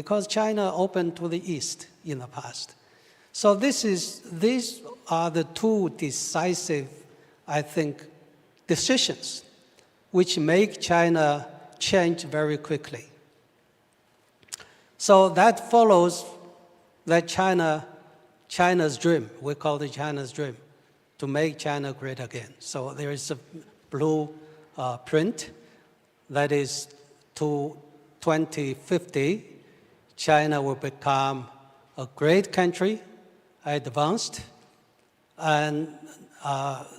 because China opened to the East in the past. So these are the two decisive, I think, decisions which make China change very quickly. So that follows that China's dream, we call it China's dream, to make China great again. So there is a blueprint that is to 2050, China will become a great country, advanced, and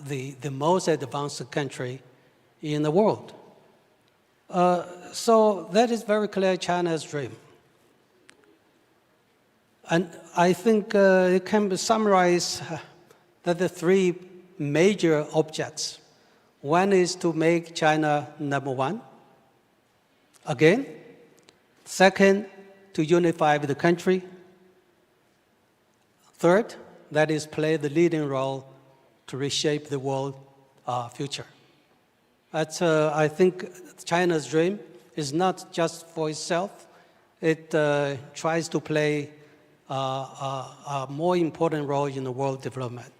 the most advanced country in the world. So that is very clear China's dream. And I think it can be summarized that the three major objects. One is to make China number one again. Second, to unify the country. Third, that is play the leading role to reshape the world future. That's, I think China's dream is not just for itself. It tries to play a more important role in the world development.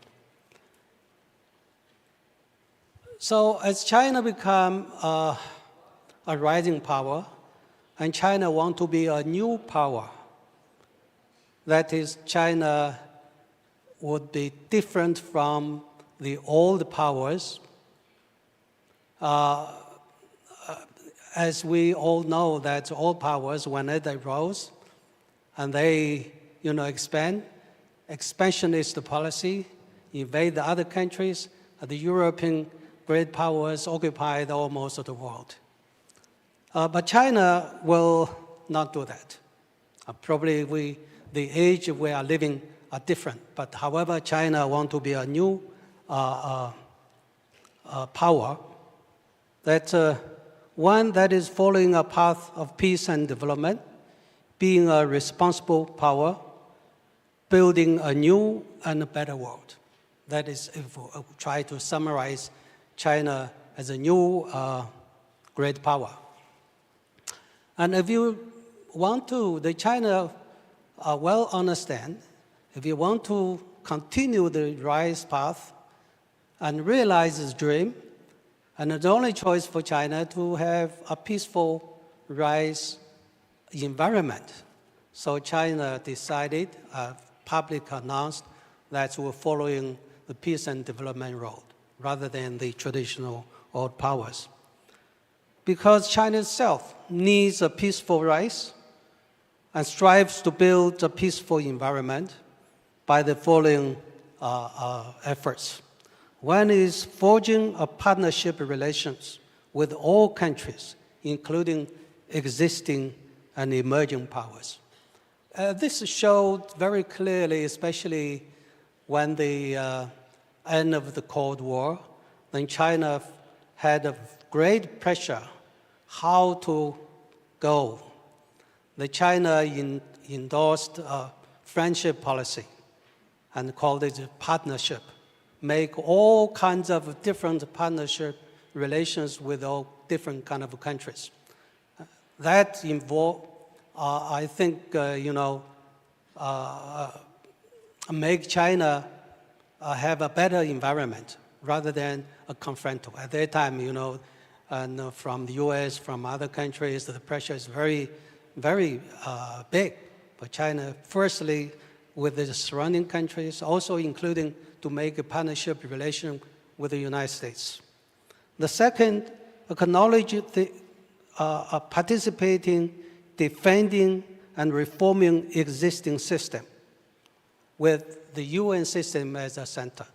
So as China become a rising power, and China want to be a new power, that is, China would be different from the old powers. As we all know, that all powers, when they rose and they expand, expansionist policy, invade the other countries, the European great powers occupied almost of the world. But China will not do that. Probably the age we are living are different, but however, China want to be a new power, that one that is following a path of peace and development, being a responsible power, building a new and a better world. That is, if we try to summarize China as a new great power. And if you want to, the China well understand, if you want to continue the rise path and realize its dream, and the only choice for China to have a peaceful rise environment. So China decided, public announced that we're following the peace and development road rather than the traditional old powers. Because China itself needs a peaceful rise and strives to build a peaceful environment by the following efforts. One is forging a partnership relations with all countries, including existing and emerging powers. This showed very clearly, especially when the end of the Cold War, then China had a great pressure how to go. The China endorsed a friendship policy and called it partnership. Make all kinds of different partnership relations with all different kind of countries. That involved, I think, make China have a better environment rather than a confrontal. At that time, and from the US, from other countries, the pressure is very, very big. But China, firstly, with the surrounding countries, also including to make a partnership relation with the United States. The second, acknowledge the participating, defending, and reforming existing system with the UN system as a center.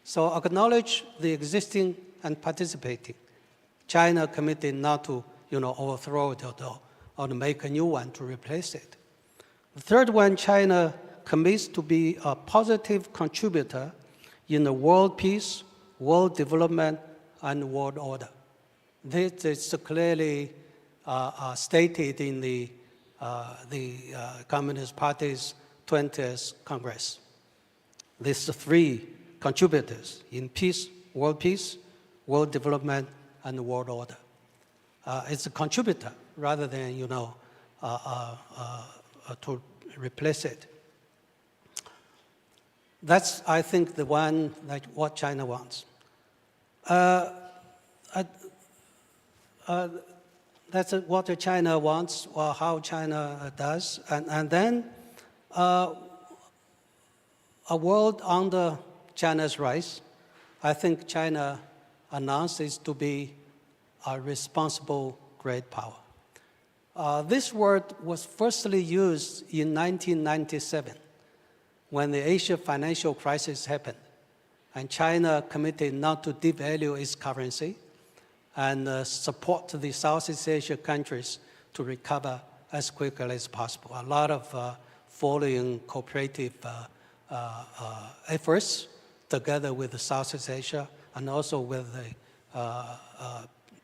So acknowledge the existing and participating. China committed not to overthrow it or to make a new one to replace it. The third one, China commits to be a positive contributor in the world peace, world development, and world order. This is clearly stated in the Communist Party's 20th Congress. These three contributors in peace, world development, and world order. It's a contributor rather than to replace it. That's, I think, the one that what China wants. That's what China wants, or how China does. And then a world under China's rise, I think China announced is to be a responsible great power. This word was firstly used in 1997 when the Asia financial crisis happened, and China committed not to devalue its currency and support the Southeast Asia countries to recover as quickly as possible. A lot of following cooperative efforts together with Southeast Asia and also with the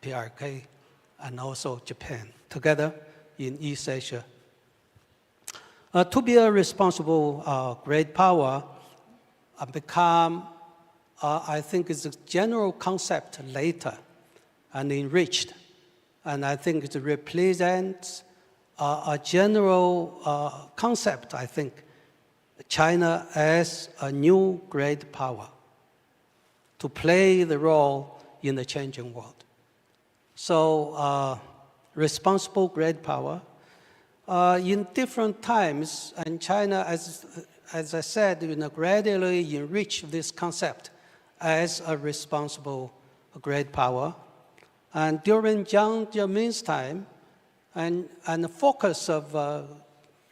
PRK and also Japan together in East Asia. To be a responsible great power become, I think, is a general concept later and enriched. And I think it represents a general concept, I think, China as a new great power to play the role in the changing world. So responsible great power. In different times, and China, as I said, gradually enriched this concept as a responsible great power. And during Jiang Zemin's time, and the focus of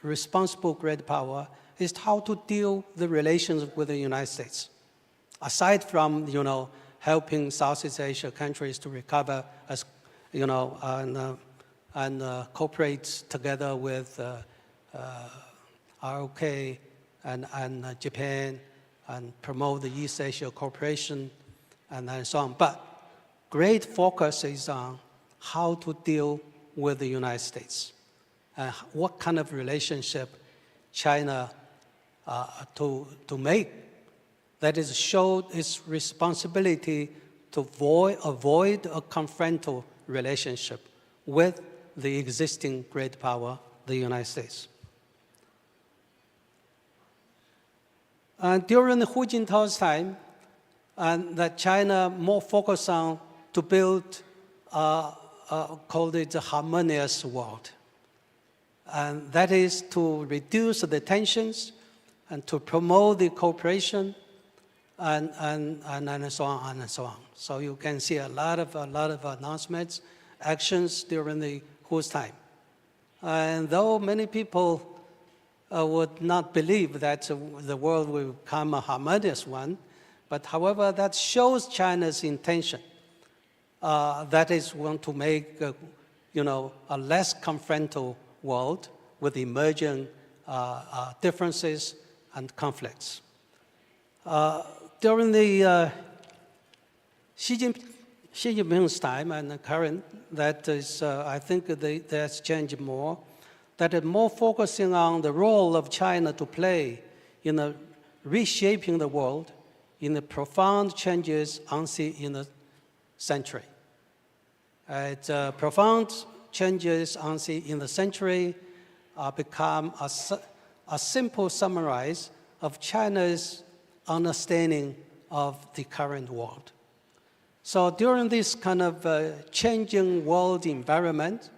responsible great power is how to deal the relations with the United States. Aside from, helping Southeast Asia countries to recover as, and cooperate together with ROK and Japan and promote the East Asia cooperation and so on. But great focus is on how to deal with the United States and what kind of relationship China to make that is showed its responsibility to avoid a confrontal relationship with the existing great power, the United States. And during Hu Jintao's time, and that China more focused on to build, called it the harmonious world. And that is to reduce the tensions and to promote the cooperation and so on and so on. So you can see a lot of announcements, actions during the Hu's time. And though many people would not believe that the world will become a harmonious one, but however, that shows China's intention. That is want to make, a less confrontal world with emerging differences and conflicts. During the Xi Jinping's time and the current, that is, I think that's changed more, that is more focusing on the role of China to play in reshaping the world in the profound changes unseen in the century. Profound changes unseen in the century become a simple summary of China's understanding of the current world. So during this kind of changing world environment,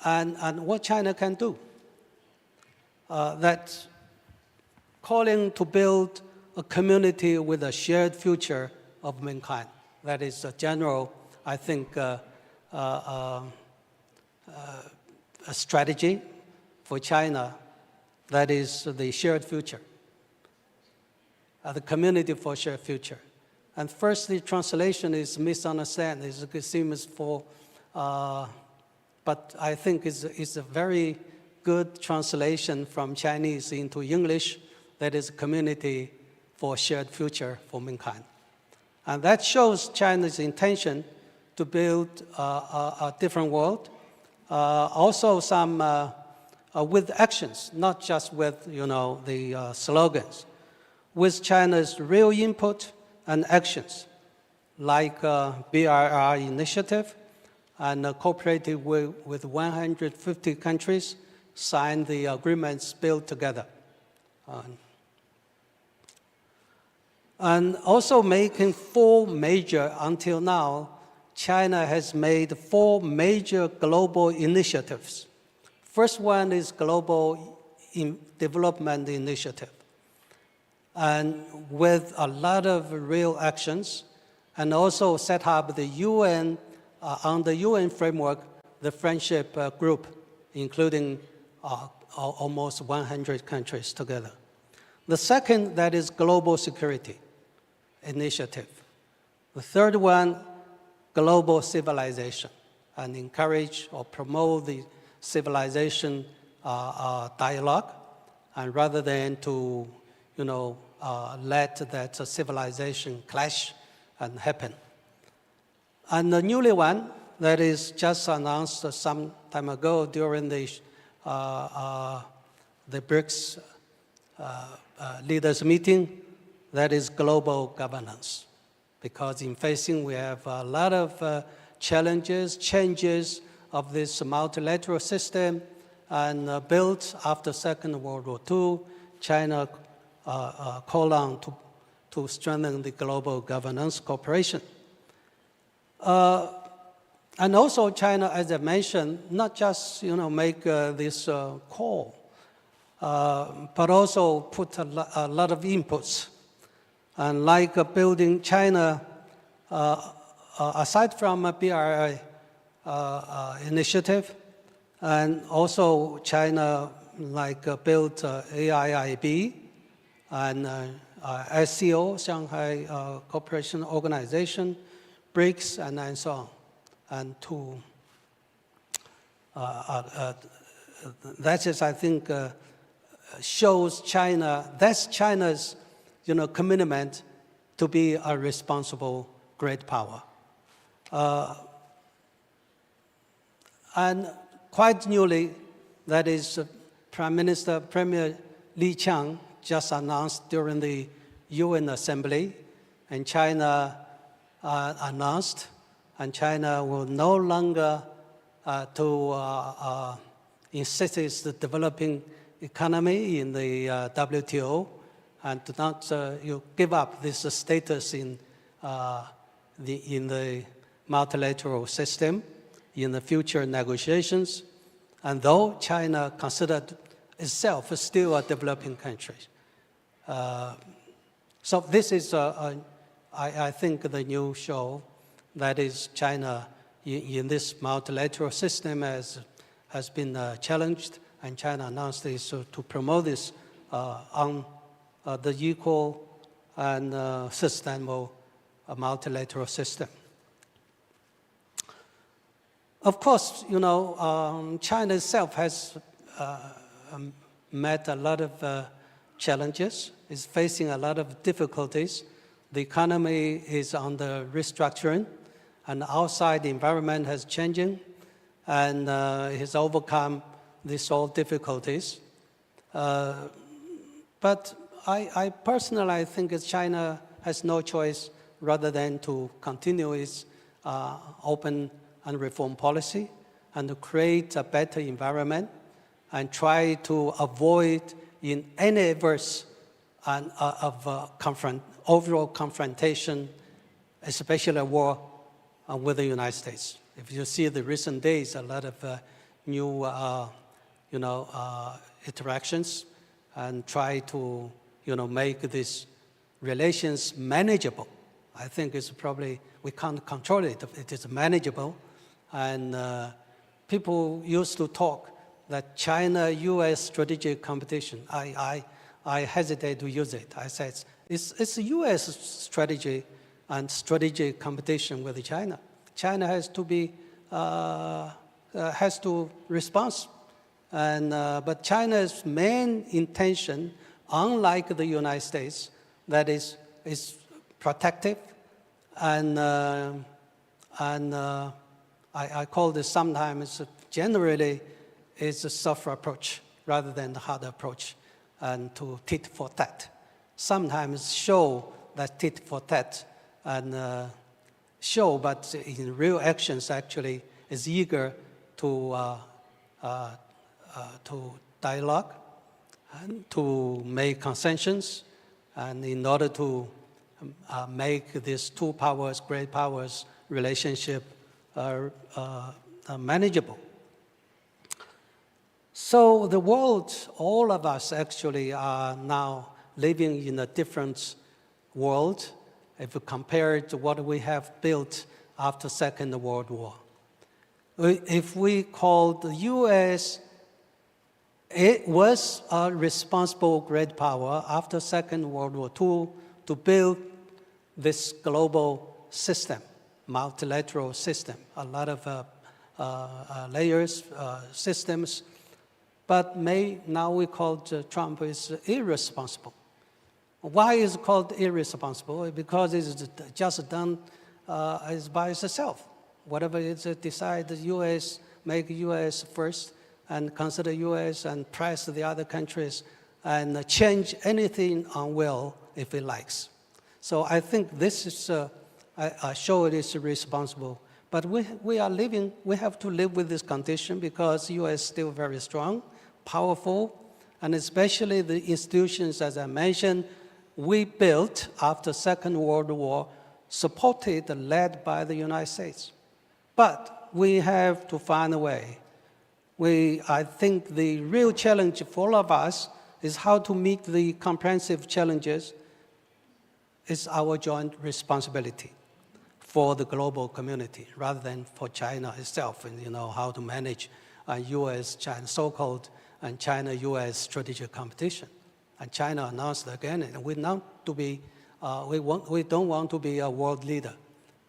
and what China can do, that calling to build a community with a shared future of mankind. That is a general, I think, a strategy for China. That is the shared future, the community for shared future. And first, the translation is misunderstood. It seems for, but I think it's a very good translation from Chinese into English. That is community for shared future for mankind. And that shows China's intention to build a different world. Also some with actions, not just with the slogans, with China's real input and actions, like BRI initiative and cooperated with 150 countries, signed the agreements built together. And also making until now, China has made 4 major global initiatives. First one is Global Development Initiative, and with a lot of real actions, and also set up the UN, on the UN framework, the friendship group, including almost 100 countries together. The second, that is Global Security Initiative. The third one, Global Civilization, and encourage or promote the civilization dialogue, and rather than to, let that civilization clash and happen. And the newly one that is just announced some time ago during the BRICS leaders meeting, that is global governance. Because in facing, we have a lot of challenges, changes of this multilateral system, and built after Second World War II, China called on to strengthen the global governance cooperation. And also China, as I mentioned, not just make this call, but also put a lot of inputs. And like building China, aside from a BRI initiative, and also China built AIIB and SCO, Shanghai Cooperation Organization, BRICS, and so on. And that is, I think, shows China, that's China's commitment to be a responsible great power. And quite newly, that is Premier Li Qiang just announced during the UN Assembly, and China announced, and China will no longer insist its developing economy in the WTO, and to not give up this status in the multilateral system in the future negotiations. And though China considered itself still a developing country. So this is, I think, the new show that is China in this multilateral system has been challenged, and China announced this to promote this on the equal and sustainable multilateral system. Of course, China itself has met a lot of challenges, is facing a lot of difficulties. The economy is under restructuring, and outside the environment has changing, and has overcome these all difficulties. But I personally think that China has no choice rather than to continue its open and reform policy and to create a better environment and try to avoid in any adverse overall confrontation, especially a war with the United States. If you see the recent days, a lot of new interactions, and try to make these relations manageable. I think it's probably, we can't control it. It is manageable. And people used to talk that China-US strategic competition. I hesitate to use it. I said it's a US strategy and strategic competition with China. China has to be respond. And but China's main intention, unlike the United States, that is protective, and I call this sometimes generally is a soft approach rather than the hard approach, and to tit for tat. Sometimes show that tit for tat and show, but in real actions actually is eager to dialogue and to make concessions, and in order to make these two powers, great powers, relationship manageable. So the world, all of us actually are now living in a different world if you compare it to what we have built after Second World War. If we call the U.S., it was a responsible great power after Second World War II to build this global system, multilateral system, a lot of layers, systems, but now we call Trump is irresponsible. Why is it called irresponsible? Because it's just done is by itself. Whatever it's decide, the U.S. make U.S. first and consider U.S. and press the other countries and change anything on will if it likes. So I think this is, I show it is responsible. But we have to live with this condition because U.S. is still very strong, powerful, and especially the institutions, as I mentioned, we built after Second World War, supported, led by the United States. But we have to find a way. I think the real challenge for all of us is how to meet the comprehensive challenges is our joint responsibility for the global community rather than for China itself, and how to manage U.S.-China, so-called and China-U.S. strategic competition. And China announced again, and we don't want to be a world leader,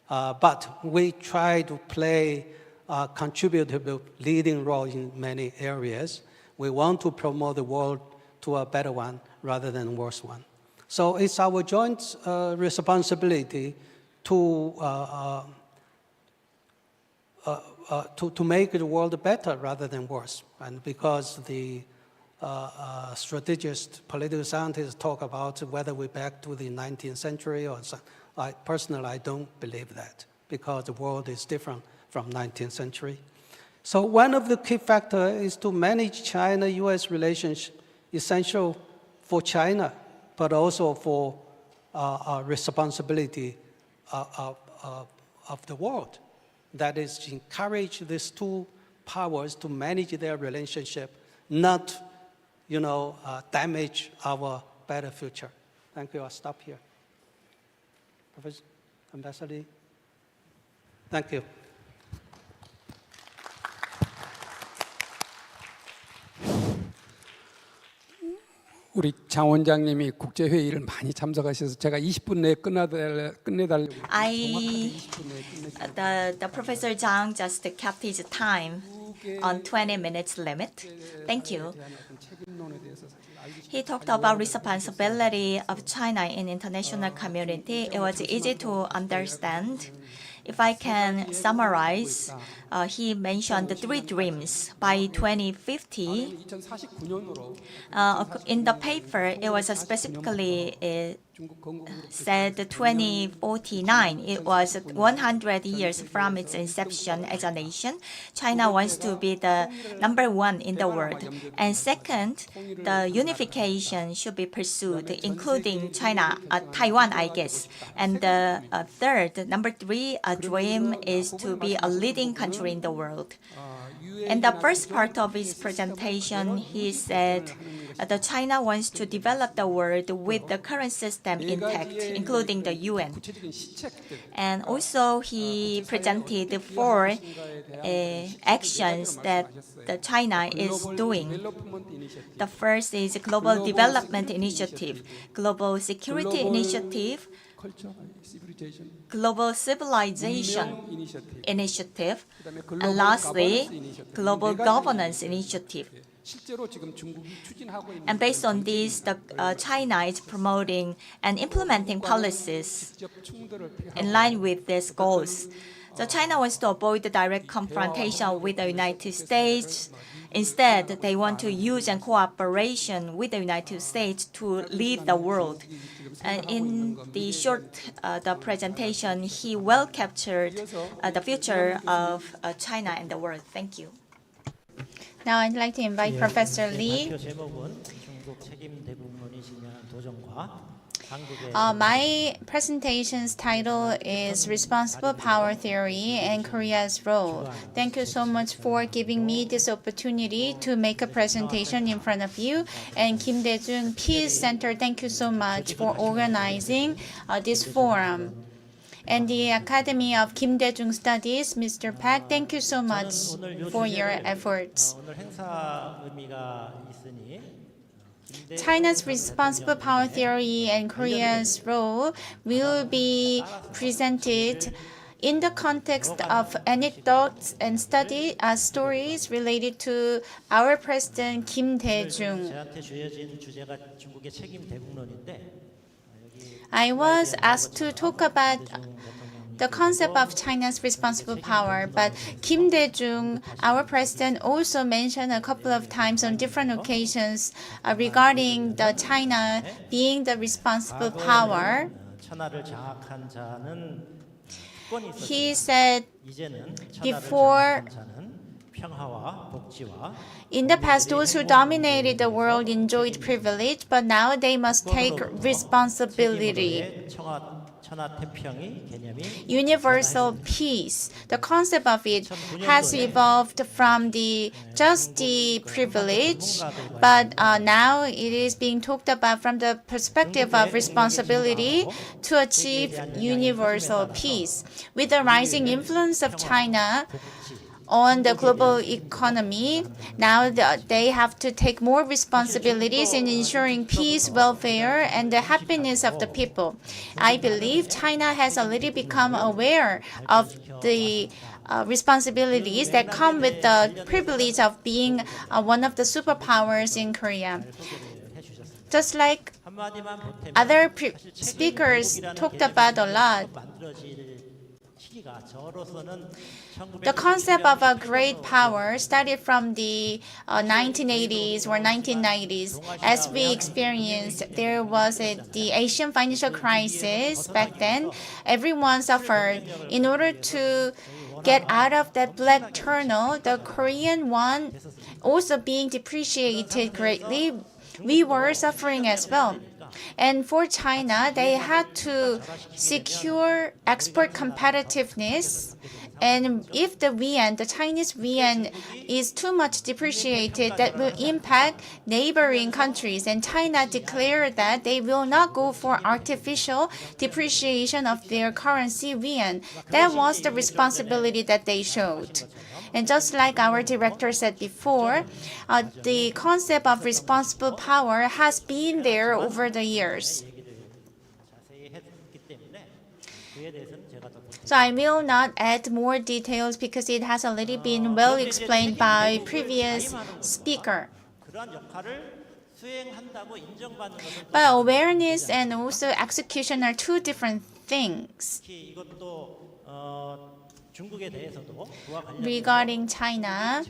but we try to play a contributive leading role in many areas. We want to promote the world to a better one rather than worse one. So it's our joint responsibility to make the world better rather than worse. And because the strategists, political scientists talk about whether we're back to the 19th century or something. Personally, I don't believe that because the world is different from 19th century. So one of the key factors is to manage China-U.S. relations, essential for China, but also for responsibility of the world. That is to encourage these two powers to manage their relationship, not damage our better future. Thank you. I'll stop here. Professor Ambassador, thank you. 우리 장 원장님이 국제 회의를 많이 참석하셔서 제가 20분 내에 끝내달라고. The Professor Jang just kept his time on 20 minutes limit. Thank you. He talked about responsibility of China in international community. It was easy to understand. If I can summarize, he mentioned the three dreams. By 2050, in the paper, it was specifically said 2049. It was 100 years from its inception as a nation. China wants to be the #1 in the world. And second, the unification should be pursued, including China, Taiwan, I guess. And the third, #3, a dream is to be a leading country in the world. In the first part of his presentation, he said that China wants to develop the world with the current system intact, including the UN. And also, he presented 4 actions that China is doing. The first is Global Development Initiative, Global Security Initiative, Global Civilization Initiative, and lastly, Global Governance Initiative. And based on this, China is promoting and implementing policies in line with these goals. So China wants to avoid the direct confrontation with the United States Instead, they want to use and cooperation with the United States to lead the world. In the the presentation, he well captured the future of China and the world. Thank you. Now I'd like to invite Professor Lee. My presentation's title is Responsible Power Theory and Korea's Role. Thank you so much for giving me this opportunity to make a presentation in front of you. And Kim Dae-jung Peace Center, thank you so much for organizing this forum. And the Academy of Kim Dae-jung Studies, Mr. Paik, thank you so much for your efforts. China's responsible power theory and Korea's role will be presented in the context of anecdotes and stories related to our President Kim Dae-jung. I was asked to talk about the concept of China's responsible power, but Kim Dae-jung, our president, also mentioned a couple of times on different occasions regarding the China being the responsible power. He said before, in the past, those who dominated the world enjoyed privilege, but now they must take responsibility. Universal peace. The concept of it has evolved from just the privilege, but now it is being talked about from the perspective of responsibility to achieve universal peace. With the rising influence of China on the global economy, now they have to take more responsibilities in ensuring peace, welfare, and the happiness of the people. I believe China has already become aware of the responsibilities that come with the privilege of being one of the superpowers in Korea. Just like other speakers talked about a lot, the concept of a great power started from the 1980s or 1990s. As we experienced, there was the Asian financial crisis back then. Everyone suffered. In order to get out of that black tunnel, the Korean won also being depreciated greatly, we were suffering as well. And for China, they had to secure export competitiveness. And if the Chinese yuan is too much depreciated, that will impact neighboring countries. And China declared that they will not go for artificial depreciation of their currency yuan. That was the responsibility that they showed. And just like our director said before, the concept of responsible power has been there over the years. So I will not add more details because it has already been well explained by previous speaker. But awareness and also execution are two different things. Regarding China,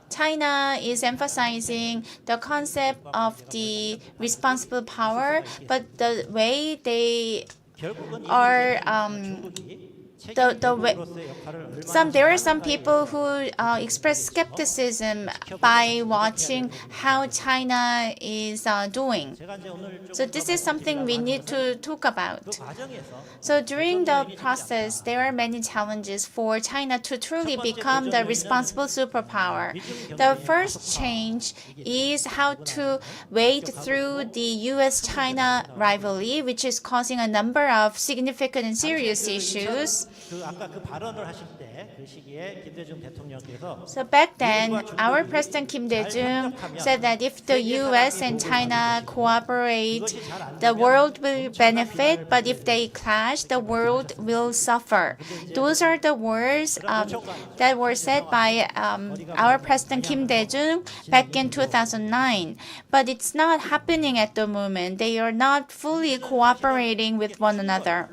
China is emphasizing the concept of the responsible power, but the way they are there are some people who express skepticism by watching how China is doing. So this is something we need to talk about. So during the process, there are many challenges for China to truly become the responsible superpower. The first change is how to wade through the U.S.-China rivalry, which is causing a number of significant and serious issues. So back then, our President Kim Dae-jung said that if the U.S. and China cooperate, the world will benefit, but if they clash, the world will suffer. Those are the words that were said by our President Kim Dae-jung back in 2009. But it's not happening at the moment. They are not fully cooperating with one another.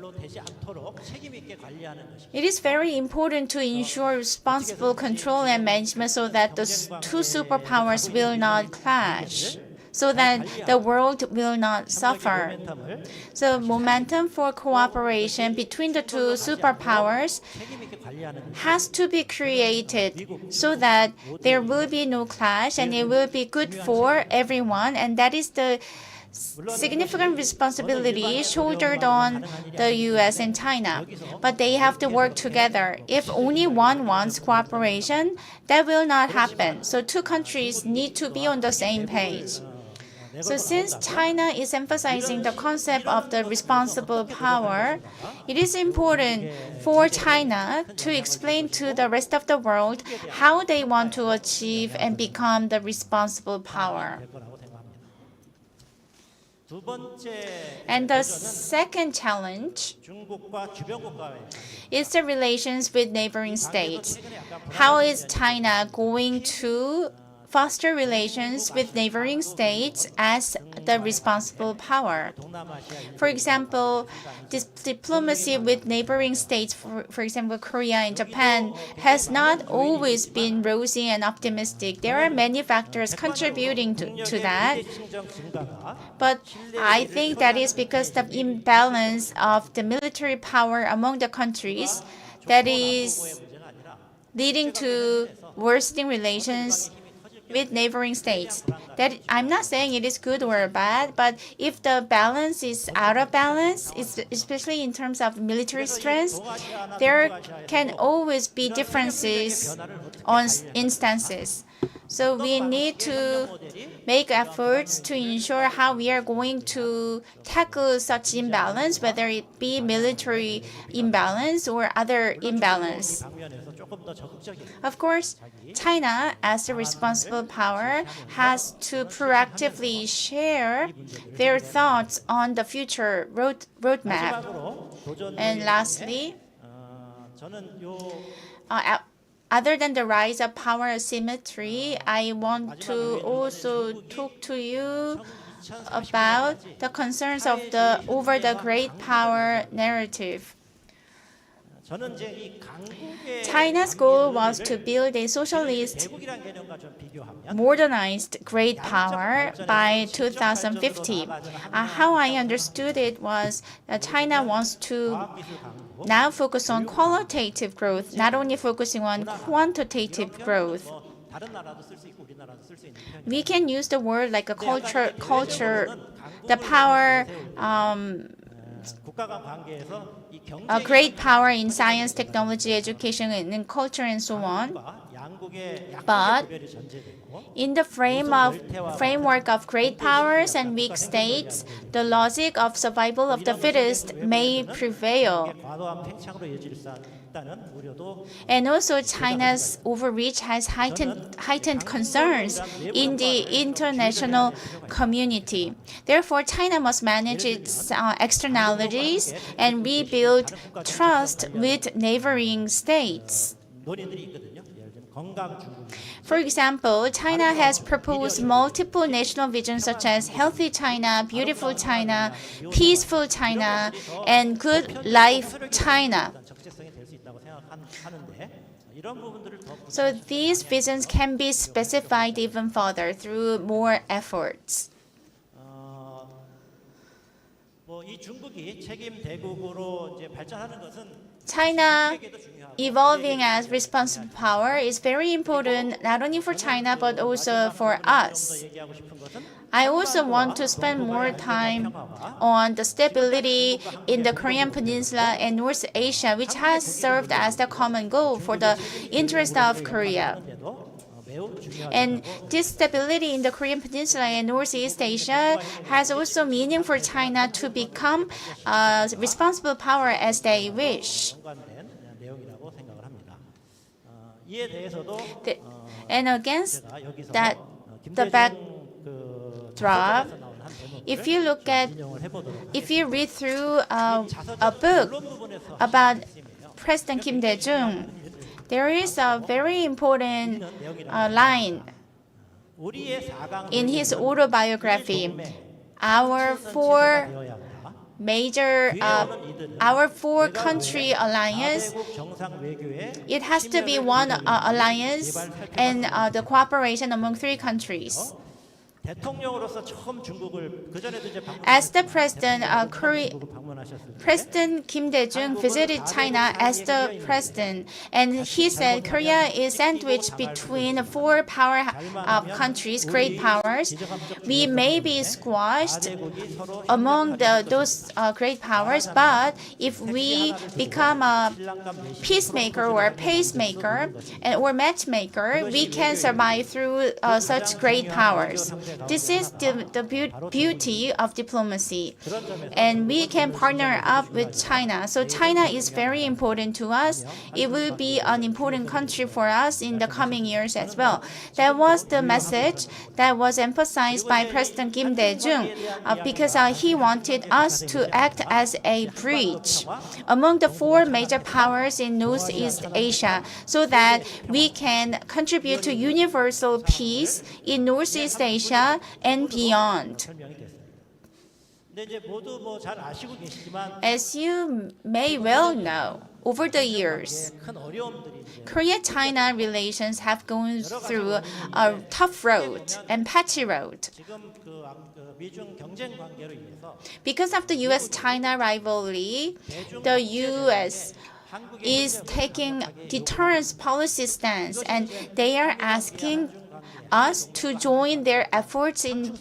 It is very important to ensure responsible control and management so that the two superpowers will not clash, so that the world will not suffer. So momentum for cooperation between the two superpowers has to be created so that there will be no clash and it will be good for everyone, and that is the significant responsibility shouldered on the US and China. But they have to work together. If only one wants cooperation, that will not happen. So two countries need to be on the same page. So since China is emphasizing the concept of the responsible power, it is important for China to explain to the rest of the world how they want to achieve and become the responsible power. And the second challenge is the relations with neighboring states. How is China going to foster relations with neighboring states as the responsible power? For example, diplomacy with neighboring states, for example, Korea and Japan, has not always been rosy and optimistic. There are many factors contributing to that. But I think that is because the imbalance of the military power among the countries that is leading to worsening relations with neighboring states. That I'm not saying it is good or bad, but if the balance is out of balance, especially in terms of military strength, there can always be differences on instances. So we need to make efforts to ensure how we are going to tackle such imbalance, whether it be military imbalance or other imbalance. Of course, China, as a responsible power, has to proactively share their thoughts on the future roadmap. And lastly, other than the rise of power asymmetry, I want to also talk to you about the concerns of over the great power narrative. China's goal was to build a socialist, modernized great power by 2050. How I understood it was that China wants to now focus on qualitative growth, not only focusing on quantitative growth. We can use the word like a culture, the power, a great power in science, technology, education, and culture, and so on. But in the framework of great powers and weak states, the logic of survival of the fittest may prevail. And also, China's overreach has heightened concerns in the international community. Therefore, China must manage its externalities and rebuild trust with neighboring states. For example, China has proposed multiple national visions such as Healthy China, Beautiful China, Peaceful China, and Good Life China. So these visions can be specified even further through more efforts. China evolving as responsible power is very important not only for China but also for us. I also want to spend more time on the stability in the Korean Peninsula and North Asia, which has served as the common goal for the interest of Korea. And this stability in the Korean Peninsula and Northeast Asia has also meaning for China to become a responsible power as they wish. And against that, the backdrop, if you read through a book about President Kim Dae-jung, there is a very important line in his autobiography. Our four major, our four-country alliance, it has to be one alliance and the cooperation among three countries. As the president, President Kim Dae-jung visited China as the president, and he said Korea is sandwiched between four power countries, great powers. We may be squashed among those great powers, but if we become a peacemaker or a pacemaker or matchmaker, we can survive through such great powers. This is the beauty of diplomacy, and we can partner up with China. So China is very important to us. It will be an important country for us in the coming years as well. That was the message that was emphasized by President Kim Dae-jung because he wanted us to act as a bridge among the four major powers in Northeast Asia so that we can contribute to universal peace in Northeast Asia and beyond. As you may well know, over the years, Korea-China relations have gone through a tough road and patchy road. Because of the U.S.-China rivalry, the U.S. is taking deterrence policy stance, and they are asking us to join their efforts in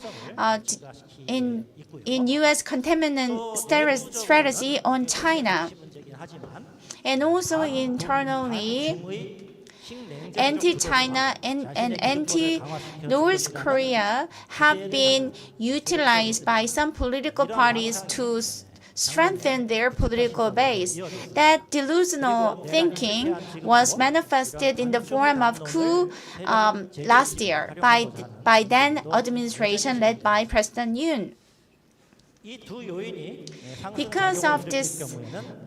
U.S. containment strategy on China. And also internally, anti-China and anti-North Korea have been utilized by some political parties to strengthen their political base. That delusional thinking was manifested in the form of coup last year by then administration led by President Yoon. Because of these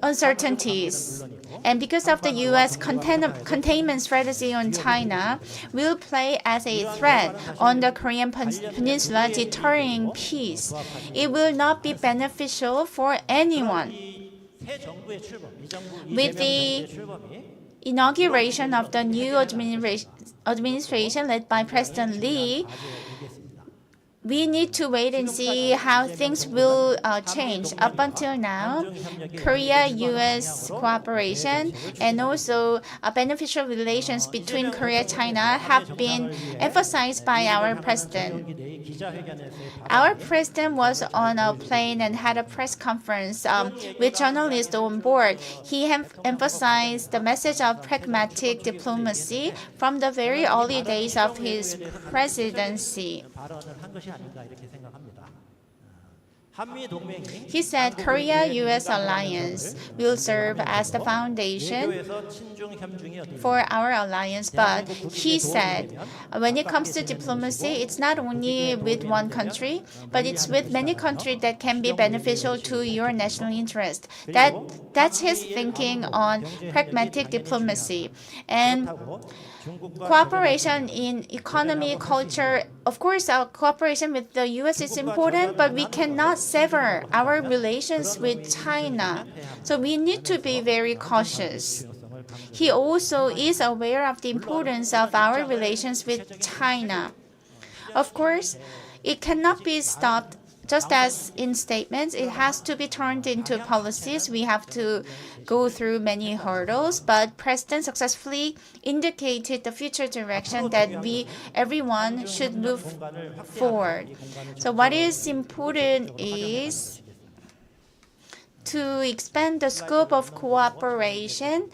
uncertainties and because of the U.S. containment strategy on China will play as a threat on the Korean Peninsula, deterring peace. It will not be beneficial for anyone. With the inauguration of the new administration led by President Lee, we need to wait and see how things will change. Up until now, Korea-U.S. cooperation and also beneficial relations between Korea and China have been emphasized by our president. Our president was on a plane and had a press conference with journalists on board. He emphasized the message of pragmatic diplomacy from the very early days of his presidency. He said Korea-U.S. alliance will serve as the foundation for our alliance, but he said when it comes to diplomacy, it's not only with one country, but it's with many countries that can be beneficial to your national interest. That's his thinking on pragmatic diplomacy. And cooperation in economy, culture, of course, our cooperation with the U.S. is important, but we cannot sever our relations with China. So we need to be very cautious. He also is aware of the importance of our relations with China. Of course, it cannot be stopped just as in statements. It has to be turned into policies. We have to go through many hurdles, but President successfully indicated the future direction that everyone should move forward. So what is important is to expand the scope of cooperation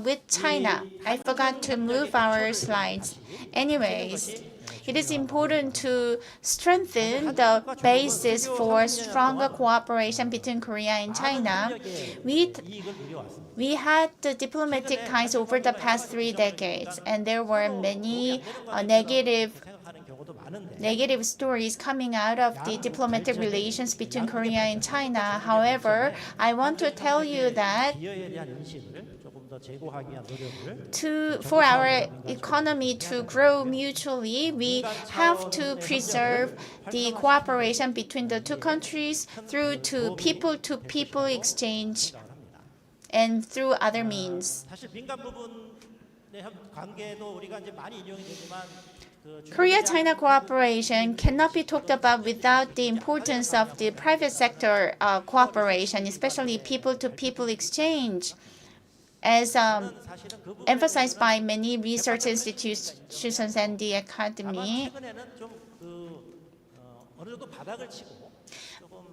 with China. I forgot to move our slides. Anyways, it is important to strengthen the basis for stronger cooperation between Korea and China. We had the diplomatic ties over the past 3 decades, and there were many negative stories coming out of the diplomatic relations between Korea and China. However, I want to tell you that for our economy to grow mutually, we have to preserve the cooperation between the two countries through to people exchange and through other means. Korea-China cooperation cannot be talked about without the importance of the private sector cooperation, especially people-to-people exchange, as emphasized by many research institutions and the academy.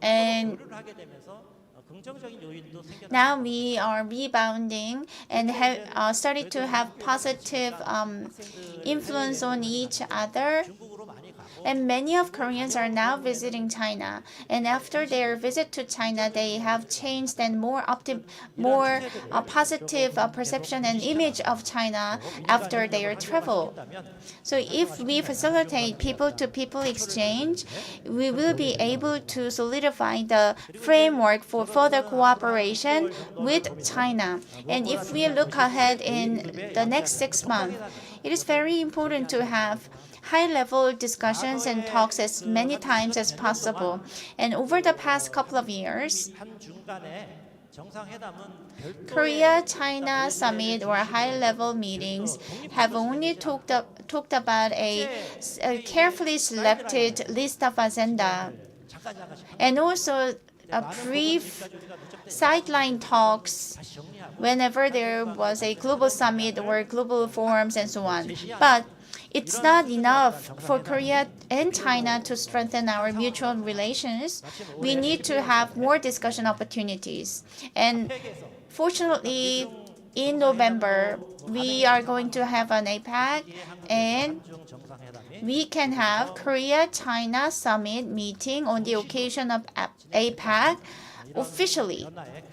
And now we are rebounding and have started to have positive influence on each other. And many of Koreans are now visiting China. And after their visit to China, they have changed and more positive perception and image of China after their travel. So if we facilitate people-to-people exchange, we will be able to solidify the framework for further cooperation with China. And if we look ahead in the next 6 months, it is very important to have high-level discussions and talks as many times as possible. And over the past couple of years, Korea-China summit or high-level meetings have only talked about a carefully selected list of agenda, and also a brief sideline talks whenever there was a global summit or global forums and so on. But it's not enough for Korea and China to strengthen our mutual relations. We need to have more discussion opportunities. And fortunately, in November, we are going to have an APEC, and we can have Korea-China Summit meeting on the occasion of APEC officially,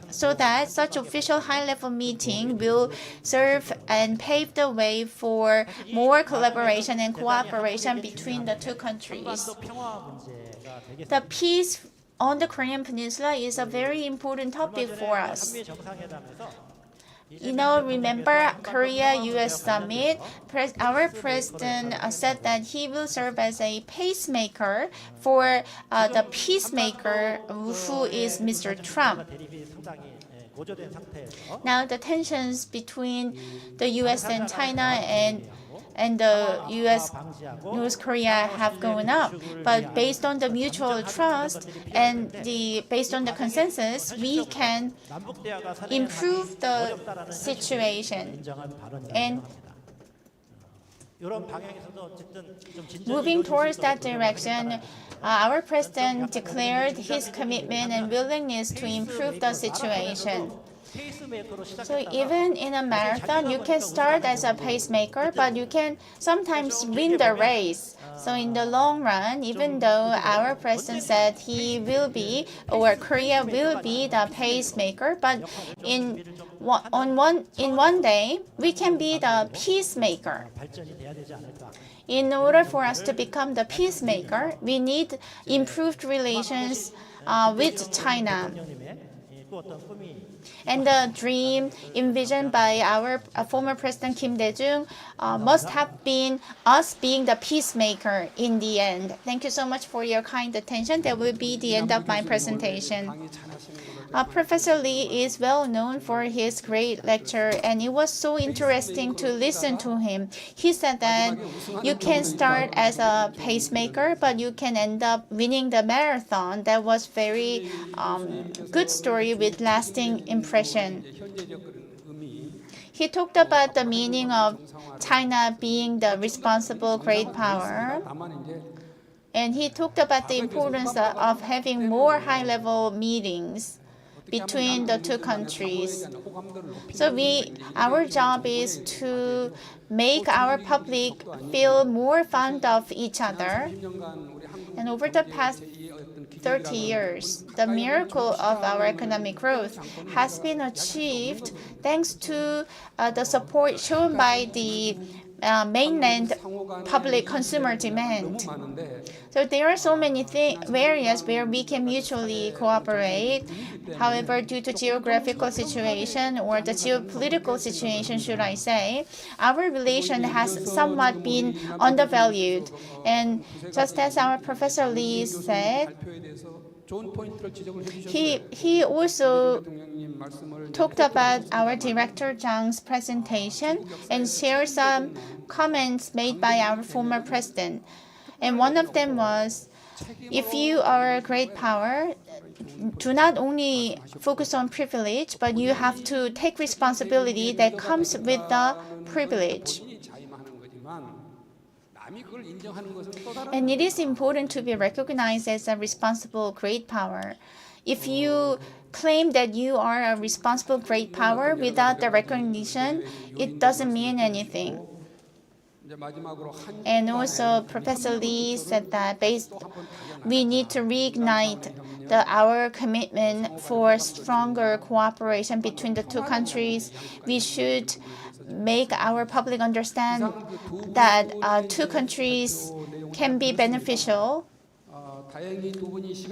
so that such official high-level meeting will serve and pave the way for more collaboration and cooperation between the two countries. The peace on the Korean Peninsula is a very important topic for us. Remember Korea-US Summit? Our president said that he will serve as a pacemaker for the peacemaker who is Mr. Trump. Now, the tensions between the US and China and the US, North Korea have gone up. But based on the mutual trust and based on the consensus, we can improve the situation. And moving towards that direction, our president declared his commitment and willingness to improve the situation. So even in a marathon, you can start as a pacemaker, but you can sometimes win the race. So in the long run, even though our president said he will be, or Korea will be the pacemaker, but in one day, we can be the peacemaker. In order for us to become the peacemaker, we need improved relations with China. And the dream envisioned by our former President Kim Dae-jung must have been us being the peacemaker in the end. Thank you so much for your kind attention. That will be the end of my presentation. Professor Lee is well known for his great lecture, and it was so interesting to listen to him. He said that you can start as a pacemaker, but you can end up winning the marathon. That was very good story with lasting impression. He talked about the meaning of China being the responsible great power. And he talked about the importance of having more high-level meetings between the two countries. So our job is to make our public feel more fond of each other. And over the past 30 years, the miracle of our economic growth has been achieved thanks to the support shown by the mainland public consumer demand. So there are so many areas where we can mutually cooperate. However, due to geographical situation or the geopolitical situation, should I say, our relation has somewhat been undervalued. And just as our Professor Lee said, he also talked about our Director Jung's presentation and shared some comments made by our former president. And one of them was, if you are a great power, do not only focus on privilege, but you have to take responsibility that comes with the privilege. And it is important to be recognized as a responsible great power. If you claim that you are a responsible great power without the recognition, it doesn't mean anything. And also, Professor Lee said that we need to reignite our commitment for stronger cooperation between the two countries. We should make our public understand that two countries can be beneficial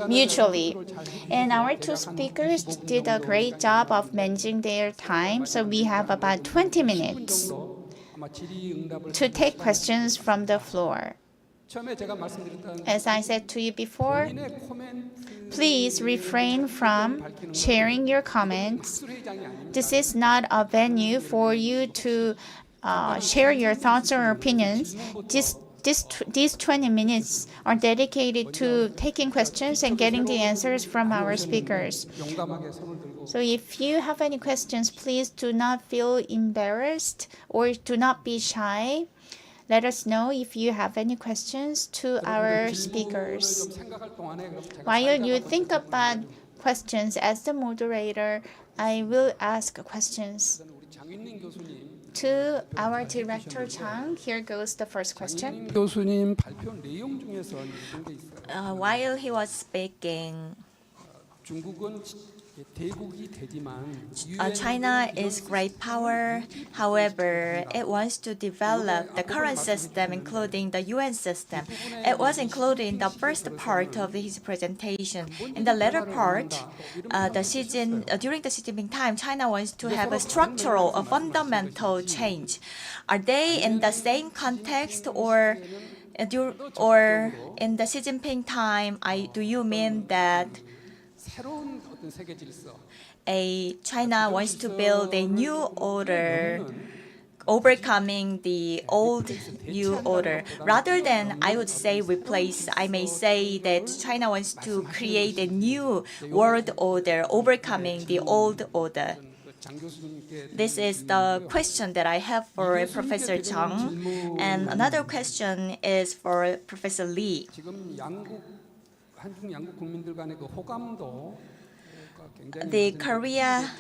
mutually. And our two speakers did a great job of managing their time, so we have about 20 minutes to take questions from the floor. As I said to you before, please refrain from sharing your comments. This is not a venue for you to share your thoughts or opinions. These 20 minutes are dedicated to taking questions and getting the answers from our speakers. So if you have any questions, please do not feel embarrassed or do not be shy. Let us know if you have any questions to our speakers. While you think about questions as the moderator, I will ask questions to our Director Chung. Here goes the first question. While he was speaking, China is great power. However, it wants to develop the current system, including the UN system. It was included in the first part of his presentation. In the latter part, during the Xi Jinping time, China wants to have a structural, a fundamental change. Are they in the same context, or in the Xi Jinping time? Do you mean that China wants to build a new order, overcoming the old new order? Rather than, I would say, replace, I may say that China wants to create a new world order, overcoming the old order. This is the question that I have for Professor Chung. And another question is for Professor Lee. The Korea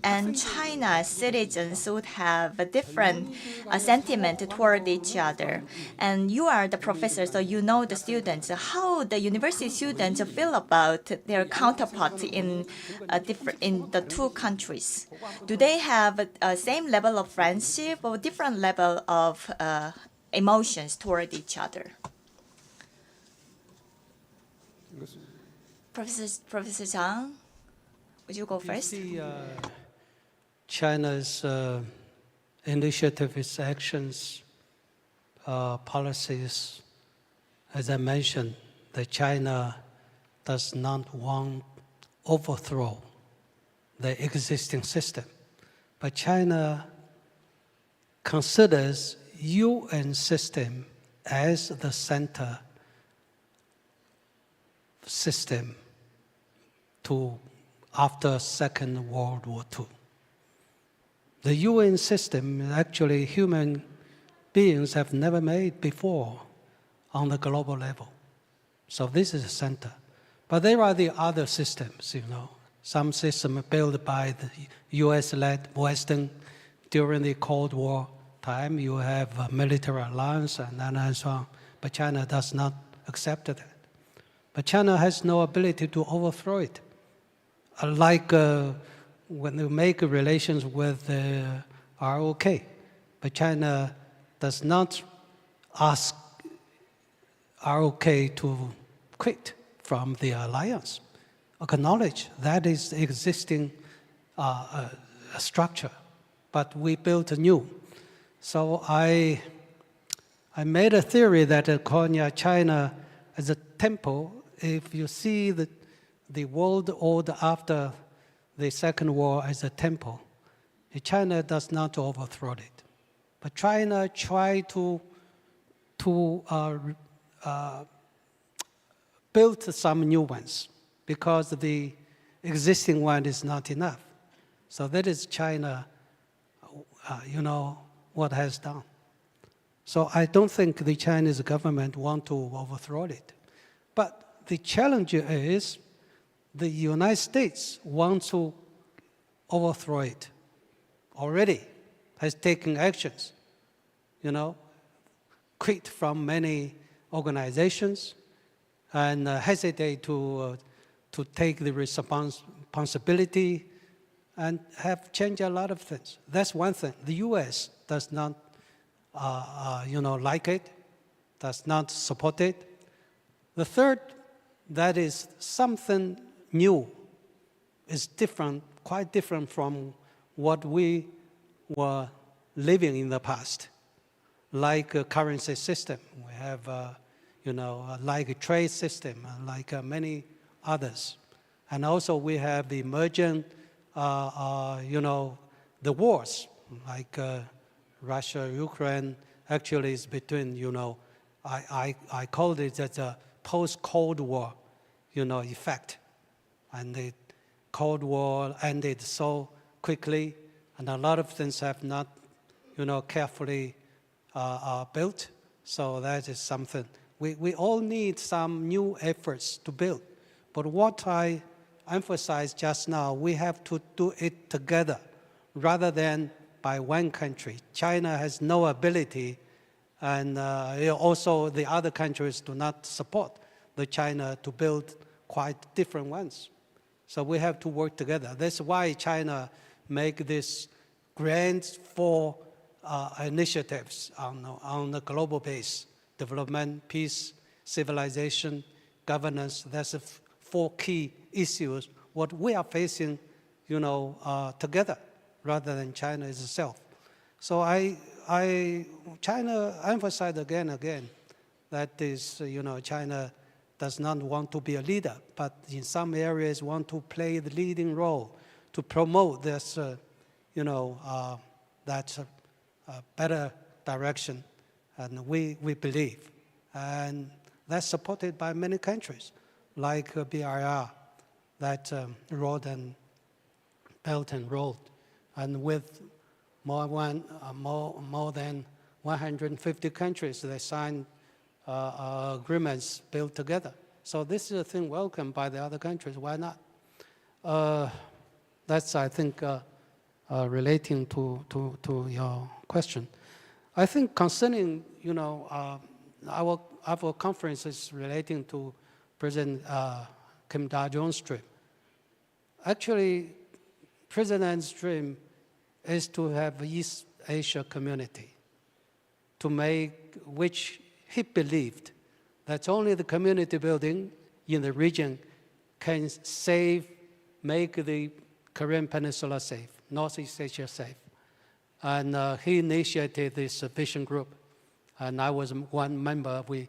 and China citizens would have a different sentiment toward each other. And you are the professor, so you know the students. How the university students feel about their counterparts in the two countries? Do they have a same level of friendship or different level of emotions toward each other? Professor Zhang, would you go first? China's initiative, its actions, policies, as I mentioned, that China does not want to overthrow the existing system. But China considers UN system as the center system after Second World War II. The UN system, actually human beings have never made before on the global level. So this is the center. But there are the other systems, Some systems built by the US-led Western during the Cold War time. You have a military alliance and so on. But China does not accept that. But China has no ability to overthrow it. Like when you make relations with ROK, but China does not ask ROK to quit from the alliance. Acknowledge that is existing structure, but we built a new. So I made a theory that Korea, China as a temple, if you see the world order after the Second War as a temple, China does not overthrow it. But China tried to build some new ones because the existing one is not enough. So that is China, what has done. So I don't think the Chinese government want to overthrow it. But the challenge is the United States wants to overthrow it already, has taken actions, quit from many organizations and hesitate to take the responsibility and have changed a lot of things. That's one thing. The U.S. does not, like it, does not support it. The third, that is something new, is different, quite different from what we were living in the past, like a currency system. We have, like a trade system, like many others. And also we have the emergent, the wars, like Russia, Ukraine, actually is between, I called it as a post-Cold War, effect. And the Cold War ended so quickly, and a lot of things have not, carefully built. So that is something. We all need some new efforts to build. But what I emphasized just now, we have to do it together rather than by one country. China has no ability, and also the other countries do not support the China to build quite different ones. So we have to work together. That's why China make this grants for initiatives on the global base: development, peace, civilization, governance. That's the four key issues what we are facing, together rather than China itself. So China emphasized again that is, China does not want to be a leader, but in some areas want to play the leading role to promote this, that better direction, and we believe. And that's supported by many countries, like BRI, that Road and Belt and Road, and with more than 150 countries, they signed agreements built together. So this is a thing welcomed by the other countries. Why not? That's, I think, relating to your question. I think concerning, our conference is relating to President Kim Dae-jung's dream. Actually, President's dream is to have East Asia community, to make which he believed that only the community building in the region can make the Korean Peninsula safe, Northeast Asia safe. And he initiated this vision group, and I was one member. We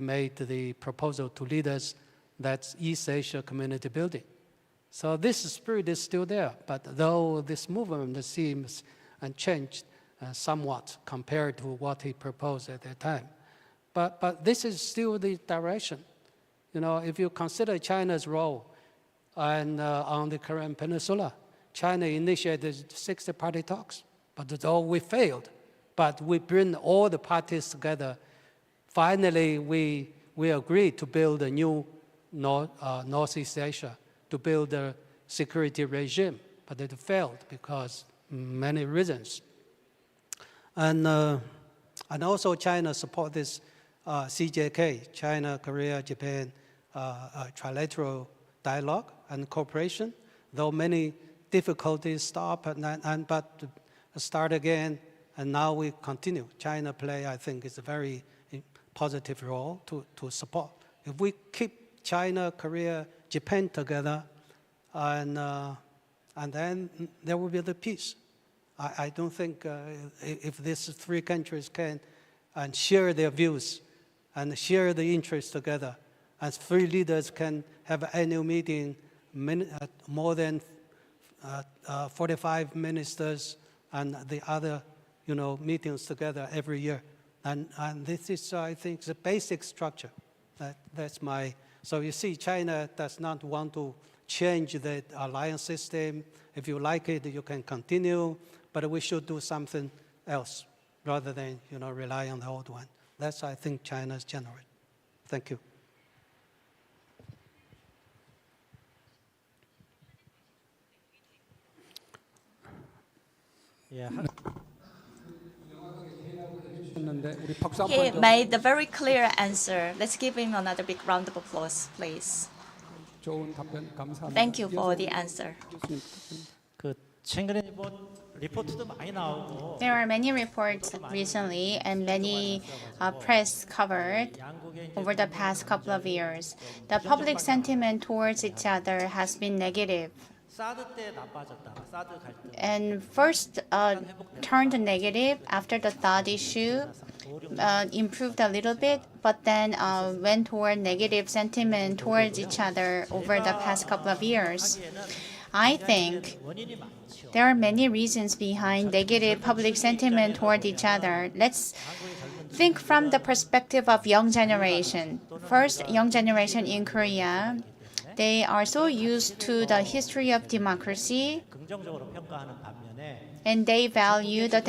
made the proposal to leaders that's East Asia community building. So this spirit is still there, but though this movement seems unchanged somewhat compared to what he proposed at that time. But this is still the direction. If you consider China's role and on the Korean Peninsula, China initiated 60-party talks, but though we failed, but we bring all the parties together. Finally, we agreed to build a new Northeast Asia, to build a security regime, but it failed because many reasons. And also China support this CJK, China, Korea, Japan, trilateral dialogue and cooperation, though many difficulties stop but start again, and now we continue. China play, I think, is a very positive role to support. If we keep China, Korea, Japan together, and then there will be the peace. I don't think if these three countries can and share their views and share the interests together, as three leaders can have an annual meeting, more than 45 ministers and the other, meetings together every year. And this is, I think, the basic structure. That's my. So you see, China does not want to change the alliance system. If you like it, you can continue, but we should do something else rather than, rely on the old one. That's, I think, China's general. Thank you. Yeah. 우리 박수 한 He 번 더. made a very clear answer. Let's give him another big round of applause, please. 좋은 답변 감사합니다. Thank you for the answer. 그 최근에 리포트도 많이 나오고 There are many reports recently and many press covered over the past couple of years. The public sentiment towards each other has been negative. 사드 때 나빠졌다가 사드 갈등 And first turned negative after the THAAD issue, improved a little bit, but then went toward negative sentiment towards each other over the past couple of years. I think 원인이 많죠. there are many reasons behind negative public sentiment toward each other. Let's think from the perspective of young generation. First, young generation in Korea, they are so used to the history of democracy, 긍정적으로 평가하는 반면에 and they value the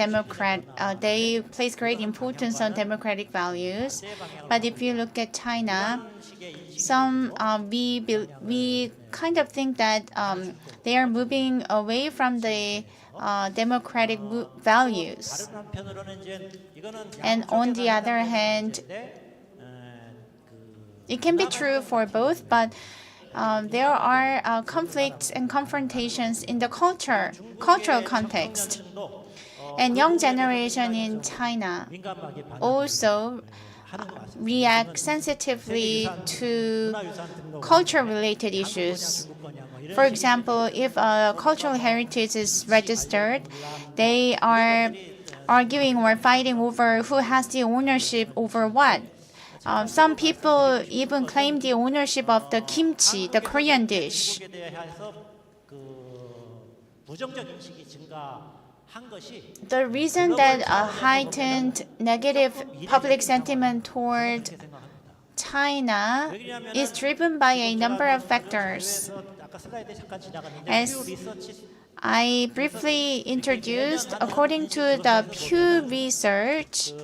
they place great importance on democratic values. But if you look at China, we kind of think that they are moving away from the democratic values. 다른 한편으로는 이제 이거는 And on the other hand, it can be true for both, but there are conflicts and confrontations in the cultural context. And young generation in China 민감하게 반응하는 also 것 같습니다. react sensitively to 문화유산 등록 culture-related issues. For example, if a cultural heritage is registered, they are arguing or fighting over who has the ownership over what. Some people even claim the ownership of the kimchi, the Korean dish. 중국에 대해서 그 부정적 인식이 증가한 것이 The reason that a heightened negative public sentiment toward China is driven by a number of factors. 그래서 아까 슬라이드에 잠깐 지나갔는데 As 퓨 리서치 I briefly introduced, according to the Pew Research,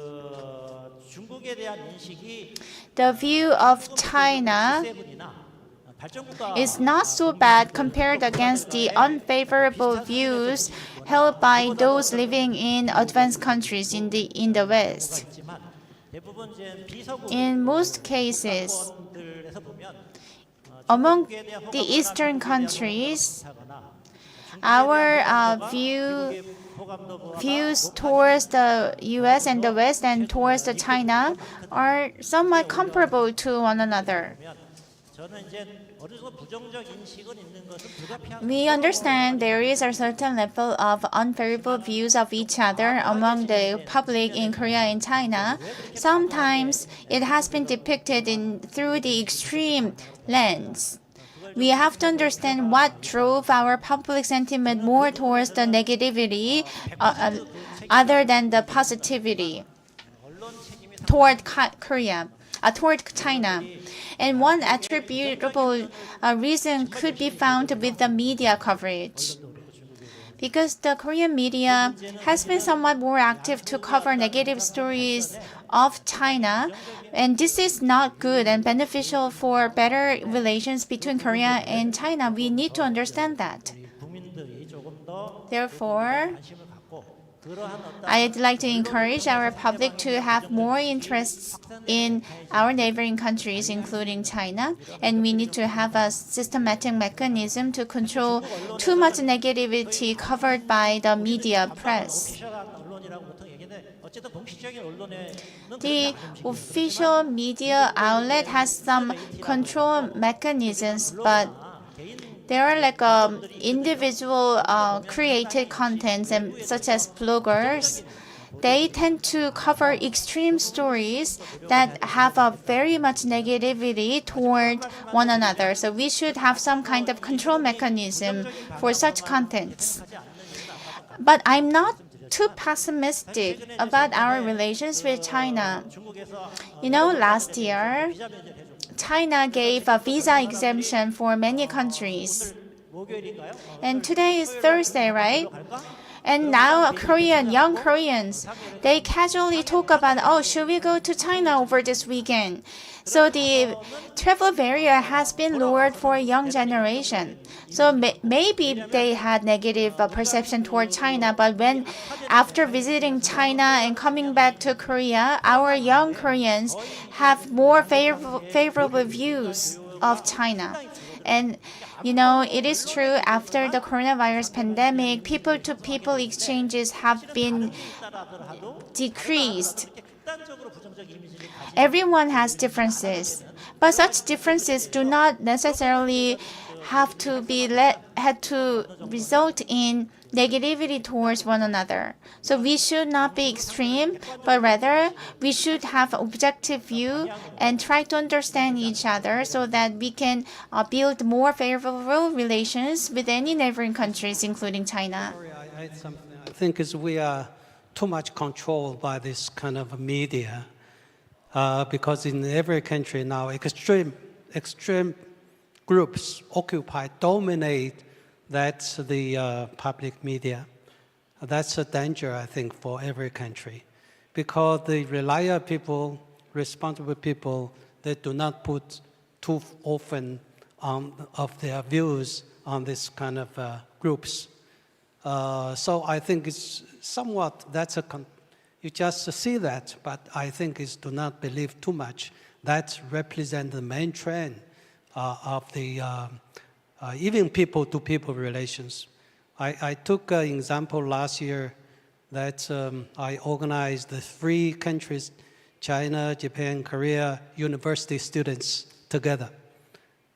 중국에 대한 인식이 the view of China 세븐이나 발전국가 is not so bad compared against the unfavorable views held by those living in advanced countries in the West. 있지만 대부분 이제 비서구 In most cases, 국가들에서 보면 among 중국에 대한 the eastern countries, 호감하거나 our views towards the U.S. and the West and towards the China are somewhat comparable to one another. 저는 이제 어느 정도 부정적 인식은 있는 것은 불가피한 We understand there is a certain level of unfavorable views of each other among the public in Korea and China. Sometimes it has been depicted through the extreme lens. We have to understand what drove our public sentiment more towards the negativity other than the positivity toward toward China. And one attributable reason could be found with the media coverage. Because the Korean media has been somewhat more active to cover negative stories of China, and this is not good and beneficial for better relations between Korea and China. We need to understand that. 국민들이 조금 더 Therefore, 관심을 갖고 그러한 어떤 I'd like to encourage our public to have more interests in our neighboring countries, including China, and we need to have a systematic mechanism to control too much negativity covered by the media press. 피셜한 언론이라고 보통 얘기하는데 어쨌든 공식적인 언론에는 The official media outlet has some control mechanisms, but there are like individual created contents, and such as bloggers. They tend to cover extreme stories that have a very much negativity toward one another. So we should have some kind of control mechanism for such contents. But I'm not too pessimistic about our relations with China. You know, last year, China gave a visa exemption for many countries. And today is Thursday, right? And now young Koreans, they casually talk about, oh, should we go to China over this weekend? So the travel barrier has been lowered for a young generation. So maybe they had negative perception toward China, but after visiting China and coming back to Korea, our young Koreans have more favorable views of China. And you know, it is true, after the coronavirus pandemic, people-to-people exchanges have been decreased. Everyone has differences, but such differences do not necessarily have to result in negativity towards one another. So we should not be extreme, but rather we should have an objective view and try to understand each other so that we can build more favorable relations with any neighboring countries, including China. I think we are too much controlled by this kind of media because in every country now, extreme groups dominate. That's the public media. That's a danger, I think, for every country, because the reliable people, responsible people, they do not put too often of their views on this kind of groups. So I think it's somewhat, you just see that, but I think it's do not believe too much. That represents the main trend of the even people-to-people relations. I took an example last year that I organized the 3 countries, China, Japan, Korea, university students together.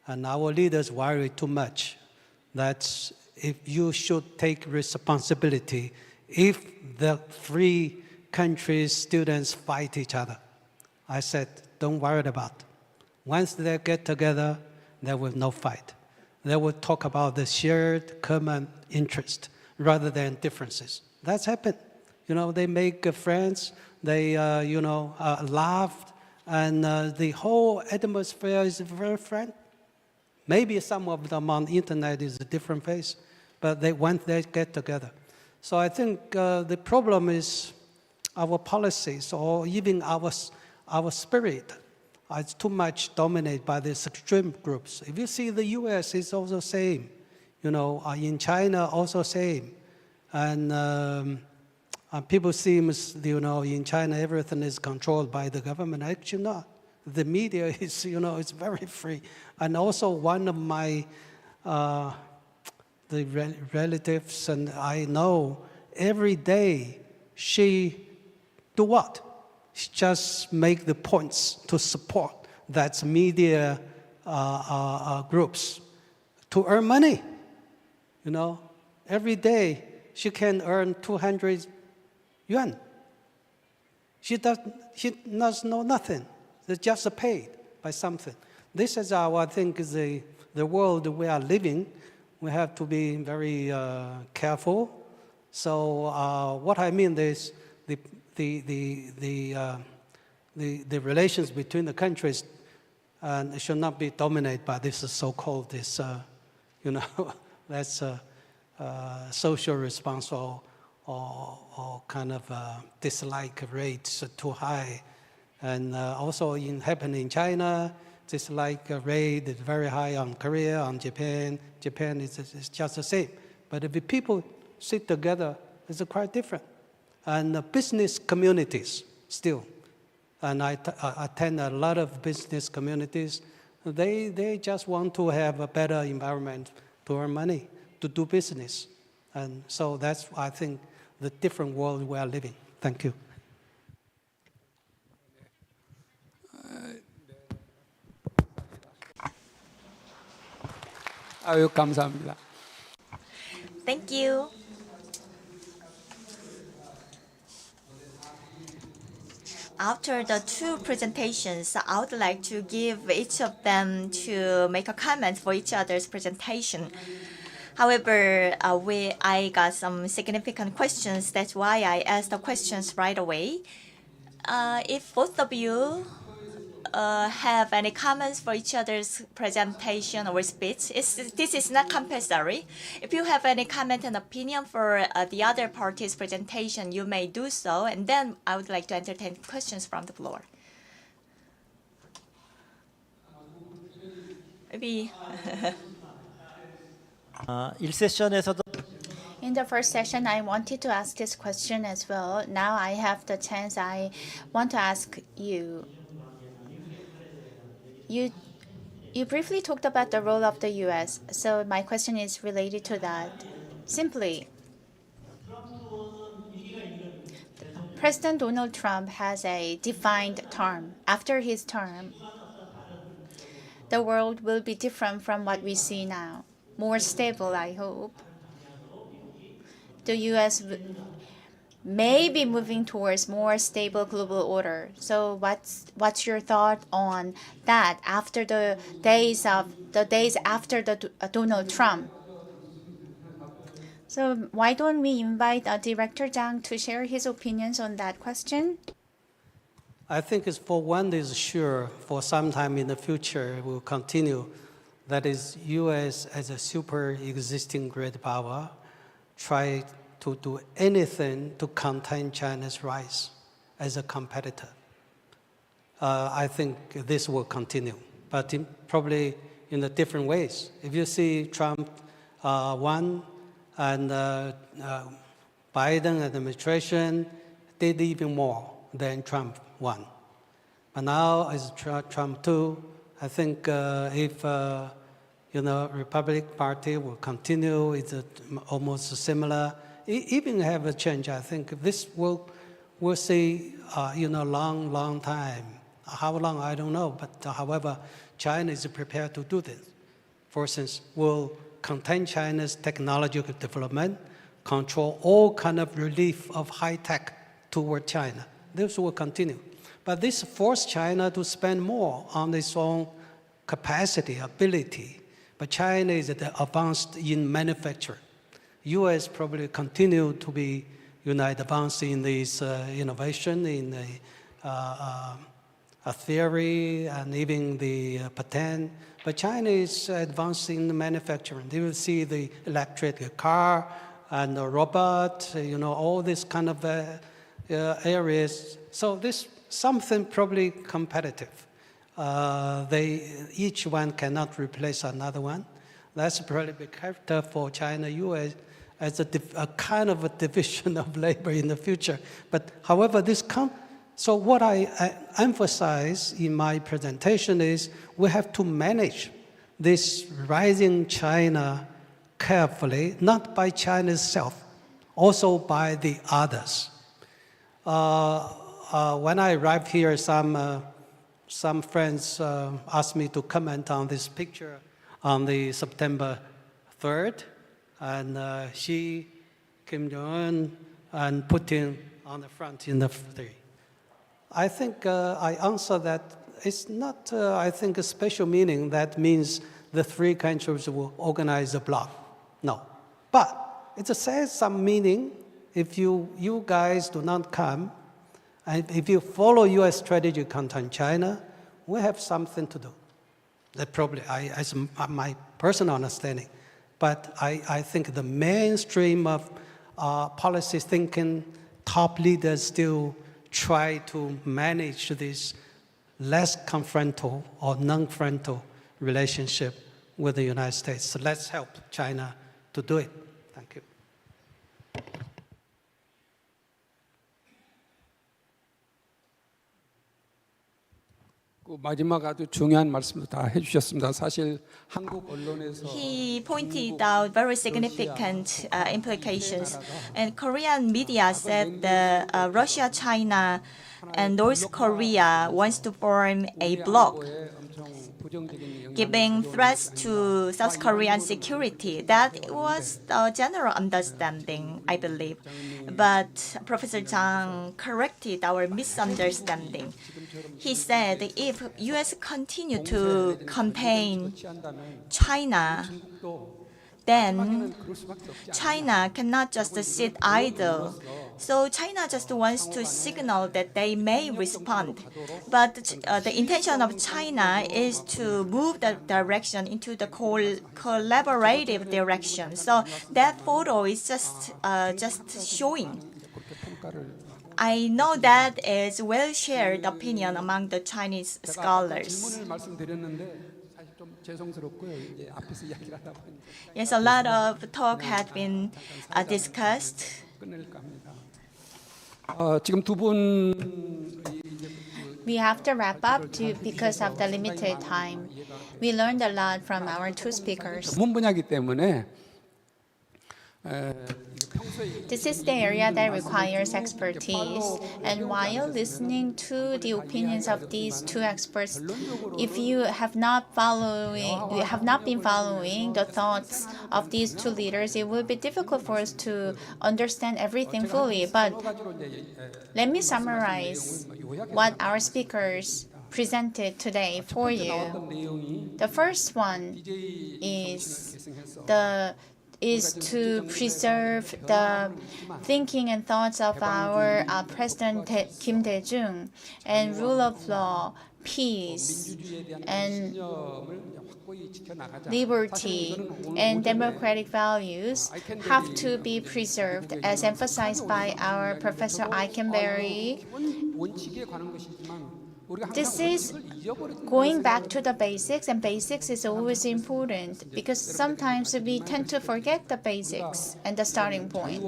And our leaders worry too much that if you should take responsibility if the 3 countries' students fight each other. I said, don't worry about it. Once they get together, there will no fight. They will talk about the shared common interest rather than differences. That's happened. You know, they make friends, they, laugh, and the whole atmosphere is very friendly. Maybe some of them on the internet is a different face, but once they get together. So I think the problem is our policies or even our spirit. It's too much dominated by these extreme groups. If you see the U.S., it's also same. You know, in China, also same. And people seem, in China, everything is controlled by the government. Actually not. The media is, it's very free. And also one of my relatives and I know, every day she do what? She just make the points to support that media groups to earn money. You know, every day she can earn 200 yuan. She does know nothing. They're just paid by something. This is I think, is the world we are living. We have to be very careful. So what I mean is the relations between the countries should not be dominated by this so-called that's social response or kind of dislike rates too high, and also happening in China, dislike rate is very high on Korea, on Japan. Japan is just the same. But if the people sit together, it's quite different. And business communities still, and I attend a lot of business communities. They just want to have a better environment to earn money, to do business, and so that's I think the different world we are living. Thank you. 아유, 감사합니다. Thank you. After the two presentations, I would like to give each of them to make a comment for each other's presentation. However, I got some significant questions. That's why I asked the questions right away. If both of you have any comments for each other's presentation or speech, this is not compulsory. If you have any comment and opinion for the other party's presentation, you may do so, and then I would like to entertain questions from the floor. Maybe. 1세션에서도 In the first session, I wanted to ask this question as well. Now I have the chance. I want to ask you. You briefly talked about the role of the U.S., so my question is related to that. Simply, President Donald Trump has a defined term. After his term, the world will be different from what we see now. More stable, I hope. The U.S. may be moving towards more stable global order. So what's your thought on that after the days after the Donald Trump? So why don't we invite Director Jang to share his opinions on that question? I think it's for one is sure for some time in the future will continue. That is, U.S. as a super existing great power try to do anything to contain China's rise as a competitor. I think this will continue, but probably in the different ways. If you see Trump won and Biden administration did even more than Trump won. But now as Trump too, I think if Republican Party will continue, it's almost similar. Even have a change, I think this we'll see, long time. How long, I don't know. But however, China is prepared to do this. For instance, will contain China's technological development, control all kind of relief of high tech toward China. This will continue. But this forced China to spend more on its own capacity, ability. But China is advanced in manufacturing. U.S. probably continue to be advanced in this innovation, in a theory and even the patent. But China is advanced in manufacturing. They will see the electric car and the robot, all this kind of areas. So this something probably competitive. Each one cannot replace another one. That's probably the character for China, U.S. as a kind of a division of labor in the future. But however, so what I emphasize in my presentation is we have to manage this rising China carefully, not by China itself, also by the others. When I arrived here, some friends asked me to comment on this picture on the September 3rd, and Kim Jong-un, and Putin on the front in the three. I think I answer that it's not, I think, a special meaning that means the three countries will organize a bloc. No. But it says some meaning if you guys do not come, and if you follow U.S. strategy content China, we have something to do. That probably, as my personal understanding. But I think the mainstream of policy thinking, top leaders still try to manage this less confrontal or non-frontal relationship with the United States. So let's help China to do it. Thank you. 마지막 아주 중요한 말씀도 다 해주셨습니다. 사실 한국 언론에서 He pointed out very significant implications. And Korean media said that Russia, China, and North Korea wants to form a bloc. giving threats to South Korean security. That was the general understanding, I believe. But Professor Chung corrected our misunderstanding. He said if U.S. continue to campaign China, then China cannot just sit idle. So China just wants to signal that they may respond. But the intention of China is to move the direction into the collaborative direction. So that photo is just showing. I know that is well-shared opinion among the Chinese scholars. Yes, a lot of talk had been discussed. 지금 두 분 We have to wrap up because of the limited time. We learned a lot from our two speakers. 전문 분야이기 때문에 This is the area that requires expertise. And while listening to the opinions of these two experts, if you have not been following the thoughts of these two leaders, it will be difficult for us to understand everything fully. But let me summarize what our speakers presented today for you. The first one is to preserve the thinking and thoughts of our President Kim Dae-jung, and rule of law, peace, and liberty, and democratic values have to be preserved, as emphasized by our Professor Ikenberry. This is going back to the basics, and basics is always important because sometimes we tend to forget the basics and the starting point.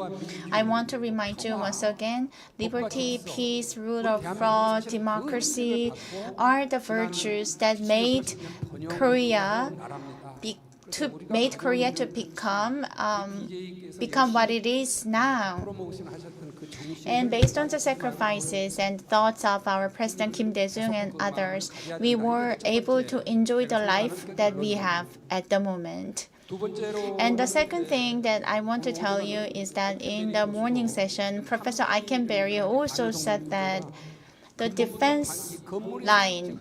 I want to remind you once again, liberty, peace, rule of law, democracy are the virtues that made Korea to become what it is now. And based on the sacrifices and thoughts of our President Kim Dae-jung and others, we were able to enjoy the life that we have at the moment. And the second thing that I want to tell you is that in the morning session, Professor Ikenberry also said that the defense line,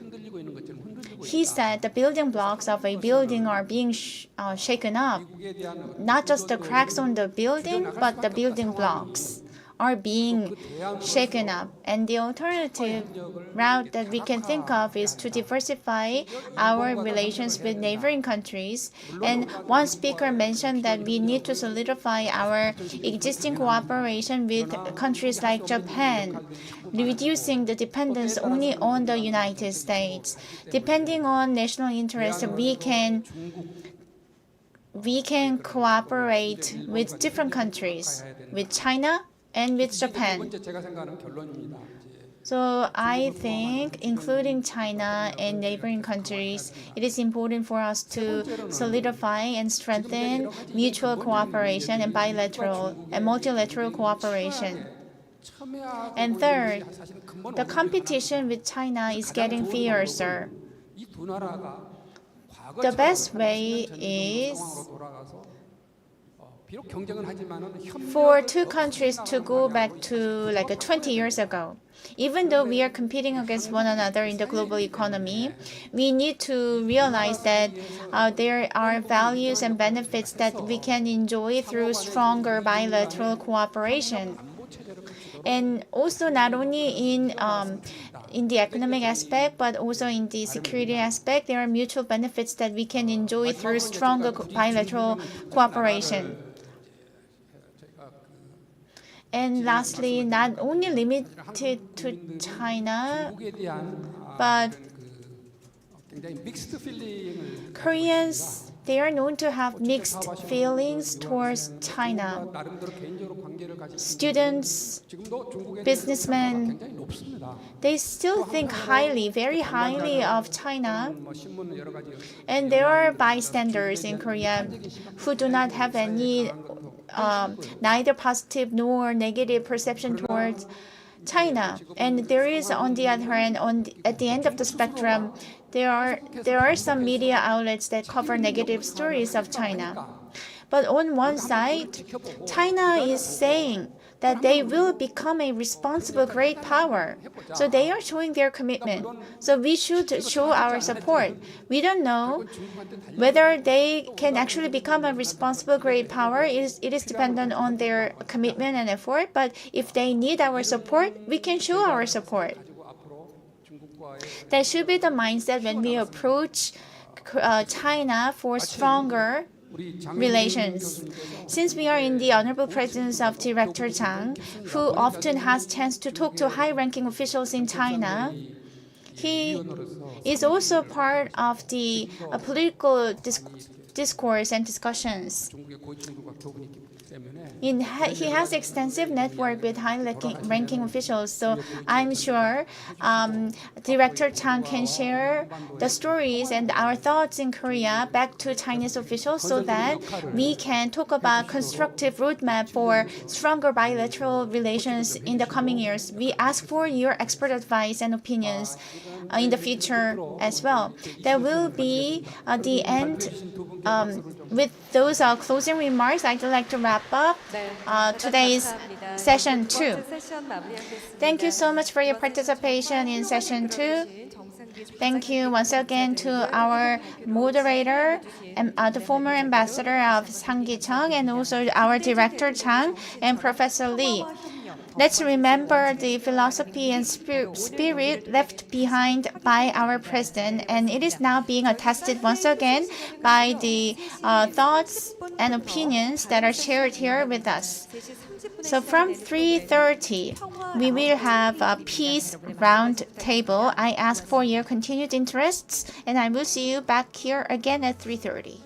he said the building blocks of a building are being shaken up. Not just the cracks on the building, but the building blocks are being shaken up. And the alternative route that we can think of is to diversify our relations with neighboring countries. And one speaker mentioned that we need to solidify our existing cooperation with countries like Japan, reducing the dependence only on the United States. Depending on national interest, we can cooperate with different countries, with China and with Japan. So I think, including China and neighboring countries, it is important for us to solidify and strengthen mutual cooperation and bilateral and multilateral cooperation. And third, the competition with China is getting fiercer. The best way is for two countries to go back to like 20 years ago. Even though we are competing against one another in the global economy, we need to realize that there are values and benefits that we can enjoy through stronger bilateral cooperation. And also not only in the economic aspect, but also in the security aspect, there are mutual benefits that we can enjoy through stronger bilateral cooperation. And lastly, not only limited to China, but Koreans, they are known to have mixed feelings towards China. Students, businessmen, they still think highly, very highly of China. And there are bystanders in Korea who do not have any neither positive nor negative perception towards China. And there is, on the other hand, at the end of the spectrum, there are some media outlets that cover negative stories of China. But on one side, China is saying that they will become a responsible great power. So they are showing their commitment. So we should show our support. We don't know whether they can actually become a responsible great power. It is dependent on their commitment and effort. But if they need our support, we can show our support. That should be the mindset when we approach China for stronger relations. Since we are in the honorable presence of Director Chung, who often has chance to talk to high-ranking officials in China, he is also part of the political discourse and discussions. He has extensive network with high-ranking officials, so I'm sure Director Chung can share the stories and our thoughts in Korea back to Chinese officials so that we can talk about constructive roadmap for stronger bilateral relations in the coming years. We ask for your expert advice and opinions in the future as well. That will be the end. With those closing remarks, I'd like to wrap up today's session 2. Thank you so much for your participation in session 2. Thank you once again to our moderator, and the former ambassador of Sang Ki-cheong, and also our director Chang and Professor Lee. Let's remember the philosophy and spirit left behind by our president, and it is now being attested once again by the thoughts and opinions that are shared here with us. So from 3:30, we will have a peace round table. I ask for your continued interests, and I will see you back here again at 3:30.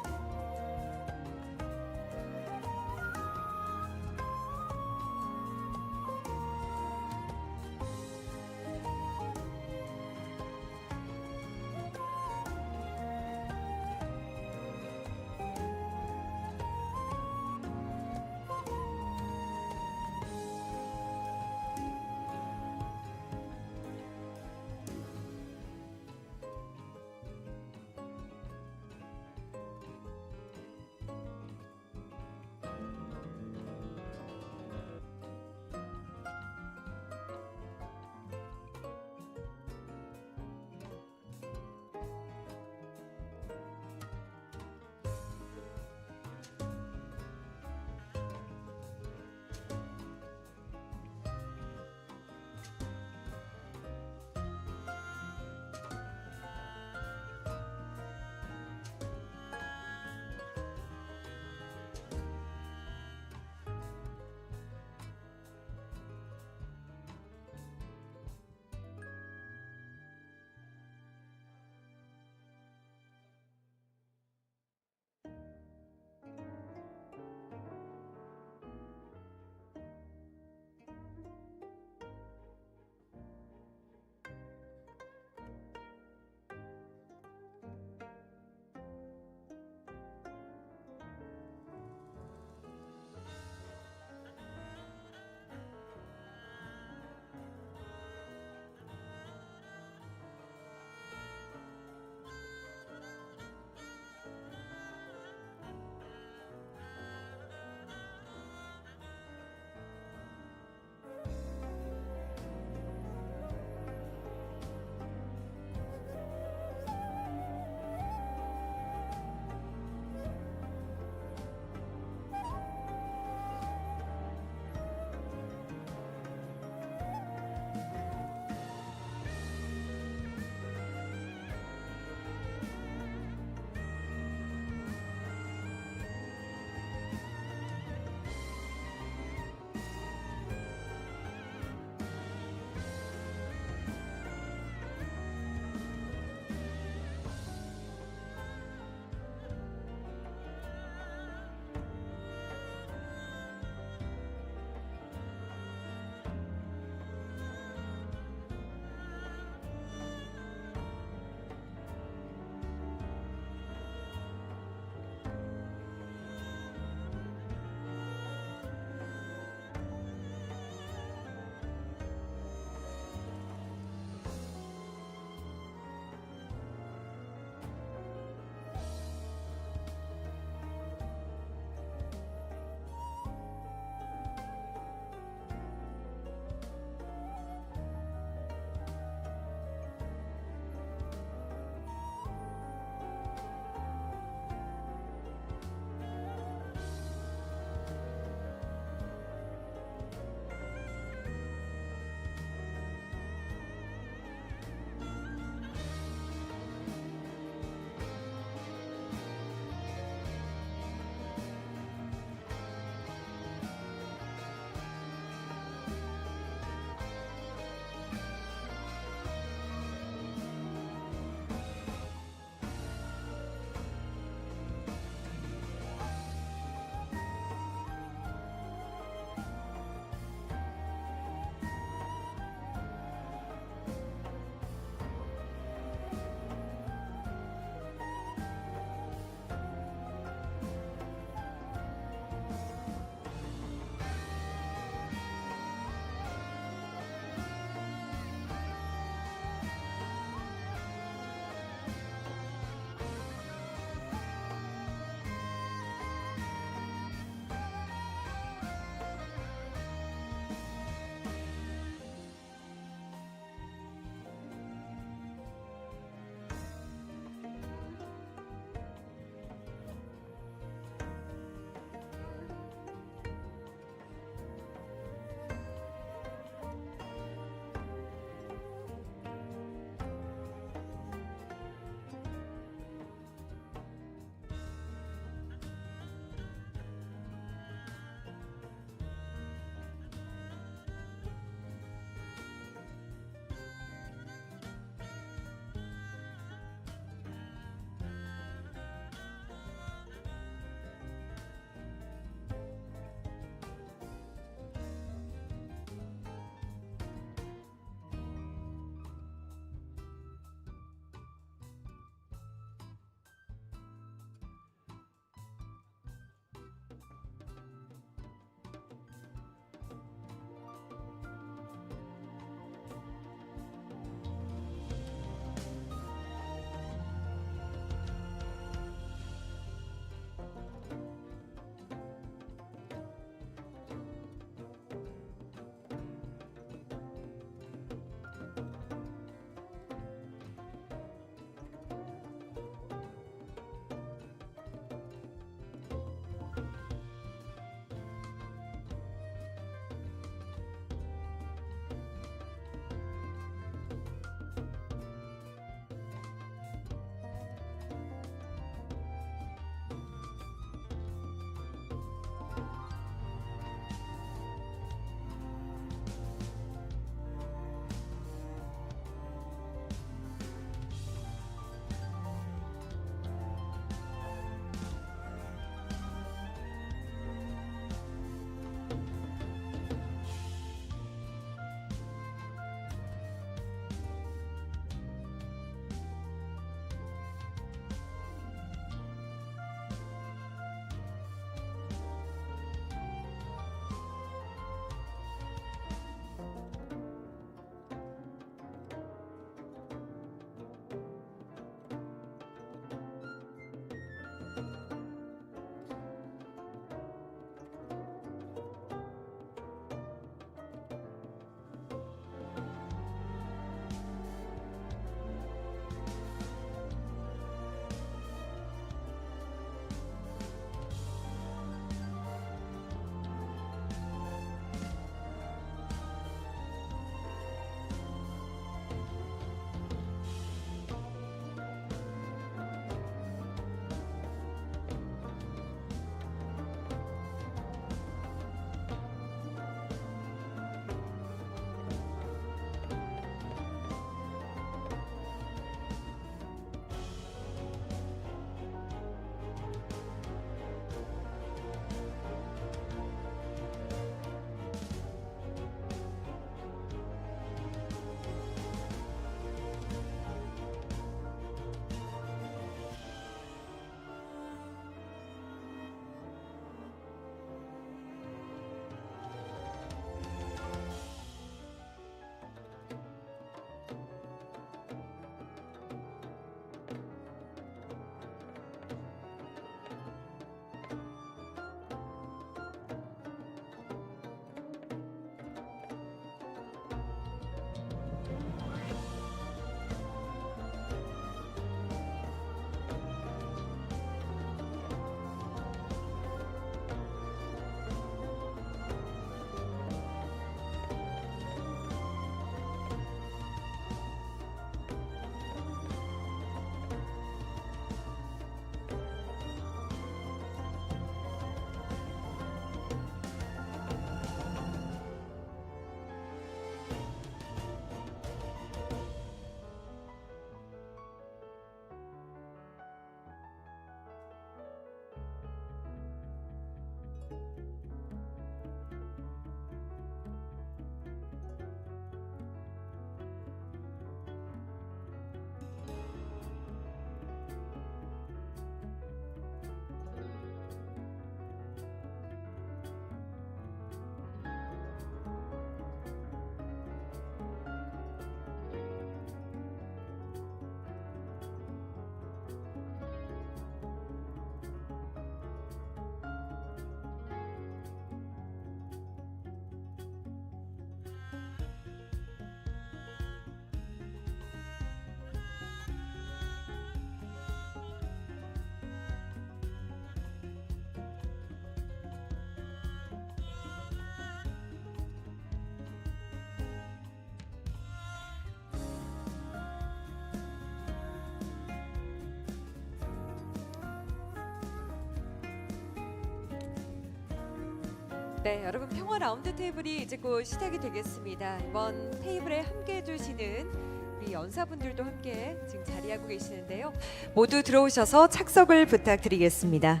네, 여러분 평화 라운드 테이블이 이제 곧 시작이 되겠습니다. 이번 테이블에 함께 해주시는 우리 연사분들도 함께 지금 자리하고 계시는데요. 모두 들어오셔서 착석을 부탁드리겠습니다.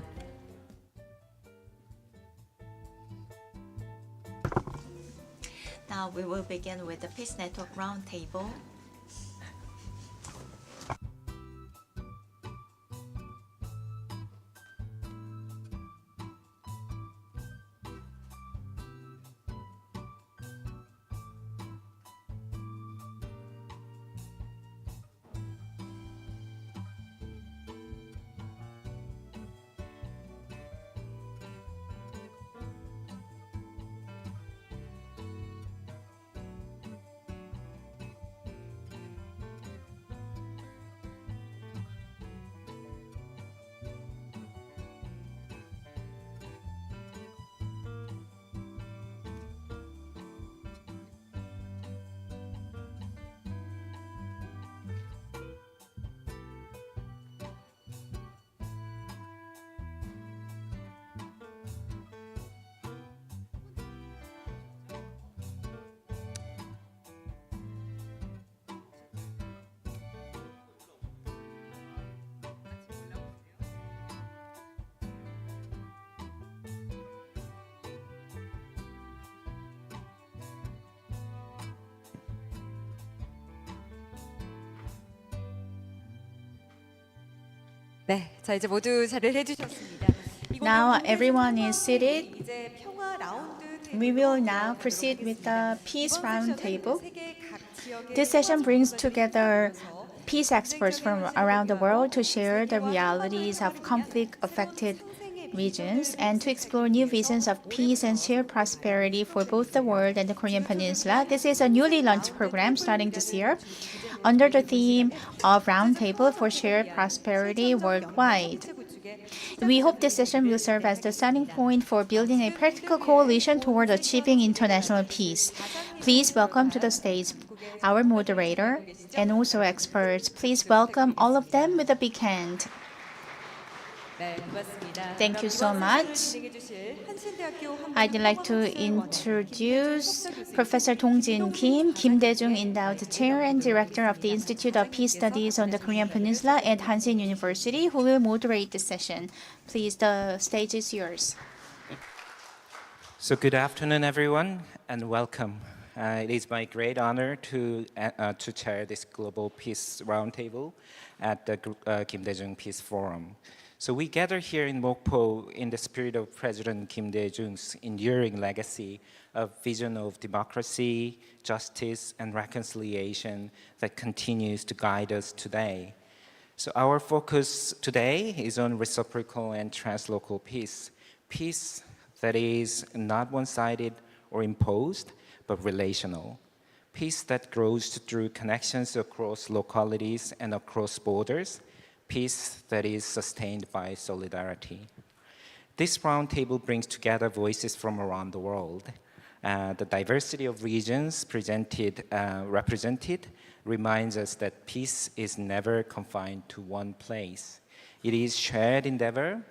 Now we will begin with the Peace Network Roundtable. 네, 자 이제 모두 자리를 해주셨습니다. Now everyone is seated. 이제 평화 라운드 We will now proceed with the Peace 이번 Roundtable. 세션은 세계 각 지역의 This session brings together peace experts from around the world to share the realities of conflict-affected regions and to explore new visions of peace and shared prosperity for both the world and the Korean Peninsula. This is a newly launched program starting this year under the theme of Roundtable for Shared Prosperity Worldwide. We hope this session will serve as the starting point for building a practical coalition toward achieving international peace. Please welcome to the stage our moderator and also experts. Please welcome all of them with a big hand. Thank you so much. I'd like to introduce Professor Dong-jin Kim Dae-jung Endowed Chair and Director of the Institute of Peace Studies on the Korean Peninsula at Hanshin University, who will moderate this session. Please, the stage is yours. So good afternoon, everyone, and welcome. It is my great honor to chair this Global Peace Roundtable at the Kim Dae-jung Peace Forum. So we gather here in Mokpo in the spirit of President Kim Dae-jung's enduring legacy of vision of democracy, justice, and reconciliation that continues to guide us today. So our focus today is on reciprocal and translocal peace. Peace that is not one-sided or imposed, but relational. Peace that grows through connections across localities and across borders. Peace that is sustained by solidarity. This roundtable brings together voices from around the world. The diversity of regions represented reminds us that peace is never confined to one place. It is shared endeavor,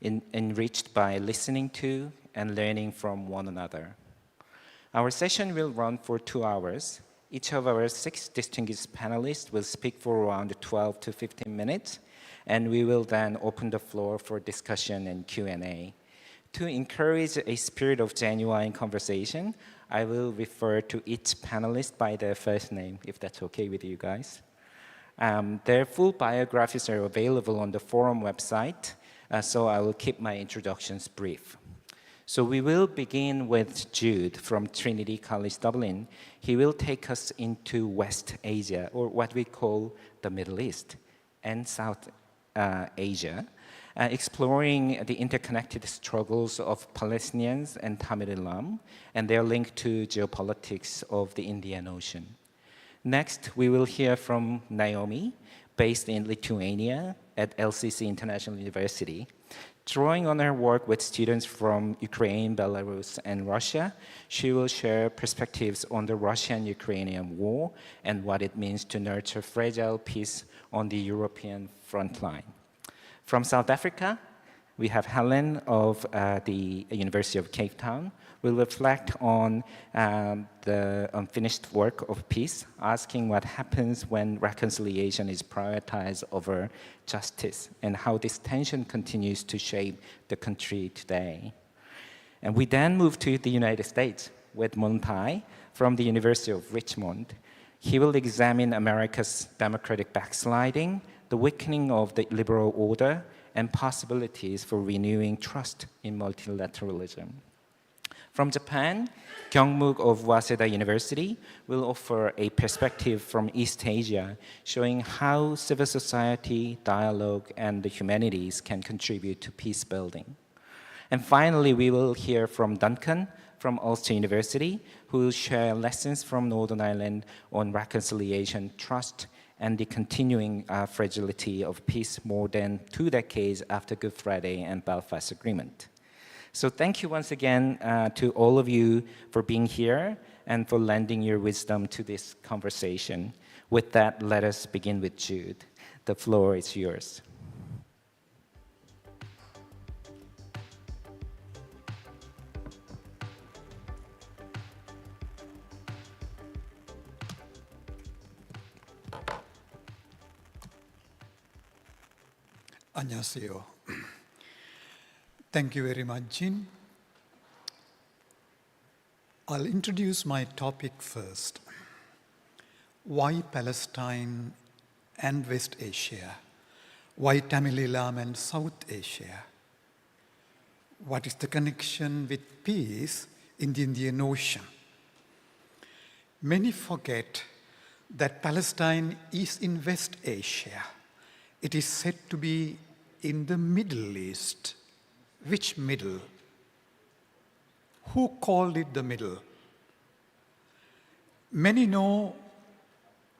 enriched by listening to and learning from one another. Our session will run for 2 hours. Each of our 6 distinguished panelists will speak for around 12 to 15 minutes, and we will then open the floor for discussion and Q&A. To encourage a spirit of genuine conversation, I will refer to each panelist by their first name, if that's okay with you guys. Their full biographies are available on the forum website, so I will keep my introductions brief. So we will begin with Jude from Trinity College Dublin. He will take us into West Asia, or what we call the Middle East, and South Asia, exploring the interconnected struggles of Palestinians and Tamil Islam and their link to geopolitics of the Indian Ocean. Next, we will hear from Naomi, based in Lithuania at LCC International University. Drawing on her work with students from Ukraine, Belarus, and Russia, she will share perspectives on the Russian-Ukrainian war and what it means to nurture fragile peace on the European front line. From South Africa, we have Helen of the University of Cape Town, will reflect on the unfinished work of peace, asking what happens when reconciliation is prioritized over justice and how this tension continues to shape the country today. And we then move to the United States with Mon-tai from the University of Richmond. He will examine America's democratic backsliding, the weakening of the liberal order, and possibilities for renewing trust in multilateralism. From Japan, Kyung-mook of Waseda University will offer a perspective from East Asia, showing how civil society, dialogue, and the humanities can contribute to peace building. And finally, we will hear from Duncan from Ulster University, who will share lessons from Northern Ireland on reconciliation, trust, and the continuing fragility of peace more than 2 decades after Good Friday and Belfast Agreement. So thank you once again to all of you for being here and for lending your wisdom to this conversation. With that, let us begin with Jude. The floor is yours. 안녕하세요. Thank you very much, Jin. I'll introduce my topic first. Why Palestine and West Asia? Why Tamil Eelam and South Asia? What is the connection with peace in the Indian Ocean? Many forget that Palestine is in West Asia. It is said to be in the Middle East. Which middle? Who called it the middle? Many know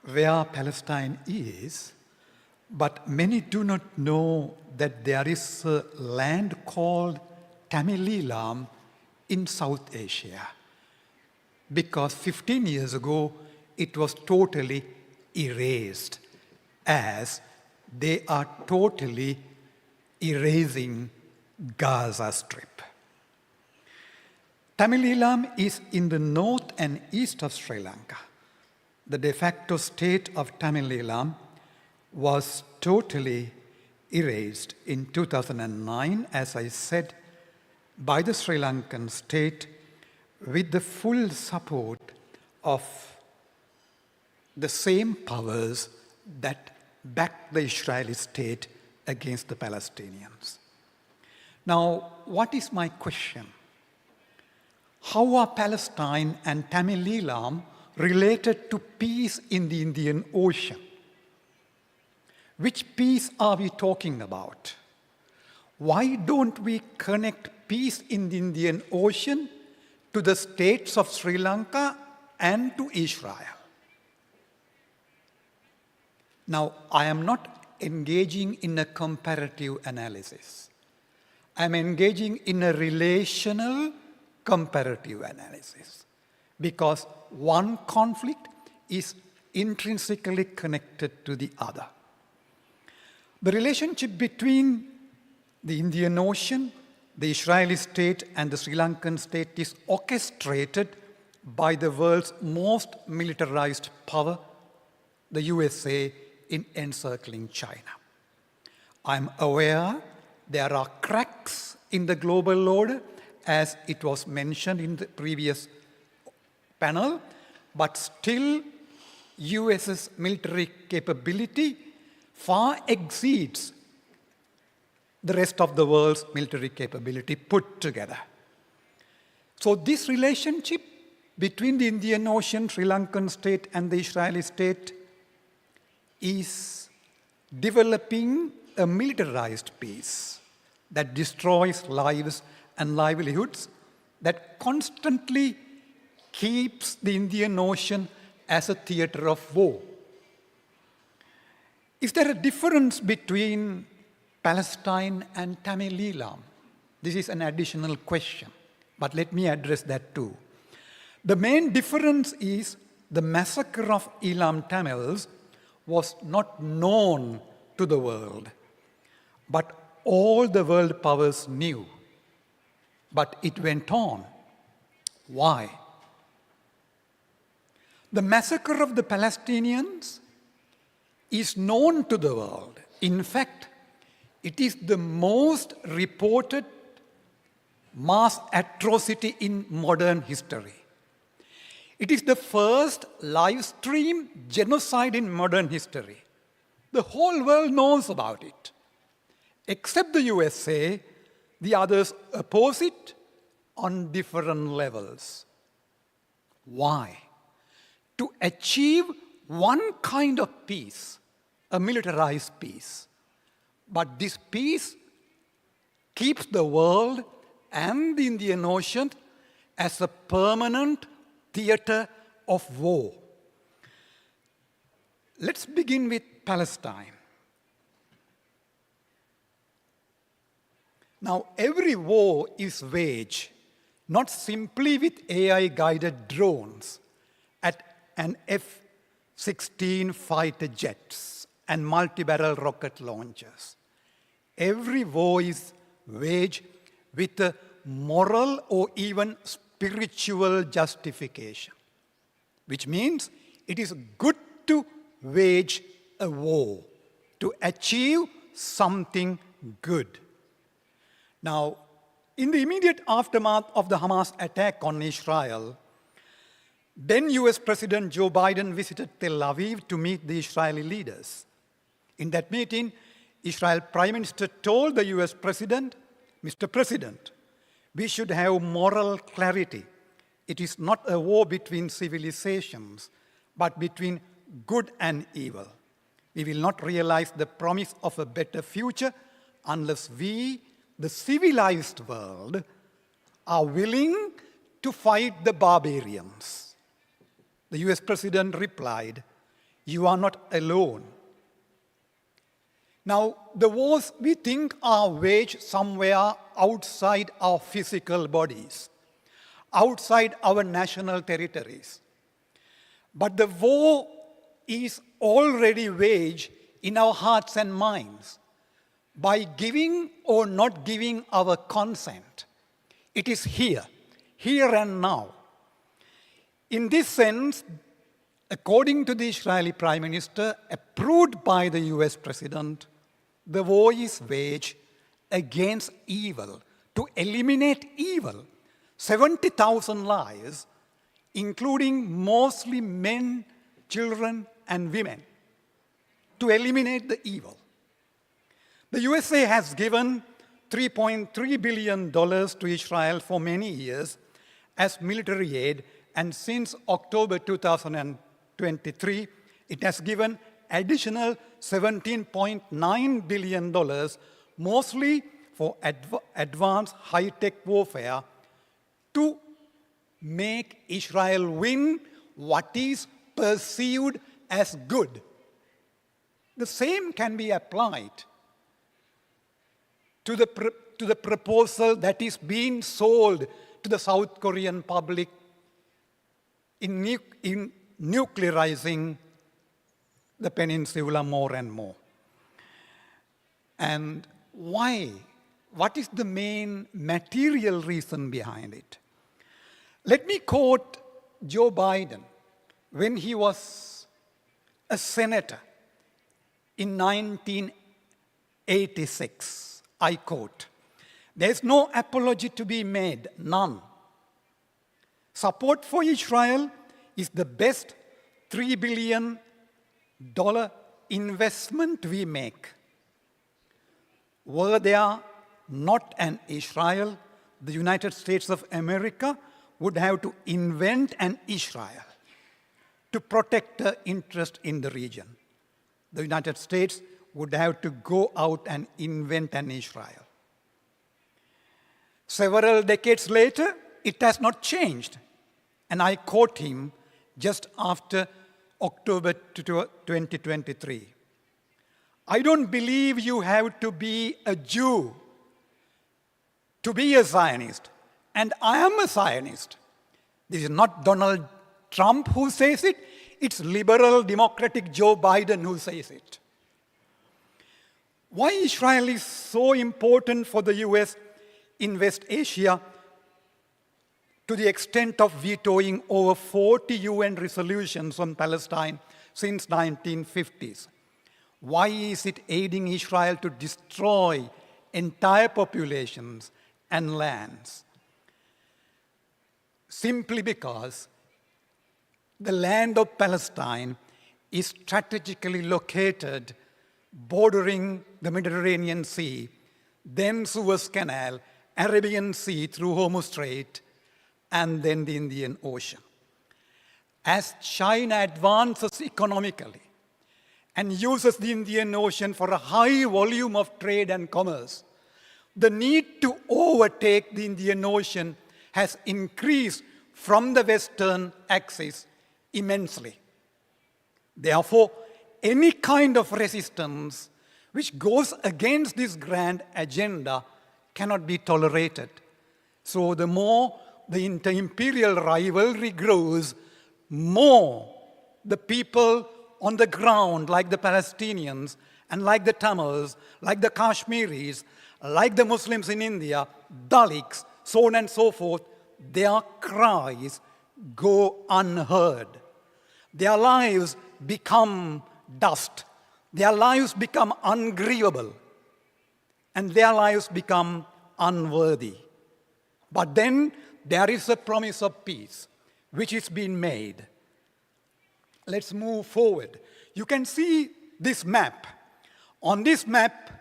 where Palestine is, but many do not know that there is a land called Tamil Eelam in South Asia, because 15 years ago it was totally erased, as they are totally erasing Gaza Strip. Tamil Eelam is in the north and east of Sri Lanka. The de facto state of Tamil Eelam was totally erased in 2009, as I said, by the Sri Lankan state with the full support of the same powers that backed the Israeli state against the Palestinians. Now, what is my question? How are Palestine and Tamil Eelam related to peace in the Indian Ocean? Which peace are we talking about? Why don't we connect peace in the Indian Ocean to the states of Sri Lanka and to Israel? Now, I am not engaging in a comparative analysis. I'm engaging in a relational comparative analysis, because one conflict is intrinsically connected to the other. The relationship between the Indian Ocean, the Israeli state, and the Sri Lankan state is orchestrated by the world's most militarized power, the USA, in encircling China. I'm aware there are cracks in the global order, as it was mentioned in the previous panel, but still US's military capability far exceeds the rest of the world's military capability put together. So this relationship between the Indian Ocean, Sri Lankan state, and the Israeli state is developing a militarized peace that destroys lives and livelihoods, that constantly keeps the Indian Ocean as a theater of war. Is there a difference between Palestine and Tamil Eelam? This is an additional question, but let me address that too. The main difference is the massacre of Elam Tamils was not known to the world, but all the world powers knew. But it went on. Why? The massacre of the Palestinians is known to the world. In fact, it is the most reported mass atrocity in modern history. It is the first live stream genocide in modern history. The whole world knows about it. Except the USA, the others oppose it on different levels. Why? To achieve one kind of peace, a militarized peace. But this peace keeps the world and the Indian Ocean as a permanent theater of war. Let's begin with Palestine. Now, every war is waged not simply with AI-guided drones and F-16 fighter jets and multi-barrel rocket launchers. Every war is waged with a moral or even spiritual justification, which means it is good to wage a war, to achieve something good. Now, in the immediate aftermath of the Hamas attack on Israel, then US President Joe Biden visited Tel Aviv to meet the Israeli leaders. In that meeting, Israel Prime Minister told the US President, Mr. President, we should have moral clarity. It is not a war between civilizations, but between good and evil. We will not realize the promise of a better future unless we, the civilized world, are willing to fight the barbarians. The US President replied, you are not alone. Now, the wars we think are waged somewhere outside our physical bodies, outside our national territories. But the war is already waged in our hearts and minds by giving or not giving our consent. It is here and now. In this sense, according to the Israeli Prime Minister, approved by the US President, the war is waged against evil, to eliminate evil. 70,000 lives, including mostly men, children, and women, to eliminate the evil. The USA has given $3.3 billion to Israel for many years as military aid, and since October 2023, it has given additional $17.9 billion, mostly for advanced high-tech warfare, to make Israel win what is perceived as good. The same can be applied to the proposal that is being sold to the South Korean public in nuclearizing the peninsula more and more. And why? What is the main material reason behind it? Let me quote Joe Biden when he was a senator in 1986. I quote, "There's no apology to be made, none. Support for Israel is the best $3 billion investment we make. Were there not an Israel, the United States of America would have to invent an Israel to protect the interest in the region. The United States would have to go out and invent an Israel." Several decades later, it has not changed. And I quote him just after October 2023. "I don't believe you have to be a Jew to be a Zionist, and I am a Zionist." This is not Donald Trump who says it, it's liberal democratic Joe Biden who says it. Why Israel is so important for the US in West Asia to the extent of vetoing over 40 UN resolutions on Palestine since 1950s? Why is it aiding Israel to destroy entire populations and lands? Simply because the land of Palestine is strategically located bordering the Mediterranean Sea, then Suez Canal, Arabian Sea through Hormuz Strait, and then the Indian Ocean. As China advances economically and uses the Indian Ocean for a high volume of trade and commerce, the need to overtake the Indian Ocean has increased from the Western axis immensely. Therefore, any kind of resistance which goes against this grand agenda cannot be tolerated. So the more the inter-imperial rivalry grows, more the people on the ground, like the Palestinians and like the Tamils, like the Kashmiris, like the Muslims in India, Dalits, so on and so forth, their cries go unheard. Their lives become dust. Their lives become ungrievable. And their lives become unworthy. But then there is a promise of peace, which is being made. Let's move forward. You can see this map. On this map,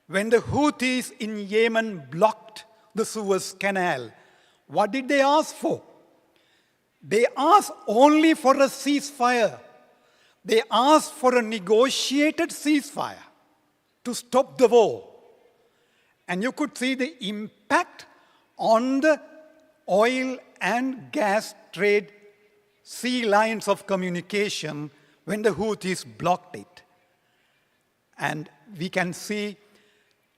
when the Houthis in Yemen blocked the Suez Canal, what did they ask for? They asked only for a ceasefire. They asked for a negotiated ceasefire to stop the war. And you could see the impact on the oil and gas trade sea lines of communication when the Houthis blocked it. And we can see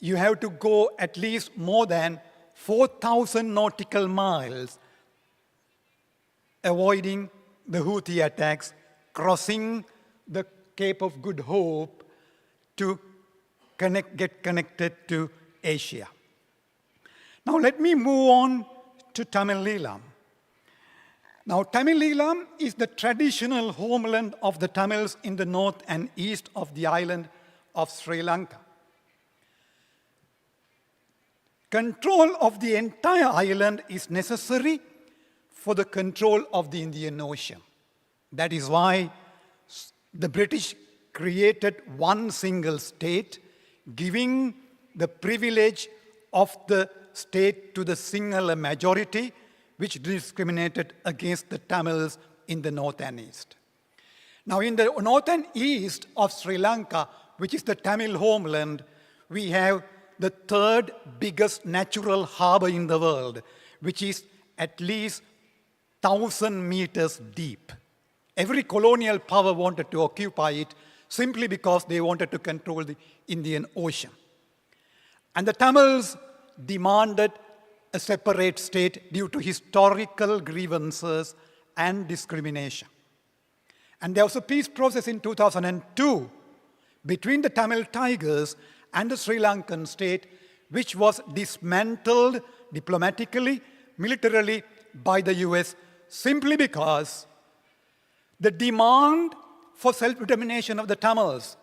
you have to go at least more than 4,000 nautical miles avoiding the Houthi attacks, crossing the Cape of Good Hope to get connected to Asia. Now let me move on to Tamil Eelam. Now Tamil Eelam is the traditional homeland of the Tamils in the north and east of the island of Sri Lanka. Control of the entire island is necessary for the control of the Indian Ocean. That is why the British created one single state, giving the privilege of the state to the single majority, which discriminated against the Tamils in the north and east. Now, in the north and east of Sri Lanka, which is the Tamil homeland, we have the third biggest natural harbor in the world, which is at least 1,000 meters deep. Every colonial power wanted to occupy it simply because they wanted to control the Indian Ocean. And the Tamils demanded a separate state due to historical grievances and discrimination. And there was a peace process in 2002 between the Tamil Tigers and the Sri Lankan state, which was dismantled diplomatically, militarily by the US, simply because the demand for self-determination of the Tamils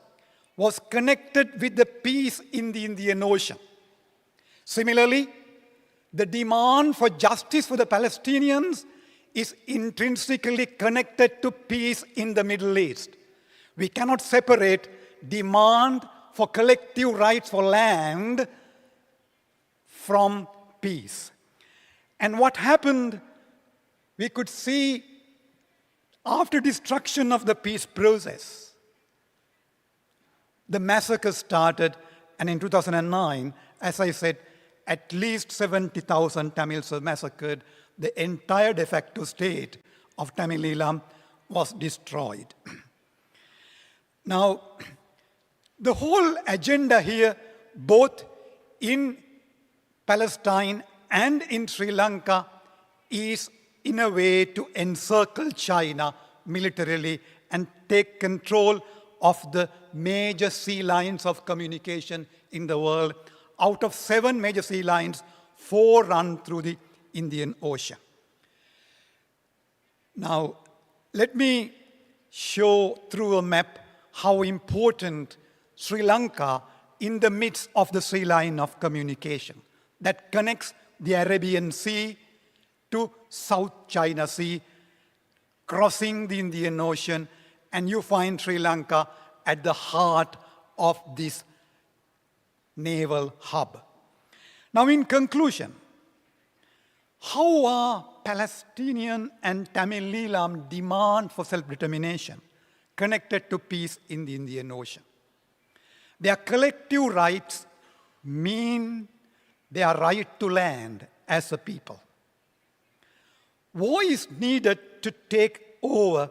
was connected with the peace in the Indian Ocean. Similarly, the demand for justice for the Palestinians is intrinsically connected to peace in the Middle East. We cannot separate demand for collective rights for land from peace. And what happened, we could see after destruction of the peace process, the massacre started, and in 2009, as I said, at least 70,000 Tamils were massacred. The entire de facto state of Tamil Eelam was destroyed. Now, the whole agenda here, both in Palestine and in Sri Lanka, is in a way to encircle China militarily and take control of the major sea lines of communication in the world. Out of 7 major sea lines, 4 run through the Indian Ocean. Now, let me show through a map how important Sri Lanka in the midst of the sea line of communication that connects the Arabian Sea to South China Sea, crossing the Indian Ocean, and you find Sri Lanka at the heart of this naval hub. Now, in conclusion, how are Palestinian and Tamil Eelam demand for self-determination connected to peace in the Indian Ocean? Their collective rights mean their right to land as a people. War is needed to take over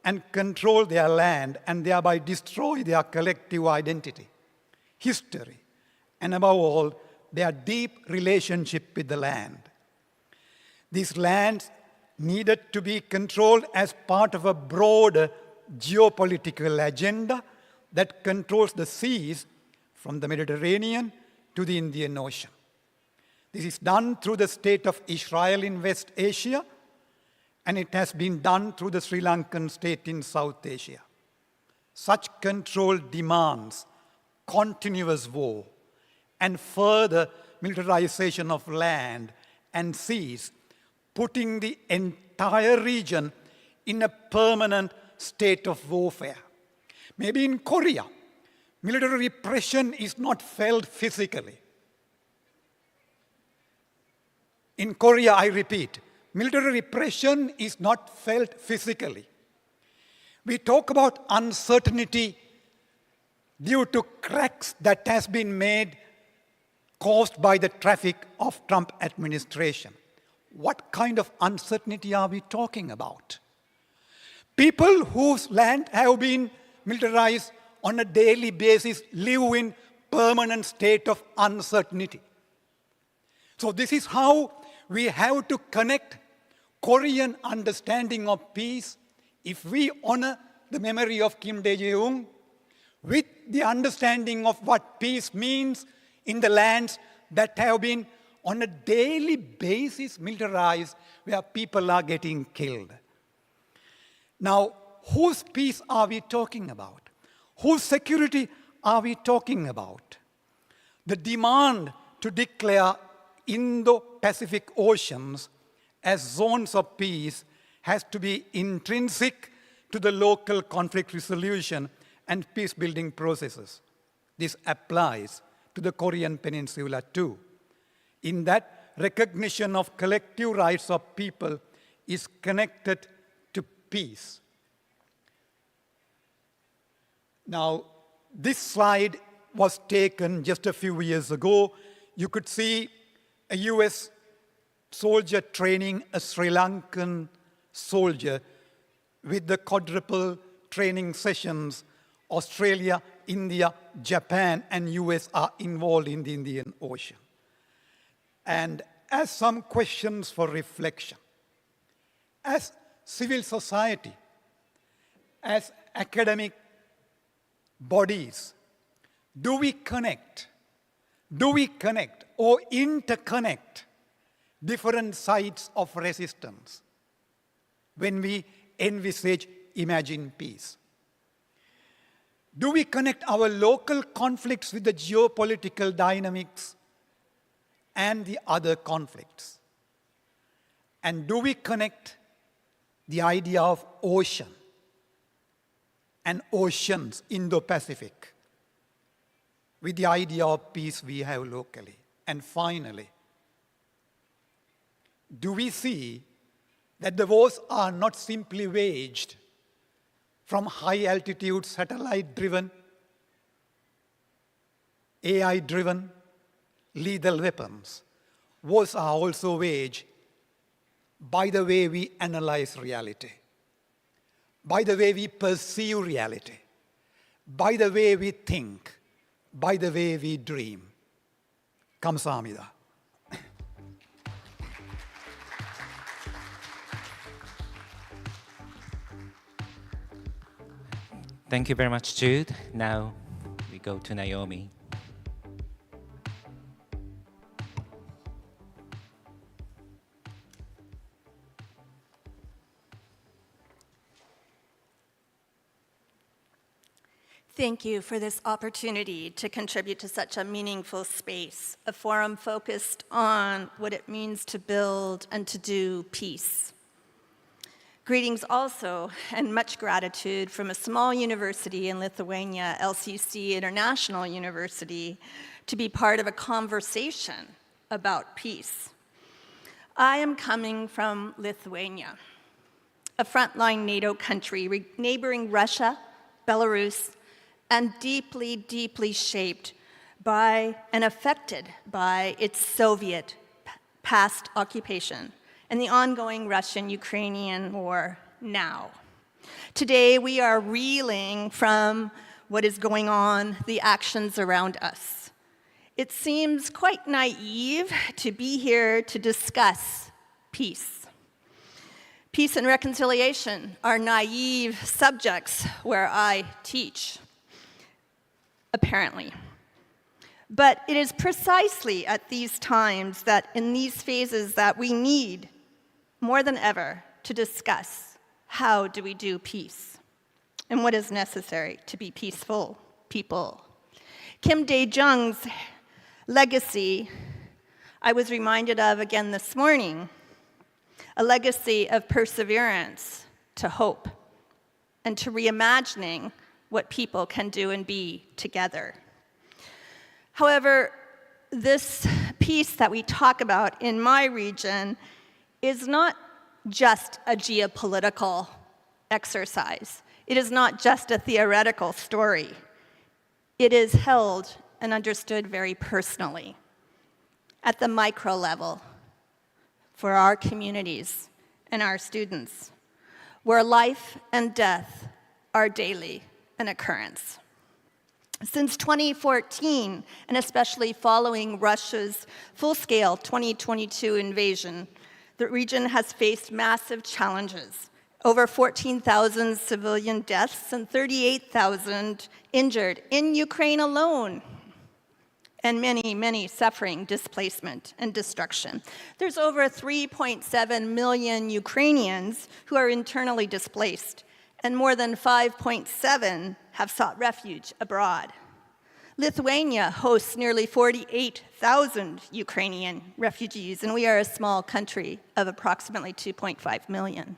and control their land and thereby destroy their collective identity, history, and above all, their deep relationship with the land. These lands needed to be controlled as part of a broader geopolitical agenda that controls the seas from the Mediterranean to the Indian Ocean. This is done through the state of Israel in West Asia, and it has been done through the Sri Lankan state in South Asia. Such control demands continuous war and further militarization of land and seas, putting the entire region in a permanent state of warfare. Maybe in Korea, military repression is not felt physically. In Korea, I repeat, military repression is not felt physically. We talk about uncertainty due to cracks that has been made caused by the traffic of Trump administration. What kind of uncertainty are we talking about? People whose land have been militarized on a daily basis live in permanent state of uncertainty. So this is how we have to connect Korean understanding of peace, if we honor the memory of Kim Dae-jung, with the understanding of what peace means in the lands that have been on a daily basis militarized, where people are getting killed. Now, whose peace are we talking about? Whose security are we talking about? The demand to declare Indo-Pacific Oceans as zones of peace has to be intrinsic to the local conflict resolution and peace-building processes. This applies to the Korean Peninsula too, in that recognition of collective rights of people is connected to peace. Now, this slide was taken just a few years ago. You could see a US soldier training a Sri Lankan soldier with the quadruple training sessions. Australia, India, Japan, and US are involved in the Indian Ocean. And as some questions for reflection, as civil society, as academic bodies, do we connect or interconnect different sides of resistance when we envisage imagine peace? Do we connect our local conflicts with the geopolitical dynamics and the other conflicts? And do we connect the idea of ocean and oceans, Indo-Pacific, with the idea of peace we have locally? And finally, do we see that the wars are not simply waged from high-altitude, satellite-driven, AI-driven, lethal weapons? Wars are also waged by the way we analyze reality, by the way we perceive reality, by the way we think, by the way we dream. 감사합니다. Thank you very much, Jude. Now we go to Naomi. Thank you for this opportunity to contribute to such a meaningful space, a forum focused on what it means to build and to do peace. Greetings also, and much gratitude from a small university in Lithuania, LCC International University, to be part of a conversation about peace. I am coming from Lithuania, a frontline NATO country neighboring Russia, Belarus, and deeply, deeply shaped by and affected by its Soviet past occupation and the ongoing Russian-Ukrainian war now. Today, we are reeling from what is going on, the actions around us. It seems quite naive to be here to discuss peace. Peace and reconciliation are naive subjects where I teach, apparently. But it is precisely at these times that in these phases that we need, more than ever, to discuss how do we do peace and what is necessary to be peaceful people. Kim Dae-jung's legacy, I was reminded of again this morning, a legacy of perseverance to hope and to reimagining what people can do and be together. However, this peace that we talk about in my region is not just a geopolitical exercise. It is not just a theoretical story. It is held and understood very personally at the micro level for our communities and our students, where life and death are daily an occurrence. Since 2014, and especially following Russia's full-scale 2022 invasion, the region has faced massive challenges. Over 14,000 civilian deaths and 38,000 injured in Ukraine alone, and many, many suffering displacement and destruction. There's over 3.7 million Ukrainians who are internally displaced, and more than 5.7 have sought refuge abroad. Lithuania hosts nearly 48,000 Ukrainian refugees, and we are a small country of approximately 2.5 million.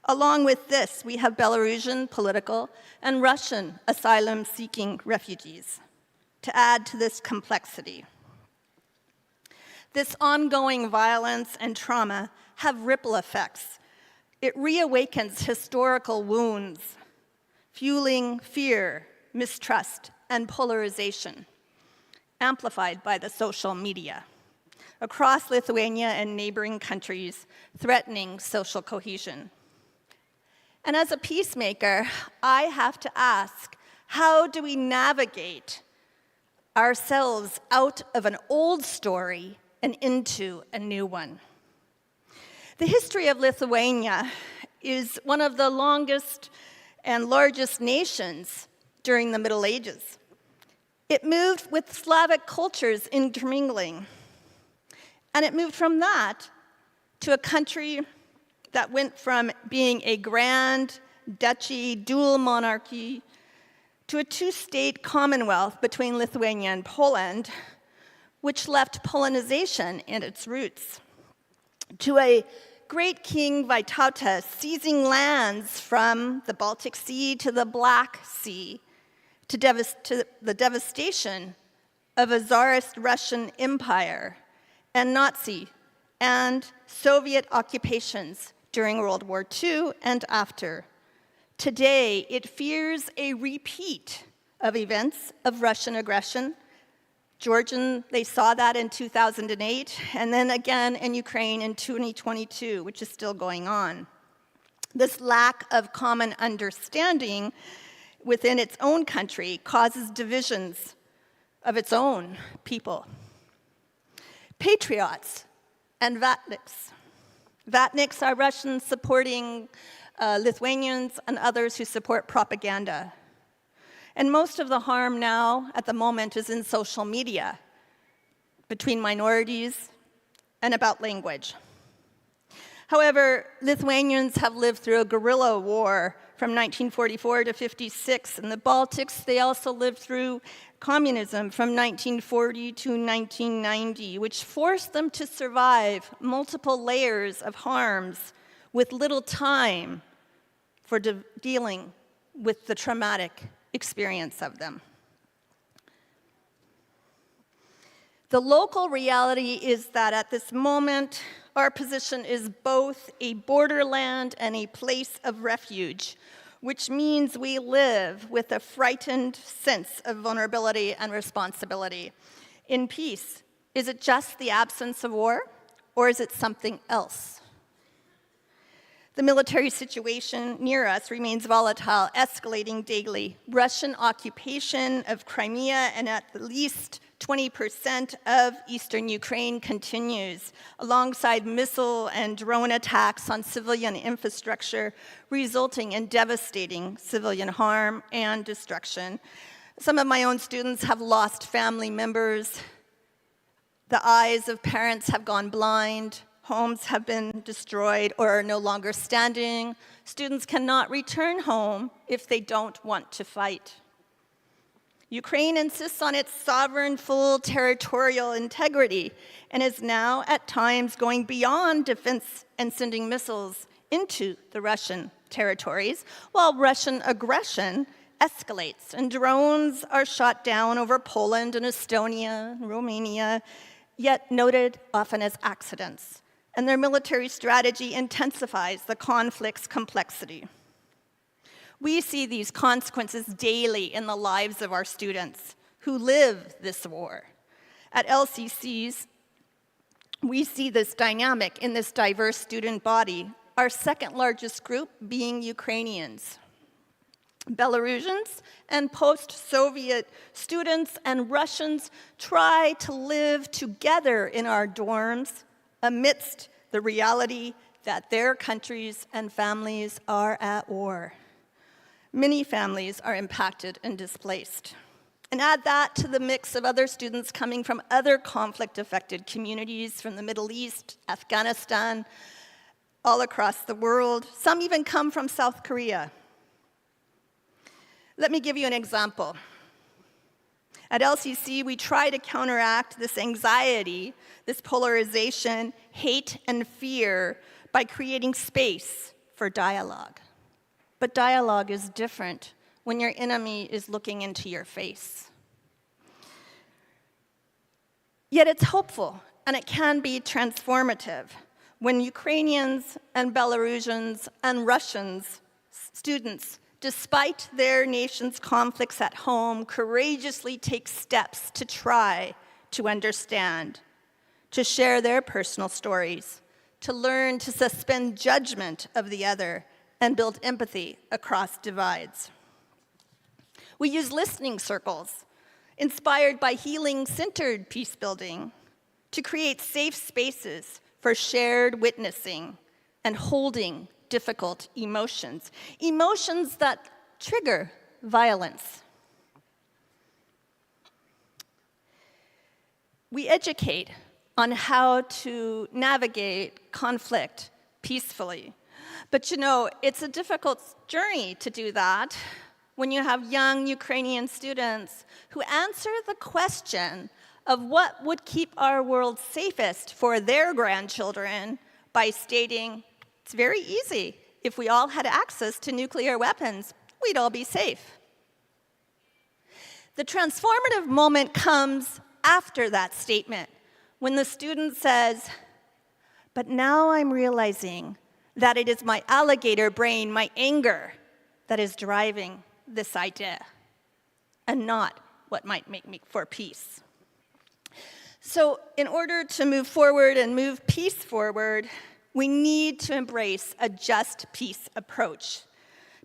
Along with this, we have Belarusian political and Russian asylum-seeking refugees to add to this complexity. This ongoing violence and trauma have ripple effects. It reawakens historical wounds, fueling fear, mistrust, and polarization, amplified by the social media, across Lithuania and neighboring countries, threatening social cohesion. And as a peacemaker, I have to ask, how do we navigate ourselves out of an old story and into a new one? The history of Lithuania is one of the longest and largest nations during the Middle Ages. It moved with Slavic cultures intermingling. And it moved from that to a country that went from being a grand duchy, dual monarchy, to a two-state commonwealth between Lithuania and Poland, which left Polonization in its roots, to a great king Vytautas seizing lands from the Baltic Sea to the Black Sea, to the devastation of a Tsarist Russian Empire and Nazi and Soviet occupations during World War II and after. Today, it fears a repeat of events of Russian aggression. Georgian, they saw that in 2008, and then again in Ukraine in 2022, which is still going on. This lack of common understanding within its own country causes divisions of its own people. Patriots and Vatniks Vatniks are Russians supporting Lithuanians and others who support propaganda. And most of the harm now, at the moment, is in social media, between minorities and about language. However, Lithuanians have lived through a guerrilla war from 1944 to 56. In the Baltics, they also lived through communism from 1940 to 1990, which forced them to survive multiple layers of harms with little time for dealing with the traumatic experience of them. The local reality is that at this moment, our position is both a borderland and a place of refuge, which means we live with a frightened sense of vulnerability and responsibility. In peace, is it just the absence of war, or is it something else? The military situation near us remains volatile, escalating daily. Russian occupation of Crimea and at least 20% of eastern Ukraine continues, alongside missile and drone attacks on civilian infrastructure, resulting in devastating civilian harm and destruction. Some of my own students have lost family members. The eyes of parents have gone blind. Homes have been destroyed or are no longer standing. Students cannot return home if they don't want to fight. Ukraine insists on its sovereign, full territorial integrity and is now at times going beyond defense and sending missiles into the Russian territories, while Russian aggression escalates and drones are shot down over Poland and Estonia, and Romania, yet noted often as accidents. And their military strategy intensifies the conflict's complexity. We see these consequences daily in the lives of our students who live this war. At LCCs, we see this dynamic in this diverse student body, our second largest group being Ukrainians. Belarusians and post-Soviet students and Russians try to live together in our dorms amidst the reality that their countries and families are at war. Many families are impacted and displaced. And add that to the mix of other students coming from other conflict-affected communities from the Middle East, Afghanistan, all across the world. Some even come from South Korea. Let me give you an example. At LCC, we try to counteract this anxiety, this polarization, hate, and fear by creating space for dialogue. But dialogue is different when your enemy is looking into your face. Yet it's hopeful, and it can be transformative when Ukrainians and Belarusians and Russians, students, despite their nation's conflicts at home, courageously take steps to try to understand, to share their personal stories, to learn to suspend judgment of the other, and build empathy across divides. We use listening circles, inspired by healing-centered peace building, to create safe spaces for shared witnessing and holding difficult emotions, emotions that trigger violence. We educate on how to navigate conflict peacefully. But you know, it's a difficult journey to do that when you have young Ukrainian students who answer the question of what would keep our world safest for their grandchildren by stating, it's very easy. If we all had access to nuclear weapons, we'd all be safe. The transformative moment comes after that statement, when the student says, but now I'm realizing that it is my alligator brain, my anger, that is driving this idea, and not what might make me for peace. So in order to move forward and move peace forward, we need to embrace a just peace approach.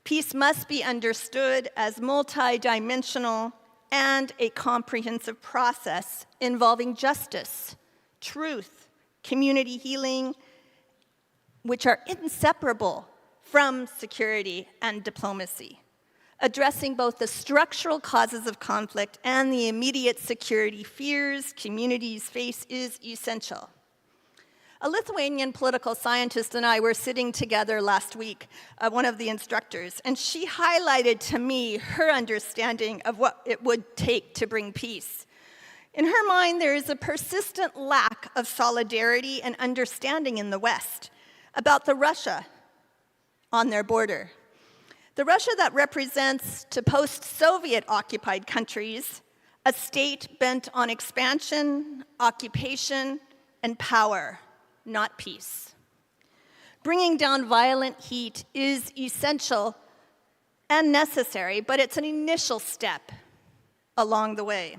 Peace must be understood as multidimensional and a comprehensive process involving justice, truth, community healing, which are inseparable from security and diplomacy. Addressing both the structural causes of conflict and the immediate security fears communities face is essential. A Lithuanian political scientist and I were sitting together last week, one of the instructors, and she highlighted to me her understanding of what it would take to bring peace. In her mind, there is a persistent lack of solidarity and understanding in the West about the Russia on their border. The Russia that represents to post-Soviet occupied countries a state bent on expansion, occupation, and power, not peace. Bringing down violent heat is essential and necessary, but it's an initial step along the way.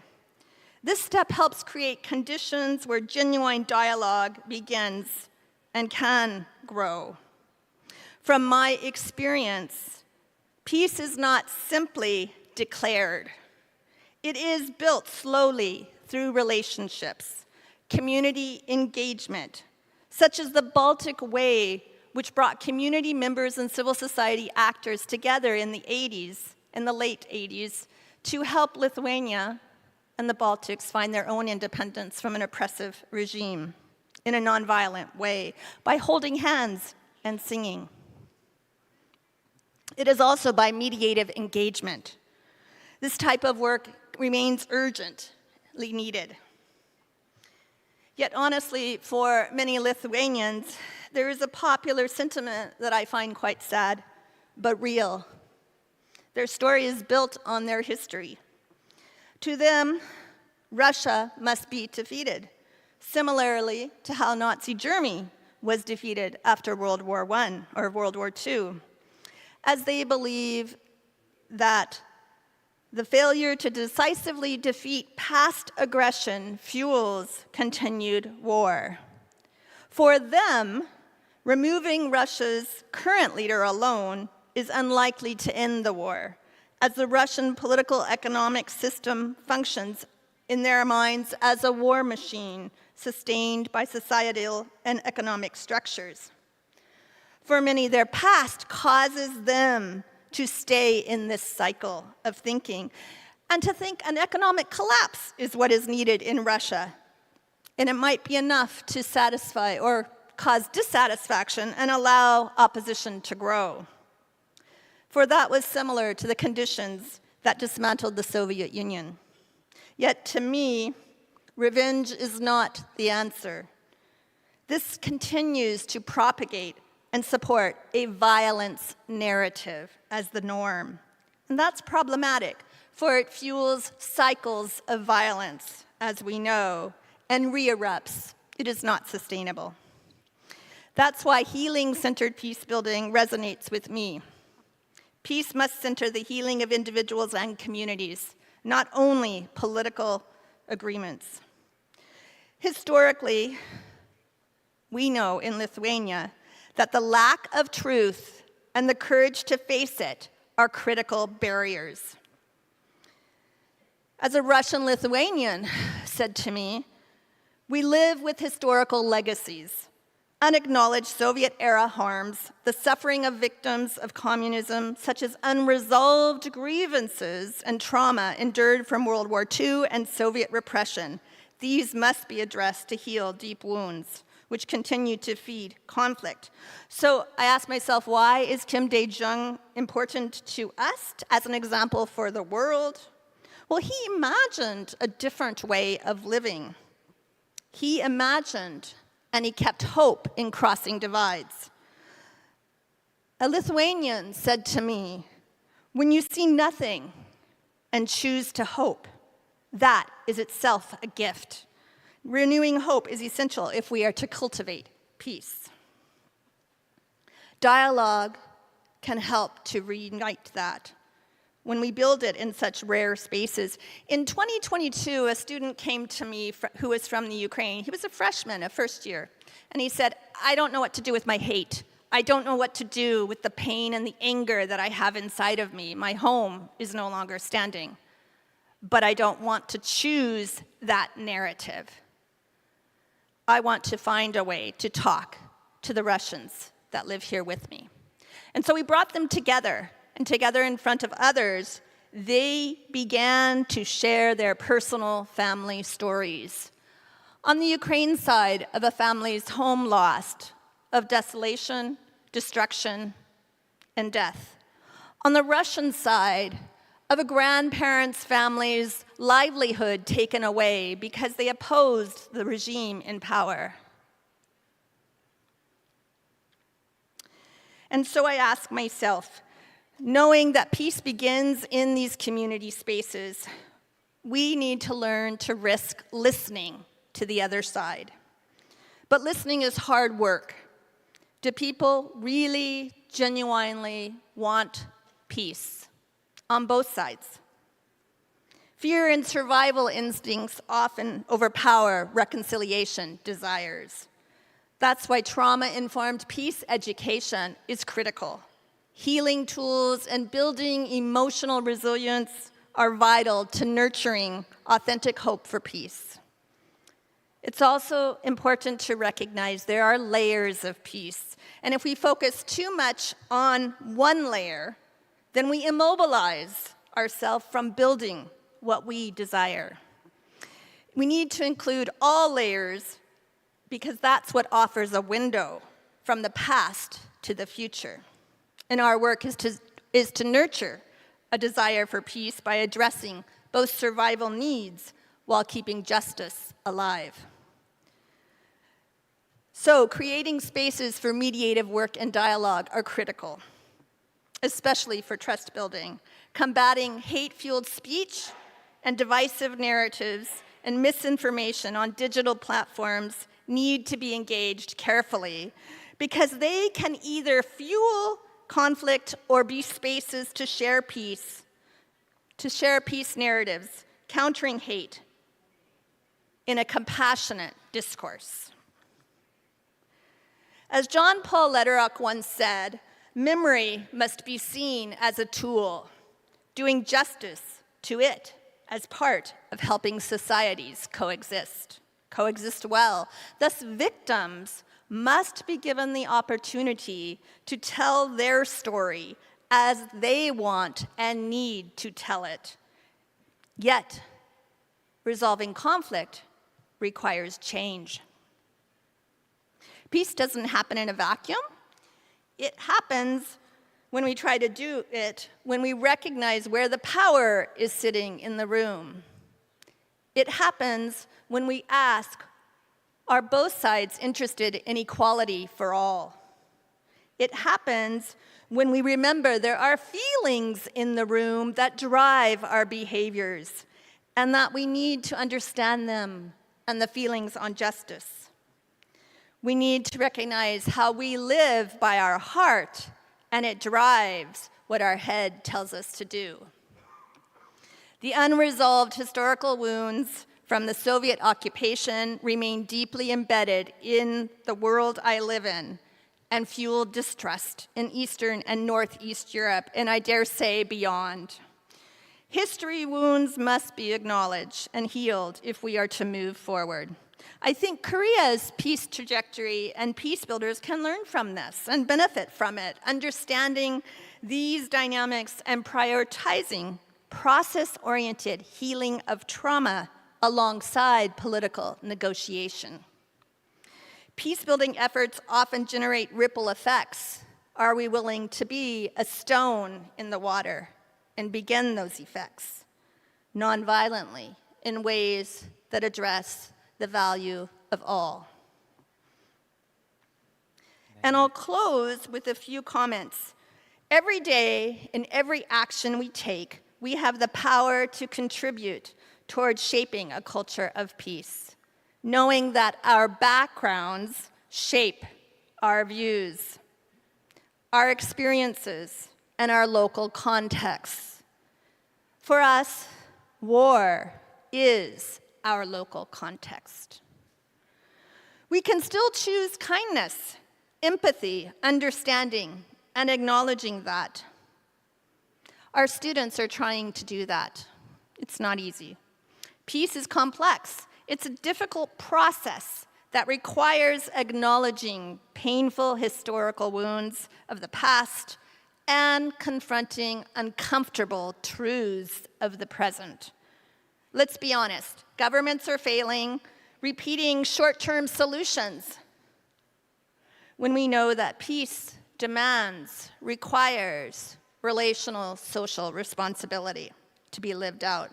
This step helps create conditions where genuine dialogue begins and can grow. From my experience, peace is not simply declared. It is built slowly through relationships, community engagement, such as the Baltic Way, which brought community members and civil society actors together in the late 80s, to help Lithuania and the Baltics find their own independence from an oppressive regime in a nonviolent way by holding hands and singing. It is also by mediative engagement. This type of work remains urgently needed. Yet honestly, for many Lithuanians, there is a popular sentiment that I find quite sad, but real. Their story is built on their history. To them, Russia must be defeated, similarly to how Nazi Germany was defeated after World War I or World War II, as they believe that the failure to decisively defeat past aggression fuels continued war. For them, removing Russia's current leader alone is unlikely to end the war, as the Russian political economic system functions in their minds as a war machine sustained by societal and economic structures. For many, their past causes them to stay in this cycle of thinking, and to think an economic collapse is what is needed in Russia. And it might be enough to satisfy or cause dissatisfaction and allow opposition to grow. For that was similar to the conditions that dismantled the Soviet Union. Yet to me, revenge is not the answer. This continues to propagate and support a violence narrative as the norm. And that's problematic, for it fuels cycles of violence, as we know, and re-erupts. It is not sustainable. That's why healing-centered peace building resonates with me. Peace must center the healing of individuals and communities, not only political agreements. Historically, we know in Lithuania that the lack of truth and the courage to face it are critical barriers. As a Russian Lithuanian said to me, we live with historical legacies, unacknowledged Soviet-era harms, the suffering of victims of communism, such as unresolved grievances and trauma endured from World War II and Soviet repression. These must be addressed to heal deep wounds, which continue to feed conflict. So I asked myself, why is Kim Dae-jung important to us as an example for the world? Well, he imagined a different way of living. He imagined and he kept hope in crossing divides. A Lithuanian said to me, when you see nothing and choose to hope, that is itself a gift. Renewing hope is essential if we are to cultivate peace. Dialogue can help to reunite that when we build it in such rare spaces. In 2022, a student came to me who was from the Ukraine. He was a freshman, a first year, and he said, I don't know what to do with my hate. I don't know what to do with the pain and the anger that I have inside of me. My home is no longer standing, but I don't want to choose that narrative. I want to find a way to talk to the Russians that live here with me. And so we brought them together, and together in front of others, they began to share their personal family stories. On the Ukraine side, of a family's home lost, of desolation, destruction, and death. On the Russian side, of a grandparent's family's livelihood taken away because they opposed the regime in power. And so I ask myself, knowing that peace begins in these community spaces, we need to learn to risk listening to the other side. But listening is hard work. Do people really, genuinely want peace on both sides? Fear and survival instincts often overpower reconciliation desires. That's why trauma-informed peace education is critical. Healing tools and building emotional resilience are vital to nurturing authentic hope for peace. It's also important to recognize there are layers of peace. And if we focus too much on one layer, then we immobilize ourselves from building what we desire. We need to include all layers because that's what offers a window from the past to the future. And our work is to nurture a desire for peace by addressing both survival needs while keeping justice alive. So creating spaces for mediative work and dialogue are critical, especially for trust building. Combating hate-fueled speech and divisive narratives and misinformation on digital platforms need to be engaged carefully because they can either fuel conflict or be spaces to share peace narratives, countering hate in a compassionate discourse. As John Paul Lederach once said, memory must be seen as a tool, doing justice to it as part of helping societies coexist well. Thus, victims must be given the opportunity to tell their story as they want and need to tell it. Yet, resolving conflict requires change. Peace doesn't happen in a vacuum. It happens when we try to do it, when we recognize where the power is sitting in the room. It happens when we ask, are both sides interested in equality for all? It happens when we remember there are feelings in the room that drive our behaviors and that we need to understand them and the feelings on justice. We need to recognize how we live by our heart, and it drives what our head tells us to do. The unresolved historical wounds from the Soviet occupation remain deeply embedded in the world I live in and fuel distrust in Eastern and Northeast Europe, and I dare say beyond. History wounds must be acknowledged and healed if we are to move forward. I think Korea's peace trajectory and peace builders can learn from this and benefit from it, understanding these dynamics and prioritizing process-oriented healing of trauma alongside political negotiation. Peace-building efforts often generate ripple effects. Are we willing to be a stone in the water and begin those effects nonviolently in ways that address the value of all? And I'll close with a few comments. Every day, in every action we take, we have the power to contribute towards shaping a culture of peace, knowing that our backgrounds shape our views, our experiences, and our local contexts. For us, war is our local context. We can still choose kindness, empathy, understanding, and acknowledging that. Our students are trying to do that. It's not easy. Peace is complex. It's a difficult process that requires acknowledging painful historical wounds of the past and confronting uncomfortable truths of the present. Let's be honest, governments are failing, repeating short-term solutions when we know that peace demands, requires relational social responsibility to be lived out.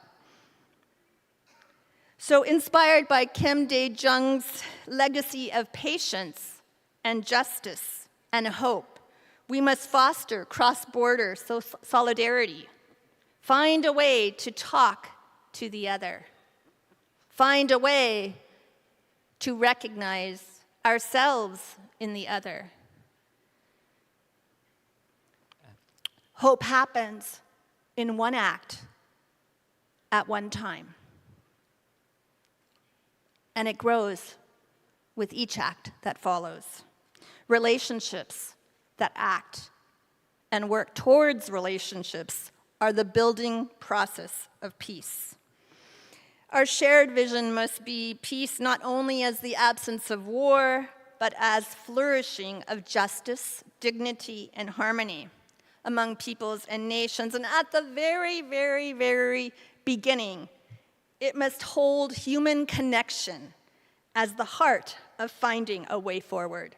So inspired by Kim Dae-jung's legacy of patience and justice and hope, we must foster cross-border solidarity, find a way to talk to the other, find a way to recognize ourselves in the other. Hope happens in one act at one time. And it grows with each act that follows. Relationships that act and work towards relationships are the building process of peace. Our shared vision must be peace not only as the absence of war, but as flourishing of justice, dignity, and harmony among peoples and nations. And at the very, very, very beginning, it must hold human connection as the heart of finding a way forward,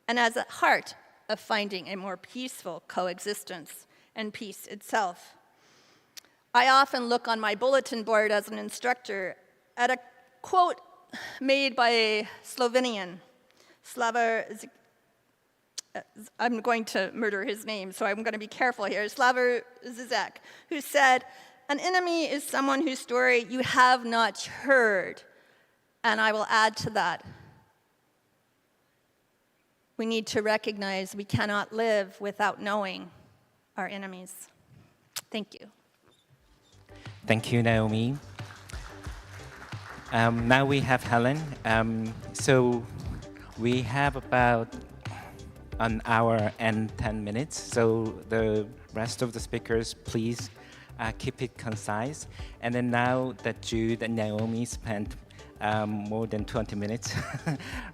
and as a heart of finding a more peaceful coexistence and peace itself. I often look on my bulletin board as an instructor at a quote made by a Slovenian, I'm going to murder his name, so I'm going to be careful here, Slavoj Zizek, who said, "An enemy is someone whose story you have not heard." And I will add to that, we need to recognize we cannot live without knowing our enemies. Thank you. Thank you, Naomi. Now we have Helen. So we have about an hour and 10 minutes. So the rest of the speakers, please keep it concise. And then now that Jude and Naomi spent more than 20 minutes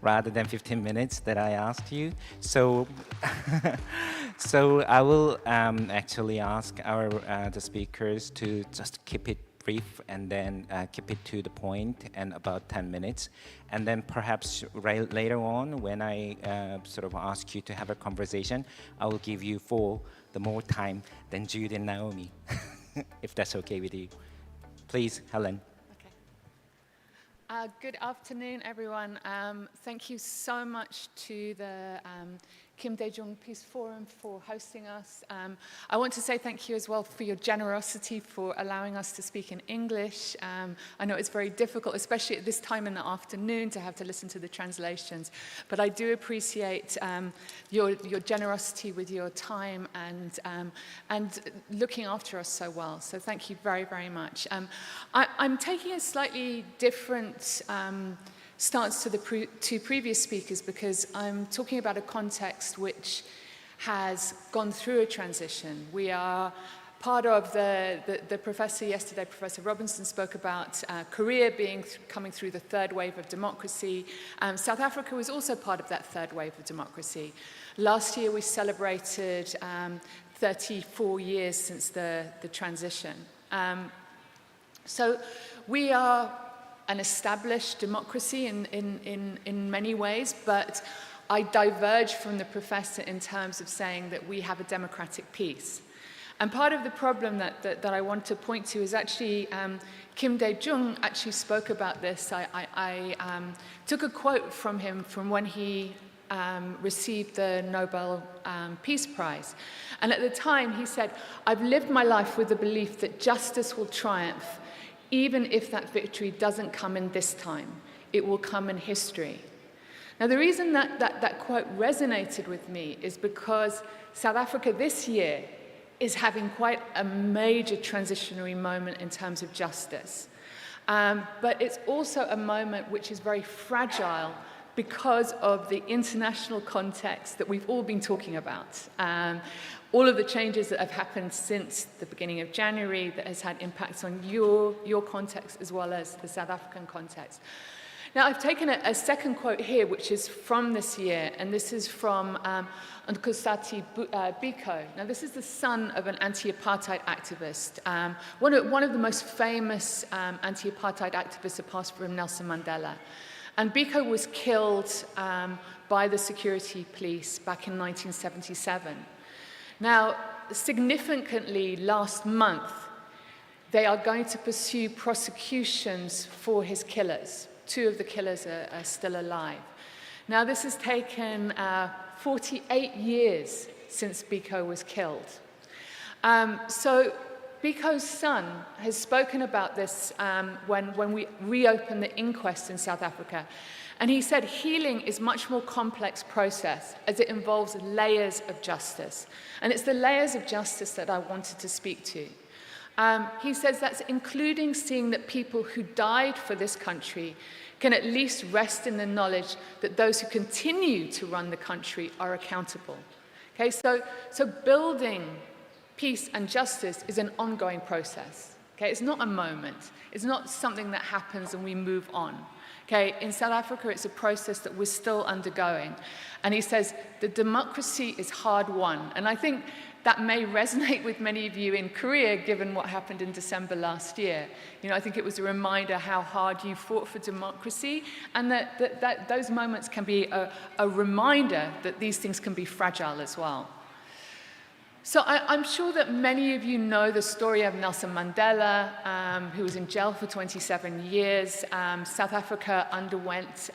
rather than 15 minutes that I asked you. So, so I will actually ask the speakers to just keep it brief and then keep it to the point and about 10 minutes. And then perhaps later on, when I sort of ask you to have a conversation, I will give you the more time than Jude and Naomi, if that's okay with you. Please, Helen. Good afternoon, everyone. Thank you so much to the Kim Dae-jung Peace Forum for hosting us. I want to say thank you as well for your generosity for allowing us to speak in English. I know it's very difficult, especially at this time in the afternoon, to have to listen to the translations. But I do appreciate your generosity with your time and looking after us so well. So thank you very, very much. I'm taking a slightly different stance to the two previous speakers because I'm talking about a context which has gone through a transition. We are part of the professor yesterday, Professor Robinson, spoke about Korea coming through the third wave of democracy. South Africa was also part of that third wave of democracy. Last year we celebrated 34 years since the transition. So we are an established democracy in many ways, but I diverge from the professor in terms of saying that we have a democratic peace. And part of the problem that I want to point to is actually Kim Dae-jung actually spoke about this. I took a quote from him from when he received the Nobel Peace Prize. And at the time he said, "I've lived my life with the belief that justice will triumph, even if that victory doesn't come in this time. It will come in history." Now, the reason that quote resonated with me is because South Africa this year is having quite a major transitionary moment in terms of justice. But it's also a moment which is very fragile because of the international context that we've all been talking about. All of the changes that have happened since the beginning of January that has had impacts on your context as well as the South African context. Now, I've taken a second quote here, which is from this year, and this is from Nkosati Biko. Now, this is the son of an anti-apartheid activist, one of the most famous anti-apartheid activists apart from Nelson Mandela. And Biko was killed by the security police back in 1977. Now, significantly, last month, they are going to pursue prosecutions for his killers. 2 of the killers are still alive. Now, this has taken 48 years since Biko was killed. So Biko's son has spoken about this when we reopened the inquest in South Africa. And he said healing is a much more complex process as it involves layers of justice. And it's the layers of justice that I wanted to speak to. He says that's including seeing that people who died for this country can at least rest in the knowledge that those who continue to run the country are accountable. Okay, so building peace and justice is an ongoing process. Okay, it's not a moment. It's not something that happens and we move on. Okay, in South Africa, it's a process that we're still undergoing. And he says the democracy is hard won. And I think that may resonate with many of you in Korea, given what happened in December last year. You know, I think it was a reminder how hard you fought for democracy, and that those moments can be a reminder that these things can be fragile as well. So I'm sure that many of you know the story of Nelson Mandela, who was in jail for 27 years. South Africa underwent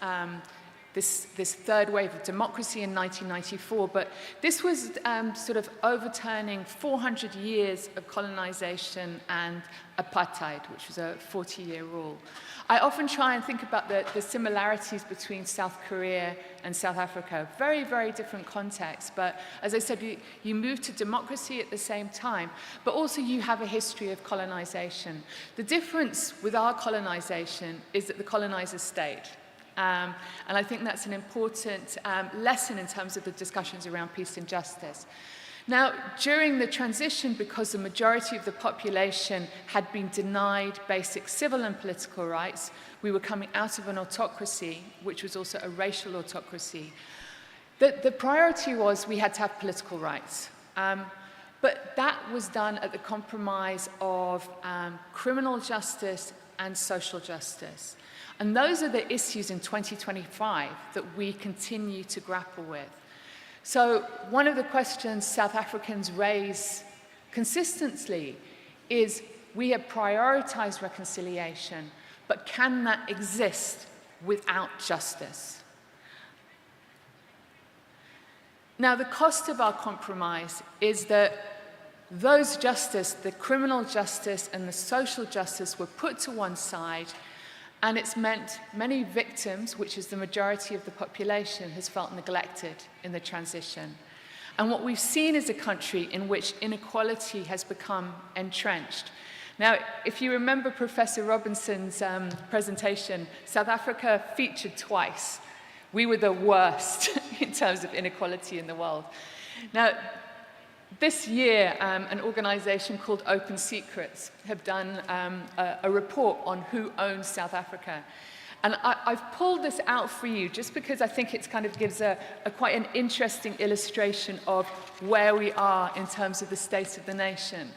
this third wave of democracy in 1994, but this was sort of overturning 400 years of colonization and apartheid, which was a 40-year rule. I often try and think about the similarities between South Korea and South Africa. Very, very different contexts, but as I said, you move to democracy at the same time, but also you have a history of colonization. The difference with our colonization is that the colonizers stayed. And I think that's an important lesson in terms of the discussions around peace and justice. Now, during the transition, because the majority of the population had been denied basic civil and political rights, we were coming out of an autocracy, which was also a racial autocracy. The priority was we had to have political rights. But that was done at the compromise of criminal justice and social justice. And those are the issues in 2025 that we continue to grapple with. So one of the questions South Africans raise consistently is we have prioritized reconciliation, but can that exist without justice? Now, the cost of our compromise is that those justice, the criminal justice and the social justice, were put to one side. And it's meant many victims, which is the majority of the population, has felt neglected in the transition. And what we've seen is a country in which inequality has become entrenched. Now, if you remember Professor Robinson's presentation, South Africa featured twice. We were the worst in terms of inequality in the world. Now, this year, an organization called Open Secrets have done a report on who owns South Africa. And I've pulled this out for you just because I think it kind of gives quite an interesting illustration of where we are in terms of the state of the nation.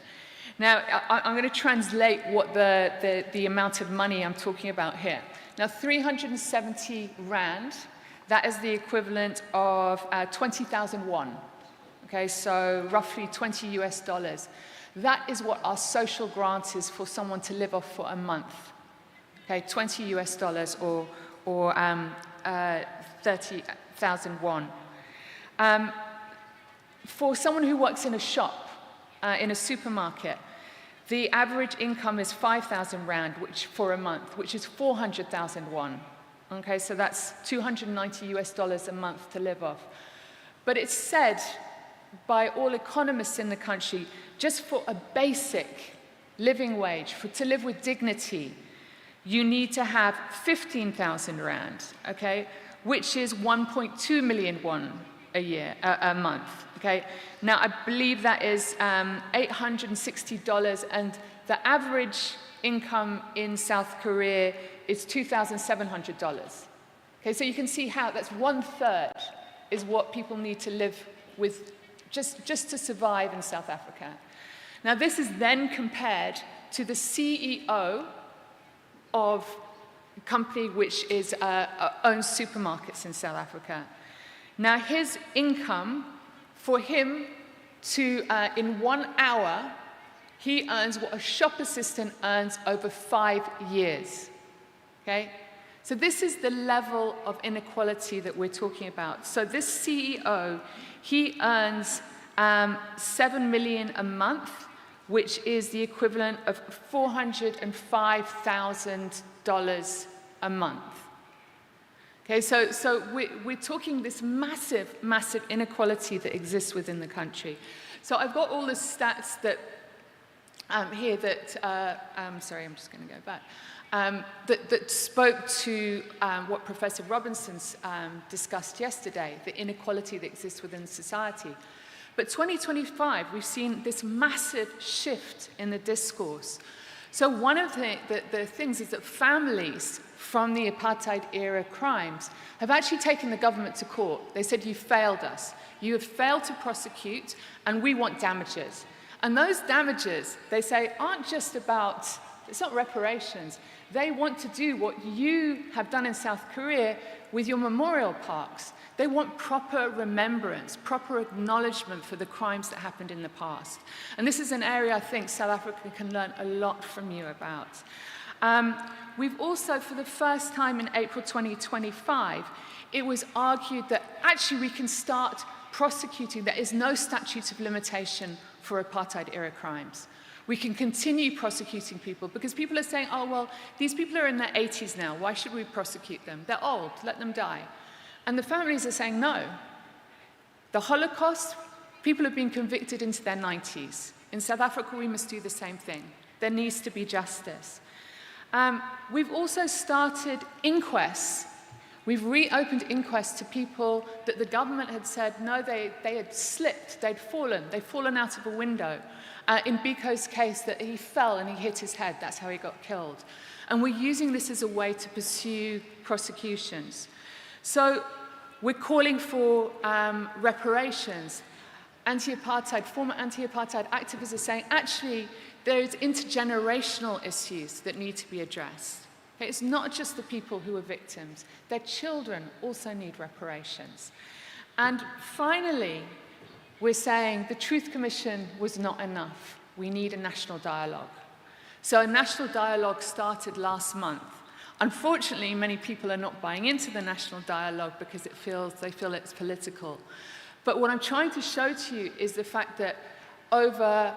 Now, I'm going to translate what the amount of money I'm talking about here. Now, 370 rand, that is the equivalent of 20,000 won. Okay, so roughly $20 US. That is what our social grant is for someone to live off for a month. Okay, $20 US or 30,000 won. For someone who works in a shop, in a supermarket, the average income is 5,000 rand, which for a month, which is 400,000 won. Okay, so that's $290 US a month to live off. But it's said by all economists in the country, just for a basic living wage, to live with dignity, you need to have 15,000 rand, okay, which is 1.2 million won a month, okay? Now, I believe that is $860, and the average income in South Korea is $2,700. Okay, so you can see how that's 1/3 is what people need to live with just to survive in South Africa. Now, this is then compared to the CEO of a company which owns supermarkets in South Africa. Now, his income, for him to, in 1 hour, he earns what a shop assistant earns over 5 years. Okay? So this is the level of inequality that we're talking about. So this CEO, he earns 7 million a month, which is the equivalent of $405,000 a month. Okay, so we're talking this massive, massive inequality that exists within the country. So I've got all the stats that here that, sorry, I'm just going to go back, that spoke to what Professor Robinson's discussed yesterday, the inequality that exists within society. But 2025, we've seen this massive shift in the discourse. So one of the things is that families from the apartheid-era crimes have actually taken the government to court. They said, you failed us. You have failed to prosecute, and we want damages. And those damages, they say, aren't just about, it's not reparations. They want to do what you have done in South Korea with your memorial parks. They want proper remembrance, proper acknowledgement for the crimes that happened in the past. And this is an area I think South Africa can learn a lot from you about. We've also, for the first time in April 2025, it was argued that actually we can start prosecuting. There is no statute of limitation for apartheid-era crimes. We can continue prosecuting people because people are saying, oh, well, these people are in their 80s now. Why should we prosecute them? They're old. Let them die. And the families are saying, no. The Holocaust, people have been convicted into their 90s. In South Africa, we must do the same thing. There needs to be justice. We've also started inquests. We've reopened inquests to people that the government had said, no, they had slipped, they'd fallen out of a window. In Biko's case, that he fell and he hit his head, that's how he got killed. And we're using this as a way to pursue prosecutions. So we're calling for reparations. Former anti-apartheid activists are saying, actually, there's intergenerational issues that need to be addressed. Okay, it's not just the people who are victims. Their children also need reparations. And finally, we're saying the Truth Commission was not enough. We need a national dialogue. So a national dialogue started last month. Unfortunately, many people are not buying into the national dialogue because they feel it's political. But what I'm trying to show to you is the fact that over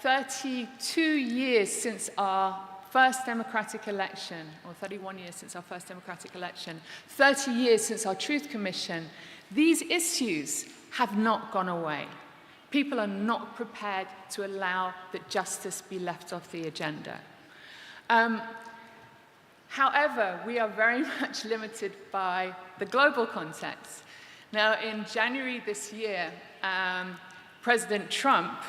32 years since our first democratic election, or 31 years since our first democratic election, 30 years since our Truth Commission, these issues have not gone away. People are not prepared to allow that justice be left off the agenda. However, we are very much limited by the global context. Now, in January this year, President Trump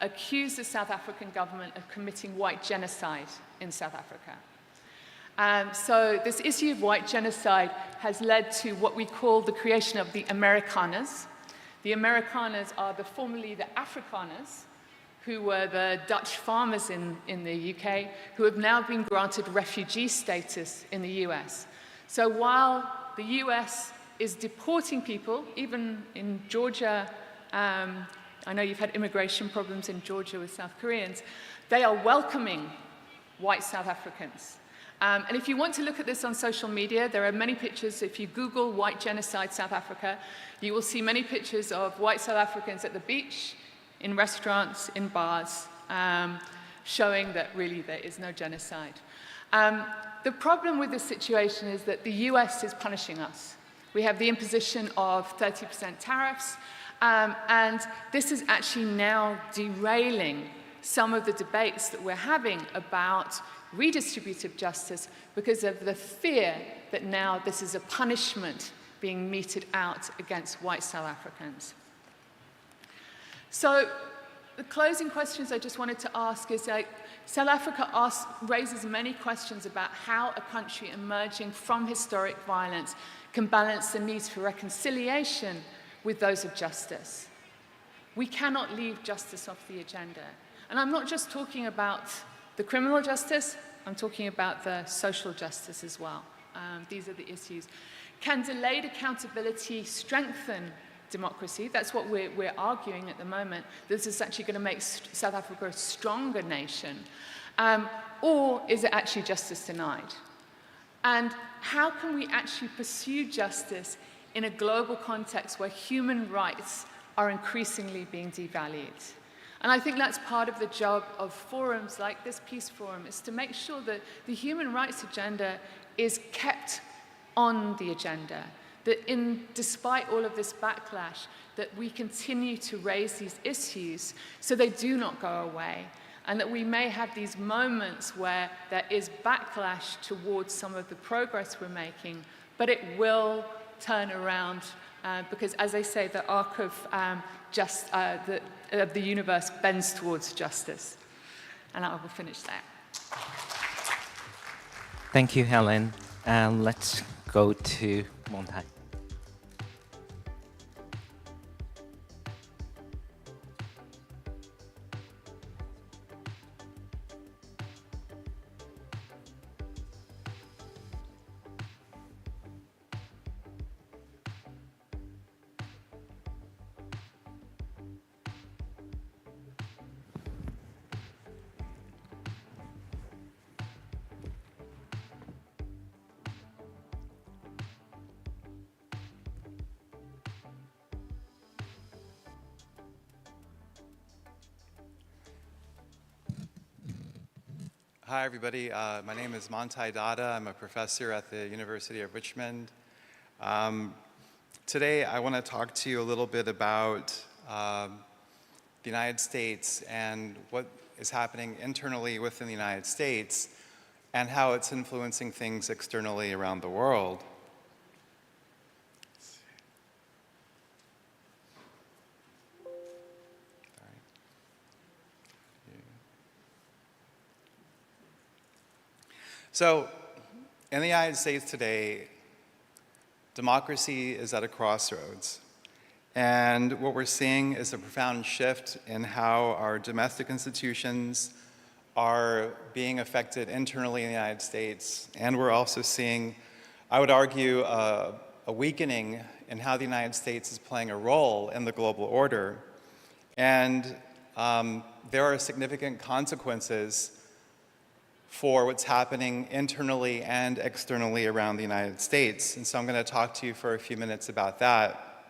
accused the South African government of committing white genocide in South Africa. So this issue of white genocide has led to what we call the creation of the Amerikaners. The Amerikaners are formerly the Afrikaners, who were the Dutch farmers in the UK, who have now been granted refugee status in the US. So while the US is deporting people, even in Georgia, I know you've had immigration problems in Georgia with South Koreans, they are welcoming white South Africans. And if you want to look at this on social media, there are many pictures. If you Google white genocide South Africa, you will see many pictures of white South Africans at the beach, in restaurants, in bars, showing that really there is no genocide. The problem with this situation is that the US is punishing us. We have the imposition of 30% tariffs, and this is actually now derailing some of the debates that we're having about redistributive justice because of the fear that now this is a punishment being meted out against white South Africans. So the closing questions I just wanted to ask is like, South Africa raises many questions about how a country emerging from historic violence can balance the needs for reconciliation with those of justice. We cannot leave justice off the agenda. And I'm not just talking about the criminal justice, I'm talking about the social justice as well. These are the issues. Can delayed accountability strengthen democracy? That's what we're arguing at the moment. This is actually going to make South Africa a stronger nation. Or is it actually justice denied? And how can we actually pursue justice in a global context where human rights are increasingly being devalued? And I think that's part of the job of forums like this Peace Forum, is to make sure that the human rights agenda is kept on the agenda, that despite all of this backlash, that we continue to raise these issues so they do not go away, and that we may have these moments where there is backlash towards some of the progress we're making, but it will turn around because, as I say, the arc of the universe bends towards justice. And I will finish there. Thank you, Helen. And let's go to Montai. Hi, everybody. My name is Montai Dada. I'm a professor at the University of Richmond. Today, I want to talk to you a little bit about the United States and what is happening internally within the United States and how it's influencing things externally around the world. So, in the United States today, democracy is at a crossroads. And what we're seeing is a profound shift in how our domestic institutions are being affected internally in the United States. And we're also seeing, I would argue, a weakening in how the United States is playing a role in the global order. And there are significant consequences for what's happening internally and externally around the United States. And so I'm going to talk to you for a few minutes about that.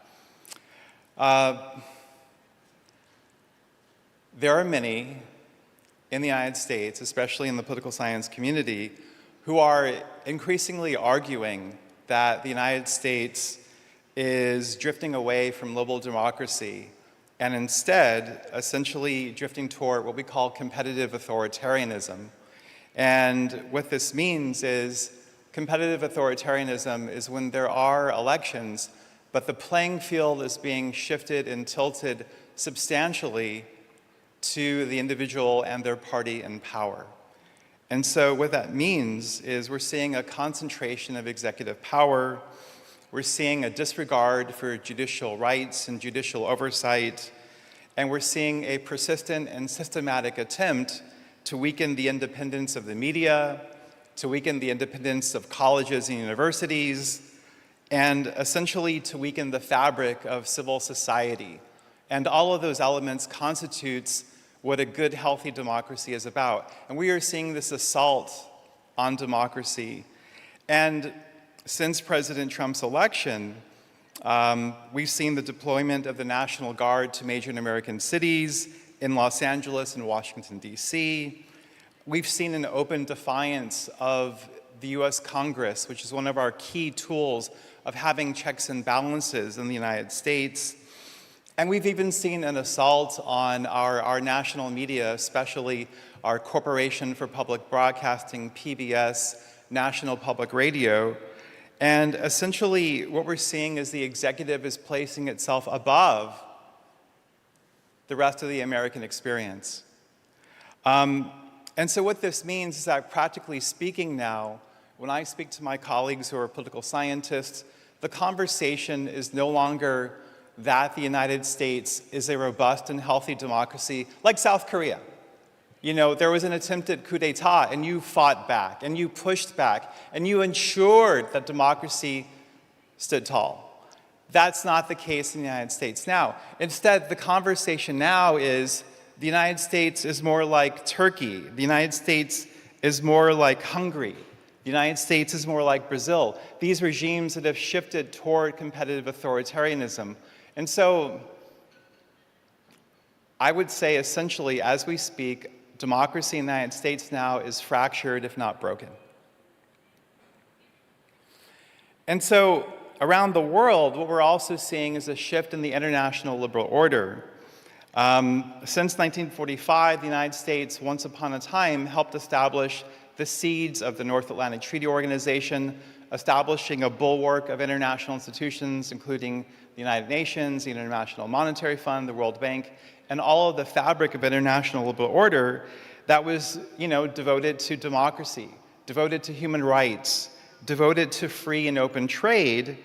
There are many in the United States, especially in the political science community, who are increasingly arguing that the United States is drifting away from global democracy and instead essentially drifting toward what we call competitive authoritarianism. And what this means is competitive authoritarianism is when there are elections, but the playing field is being shifted and tilted substantially to the individual and their party in power. And so what that means is we're seeing a concentration of executive power, we're seeing a disregard for judicial rights and judicial oversight, and we're seeing a persistent and systematic attempt to weaken the independence of the media, to weaken the independence of colleges and universities, and essentially to weaken the fabric of civil society. And all of those elements constitutes what a good, healthy democracy is about. And we are seeing this assault on democracy. And since President Trump's election, we've seen the deployment of the National Guard to major American cities, in Los Angeles and Washington, D.C. We've seen an open defiance of the U.S. Congress, which is one of our key tools of having checks and balances in the United States. And we've even seen an assault on our national media, especially our Corporation for Public Broadcasting, PBS, National Public Radio. And essentially, what we're seeing is the executive is placing itself above the rest of the American experience. And so what this means is that practically speaking now, when I speak to my colleagues who are political scientists, the conversation is no longer that the United States is a robust and healthy democracy like South Korea. You know, there was an attempted coup d'etat and you fought back and you pushed back and you ensured that democracy stood tall. That's not the case in the United States now. Instead, the conversation now is the United States is more like Turkey. The United States is more like Hungary. The United States is more like Brazil. These regimes that have shifted toward competitive authoritarianism. And so I would say essentially, as we speak, democracy in the United States now is fractured, if not broken. And so around the world, what we're also seeing is a shift in the international liberal order. Since 1945, the United States, once upon a time, helped establish the seeds of the North Atlantic Treaty Organization, establishing a bulwark of international institutions, including the United Nations, the International Monetary Fund, the World Bank, and all of the fabric of international liberal order that was, devoted to democracy, devoted to human rights, devoted to free and open trade,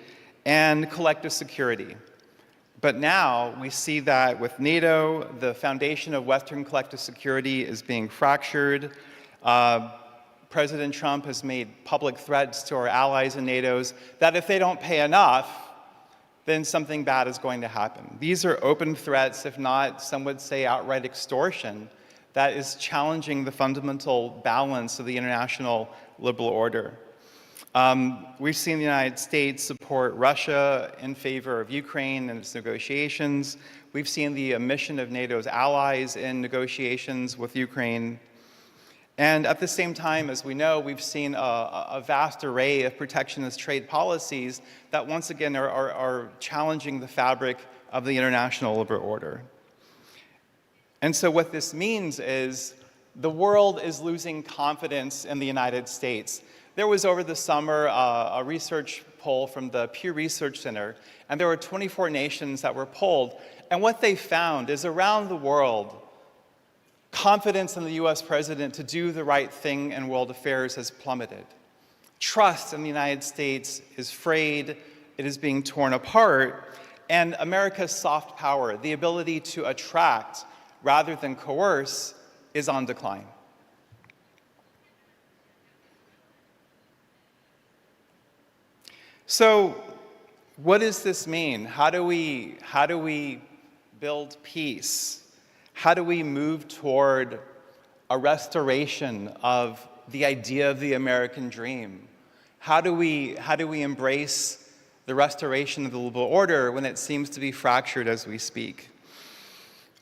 and collective security. But now we see that with NATO, the foundation of Western collective security is being fractured. President Trump has made public threats to our allies in NATO that if they don't pay enough, then something bad is going to happen. These are open threats, if not, some would say outright extortion, that is challenging the fundamental balance of the international liberal order. We've seen the United States support Russia in favor of Ukraine and its negotiations. We've seen the omission of NATO's allies in negotiations with Ukraine. And at the same time, as we know, we've seen a vast array of protectionist trade policies that once again are challenging the fabric of the international liberal order. And so what this means is the world is losing confidence in the United States. There was over the summer a research poll from the Pew Research Center, and there were 24 nations that were polled. And what they found is around the world, confidence in the US president to do the right thing in world affairs has plummeted. Trust in the United States is frayed, it is being torn apart, and America's soft power, the ability to attract rather than coerce, is on decline. So what does this mean? How do we build peace? How do we move toward a restoration of the idea of the American dream? How do we embrace the restoration of the liberal order when it seems to be fractured as we speak?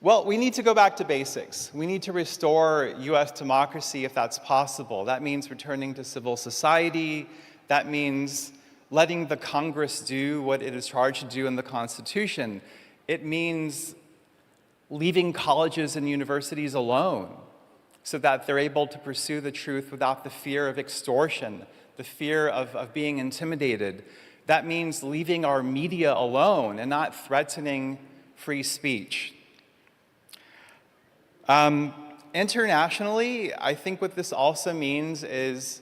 Well, we need to go back to basics. We need to restore US democracy if that's possible. That means returning to civil society. That means letting the Congress do what it is charged to do in the Constitution. It means leaving colleges and universities alone so that they're able to pursue the truth without the fear of extortion, the fear of being intimidated. That means leaving our media alone and not threatening free speech. Internationally, I think what this also means is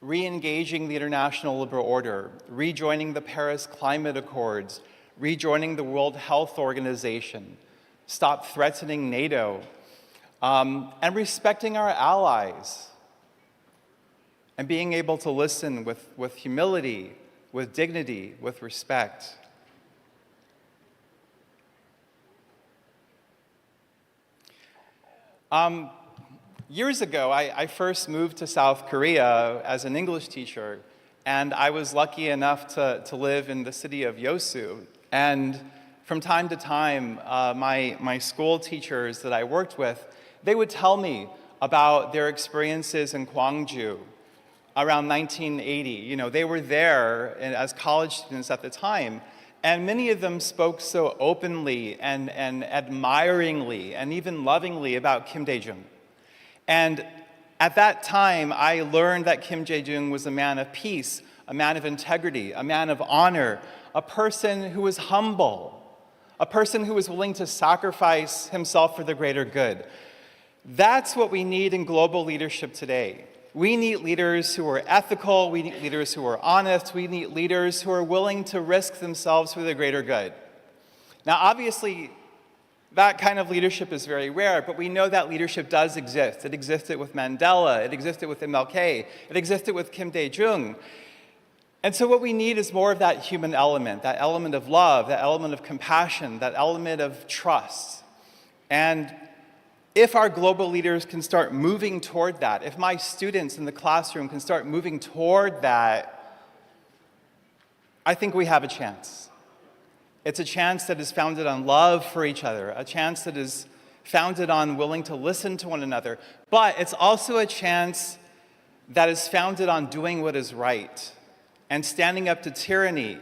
re-engaging the international liberal order, rejoining the Paris Climate Accords, rejoining the World Health Organization, stop threatening NATO, and respecting our allies, and being able to listen with humility, with dignity, with respect. Years ago, I first moved to South Korea as an English teacher, and I was lucky enough to live in the city of Yosu. And from time to time, my school teachers that I worked with, they would tell me about their experiences in Gwangju around 1980. You know, they were there as college students at the time, and many of them spoke so openly and admiringly and even lovingly about Kim Dae-jung. And at that time, I learned that Kim Dae-jung was a man of peace, a man of integrity, a man of honor, a person who was humble, a person who is willing to sacrifice himself for the greater good. That's what we need in global leadership today. We need leaders who are ethical, we need leaders who are honest, we need leaders who are willing to risk themselves for the greater good. Now, obviously, that kind of leadership is very rare, but we know that leadership does exist. It existed with Mandela, it existed with MLK, it existed with Kim Dae-jung. And so what we need is more of that human element, that element of love, that element of compassion, that element of trust. And if our global leaders can start moving toward that, if my students in the classroom can start moving toward that, I think we have a chance. It's a chance that is founded on love for each other, a chance that is founded on willing to listen to one another, but it's also a chance that is founded on doing what is right and standing up to tyranny,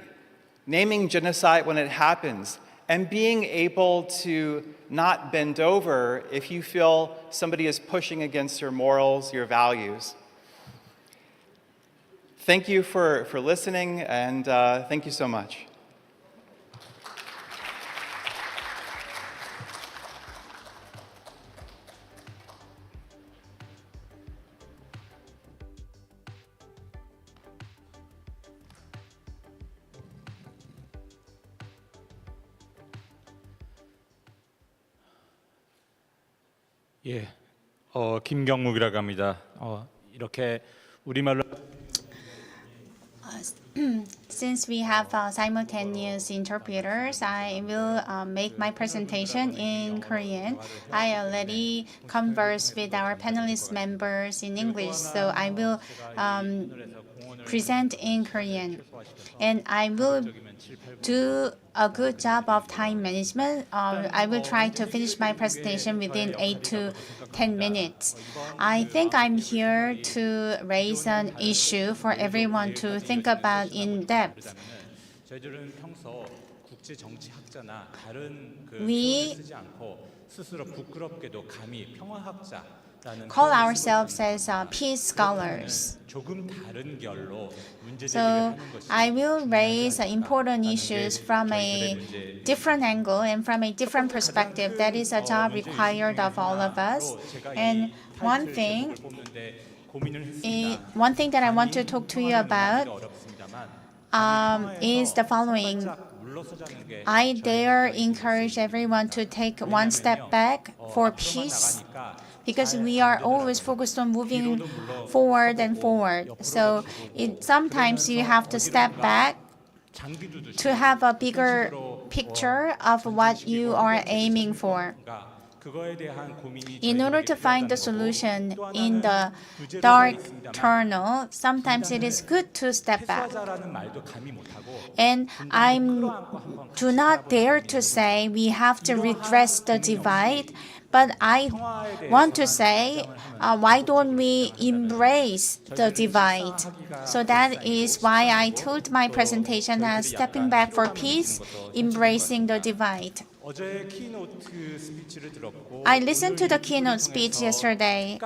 naming genocide when it happens, and being able to not bend over if you feel somebody is pushing against your morals, your values. Thank you for listening, and thank you so much. 예, 김경묵이라고 합니다. 이렇게 우리말로 Since we have simultaneous interpreters, I will make my presentation in Korean. I already conversed with our panelist members in English, so I will present in Korean. And I will do a good job of time management. I will try to finish my presentation within 8 to 10 minutes. I think I'm here to raise an issue for everyone to think about in depth. 저희들은 평소 국제 정치학자나 다른 We 쓰지 않고 스스로 부끄럽게도 감히 평화학자 call ourselves as peace scholars. So I will raise important issues from a different angle and from a different perspective. That is a job required of all of us. And one thing that I want to talk to you about is the following. I dare encourage everyone to take one step back for peace, because we are always focused on moving forward and forward. So sometimes you have to step back to have a bigger picture of what you are aiming for. In order to find the solution in the dark tunnel, sometimes it is good to step back. And I do not dare to say we have to redress the divide, but I want to say, why don't we embrace the divide? So that is why I told my presentation as stepping back for peace, embracing the divide. I listened to the keynote speech yesterday,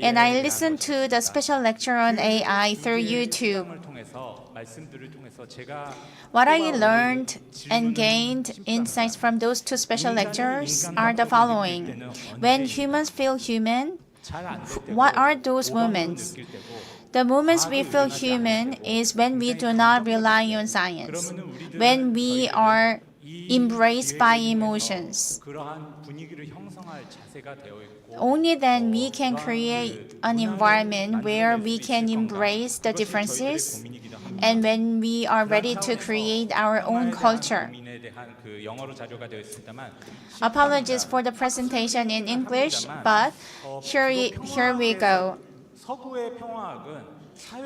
and I listened to the special lecture on AI through YouTube. What I learned and gained insights from those two special lectures are the following. When humans feel human, what are those moments? The moments we feel human is when we do not rely on science, when we are embraced by emotions. Only then we can create an environment where we can embrace the differences, and when we are ready to create our own culture. Apologies for the presentation in English, but here we go.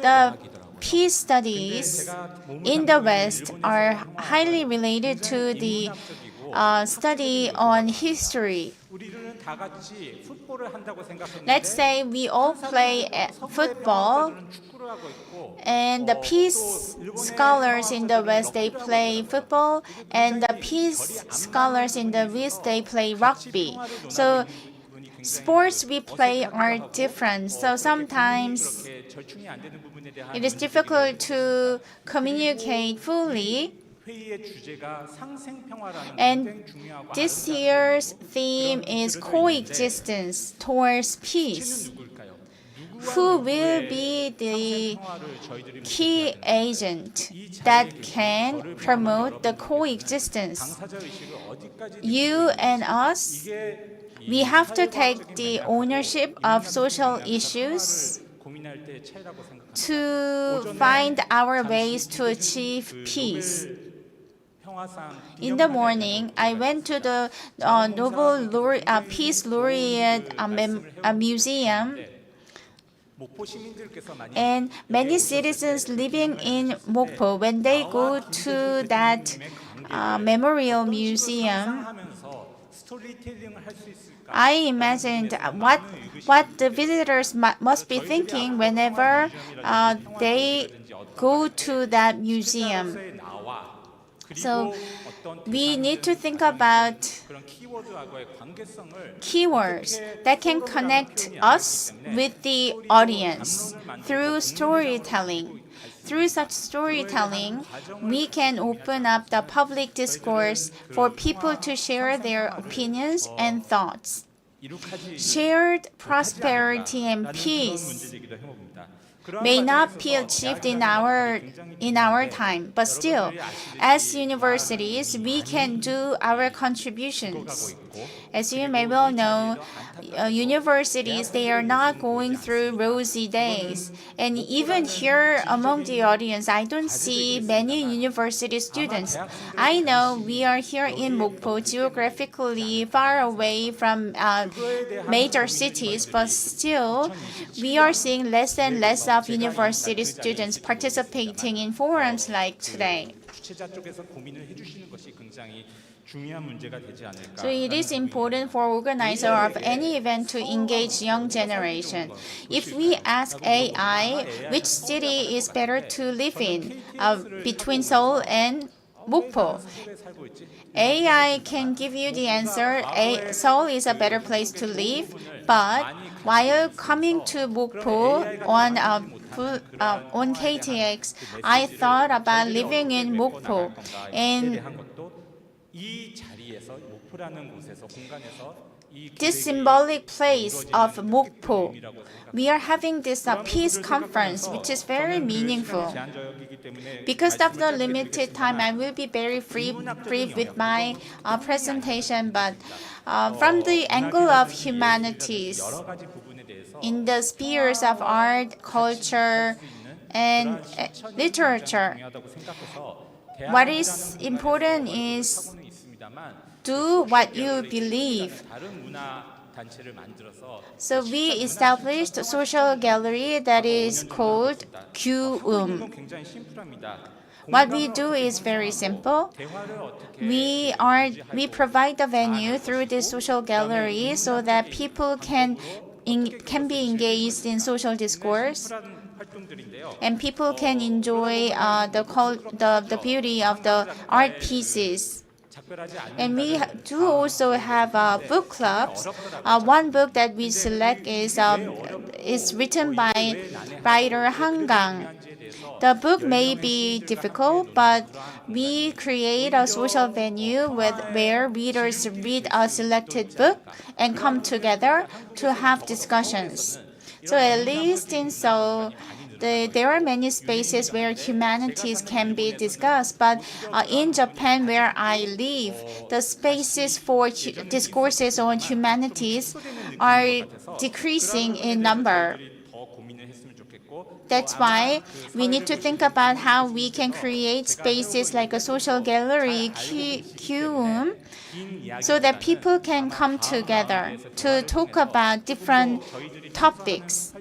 The peace studies in the West are highly related to the study on history. Let's say we all play football, and the peace scholars in the West, they play football, and the peace scholars in the West, they play rugby. So sports we play are different. So sometimes it is difficult to communicate fully. 회의의 주제가 상생평화라는 And 굉장히 중요하고 this 아름다운 year's theme is coexistence towards peace. 누굴까요? Who will be the key agent that can promote the coexistence? 당사자 의식을 어디까지 You and us, we have to take the ownership of social issues 고민할 때 차이라고 생각합니다. to find our ways to achieve peace. In the morning, I went to the Peace Laureate Museum, and many citizens living in Mokpo, when they go to that memorial museum, I imagined what the visitors must be thinking whenever they go to that museum. So we need to think about keywords that can connect us with the audience through storytelling. Through such storytelling, we can open up the public discourse for people to share their opinions and thoughts. Shared prosperity and peace may not be achieved in our time, but still, as universities, we can do our contributions. As you may well know, universities, they are not going through rosy days. And even here among the audience, I don't see many university students. I know we are here in Mokpo, geographically far away from major cities, but still, we are seeing less and less of university students participating in forums like today. So it is important for organizer of any event to engage young generation. If we ask AI which city is better to live in between Seoul and Mokpo, AI can give you the answer. Seoul is a better place to live, but while coming to Mokpo on KTX, I thought about living in Mokpo, and this symbolic place of Mokpo, we are having this peace conference, which is very meaningful. Because of the limited time, I will be very brief with my presentation, but from the angle of humanities, in the spheres of art, culture, and literature, what is important is do what you believe. So we established a social gallery that is called Kyuum. What we do is very simple. We provide the venue through this social gallery so that people can be engaged in social discourse, and people can enjoy the beauty of the art pieces. And we do also have book clubs. One book that we select is written by writer Hadang. The book may be difficult, but we create a social venue where readers read a selected book and come together to have discussions. So at least in Seoul, there are many spaces where humanities can be discussed, but in Japan, where I live, the spaces for discourses on humanities are decreasing in number. That's why we need to think about how we can create spaces like a social gallery, Kyuum, so that people can come together to talk about different topics.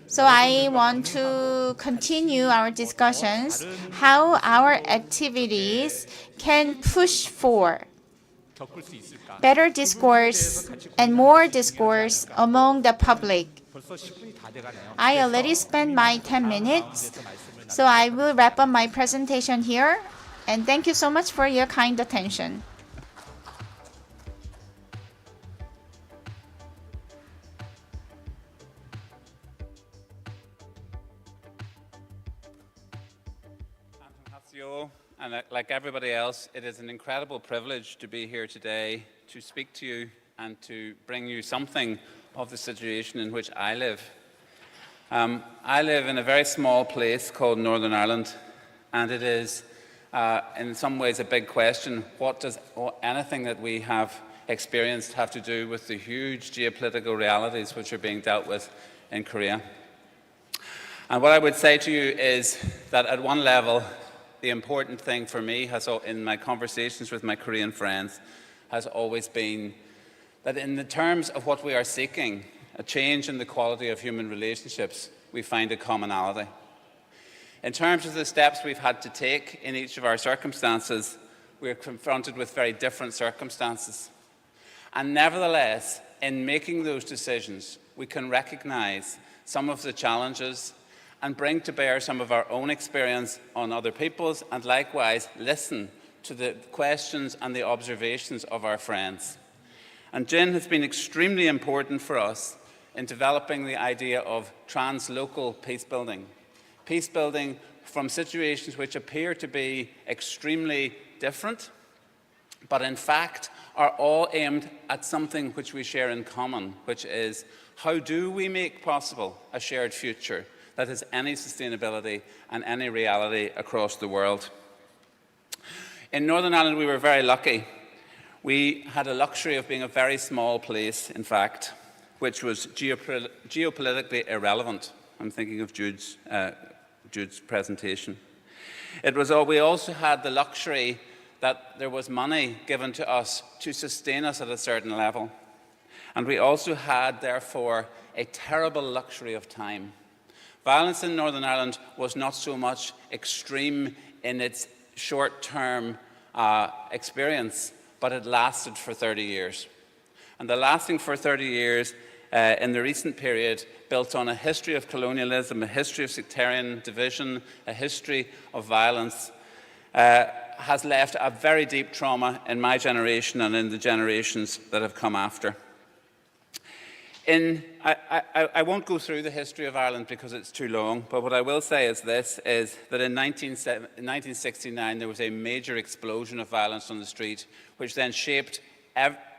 So I want to continue our discussions, how our activities can push for better discourse and more discourse among the public. I already spent my 10 minutes, so I will wrap up my presentation here, and thank you so much for your kind attention. and like everybody else, it is an incredible privilege to be here today to speak to you and to bring you something of the situation in which I live. I live in a very small place called Northern Ireland, and it is in some ways a big question. What does anything that we have experienced have to do with the huge geopolitical realities which are being dealt with in Korea? And what I would say to you is that at one level, the important thing for me in my conversations with my Korean friends has always been that in the terms of what we are seeking, a change in the quality of human relationships, we find a commonality. In terms of the steps we've had to take in each of our circumstances, we're confronted with very different circumstances. And nevertheless, in making those decisions, we can recognize some of the challenges and bring to bear some of our own experience on other people's, and likewise listen to the questions and the observations of our friends. And Jin has been extremely important for us in developing the idea of translocal peace building. Peace building from situations which appear to be extremely different, but in fact are all aimed at something which we share in common, which is how do we make possible a shared future that has any sustainability and any reality across the world. In Northern Ireland, we were very lucky. We had a luxury of being a very small place, in fact, which was geopolitically irrelevant. I'm thinking of Jude's presentation. We also had the luxury that there was money given to us to sustain us at a certain level. And we also had, therefore, a terrible luxury of time. Violence in Northern Ireland was not so much extreme in its short-term experience, but it lasted for 30 years. And the lasting for 30 years in the recent period, built on a history of colonialism, a history of sectarian division, a history of violence, has left a very deep trauma in my generation and in the generations that have come after. I won't go through the history of Ireland because it's too long, but what I will say is this, is that in 1969 there was a major explosion of violence on the street, which then shaped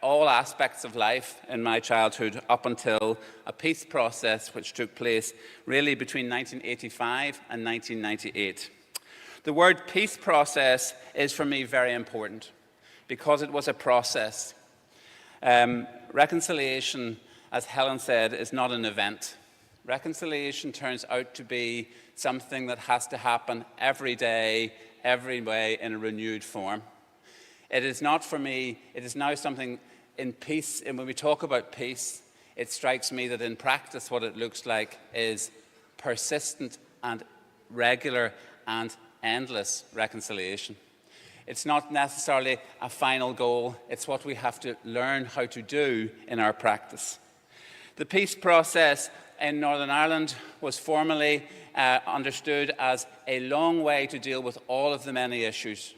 all aspects of life in my childhood up until a peace process which took place really between 1985 and 1998. The word peace process is for me very important because it was a process. Reconciliation, as Helen said, is not an event. Reconciliation turns out to be something that has to happen every day, every way, in a renewed form. It is not for me, it is now something in peace, and when we talk about peace, it strikes me that in practice what it looks like is persistent and regular and endless reconciliation. It's not necessarily a final goal, it's what we have to learn how to do in our practice. The peace process in Northern Ireland was formally understood as a long way to deal with all of the many issues.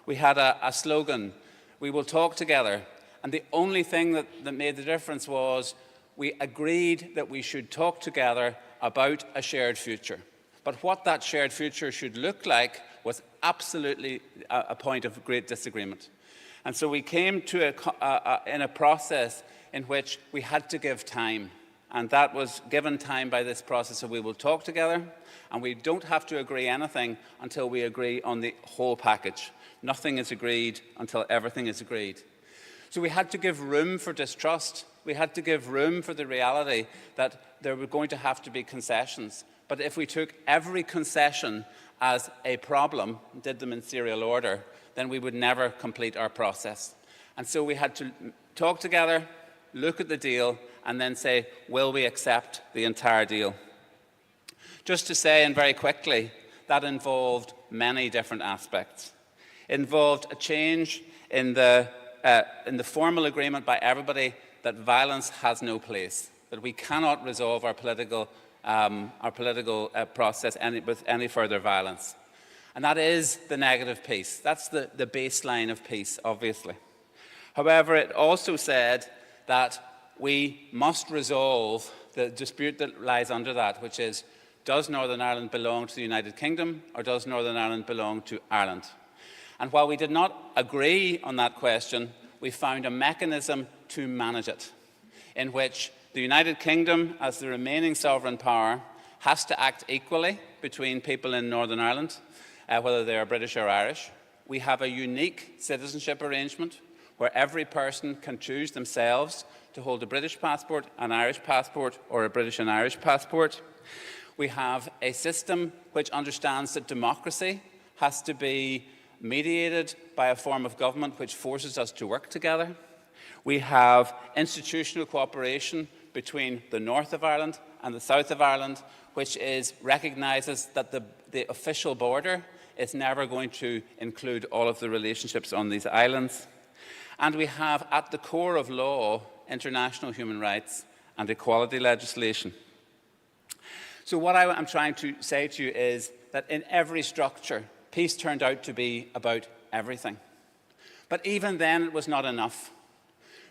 We had a slogan, "We will talk together," and the only thing that made the difference was we agreed that we should talk together about a shared future. But what that shared future should look like was absolutely a point of great disagreement. And so we came to in a process in which we had to give time. And that was given time by this process. So we will talk together, and we don't have to agree anything until we agree on the whole package. Nothing is agreed until everything is agreed. So we had to give room for distrust. We had to give room for the reality that there were going to have to be concessions. But if we took every concession as a problem, did them in serial order, then we would never complete our process. And so we had to talk together, look at the deal, and then say, will we accept the entire deal? Just to say, and very quickly, that involved many different aspects. It involved a change in the formal agreement by everybody that violence has no place, that we cannot resolve our political process with any further violence. And that is the negative piece. That's the baseline of peace, obviously. However, it also said that we must resolve the dispute that lies under that, which is, does Northern Ireland belong to the United Kingdom or does Northern Ireland belong to Ireland? And while we did not agree on that question, we found a mechanism to manage it, in which the United Kingdom, as the remaining sovereign power, has to act equally between people in Northern Ireland, whether they are British or Irish. We have a unique citizenship arrangement where every person can choose themselves to hold a British passport, an Irish passport, or a British and Irish passport. We have a system which understands that democracy has to be mediated by a form of government which forces us to work together. We have institutional cooperation between the north of Ireland and the south of Ireland, which recognises that the official border is never going to include all of the relationships on these islands. And we have, at the core of law, international human rights and equality legislation. So what I'm trying to say to you is that in every structure, peace turned out to be about everything. But even then, it was not enough,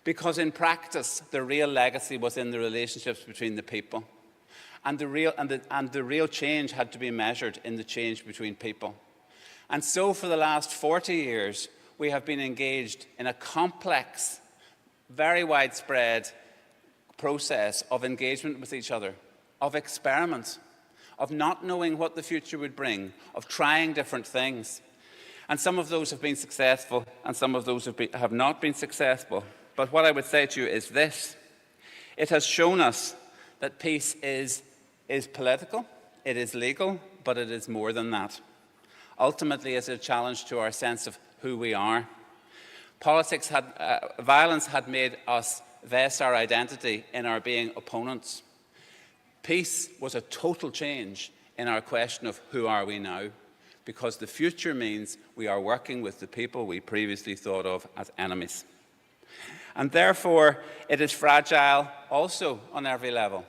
because in practice, the real legacy was in the relationships between the people. And the real change had to be measured in the change between people. And so for the last 40 years, we have been engaged in a complex, very widespread process of engagement with each other, of experiments, of not knowing what the future would bring, of trying different things. And some of those have been successful, and some of those have not been successful. But what I would say to you is this: it has shown us that peace is political, it is legal, but it is more than that. Ultimately, it's a challenge to our sense of who we are. Violence had made us vest our identity in our being opponents. Peace was a total change in our question of who are we now, because the future means we are working with the people we previously thought of as enemies. And therefore, it is fragile also on every level.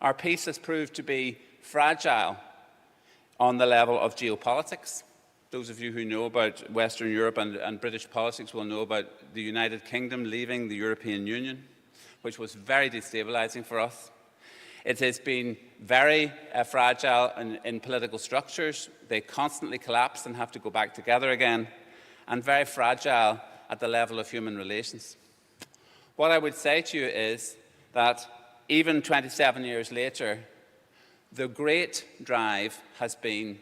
Our peace has proved to be fragile on the level of geopolitics. Those of you who know about Western Europe and British politics will know about the United Kingdom leaving the European Union, which was very destabilizing for us. It has been very fragile in political structures. They constantly collapse and have to go back together again, and very fragile at the level of human relations. What I would say to you is that even 27 years later, the great drive has been,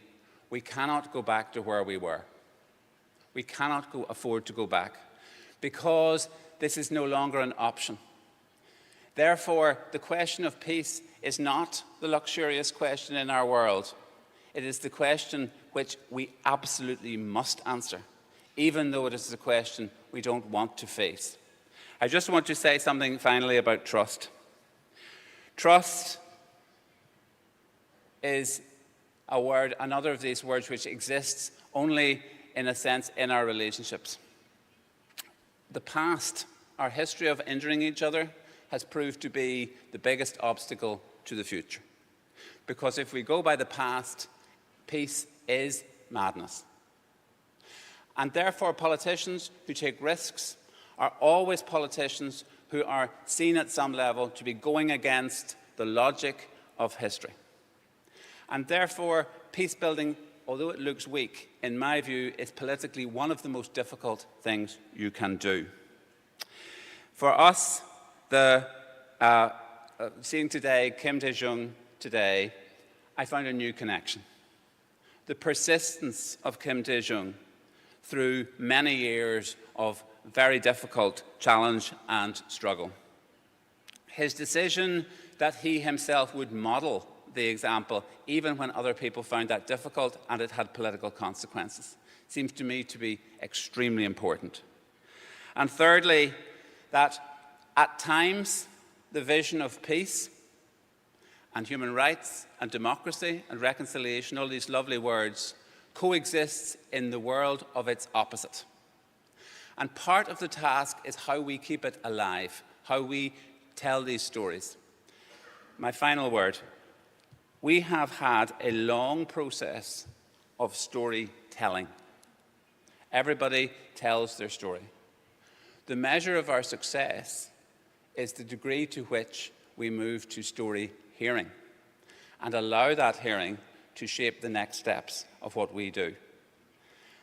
we cannot go back to where we were. We cannot afford to go back, because this is no longer an option. Therefore, the question of peace is not the luxurious question in our world. It is the question which we absolutely must answer, even though it is a question we don't want to face. I just want to say something finally about trust. Trust is a word, another of these words which exists only, in a sense, in our relationships. The past, our history of injuring each other, has proved to be the biggest obstacle to the future. Because if we go by the past, peace is madness. And therefore, politicians who take risks are always politicians who are seen at some level to be going against the logic of history. And therefore, peace building, although it looks weak, in my view, is politically one of the most difficult things you can do. For us, seeing today Kim Dae-jung today, I found a new connection. The persistence of Kim Dae-jung through many years of very difficult challenge and struggle. His decision that he himself would model the example, even when other people found that difficult and it had political consequences, seems to me to be extremely important. And thirdly, that at times the vision of peace and human rights and democracy and reconciliation, all these lovely words, coexists in the world of its opposite. And part of the task is how we keep it alive, how we tell these stories. My final word. We have had a long process of storytelling. Everybody tells their story. The measure of our success is the degree to which we move to story hearing and allow that hearing to shape the next steps of what we do.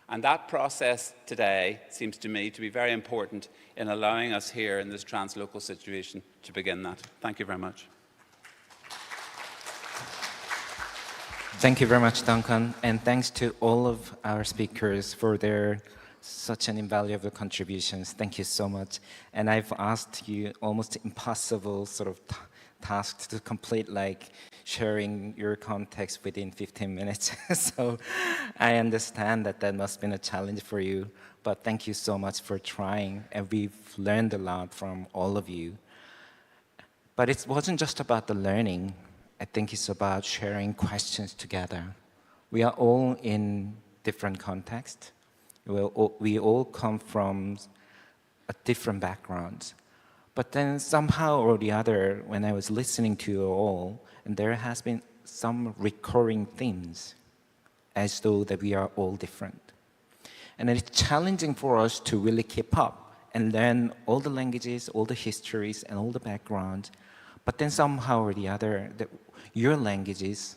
And that process today seems to me to be very important in allowing us here in this translocal situation to begin that. Thank you very much. Thank you very much, Duncan, and thanks to all of our speakers for their such an invaluable contributions. Thank you so much. And I've asked you almost impossible sort of tasks to complete, like sharing your context within 15 minutes. So I understand that that must have been a challenge for you, but thank you so much for trying, and we've learned a lot from all of you. But it wasn't just about the learning. I think it's about sharing questions together. We are all in different contexts. We all come from a different backgrounds. But then somehow or the other, when I was listening to you all, and there has been some recurring themes, as though that we are all different. And it's challenging for us to really keep up and learn all the languages, all the histories, and all the backgrounds. But then somehow or the other, your languages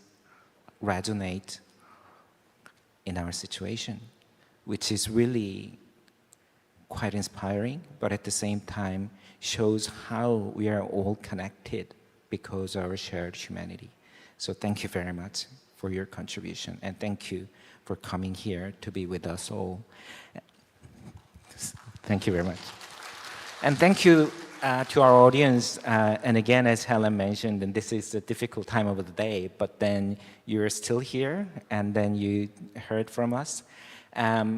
resonate in our situation, which is really quite inspiring, but at the same time shows how we are all connected because of our shared humanity. So thank you very much for your contribution, and thank you for coming here to be with us all. Thank you very much. And thank you to our audience, and again, as Helen mentioned, and this is a difficult time of the day, but then you're still here, and then you heard from us.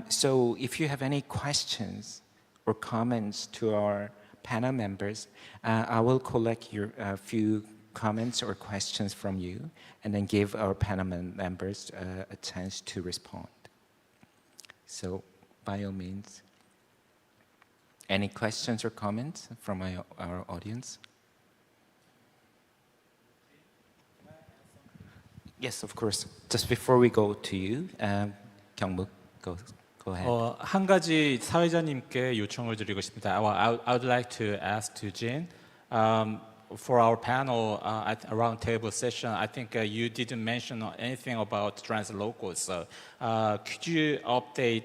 So if you have any questions or comments to our panel members, I will collect your few comments or questions from you, and then give our panel members a chance to respond. So by all means. Any questions or comments from our audience? Yes, of course. Just before we go to you, Kyung-moo, go ahead. 한 가지 사회자님께 요청을 드리고 싶습니다. I would like to ask to Jin, for our panel at a round table session, I think you didn't mention anything about translocals. So could you update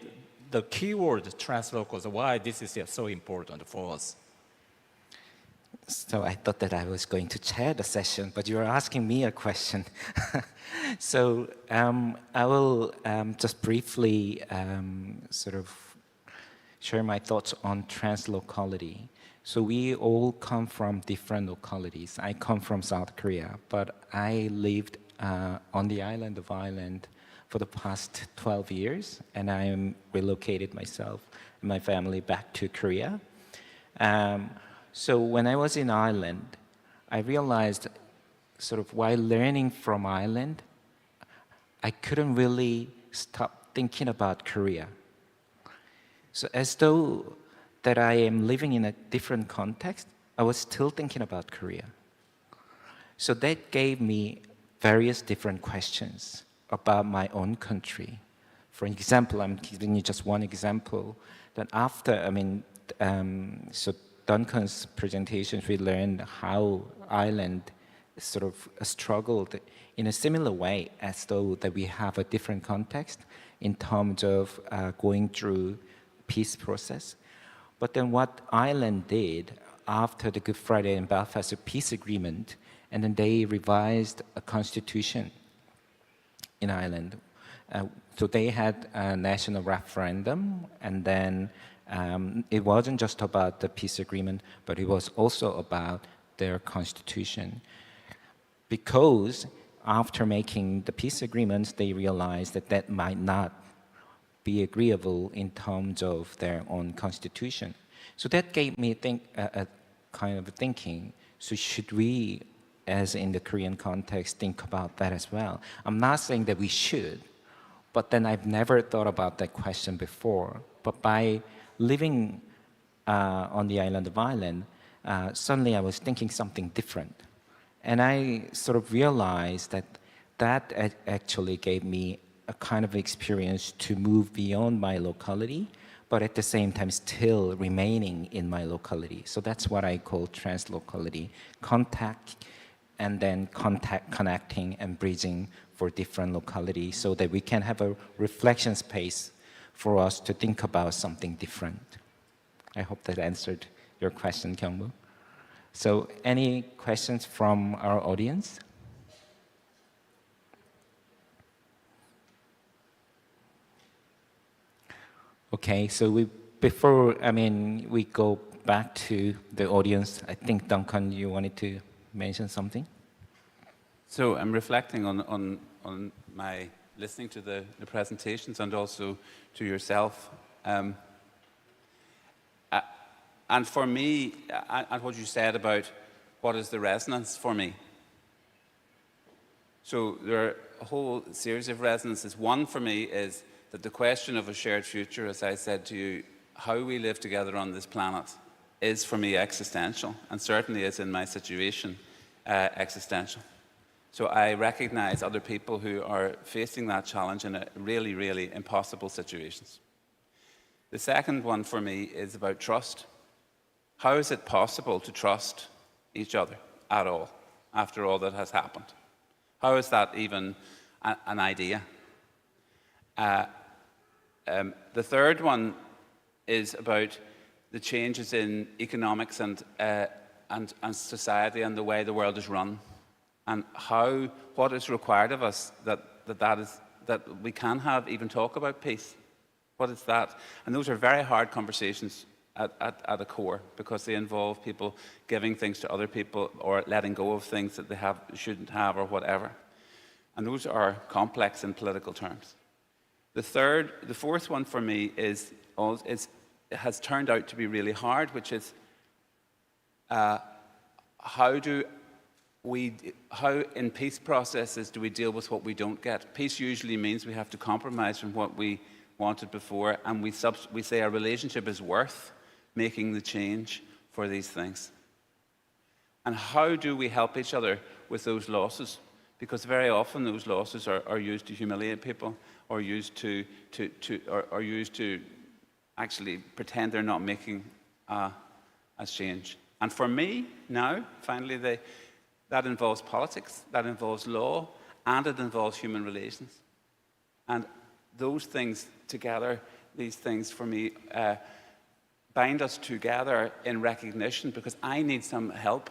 the keyword translocals, why this is so important for us? So I thought that I was going to chair the session, but you are asking me a question. So I will just briefly sort of share my thoughts on translocality. So we all come from different localities. I come from South Korea, but I lived on the island of Ireland for the past 12 years, and I am relocated myself and my family back to Korea. So when I was in Ireland, I realized sort of while learning from Ireland, I couldn't really stop thinking about Korea. So as though that I am living in a different context, I was still thinking about Korea. So that gave me various different questions about my own country. For example, I'm giving you just one example, that after, so Duncan's presentation, we learned how Ireland sort of struggled in a similar way as though that we have a different context in terms of going through peace process. But then what Ireland did after the Good Friday and Belfast Peace Agreement, and then they revised a constitution in Ireland. So they had a national referendum, and then it wasn't just about the peace agreement, but it was also about their constitution. Because after making the peace agreements, they realized that that might not be agreeable in terms of their own constitution. So that gave me a kind of thinking, so should we, as in the Korean context, think about that as well? I'm not saying that we should, but then I've never thought about that question before. But by living on the island of Ireland, suddenly I was thinking something different. And I sort of realized that actually gave me a kind of experience to move beyond my locality, but at the same time still remaining in my locality. So that's what I call translocality, contact and then connecting and bridging for different localities so that we can have a reflection space for us to think about something different. I hope that answered your question, Kyung-moo. So any questions from our audience? Okay, so before we go back to the audience, I think, Duncan, you wanted to mention something? So I'm reflecting on my listening to the presentations and also to yourself. And for me, and what you said about what is the resonance for me. So there are a whole series of resonances. One for me is that the question of a shared future, as I said to you, how we live together on this planet is for me existential, and certainly is in my situation existential. So I recognize other people who are facing that challenge in a really, really impossible situations. The second one for me is about trust. How is it possible to trust each other at all after all that has happened? How is that even an idea? The third one is about the changes in economics and society and the way the world is run, and what is required of us that we can even talk about peace. What is that? And those are very hard conversations at a core, because they involve people giving things to other people or letting go of things that they shouldn't have or whatever. And those are complex in political terms. The fourth one for me has turned out to be really hard, which is how in peace processes do we deal with what we don't get? Peace usually means we have to compromise from what we wanted before, and we say our relationship is worth making the change for these things. And how do we help each other with those losses? Because very often those losses are used to humiliate people, or used to actually pretend they're not making a change. And for me now, finally, that involves politics, that involves law, and it involves human relations. And those things together, these things for me, bind us together in recognition, because I need some help.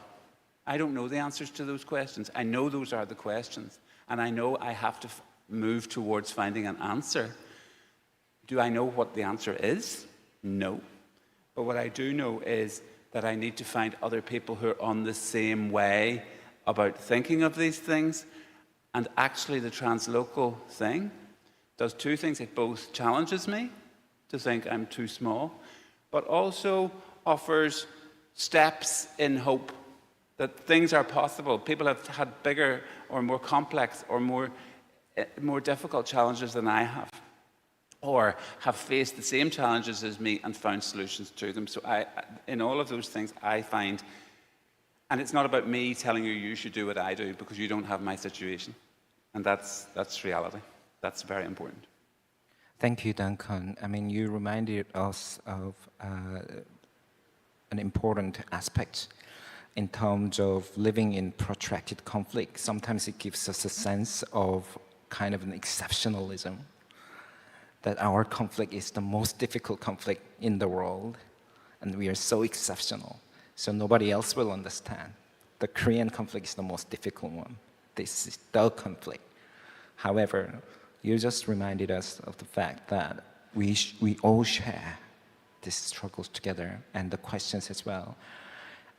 I don't know the answers to those questions. I know those are the questions, and I know I have to move towards finding an answer. Do I know what the answer is? No. But what I do know is that I need to find other people who are on the same way about thinking of these things. And actually the translocal thing does two things. It both challenges me to think I'm too small, but also offers steps in hope that things are possible. People have had bigger or more complex or more difficult challenges than I have, or have faced the same challenges as me and found solutions to them. So in all of those things, I find, and it's not about me telling you you should do what I do because you don't have my situation. And that's reality. That's very important. Thank you, Duncan. You reminded us of an important aspect in terms of living in protracted conflict. Sometimes it gives us a sense of kind of an exceptionalism, that our conflict is the most difficult conflict in the world, and we are so exceptional, so nobody else will understand. The Korean conflict is the most difficult one. This is the conflict. However, you just reminded us of the fact that we all share these struggles together, and the questions as well.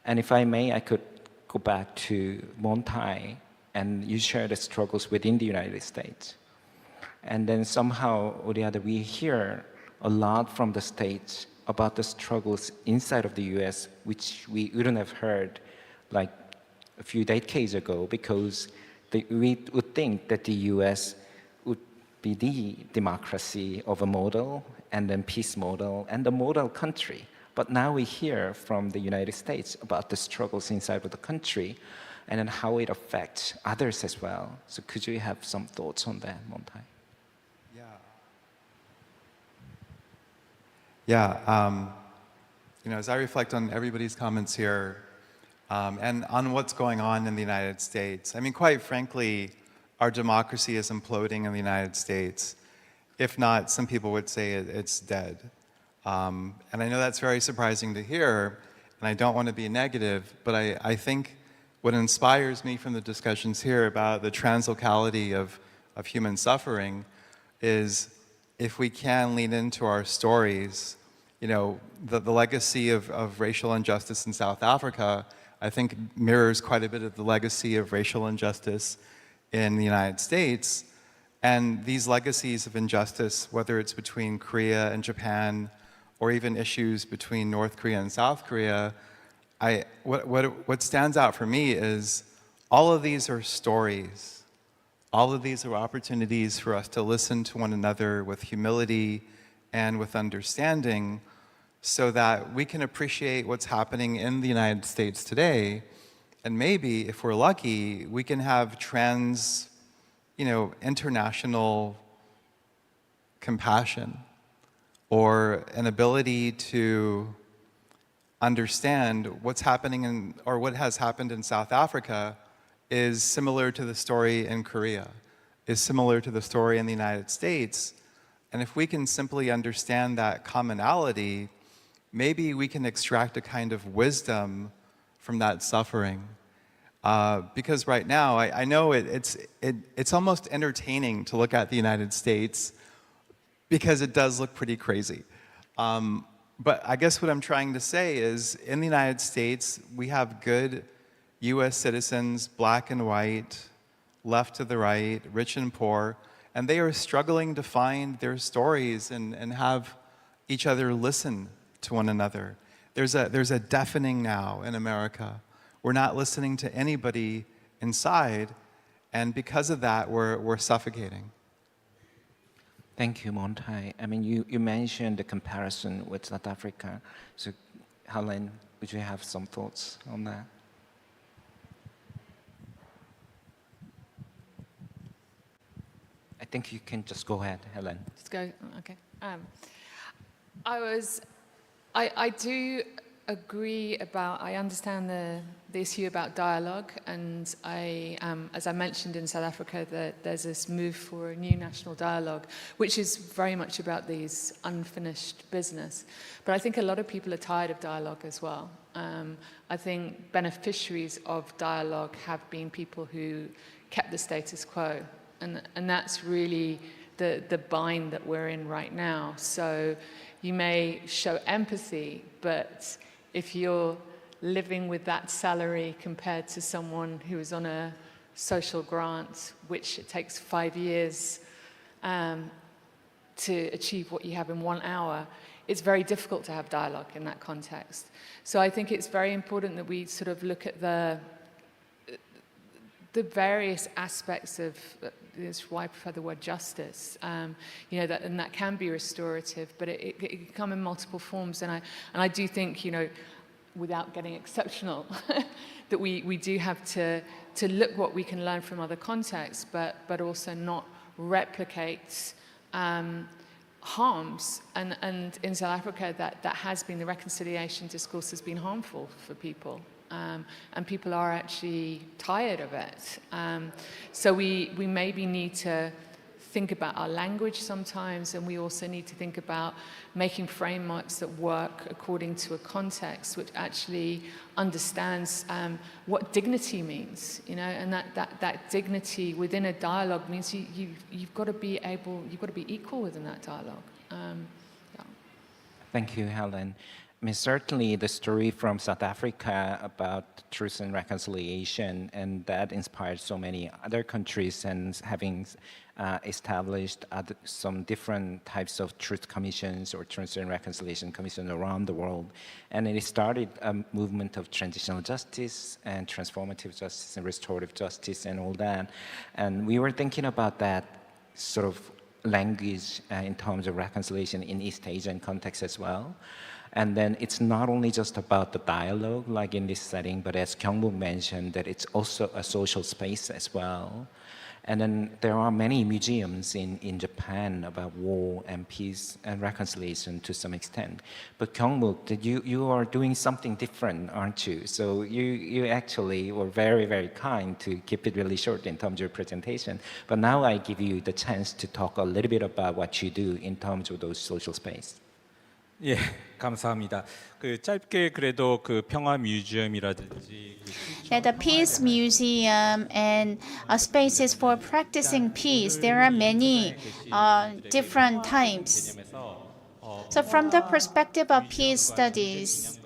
And if I may, I could go back to Montai, and you share the struggles within the United States. And then somehow or the other, we hear a lot from the States about the struggles inside of the US, which we wouldn't have heard like a few decades ago, because we would think that the US would be the democracy of a model, and then peace model, and the model country. But now we hear from the United States about the struggles inside of the country, and then how it affects others as well. So could you have some thoughts on that, Montai? Yeah, as I reflect on everybody's comments here, and on what's going on in the United States, quite frankly, our democracy is imploding in the United States. If not, some people would say it's dead. And I know that's very surprising to hear, and I don't want to be negative, but I think what inspires me from the discussions here about the translocality of human suffering is if we can lean into our stories, you know, the legacy of racial injustice in South Africa, I think mirrors quite a bit of the legacy of racial injustice in the United States. And these legacies of injustice, whether it's between Korea and Japan, or even issues between North Korea and South Korea, what stands out for me is all of these are stories. All of these are opportunities for us to listen to one another with humility and with understanding so that we can appreciate what's happening in the United States today. And maybe, if we're lucky, we can have international compassion or an ability to understand what's happening or what has happened in South Africa is similar to the story in Korea, is similar to the story in the United States. And if we can simply understand that commonality, maybe we can extract a kind of wisdom from that suffering. Because right now, I know it's almost entertaining to look at the United States because it does look pretty crazy. But I guess what I'm trying to say is, in the United States, we have good US citizens, black and white, left to the right, rich and poor, and they are struggling to find their stories and have each other listen to one another. There's a deafening now in America. We're not listening to anybody inside, and because of that, we're suffocating. Thank you, Montai. I mean, you mentioned the comparison with South Africa. So, Helen, would you have some thoughts on that? I think you can just go ahead, Helen. Just go, okay. I do agree about, I understand the issue about dialogue, and as I mentioned in South Africa, that there's this move for a new national dialogue, which is very much about these unfinished business. But I think a lot of people are tired of dialogue as well. I think beneficiaries of dialogue have been people who kept the status quo, and that's really the bind that we're in right now. So you may show empathy, but if you're living with that salary compared to someone who is on a social grant, which it takes 5 years to achieve what you have in 1 hour, it's very difficult to have dialogue in that context. So I think it's very important that we sort of look at the various aspects of this is why I prefer the word justice, that can be restorative, but it can come in multiple forms. And I do think, without getting exceptional, that we do have to look what we can learn from other contexts, but also not replicate harms. And in South Africa, that has been, the reconciliation discourse has been harmful for people. And people are actually tired of it. So we maybe need to think about our language sometimes, and we also need to think about making frameworks that work according to a context which actually understands what dignity means, and that dignity within a dialogue means you've got to be equal within that dialogue. Thank you, Helen. I mean, certainly the story from South Africa about truth and reconciliation, and that inspired so many other countries, and having established some different types of truth commissions or truth and reconciliation commissions around the world. And it started a movement of transitional justice and transformative justice and restorative justice and all that. And we were thinking about that sort of language in terms of reconciliation in East Asian context as well. And then it's not only just about the dialogue, like in this setting, but as Kyung-Bo mentioned, that it's also a social space as well. And then there are many museums in Japan about war and peace and reconciliation to some extent. But Kyungmook, you are doing something different, aren't you? So you actually were very, very kind to keep it really short in terms of your presentation. But now I give you the chance to talk a little bit about what you do in terms of those social space. 예, 감사합니다. 그 짧게 그래도 그 평화 뮤지엄이라든지 At the Peace Museum and spaces for practicing peace, there are many different types. So from the perspective of peace studies,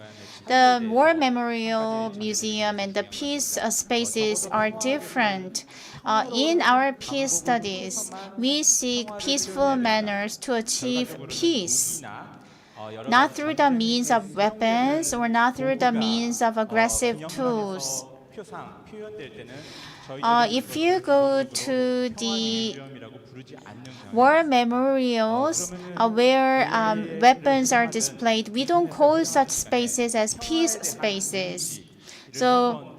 the War Memorial Museum and the peace spaces are different. In our peace studies, we seek peaceful manners to achieve peace. Not through the means of weapons or not through the means of aggressive tools. If you go to the war memorials where weapons are displayed, we don't call such spaces as peace spaces. So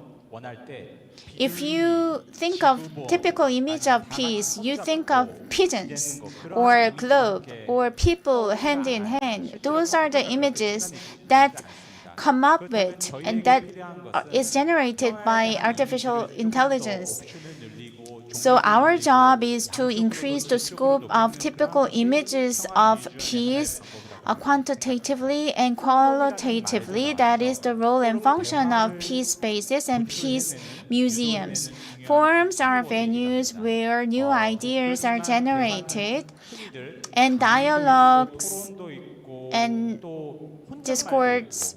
if you think of typical image of peace, you think of pigeons or globe or people hand in hand. Those are the images that come up with and that is generated by artificial intelligence. So our job is to increase the scope of typical images of peace quantitatively and qualitatively. That is the role and function of peace spaces and peace museums. Forums are venues where new ideas are generated and dialogues and discourse.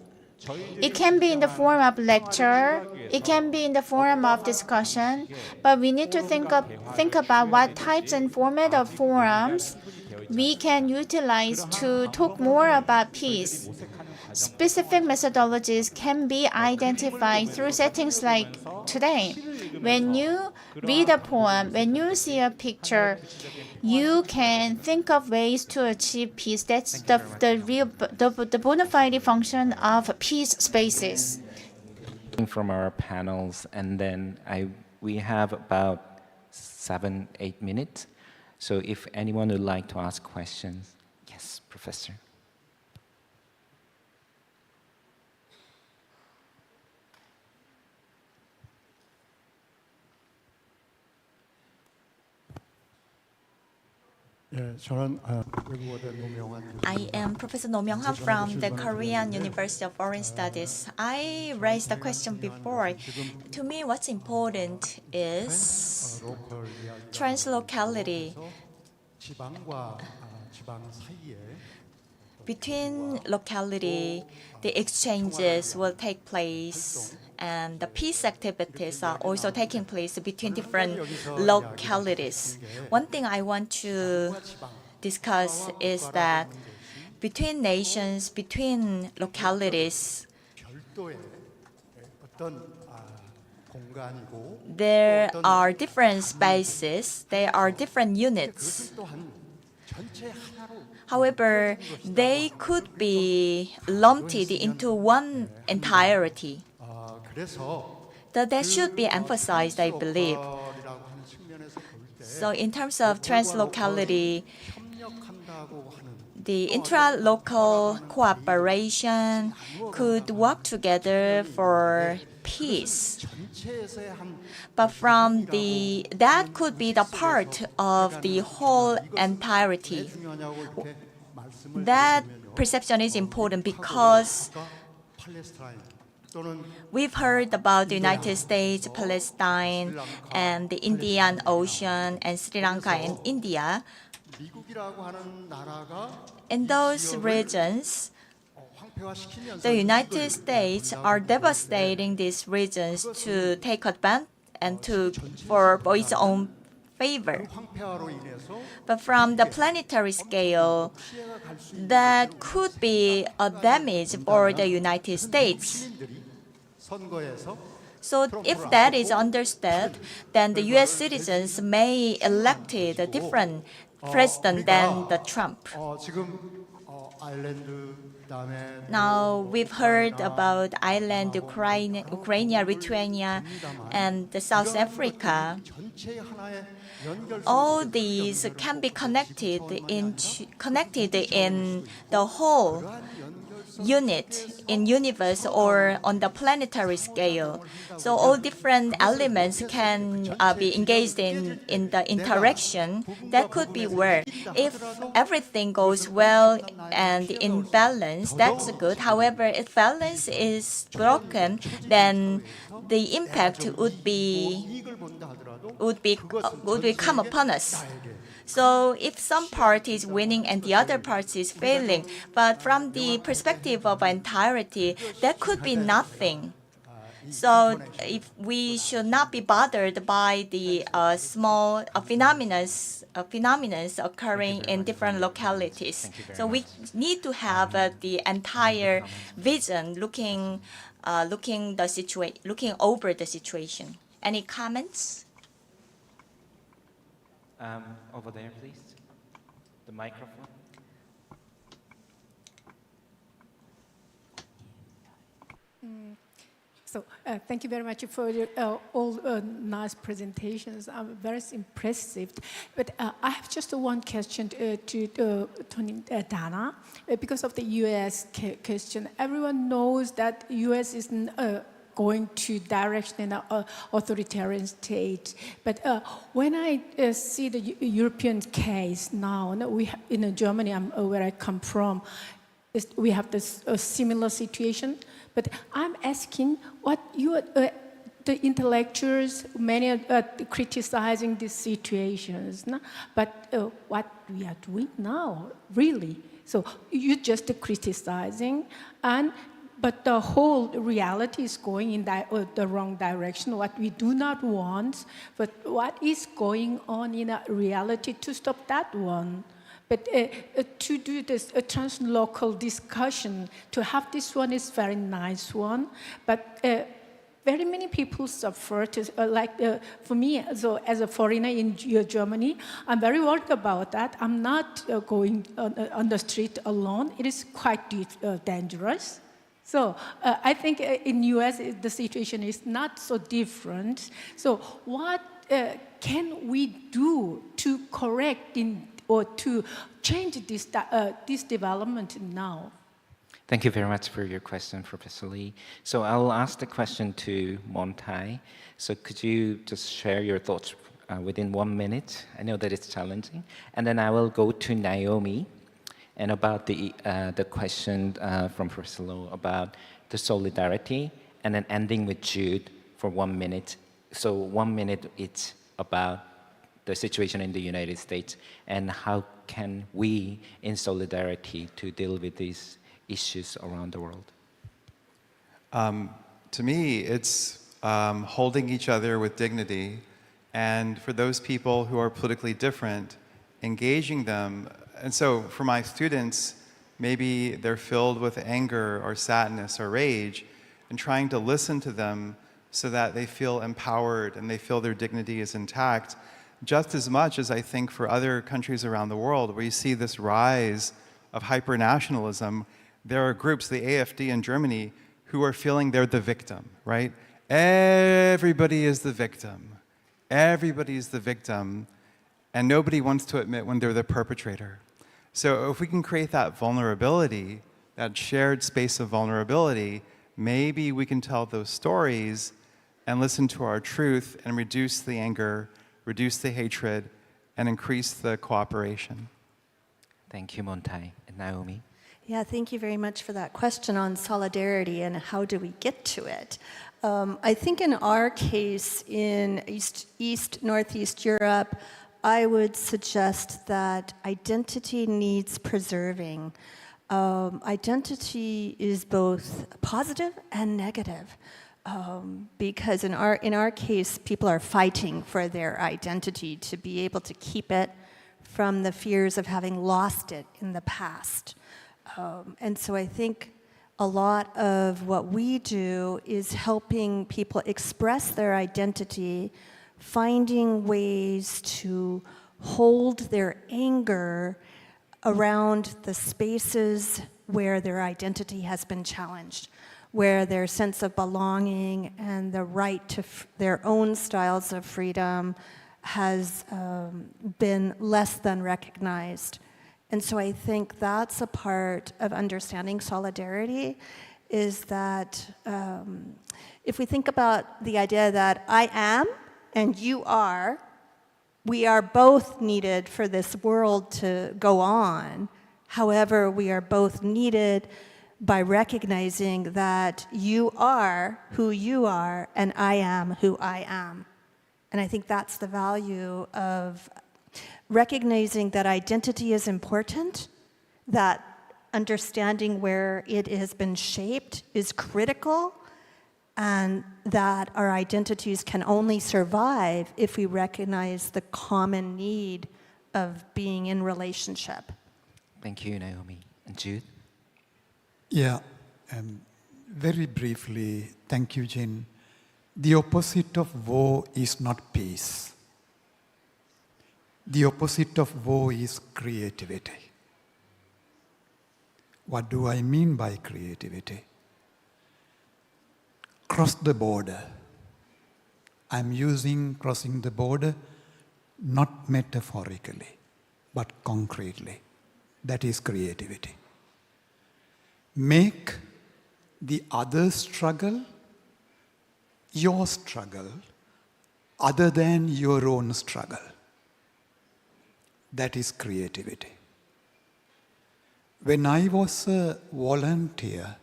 It can be in the form of lecture, it can be in the form of discussion, but we need to think about what types and format of forums we can utilize to talk more about peace. Specific methodologies can be identified through settings like today. When you read a poem, when you see a picture, you can think of ways to achieve peace. That's the bona fide function of peace spaces. From our panels, and then we have about 7-8 minutes. So if anyone would like to ask questions, yes, Professor. I am Professor No Myung-han from the Korean University of Foreign Studies. I raised the question before. To me, what's important is translocality. Between locality, the exchanges will take place, and the peace activities are also taking place between different localities. One thing I want to discuss is that between nations, between localities, there are different spaces, there are different units. However, they could be lumped into one entirety. That should be emphasized, I believe. So in terms of translocality, the intra-local cooperation could work together for peace. But that could be the part of the whole entirety. That perception is important because we've heard about the United States, Palestine, and the Indian Ocean, and Sri Lanka and India. In those regions, the United States are devastating these regions to take advantage and for its own favor. But from the planetary scale, that could be a damage for the United States. So if that is understood, then the U.S. citizens may elect a different president than the Trump. Now, we've heard about Ireland, Ukraine, Lithuania, and South Africa. All these can be connected in the whole unit in universe or on the planetary scale. So all different elements can be engaged in the interaction. That could be where. If everything goes well and in balance, that's good. However, if balance is broken, then the impact would come upon us. So if some party is winning and the other party is failing, but from the perspective of entirety, that could be nothing. So if we should not be bothered by the small phenomena occurring in different localities. So we need to have the entire vision, looking over the situation. Any comments? Over there, please. The microphone. Thank you very much for all nice presentations. Very impressive. But I have just one question to Dana. Because of the U.S. question, everyone knows that U.S. is going to direction in an authoritarian state. But when I see the European case now, we have, in Germany, where I come from, we have this similar situation. But I'm asking what the intellectuals, many are criticizing these situations, no? But what we are doing now, really. So you're just criticizing, but the whole reality is going in the wrong direction, what we do not want, but what is going on in a reality to stop that one. But to do this translocal discussion, to have this one is very nice one, but very many people suffer. For me, so as a foreigner in Germany, I'm very worried about that. I'm not going on the street alone. It is quite dangerous. So I think in US, the situation is not so different. So what can we do to correct or to change this development now? Thank you very much for your question, Professor Lee. So I'll ask the question to Montai. So could you just share your thoughts within 1 minute? I know that it's challenging. And then I will go to Naomi and about the question from Professor Loh about the solidarity, and then ending with Jude for 1 minute. So 1 minute, it's about the situation in the United States and how can we, in solidarity, to deal with these issues around the world? To me, it's holding each other with dignity, and for those people who are politically different, engaging them. And so for my students, maybe they're filled with anger or sadness or rage, and trying to listen to them so that they feel empowered and they feel their dignity is intact, just as much as I think for other countries around the world where you see this rise of hyper-nationalism, there are groups, the AfD in Germany, who are feeling they're the victim, right? Everybody is the victim. Everybody is the victim, and nobody wants to admit when they're the perpetrator. So if we can create that vulnerability, that shared space of vulnerability, maybe we can tell those stories and listen to our truth and reduce the anger, reduce the hatred, and increase the cooperation. Thank you, Montai. And Naomi? Yeah, thank you very much for that question on solidarity and how do we get to it. I think in our case in Northeast Europe, I would suggest that identity needs preserving. Identity is both positive and negative. Because in our case, people are fighting for their identity to be able to keep it from the fears of having lost it in the past. And so I think a lot of what we do is helping people express their identity, finding ways to hold their anger around the spaces where their identity has been challenged, where their sense of belonging and the right to their own styles of freedom has been less than recognized. And so I think that's a part of understanding solidarity, is that if we think about the idea that I am and you are, we are both needed for this world to go on. However, we are both needed by recognizing that you are who you are and I am who I am. And I think that's the value of recognizing that identity is important, that understanding where it has been shaped is critical, and that our identities can only survive if we recognize the common need of being in relationship. Thank you, Naomi. And Jude? Yeah, very briefly, thank you, Jin. The opposite of war is not peace. The opposite of war is creativity. What do I mean by creativity? Cross the border. I'm using crossing the border not metaphorically, but concretely. That is creativity. Make the other struggle your struggle other than your own struggle. That is creativity. When I was a volunteer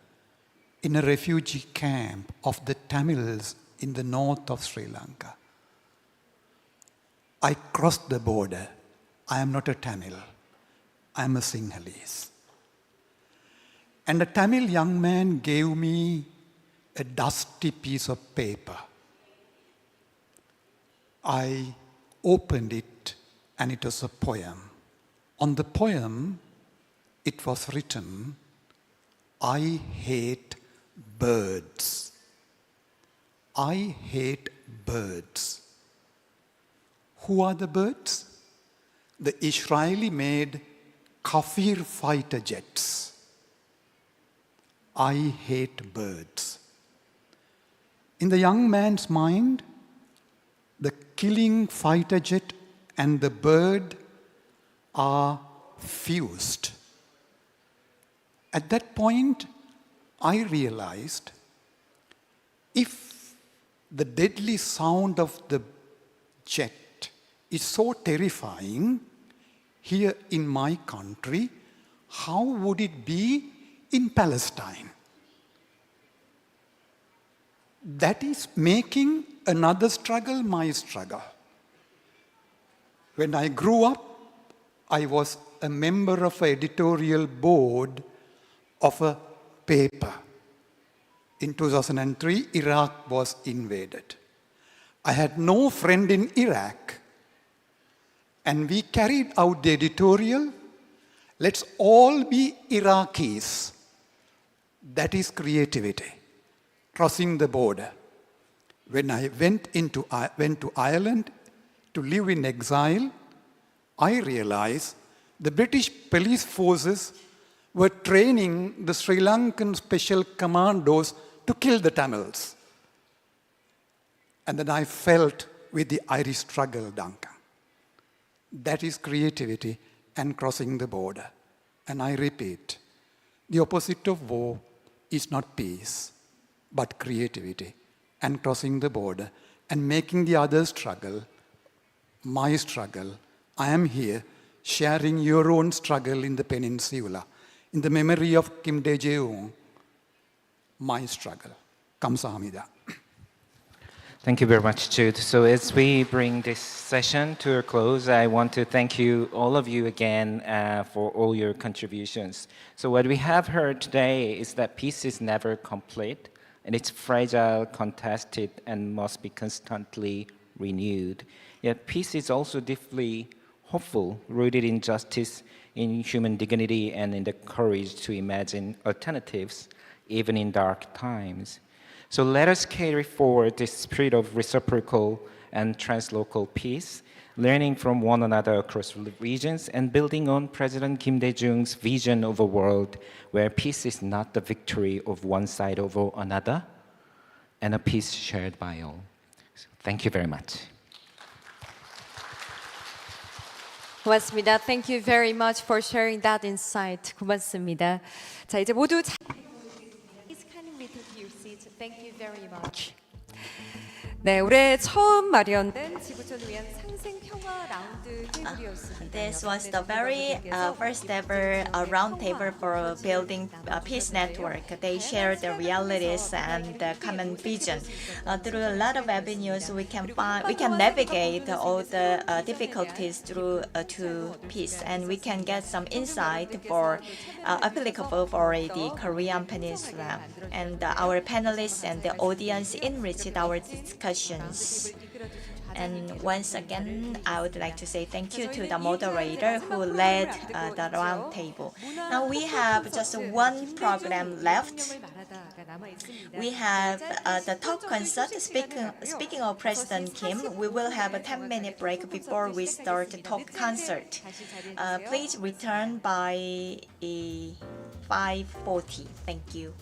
in a refugee camp of the Tamils in the north of Sri Lanka, I crossed the border. I am not a Tamil. I am a Sinhalese. And a Tamil young man gave me a dusty piece of paper. I opened it, and it was a poem. On the poem, it was written, I hate birds. I hate birds. Who are the birds? The Israeli-made Kafir fighter jets. I hate birds. In the young man's mind, the killing fighter jet and the bird are fused. At that point, I realized if the deadly sound of the jet is so terrifying here in my country, how would it be in Palestine? That is making another struggle my struggle. When I grew up, I was a member of an editorial board of a paper. In 2003, Iraq was invaded. I had no friend in Iraq, and we carried out the editorial, let's all be Iraqis. That is creativity, crossing the border. When I went to Ireland to live in exile, I realized the British police forces were training the Sri Lankan special commandos to kill the Tamils. And then I felt with the Irish struggle, Duncan. That is creativity and crossing the border. And I repeat, the opposite of war is not peace, but creativity and crossing the border and making the other struggle my struggle. I am here sharing your own struggle in the Peninsula, in the memory of Kim Dae-jung, my struggle. Kamsahamnida. Thank you very much, Jude. So as we bring this session to a close, I want to thank you, all of you again, for all your contributions. So what we have heard today is that peace is never complete, and it's fragile, contested, and must be constantly renewed. Yet peace is also deeply hopeful, rooted in justice, in human dignity, and in the courage to imagine alternatives, even in dark times. So let us carry forward this spirit of reciprocal and translocal peace learning from one another across regions, and building on President Kim Dae-jung's vision of a world where peace is not the victory of one side over another, and a peace shared by all. So, thank you very much. 고맙습니다. Thank you very much for sharing that insight. 고맙습니다. 자, 이제 모두 Please kindly take your seats. Thank you very much. 네, 올해 처음 마련된 지구촌을 위한 상생 평화 라운드 테이블이었습니다. This was the very first ever round table for building a peace network. They shared the realities and the common vision. Through a lot of avenues, we can navigate all the difficulties through to peace, and we can get some insight for applicable for the Korean Peninsula. And our panelists and the audience enriched our discussions. And once again, I would like to say thank you to the moderator who led the round table. Now we have just one program left. We have the talk concert. Speaking of President Kim, we will have a 10-minute break before we start the talk concert. Please return by 5:40. Thank you.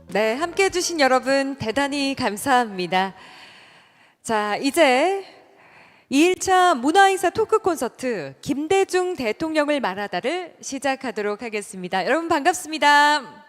네, 함께 해주신 여러분 대단히 감사합니다. 자, 이제 2일차 문화행사 토크 콘서트 김대중 대통령을 말하다를 시작하도록 하겠습니다. 여러분 반갑습니다.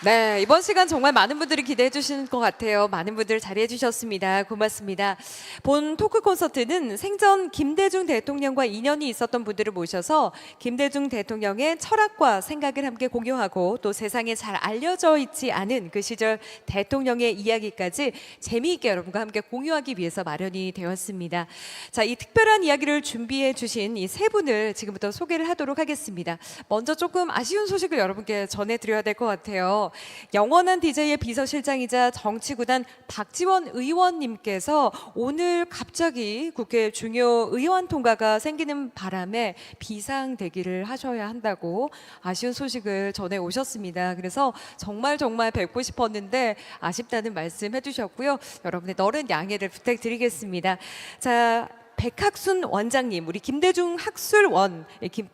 네, 이번 시간 정말 많은 분들이 기대해 주시는 것 같아요. 많은 분들 자리해 주셨습니다. 고맙습니다. 본 토크 콘서트는 생전 김대중 대통령과 인연이 있었던 분들을 모셔서 김대중 대통령의 철학과 생각을 함께 공유하고 또 세상에 잘 알려져 있지 않은 그 시절 대통령의 이야기까지 재미있게 여러분과 함께 공유하기 위해서 마련이 되었습니다. 자, 이 특별한 이야기를 준비해 주신 이 세 분을 지금부터 소개를 하도록 하겠습니다. 먼저 조금 아쉬운 소식을 여러분께 전해드려야 될 것 같아요. 영원한 DJ의 비서실장이자 정치구단 박지원 의원님께서 오늘 갑자기 국회 중요 의원 통과가 생기는 바람에 비상대기를 하셔야 한다고 아쉬운 소식을 전해 오셨습니다. 그래서 정말 뵙고 싶었는데 아쉽다는 말씀 해주셨고요. 여러분의 너른 양해를 부탁드리겠습니다. 자, 백학순 원장님, 우리 김대중 학술원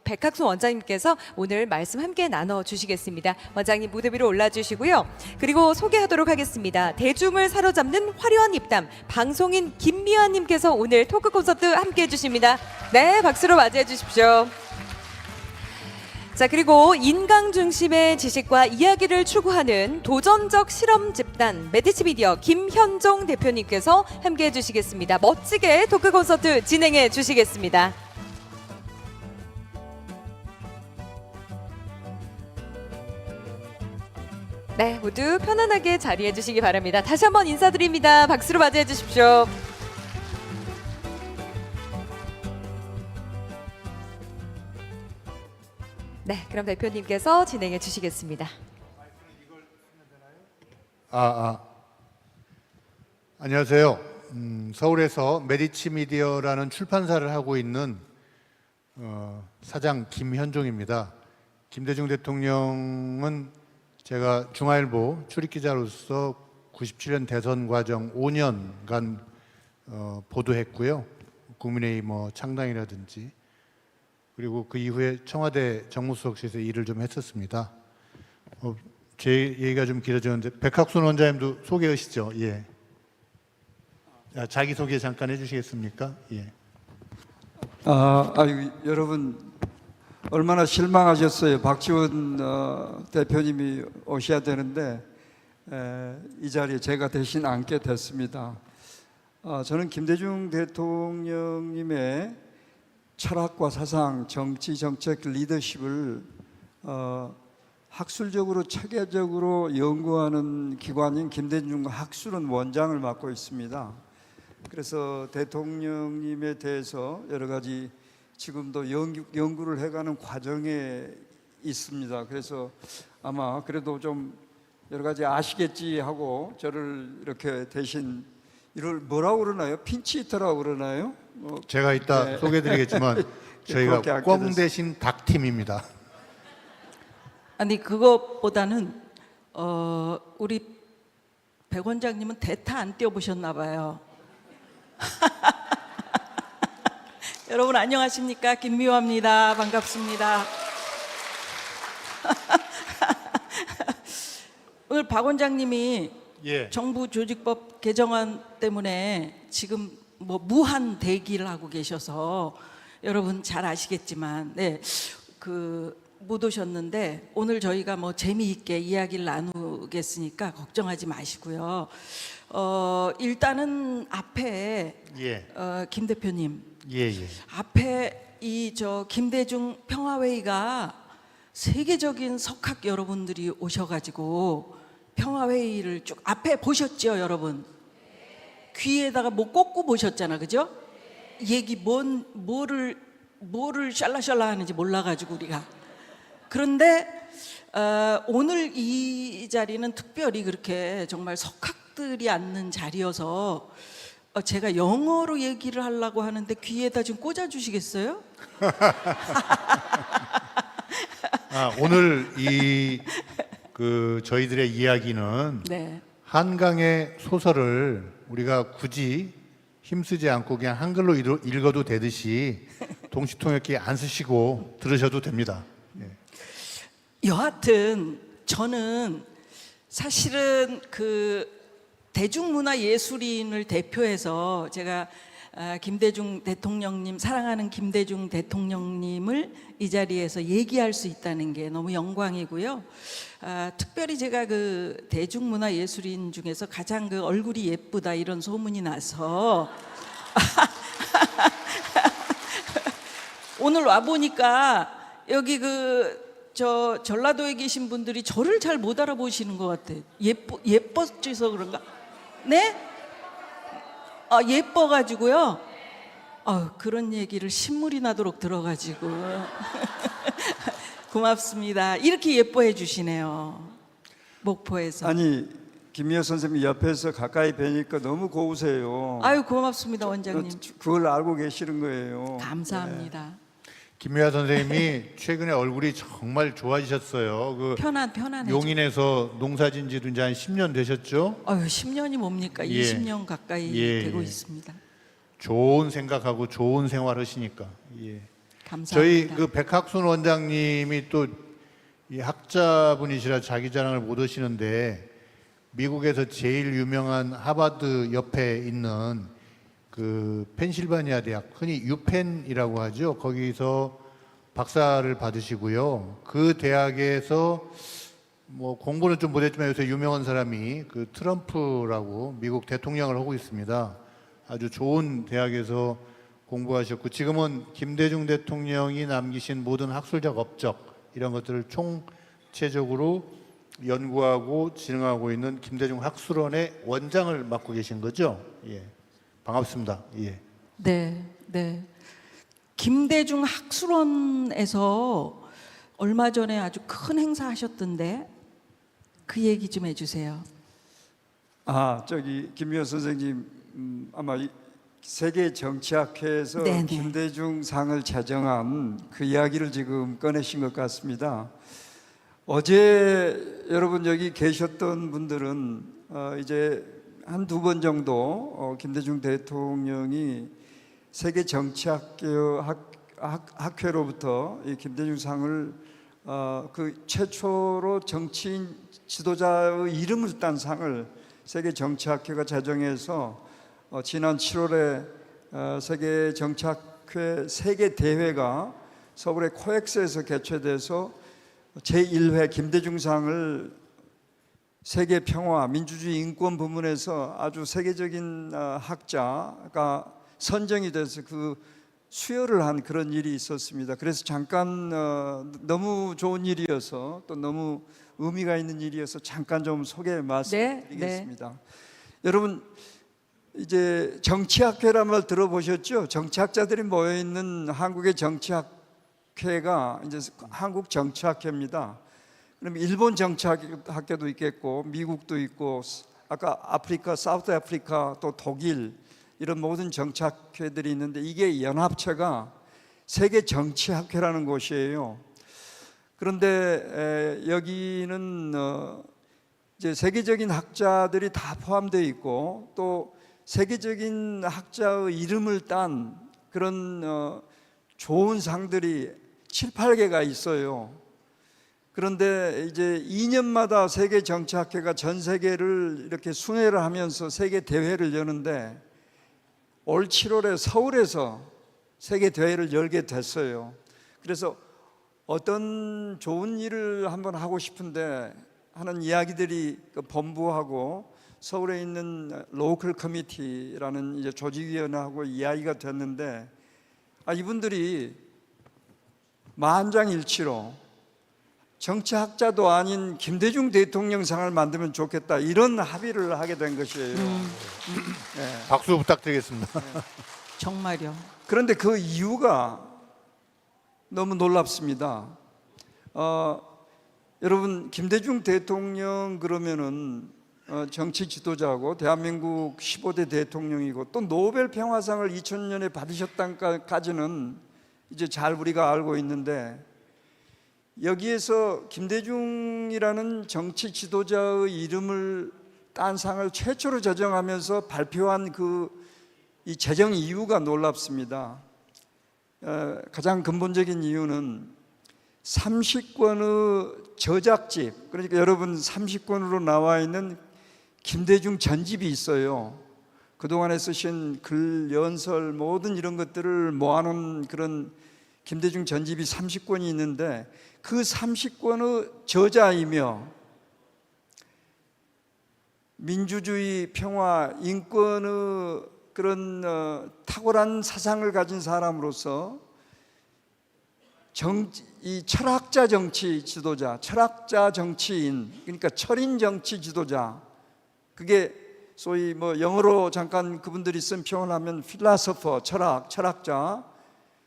백학순 원장님께서 오늘 말씀 함께 나눠주시겠습니다. 원장님 무대 위로 올라주시고요. 그리고 소개하도록 하겠습니다. 대중을 사로잡는 화려한 입담 방송인 김미화님께서 오늘 토크 콘서트 함께 해주십니다. 네, 박수로 맞이해 주십시오. 자, 그리고 인강 중심의 지식과 이야기를 추구하는 도전적 실험 집단 메디치 미디어 김현종 대표님께서 함께 해주시겠습니다. 멋지게 토크 콘서트 진행해 주시겠습니다. 네, 모두 편안하게 자리해 주시기 바랍니다. 다시 한번 인사드립니다. 박수로 맞이해 주십시오. 네, 그럼 대표님께서 진행해 주시겠습니다. 안녕하세요. 서울에서 메디치 미디어라는 출판사를 하고 있는 사장 김현종입니다. 김대중 대통령은 제가 중앙일보 출입기자로서 97년 대선 과정 5년간 보도했고요. 국민의힘 창당이라든지 그리고 그 이후에 청와대 정무수석실에서 일을 좀 했었습니다. 제 얘기가 좀 길어졌는데 백학순 원장님도 소개하시죠. 예. 자기 소개 잠깐 해주시겠습니까? 예. 여러분 얼마나 실망하셨어요. 박지원 대표님이 오셔야 되는데 이 자리에 제가 대신 앉게 됐습니다. 저는 김대중 대통령님의 철학과 사상, 정치, 정책, 리더십을 학술적으로 체계적으로 연구하는 기관인 김대중 학술원 원장을 맡고 있습니다. 그래서 대통령님에 대해서 여러 가지 지금도 연구를 해가는 과정에 있습니다. 그래서 아마 그래도 좀 여러 가지 아시겠지 하고 저를 이렇게 대신 이걸 뭐라고 그러나요? 핀치히터라고 그러나요? 제가 이따 네. 소개해드리겠지만 저희가 꽝 대신 닭팀입니다. 아니 그것보다는 우리 백 원장님은 대타 안 띄워보셨나 봐요. 여러분 안녕하십니까? 김미화입니다. 반갑습니다. 오늘 박 원장님이 정부 조직법 개정안 때문에 지금 무한 대기를 하고 계셔서 여러분 잘 아시겠지만 못 오셨는데 오늘 저희가 재미있게 이야기를 나누겠으니까 걱정하지 마시고요. 일단은 앞에 김 대표님 앞에 김대중 평화회의가 세계적인 석학 여러분들이 오셔가지고 평화회의를 쭉 앞에 보셨죠, 여러분? 귀에다가 꽂고 보셨잖아, 그죠? 얘기 뭐를 샬라샬라 하는지 몰라가지고 우리가. 그런데 오늘 이 자리는 특별히 그렇게 정말 석학들이 앉는 자리여서 제가 영어로 얘기를 하려고 하는데 귀에다 좀 꽂아주시겠어요? 오늘 저희들의 이야기는 한강의 소설을 우리가 굳이 힘쓰지 않고 그냥 한글로 읽어도 되듯이 동시통역기 안 쓰시고 들으셔도 됩니다. 여하튼 저는 사실은 그 대중문화예술인을 대표해서 제가 김대중 대통령님, 사랑하는 김대중 대통령님을 이 자리에서 얘기할 수 있다는 게 너무 영광이고요. 특별히 제가 그 대중문화예술인 중에서 가장 그 얼굴이 예쁘다 이런 소문이 나서 오늘 와 보니까 여기 저 전라도에 계신 분들이 저를 잘 못 알아보시는 것 같아요. 예뻐져서 그런가? 네? 예뻐가지고요. 그런 얘기를 신물이 나도록 들어가지고 고맙습니다. 이렇게 예뻐해 주시네요. 목포에서. 아니 김미화 선생님 옆에서 가까이 뵈니까 너무 고우세요. 아유 고맙습니다 원장님. 그걸 알고 계시는 거예요. 감사합니다. 네. 김미화 선생님이 최근에 얼굴이 정말 좋아지셨어요. 편안해져. 용인에서 농사진지도 이제 한 10년 되셨죠? 10년이 뭡니까? 20년 가까이 되고 있습니다. 좋은 생각하고 좋은 생활 하시니까. 감사합니다. 저희 백학순 원장님이 또 이 학자분이시라 자기 자랑을 못 하시는데 미국에서 제일 유명한 하버드 옆에 있는 그 펜실바니아 대학, 흔히 유펜이라고 하죠. 거기서 박사를 받으시고요. 그 대학에서 뭐 공부는 좀 못했지만 요새 유명한 사람이 그 트럼프라고 미국 대통령을 하고 있습니다. 아주 좋은 대학에서 공부하셨고 지금은 김대중 대통령이 남기신 모든 학술적 업적 이런 것들을 총체적으로 연구하고 진행하고 있는 김대중 학술원의 원장을 맡고 계신 거죠? 반갑습니다. 네. 김대중 학술원에서 얼마 전에 아주 큰 행사 하셨던데 그 얘기 좀 해주세요. 김미화 선생님 아마 세계 정치학회에서 김대중 상을 제정한 그 이야기를 지금 꺼내신 것 같습니다. 어제 여러분 여기 계셨던 분들은 이제 한두 번 정도 김대중 대통령이 세계 정치학회로부터 이 김대중상을 그 최초로 정치인 지도자의 이름을 딴 상을 세계 정치학회가 제정해서 지난 7월에 세계 정치학회 세계 대회가 서울의 코엑스에서 개최돼서 제1회 김대중상을 세계 평화, 민주주의, 인권 부문에서 아주 세계적인 학자가 선정이 돼서 그 수여를 한 그런 일이 있었습니다. 그래서 잠깐 너무 좋은 일이어서 또 너무 의미가 있는 일이어서 잠깐 좀 소개 말씀드리겠습니다. 여러분 이제 정치학회란 말 들어보셨죠? 정치학자들이 모여 있는 한국의 정치학회가 이제 한국 정치학회입니다. 그럼 일본 정치학회도 있겠고 미국도 있고 아까 아프리카, 사우스 아프리카 또 독일 이런 모든 정치학회들이 있는데 이게 연합체가 세계 정치학회라는 곳이에요. 그런데 여기는 이제 세계적인 학자들이 다 포함되어 있고 또 세계적인 학자의 이름을 딴 그런 좋은 상들이 7, 8개가 있어요. 그런데 이제 2년마다 세계 정치학회가 전 세계를 이렇게 순회를 하면서 세계 대회를 여는데 올 7월에 서울에서 세계 대회를 열게 됐어요. 그래서 어떤 좋은 일을 한번 하고 싶은데 하는 이야기들이 그 본부하고 서울에 있는 로컬 커미티라는 이제 조직위원회하고 이야기가 됐는데 이분들이 만장일치로 정치학자도 아닌 김대중 대통령상을 만들면 좋겠다 이런 합의를 하게 된 것이에요. 네. 박수 부탁드리겠습니다. 네. 정말요. 그런데 그 이유가 너무 놀랍습니다. 여러분 김대중 대통령 그러면은 정치 지도자고 대한민국 15대 대통령이고 또 노벨 평화상을 2000년에 받으셨다까지는 이제 잘 우리가 알고 있는데 여기에서 김대중이라는 정치 지도자의 이름을 딴 상을 최초로 제정하면서 발표한 이 제정 이유가 놀랍습니다. 가장 근본적인 이유는 30권의 저작집, 그러니까 여러분 30권으로 나와 있는 김대중 전집이 있어요. 그동안에 쓰신 글, 연설, 모든 이런 것들을 모아놓은 그런 김대중 전집이 30권이 있는데 그 30권의 저자이며 민주주의, 평화, 인권의 그런 탁월한 사상을 가진 사람으로서 이 철학자 정치 지도자, 철학자 정치인, 그러니까 철인 정치 지도자, 그게 소위 뭐 영어로 잠깐 그분들이 쓴 표현하면 필라소퍼, 철학자,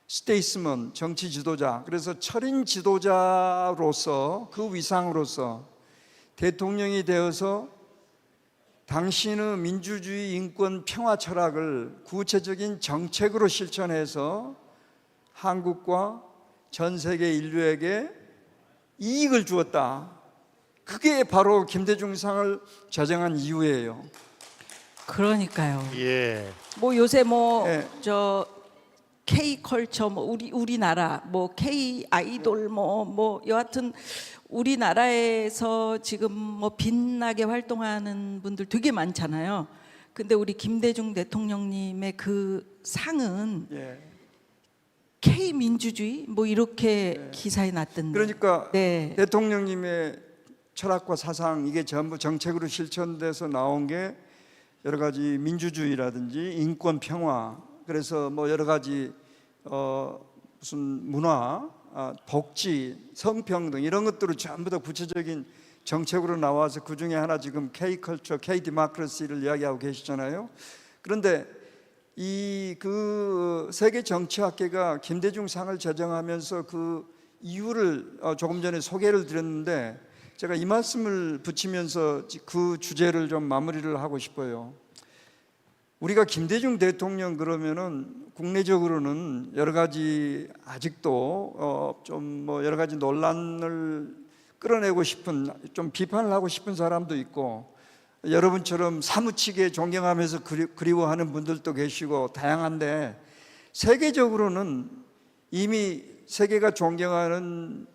스테이스먼, 정치 지도자. 그래서 철인 지도자로서 그 위상으로서 대통령이 되어서 당신의 민주주의, 인권, 평화 철학을 구체적인 정책으로 실천해서 한국과 전 세계 인류에게 이익을 주었다. 그게 바로 김대중상을 제정한 이유예요. 그러니까요. 예. 뭐 요새 뭐 저 K 컬처 뭐 우리나라 뭐 K 아이돌 뭐 여하튼 우리나라에서 지금 뭐 빛나게 활동하는 분들 되게 많잖아요. 근데 우리 김대중 대통령님의 그 상은 K 민주주의 뭐 이렇게 기사에 났던데. 그러니까 대통령님의 철학과 사상 이게 전부 정책으로 실천돼서 나온 게 여러 가지 민주주의라든지 인권 평화, 그래서 뭐 여러 가지 무슨 문화, 복지, 성평등 이런 것들을 전부 다 구체적인 정책으로 나와서 그 중에 하나 지금 K-컬처, K-디모크라시를 이야기하고 계시잖아요. 그런데 그 세계 정치학계가 김대중상을 제정하면서 그 이유를 조금 전에 소개를 드렸는데 제가 이 말씀을 붙이면서 그 주제를 좀 마무리를 하고 싶어요. 우리가 김대중 대통령 그러면은 국내적으로는 여러 가지 아직도 좀 뭐 여러 가지 논란을 끌어내고 싶은, 좀 비판을 하고 싶은 사람도 있고, 여러분처럼 사무치게 존경하면서 그리워하는 분들도 계시고 다양한데, 세계적으로는 이미 세계가 존경하는,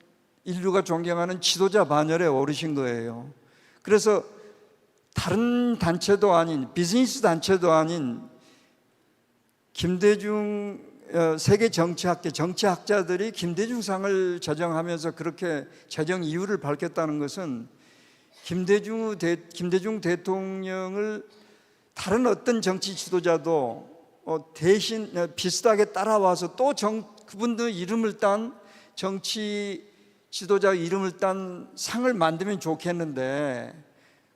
인류가 존경하는 지도자 반열에 오르신 거예요. 그래서 다른 단체도 아닌, 비즈니스 단체도 아닌 김대중 세계 정치학계 정치학자들이 김대중상을 제정하면서 그렇게 제정 이유를 밝혔다는 것은 김대중 대통령을 다른 어떤 정치 지도자도 대신 비슷하게 따라와서 또 그분들 이름을 딴 정치 지도자 이름을 딴 상을 만들면 좋겠는데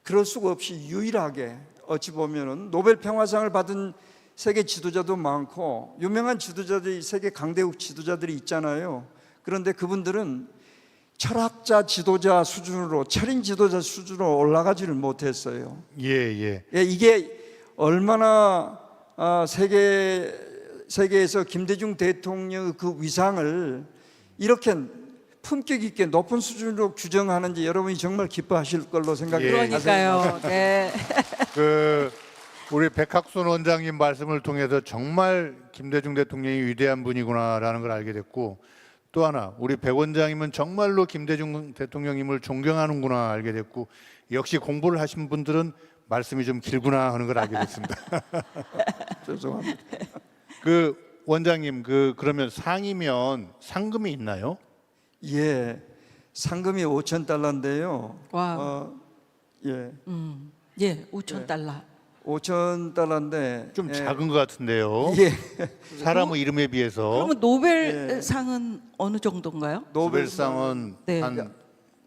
그럴 수가 없이 유일하게 어찌 보면은 노벨 평화상을 받은 세계 지도자도 많고 유명한 지도자들이, 세계 강대국 지도자들이 있잖아요. 그런데 그분들은 철학자 지도자 수준으로, 철인 지도자 수준으로 올라가지를 못했어요. 이게 얼마나 세계에서 김대중 대통령의 그 위상을 이렇게 품격 있게 높은 수준으로 규정하는지 여러분이 정말 기뻐하실 걸로 생각해요. 그러니까요. 네. 우리 백학순 원장님 말씀을 통해서 정말 김대중 대통령이 위대한 분이구나라는 걸 알게 됐고, 또 하나 우리 백 원장님은 정말로 김대중 대통령님을 존경하는구나 알게 됐고, 역시 공부를 하신 분들은 말씀이 좀 길구나 하는 걸 알게 됐습니다. 죄송합니다. 그 원장님, 그러면 상이면 상금이 있나요? 예, 상금이 5,000달러인데요. 와. 예, 5,000달러. 5,000달러인데 좀 작은 것 같은데요. 사람의 이름에 비해서. 그러면 노벨상은 어느 정도인가요? 노벨상은 한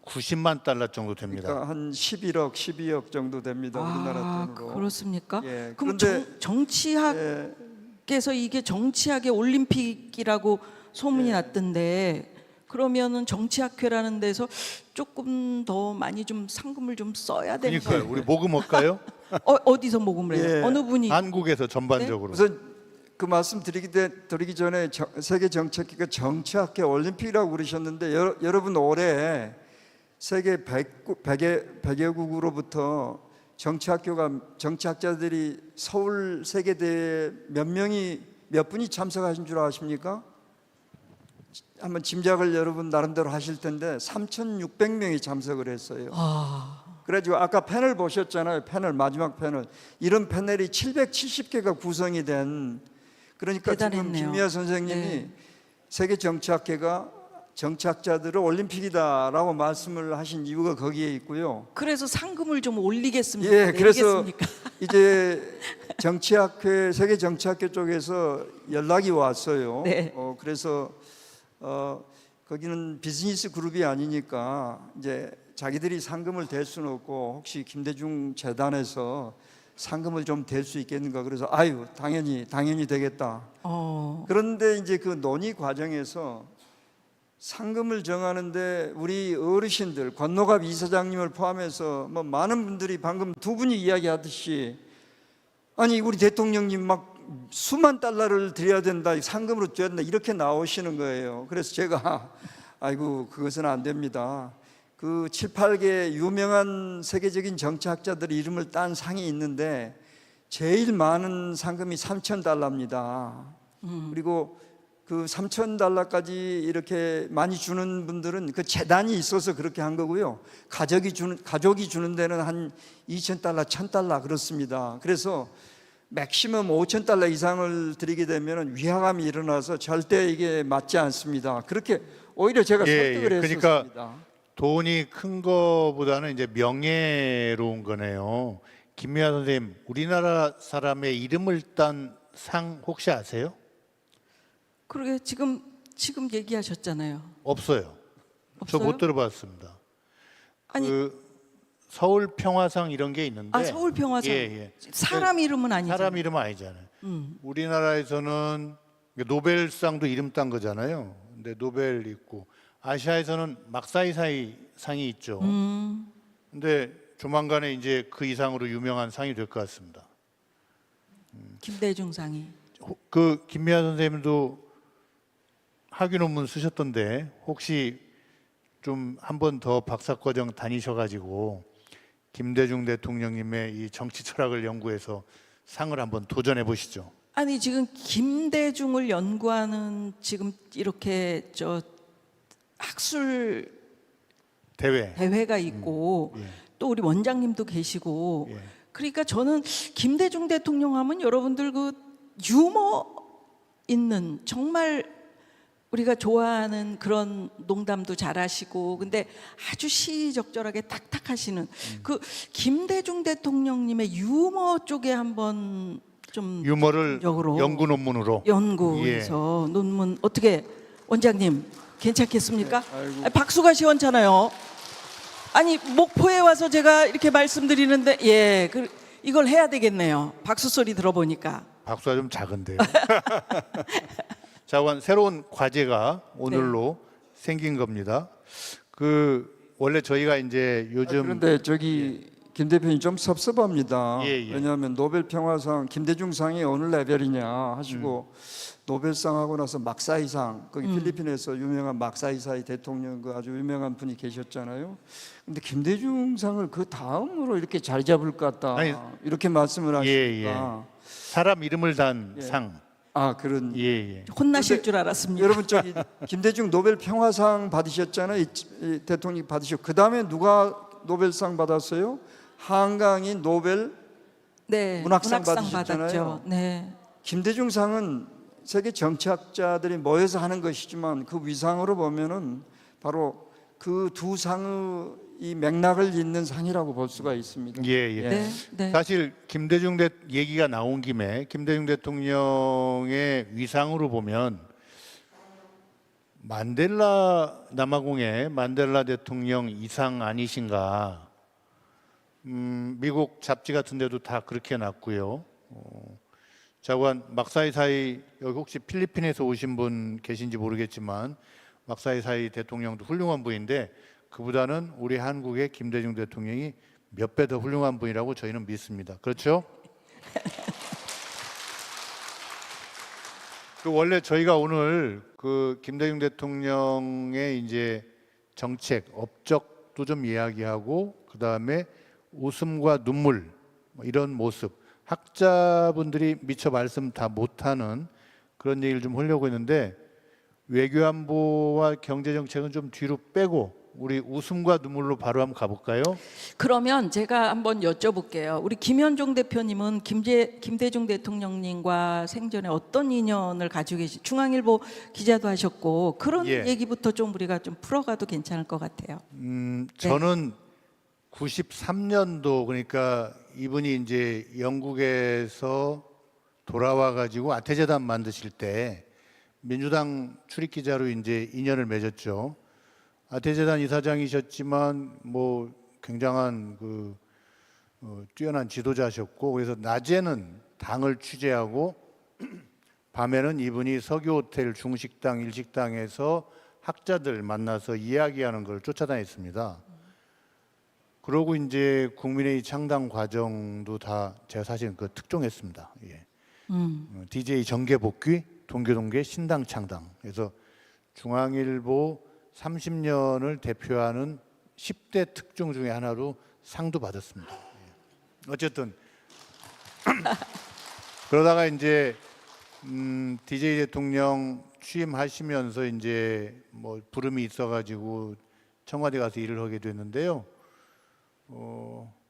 90만 달러 정도 됩니다. 그러니까 한 11억, 12억 정도 됩니다. 우리나라 돈으로. 그렇습니까? 그럼 그런데 정치학께서 이게 정치학의 올림픽이라고 소문이 났던데, 그러면은 정치학회라는 데서 조금 더 많이 좀 상금을 좀 써야 되는 거예요. 그러니까요. 우리 모금할까요? 어디서 모금을 해요? 어느 분이? 한국에서 전반적으로. 우선 그 말씀 드리기 전에 세계 정치학회가 정치학회 올림픽이라고 그러셨는데 여러분 올해 세계 100개국으로부터 정치학자들이 서울 세계대회에 몇 분이 참석하신 줄 아십니까? 한번 짐작을 여러분 나름대로 하실 텐데 3,600명이 참석을 했어요. 그래가지고 아까 패널 보셨잖아요. 패널, 마지막 패널. 이런 패널이 770개가 구성이 된, 그러니까 대단했네요. 지금 김미아 선생님이 네. 세계 정치학회가 정치학자들을 올림픽이다라고 말씀을 하신 이유가 거기에 있고요. 그래서 상금을 좀 올리겠습니까? 예, 그래서 내리겠습니까? 이제 정치학회, 세계 정치학회 쪽에서 연락이 왔어요. 네. 그래서 거기는 비즈니스 그룹이 아니니까 이제 자기들이 상금을 댈 수는 없고 혹시 김대중 재단에서 상금을 좀 댈 수 있겠는가, 그래서 아유 당연히 되겠다. 그런데 이제 그 논의 과정에서 상금을 정하는데 우리 어르신들, 권노갑 이사장님을 포함해서 뭐 많은 분들이 방금 두 분이 이야기하듯이 아니 우리 대통령님 막 수만 달러를 드려야 된다, 상금으로 줘야 된다, 이렇게 나오시는 거예요. 그래서 제가 아이고 그것은 안 됩니다. 그 7, 8개 유명한 세계적인 정치학자들 이름을 딴 상이 있는데 제일 많은 상금이 3,000달러입니다. 그리고 그 3,000달러까지 이렇게 많이 주는 분들은 그 재단이 있어서 그렇게 한 거고요. 가족이 주는 데는 한 2,000달러, 1,000달러 그렇습니다. 그래서 맥시멈 5,000달러 이상을 드리게 되면 위화감이 일어나서 절대 이게 맞지 않습니다. 그렇게 오히려 제가 설득을 그러니까 했었습니다. 돈이 큰 거보다는 이제 명예로운 거네요. 김미아 선생님, 우리나라 사람의 이름을 딴 상 혹시 아세요? 그러게 지금 얘기하셨잖아요. 없어요. 저 못 들어봤습니다. 아니, 그 서울 평화상 이런 게 있는데. 서울 평화상. 사람 이름은 아니죠. 사람 이름은 아니잖아요. 우리나라에서는 노벨상도 이름 딴 거잖아요. 근데 노벨 있고 아시아에서는 막사이사이 상이 있죠. 근데 조만간에 이제 그 이상으로 유명한 상이 될 것 같습니다. 김대중 상이. 그 김미아 선생님도 학위 논문 쓰셨던데 혹시 좀 한 번 더 박사과정 다니셔가지고 김대중 대통령님의 이 정치 철학을 연구해서 상을 한번 도전해 보시죠. 아니 지금 김대중을 연구하는 지금 이렇게 학술 대회가 있고 또 우리 원장님도 계시고 그러니까 저는 김대중 대통령 하면 여러분들 그 유머 있는 정말 우리가 좋아하는 그런 농담도 잘하시고 근데 아주 시의적절하게 탁탁 하시는 그 김대중 대통령님의 유머 쪽에 한번 좀 유머를 연구 논문으로 연구해서 논문 어떻게 원장님 괜찮겠습니까? 박수가 시원찮아요. 아니 목포에 와서 제가 이렇게 말씀드리는데 이걸 해야 되겠네요. 박수 소리 들어보니까. 박수가 좀 작은데요. 자, 새로운 과제가 오늘로 생긴 겁니다. 그 원래 저희가 이제 요즘 그런데 김 대표님 좀 섭섭합니다. 왜냐하면 노벨 평화상 김대중상이 어느 레벨이냐 하시고 노벨상 하고 나서 막사이상 거기 필리핀에서 유명한 막사이사이 대통령 그 아주 유명한 분이 계셨잖아요. 근데 김대중상을 그 다음으로 이렇게 잘 잡을 것 같다 이렇게 말씀을 하시니까 사람 이름을 단 상. 그런 혼나실 줄 알았습니다. 여러분 김대중 노벨 평화상 받으셨잖아요. 이 대통령이 받으셨고 그 다음에 누가 노벨상 받았어요? 한강인 노벨 문학상 받으셨잖아요. 네. 김대중상은 세계 정치학자들이 모여서 하는 것이지만 그 위상으로 보면은 바로 그 두 상의 이 맥락을 잇는 상이라고 볼 수가 있습니다. 사실 김대중 얘기가 나온 김에 김대중 대통령의 위상으로 보면 남아공의 만델라 대통령 이상 아니신가. 미국 잡지 같은 데도 다 그렇게 났고요. 자관 막사이사이 여기 혹시 필리핀에서 오신 분 계신지 모르겠지만 막사이사이 대통령도 훌륭한 분인데 그보다는 우리 한국의 김대중 대통령이 몇 배 더 훌륭한 분이라고 저희는 믿습니다. 그렇죠? 원래 저희가 오늘 그 김대중 대통령의 이제 정책, 업적도 좀 이야기하고 그 다음에 웃음과 눈물 이런 모습 학자분들이 미처 말씀 다 못하는 그런 얘기를 좀 하려고 했는데 외교안보와 경제정책은 좀 뒤로 빼고 우리 웃음과 눈물로 바로 한번 가볼까요? 그러면 제가 한번 여쭤볼게요. 우리 김현종 대표님은 김대중 대통령님과 생전에 어떤 인연을 가지고 중앙일보 기자도 하셨고 그런 예. 얘기부터 좀 우리가 좀 풀어가도 괜찮을 것 같아요. 저는 93년도 그러니까 이분이 이제 영국에서 돌아와 가지고 아태재단 만드실 때 민주당 출입 기자로 이제 인연을 맺었죠. 아태재단 이사장이셨지만 뭐 굉장한 그 뛰어난 지도자셨고 그래서 낮에는 당을 취재하고 밤에는 이분이 석유호텔 중식당 일식당에서 학자들 만나서 이야기하는 걸 쫓아다녔습니다. 그러고 이제 국민회의 창당 과정도 다 제가 사실은 그 특종했습니다. 예. DJ 정계 복귀, 동교동계 신당 창당. 그래서 중앙일보 30년을 대표하는 10대 특종 중에 하나로 상도 받았습니다. 어쨌든 그러다가 이제 DJ 대통령 취임하시면서 이제 뭐 부름이 있어가지고 청와대 가서 일을 하게 됐는데요.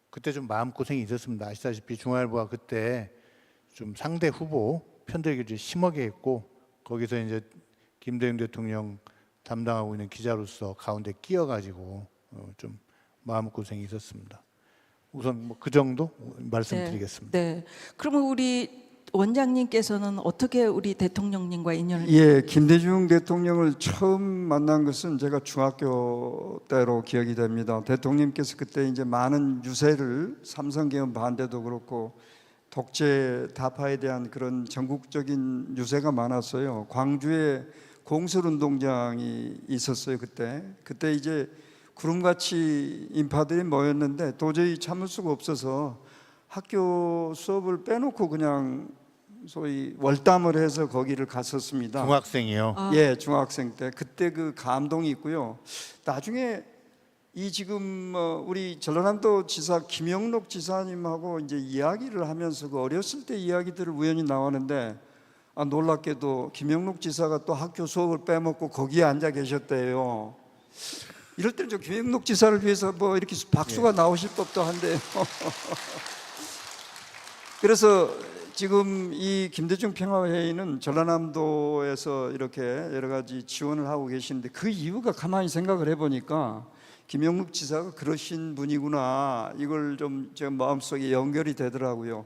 그때 좀 마음고생이 있었습니다. 아시다시피 중앙일보가 그때 좀 상대 후보 편들기를 좀 심하게 했고 거기서 이제 김대중 대통령 담당하고 있는 기자로서 가운데 끼어가지고 좀 마음고생이 있었습니다. 우선 뭐 그 정도 말씀드리겠습니다. 네. 그러면 우리 원장님께서는 어떻게 우리 대통령님과 인연을? 예, 김대중 대통령을 처음 만난 것은 제가 중학교 때로 기억이 됩니다. 대통령께서 그때 이제 많은 유세를 삼성개헌 반대도 그렇고 독재 타파에 대한 그런 전국적인 유세가 많았어요. 광주에 공설운동장이 있었어요. 그때 이제 구름같이 인파들이 모였는데 도저히 참을 수가 없어서 학교 수업을 빼놓고 그냥 소위 월담을 해서 거기를 갔었습니다. 중학생이요? 예, 중학생 때. 그때 그 감동이 있고요. 나중에 이 지금 우리 전라남도 지사 김영록 지사님하고 이제 이야기를 하면서 그 어렸을 때 이야기들을 우연히 나왔는데 놀랍게도 김영록 지사가 또 학교 수업을 빼먹고 거기에 앉아 계셨대요. 이럴 때는 좀 김영록 지사를 위해서 뭐 이렇게 박수가 나오실 법도 한데요. 그래서 지금 이 김대중 평화회의는 전라남도에서 이렇게 여러 가지 지원을 하고 계시는데 그 이유가 가만히 생각을 해보니까 김영록 지사가 그러신 분이구나 이걸 좀 제 마음속에 연결이 되더라고요.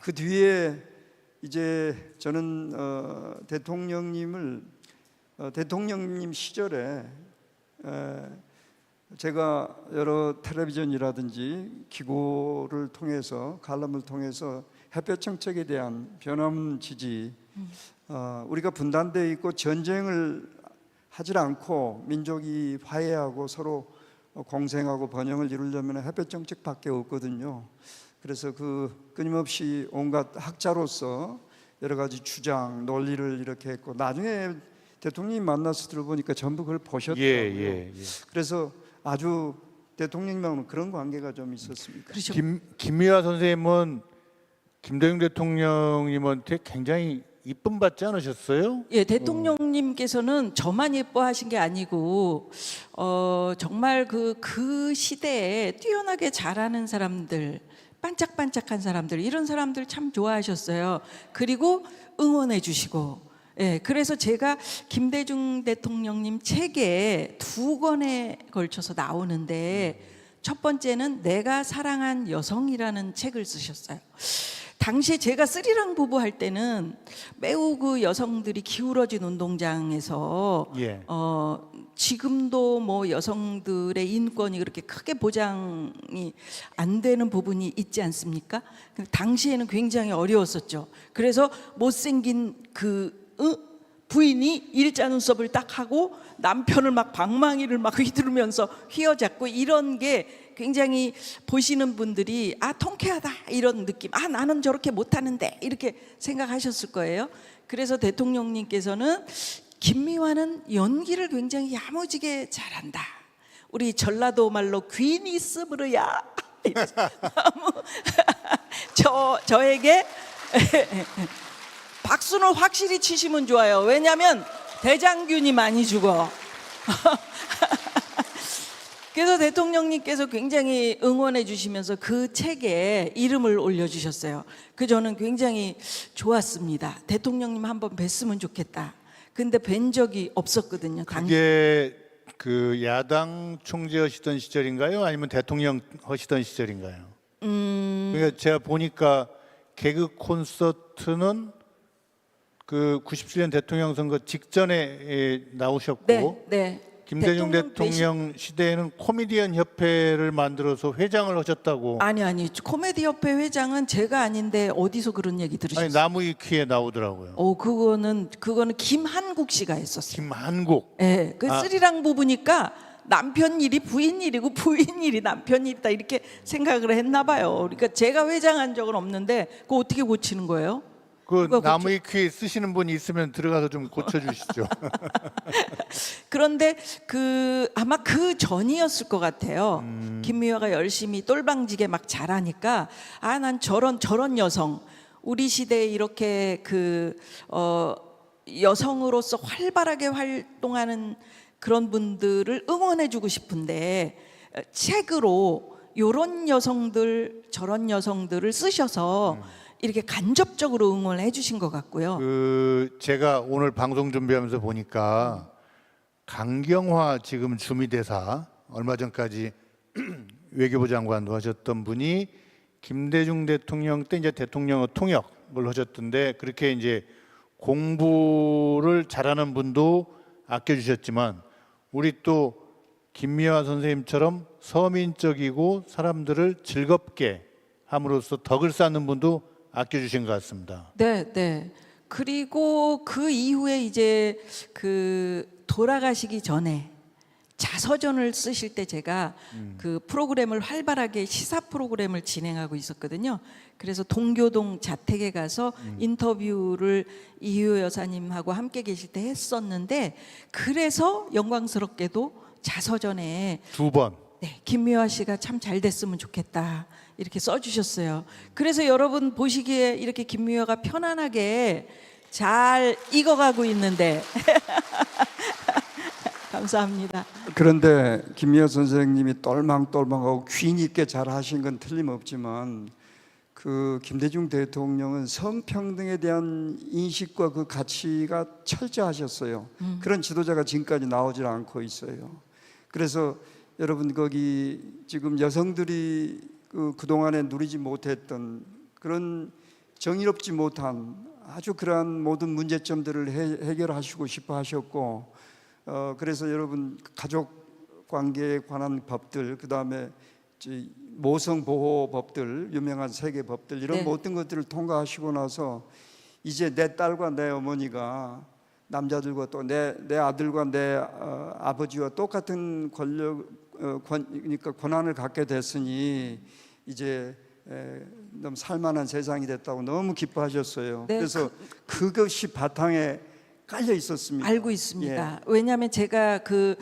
그 뒤에 이제 저는 대통령님 시절에 제가 여러 텔레비전이라든지 기고를 통해서 칼럼을 통해서 햇볕 정책에 대한 변함 지지, 우리가 분단되어 있고 전쟁을 하지 않고 민족이 화해하고 서로 공생하고 번영을 이루려면 햇볕 정책밖에 없거든요. 그래서 그 끊임없이 온갖 학자로서 여러 가지 주장, 논리를 이렇게 했고 나중에 대통령이 만나서 들어보니까 전부 그걸 보셨더라고요. 예. 그래서 아주 대통령님하고는 그런 관계가 좀 있었습니다. 김미화 선생님은 김대중 대통령님한테 굉장히 이쁨 받지 않으셨어요? 예, 대통령님께서는 저만 예뻐하신 게 아니고 정말 그 시대에 뛰어나게 잘하는 사람들, 반짝반짝한 사람들 이런 사람들 참 좋아하셨어요. 그리고 응원해 주시고. 예, 그래서 제가 김대중 대통령님 책에 2권에 걸쳐서 나오는데 첫 번째는 내가 사랑한 여성이라는 책을 쓰셨어요. 당시에 제가 스리랑 부부 할 때는 매우 그 여성들이 기울어진 운동장에서 지금도 뭐 여성들의 인권이 그렇게 크게 보장이 안 되는 부분이 있지 않습니까? 당시에는 굉장히 어려웠었죠. 그래서 못생긴 부인이 일자 눈썹을 딱 하고 남편을 막 방망이를 막 휘두르면서 휘어잡고 이런 게 굉장히 보시는 분들이 통쾌하다 이런 느낌, 나는 저렇게 못하는데 이렇게 생각하셨을 거예요. 그래서 대통령님께서는 김미화는 연기를 굉장히 야무지게 잘한다. 우리 전라도 말로 귀니 스브르야. 저에게 박수는 확실히 치시면 좋아요. 왜냐하면 대장균이 많이 죽어. 그래서 대통령님께서 굉장히 응원해 주시면서 그 책에 이름을 올려주셨어요. 그 저는 굉장히 좋았습니다. 대통령님 한번 뵀으면 좋겠다. 근데 뵌 적이 없었거든요. 그게 그 야당 총재하시던 시절인가요? 아니면 대통령 하시던 시절인가요? 그러니까 제가 보니까 개그 콘서트는 그 97년 대통령 선거 직전에 나오셨고 네, 네. 김대중 대통령 시대에는 코미디언 협회를 만들어서 회장을 하셨다고. 아니 코미디 협회 회장은 제가 아닌데 어디서 그런 얘기 들으셨어요? 아니 나무위키에 나오더라고요. 그거는 김한국 씨가 했었어요. 김한국. 네, 그 스리랑 부부니까 남편 일이 부인 일이고 부인 일이 남편 일이다 이렇게 생각을 했나 봐요. 그러니까 제가 회장한 적은 없는데 그거 어떻게 고치는 거예요? 그 나무위키 쓰시는 분이 있으면 들어가서 좀 고쳐주시죠. 그런데 아마 그 전이었을 것 같아요. 김미화가 열심히 똘방지게 막 잘하니까 난 저런 여성 우리 시대에 이렇게 여성으로서 활발하게 활동하는 그런 분들을 응원해주고 싶은데 책으로 이런 여성들 저런 여성들을 쓰셔서 이렇게 간접적으로 응원을 해주신 것 같고요. 제가 오늘 방송 준비하면서 보니까 강경화 지금 주미대사 얼마 전까지 외교부 장관도 하셨던 분이 김대중 대통령 때 이제 대통령의 통역을 하셨던데 그렇게 이제 공부를 잘하는 분도 아껴주셨지만 우리 또 김미화 선생님처럼 서민적이고 사람들을 즐겁게 함으로써 덕을 쌓는 분도 아껴주신 것 같습니다. 네. 그리고 그 이후에 이제 돌아가시기 전에 자서전을 쓰실 때 제가 그 프로그램을 활발하게 시사 프로그램을 진행하고 있었거든요. 그래서 동교동 자택에 가서 인터뷰를 이효 여사님하고 함께 계실 때 했었는데 그래서 영광스럽게도 자서전에 2번 네, 김미화 씨가 참 잘 됐으면 좋겠다 이렇게 써주셨어요. 그래서 여러분 보시기에 이렇게 김미화가 편안하게 잘 익어가고 있는데 감사합니다. 그런데 김미화 선생님이 똘망똘망하고 귀인 있게 잘 하신 건 틀림없지만 그 김대중 대통령은 성평등에 대한 인식과 그 가치가 철저하셨어요. 그런 지도자가 지금까지 나오질 않고 있어요. 그래서 여러분 거기 지금 여성들이 그동안에 누리지 못했던 그런 정의롭지 못한 아주 그러한 모든 문제점들을 해결하시고 싶어 하셨고 그래서 여러분 가족 관계에 관한 법들 그다음에 모성보호법들 유명한 세계 법들 이런 모든 것들을 통과하시고 나서 이제 내 딸과 내 어머니가 남자들과 또 내 아들과 내 아버지와 똑같은 그러니까 권한을 갖게 됐으니 이제 너무 살만한 세상이 됐다고 너무 기뻐하셨어요. 네, 그래서 그것이 바탕에 깔려 있었습니다. 알고 있습니다. 예. 왜냐하면 제가 그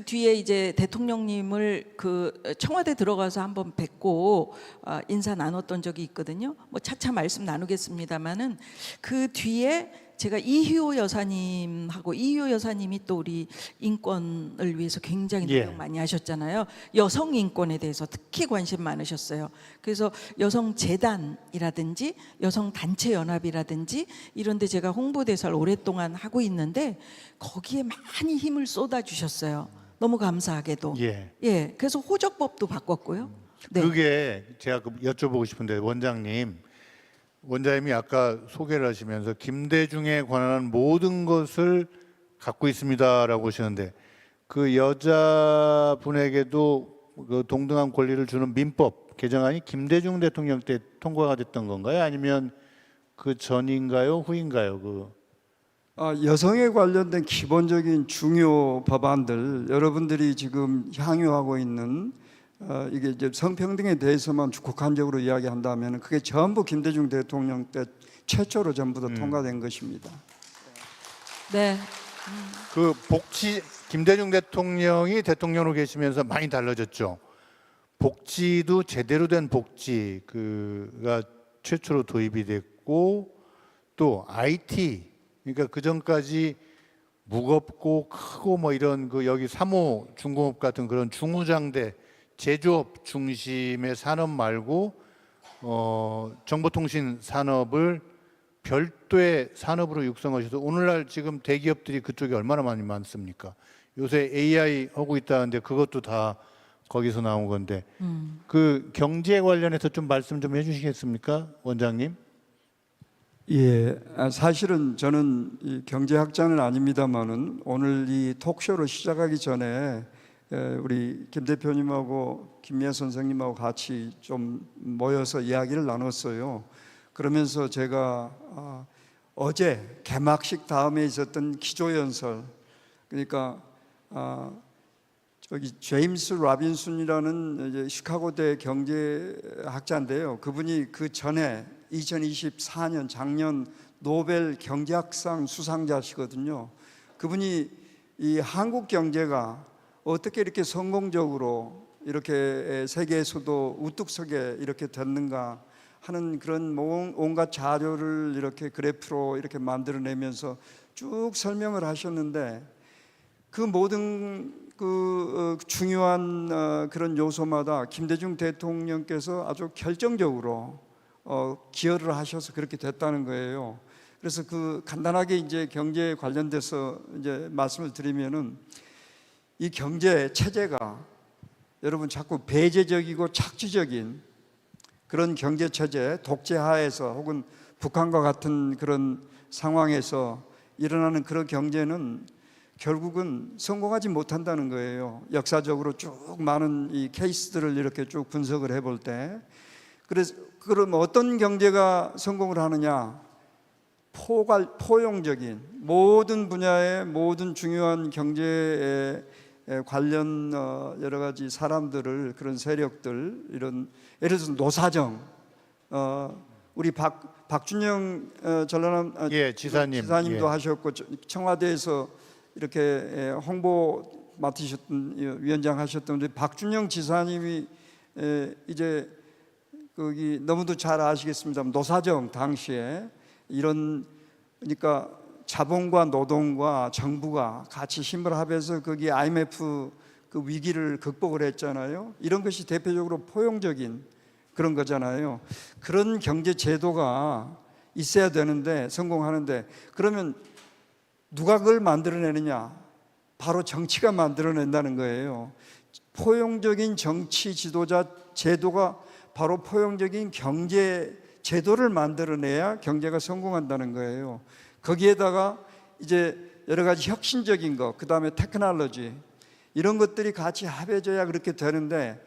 뒤에 이제 대통령님을 청와대 들어가서 한번 뵙고 인사 나눴던 적이 있거든요. 뭐 차차 말씀 나누겠습니다만은 그 뒤에 제가 이효 여사님하고 이효 여사님이 또 우리 인권을 위해서 굉장히 노력 많이 하셨잖아요. 여성 인권에 대해서 특히 관심 많으셨어요. 그래서 여성 재단이라든지 여성 단체 연합이라든지 이런 데 제가 홍보대사를 오랫동안 하고 있는데 거기에 많이 힘을 쏟아 주셨어요. 너무 감사하게도. 예. 그래서 호적법도 바꿨고요. 네. 그게 제가 여쭤보고 싶은데 원장님이 아까 소개를 하시면서 김대중에 관한 모든 것을 갖고 있습니다라고 하시는데 그 여자분에게도 그 동등한 권리를 주는 민법 개정안이 김대중 대통령 때 통과가 됐던 건가요? 아니면 그 전인가요? 후인가요? 여성에 관련된 기본적인 중요 법안들 여러분들이 지금 향유하고 있는 이게 이제 성평등에 대해서만 국한적으로 이야기한다면 그게 전부 김대중 대통령 때 최초로 전부 다 통과된 것입니다. 네. 그 복지 김대중 대통령이 대통령으로 계시면서 많이 달라졌죠. 복지도 제대로 된 복지가 최초로 도입이 됐고 또 IT 그러니까 그 전까지 무겁고 크고 뭐 이런 그 여기 3호 중공업 같은 그런 중후장대 제조업 중심의 산업 말고 정보통신 산업을 별도의 산업으로 육성하셔서 오늘날 지금 대기업들이 그쪽에 얼마나 많이 많습니까? 요새 AI 하고 있다는데 그것도 다 거기서 나온 건데 그 경제 관련해서 좀 말씀 좀 해주시겠습니까, 원장님? 예, 사실은 저는 이 경제학자는 아닙니다만은 오늘 이 톡쇼를 시작하기 전에 우리 김 대표님하고 김미아 선생님하고 같이 좀 모여서 이야기를 나눴어요. 그러면서 제가 어제 개막식 다음에 있었던 기조연설, 그러니까 저기 제임스 라빈슨이라는 이제 시카고대 경제학자인데요. 그분이 그 전에 2024년 작년 노벨 경제학상 수상자시거든요. 그분이 이 한국 경제가 어떻게 이렇게 성공적으로 이렇게 세계에서도 우뚝 서게 이렇게 됐는가 하는 그런 온갖 자료를 이렇게 그래프로 이렇게 만들어내면서 쭉 설명을 하셨는데 그 모든 그 중요한 그런 요소마다 김대중 대통령께서 아주 결정적으로 기여를 하셔서 그렇게 됐다는 거예요. 그래서 그 간단하게 이제 경제에 관련돼서 이제 말씀을 드리면은 이 경제 체제가 여러분 자꾸 배제적이고 착취적인 그런 경제 체제, 독재 하에서 혹은 북한과 같은 그런 상황에서 일어나는 그런 경제는 결국은 성공하지 못한다는 거예요. 역사적으로 쭉 많은 이 케이스들을 이렇게 쭉 분석을 해볼 때, 그래서 그럼 어떤 경제가 성공을 하느냐? 포용적인 모든 분야의 모든 중요한 경제에 관련 여러 가지 사람들을, 그런 세력들, 이런 예를 들어서 노사정, 우리 박준영 전라남 지사님도 예. 하셨고 청와대에서 이렇게 홍보 맡으셨던 위원장 하셨던 우리 박준영 지사님이 이제 거기 너무도 잘 아시겠습니다만 노사정 당시에 이런, 그러니까 자본과 노동과 정부가 같이 힘을 합해서 거기 IMF 그 위기를 극복을 했잖아요. 이런 것이 대표적으로 포용적인 그런 거잖아요. 그런 경제 제도가 있어야 되는데 성공하는데, 그러면 누가 그걸 만들어내느냐? 바로 정치가 만들어낸다는 거예요. 포용적인 정치 지도자 제도가 바로 포용적인 경제 제도를 만들어내야 경제가 성공한다는 거예요. 거기에다가 이제 여러 가지 혁신적인 것, 그 다음에 테크놀로지, 이런 것들이 같이 합해져야 그렇게 되는데,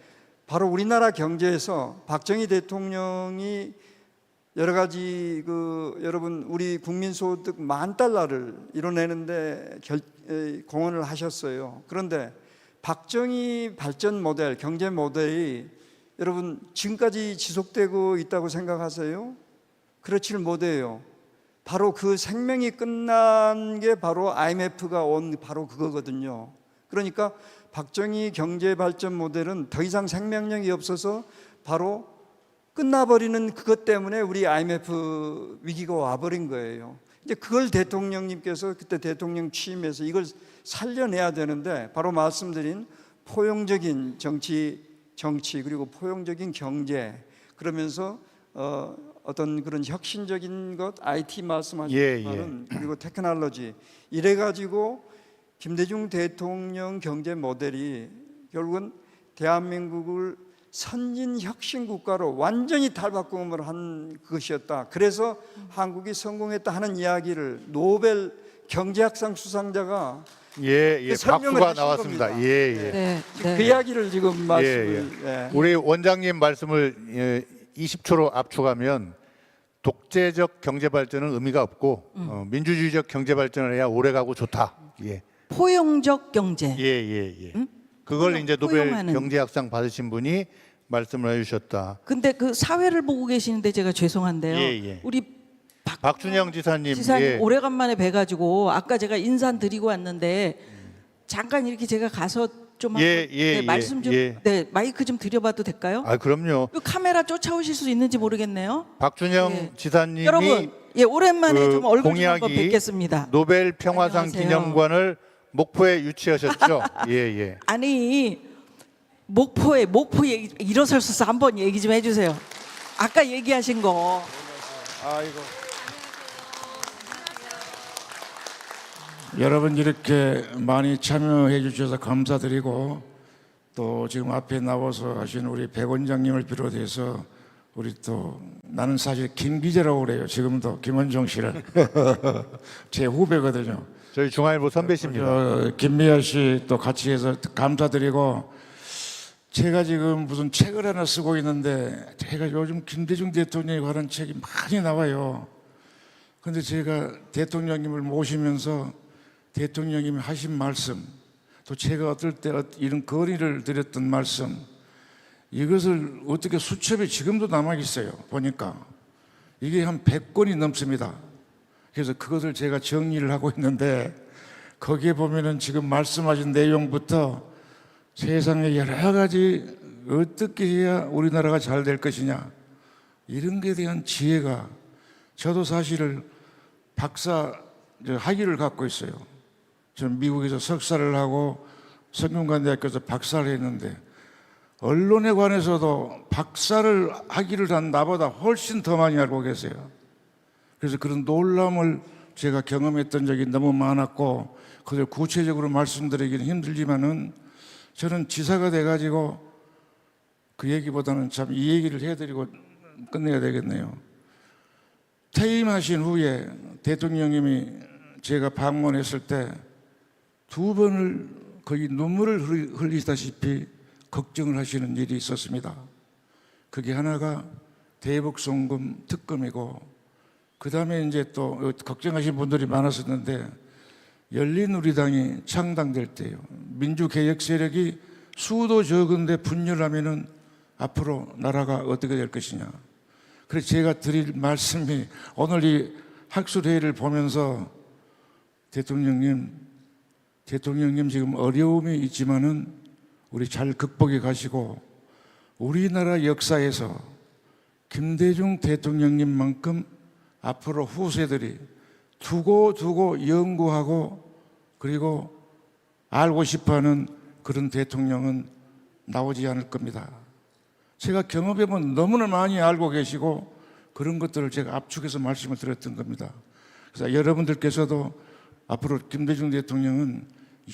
바로 우리나라 경제에서 박정희 대통령이 여러 가지 여러분 우리 국민 소득 $10,000,000를 이뤄내는데 공헌을 하셨어요. 그런데 박정희 발전 모델, 경제 모델이 여러분 지금까지 지속되고 있다고 생각하세요? 그렇지를 못해요. 바로 그 생명이 끝난 게 바로 IMF가 온 바로 그거거든요. 그러니까 박정희 경제 발전 모델은 더 이상 생명력이 없어서 바로 끝나버리는 그것 때문에 우리 IMF 위기가 와버린 거예요. 이제 그걸 대통령님께서 그때 대통령 취임해서 이걸 살려내야 되는데, 바로 말씀드린 포용적인 정치 그리고 포용적인 경제, 그러면서 어떤 그런 혁신적인 것, IT 말씀하셨지만은 그리고 테크놀로지, 이래가지고 김대중 대통령 경제 모델이 결국은 대한민국을 선진 혁신 국가로 완전히 탈바꿈을 한 것이었다. 그래서 한국이 성공했다 하는 이야기를 노벨 경제학상 수상자가 박수가 나왔습니다. 그 이야기를 지금 말씀을 우리 원장님 말씀을 20초로 압축하면 독재적 경제 발전은 의미가 없고 민주주의적 경제 발전을 해야 오래가고 좋다. 포용적 경제. 그걸 이제 노벨 경제학상 받으신 분이 말씀을 해주셨다. 근데 그 사회를 보고 계시는데 제가 죄송한데요. 우리 박준영 지사님, 오래간만에 뵈가지고 아까 제가 인사 드리고 왔는데 잠깐 이렇게 제가 가서 좀 말씀 좀 마이크 좀 드려봐도 될까요? 아 그럼요. 카메라 쫓아오실 수 있는지 모르겠네요. 박준영 지사님이 여러분 예, 오랜만에 좀 얼굴 좀 한번 공약이 뵙겠습니다. 노벨 평화상 안녕하세요. 기념관을 목포에 유치하셨죠? 예, 예. 아니 목포 얘기 일어서서 한번 얘기 좀 해주세요. 아까 얘기하신 거. 아이고. 여러분 이렇게 많이 참여해 주셔서 감사드리고 또 지금 앞에 나와서 하신 우리 백 원장님을 비롯해서 우리 또 나는 사실 김 기자라고 그래요. 지금도 김원종 씨를 제 후배거든요. 저희 중앙일보 선배십니다. 김미아 씨 또 같이 해서 감사드리고 제가 지금 무슨 책을 하나 쓰고 있는데 제가 요즘 김대중 대통령에 관한 책이 많이 나와요. 근데 제가 대통령님을 모시면서 대통령님이 하신 말씀 또 제가 어떨 때 이런 건의를 드렸던 말씀 이것을 어떻게 수첩에 지금도 남아 있어요. 보니까 이게 한 100권이 넘습니다. 그래서 그것을 제가 정리를 하고 있는데 거기에 보면은 지금 말씀하신 내용부터 세상에 여러 가지 어떻게 해야 우리나라가 잘 될 것이냐 이런 것에 대한 지혜가 저도 사실은 박사 학위를 갖고 있어요. 저는 미국에서 석사를 하고 성균관대학교에서 박사를 했는데 언론에 관해서도 박사를 학위를 한 나보다 훨씬 더 많이 알고 계세요. 그래서 그런 놀람을 제가 경험했던 적이 너무 많았고 그걸 구체적으로 말씀드리기는 힘들지만은 저는 지사가 돼가지고 그 얘기보다는 참 이 얘기를 해드리고 끝내야 되겠네요. 퇴임하신 후에 대통령님이 제가 방문했을 때 2번을 거의 눈물을 흘리다시피 걱정을 하시는 일이 있었습니다. 그게 하나가 대북송금 특검이고 그 다음에 이제 또 걱정하신 분들이 많았었는데 열린우리당이 창당될 때요. 민주개혁 세력이 수도 적은데 분열하면은 앞으로 나라가 어떻게 될 것이냐. 그래서 제가 드릴 말씀이 오늘 이 학술회의를 보면서 대통령님 지금 어려움이 있지만은 우리 잘 극복해 가시고 우리나라 역사에서 김대중 대통령님만큼 앞으로 후세들이 두고 연구하고 그리고 알고 싶어하는 그런 대통령은 나오지 않을 겁니다. 제가 경험해본 너무나 많이 알고 계시고 그런 것들을 제가 압축해서 말씀을 드렸던 겁니다. 그래서 여러분들께서도 앞으로 김대중 대통령은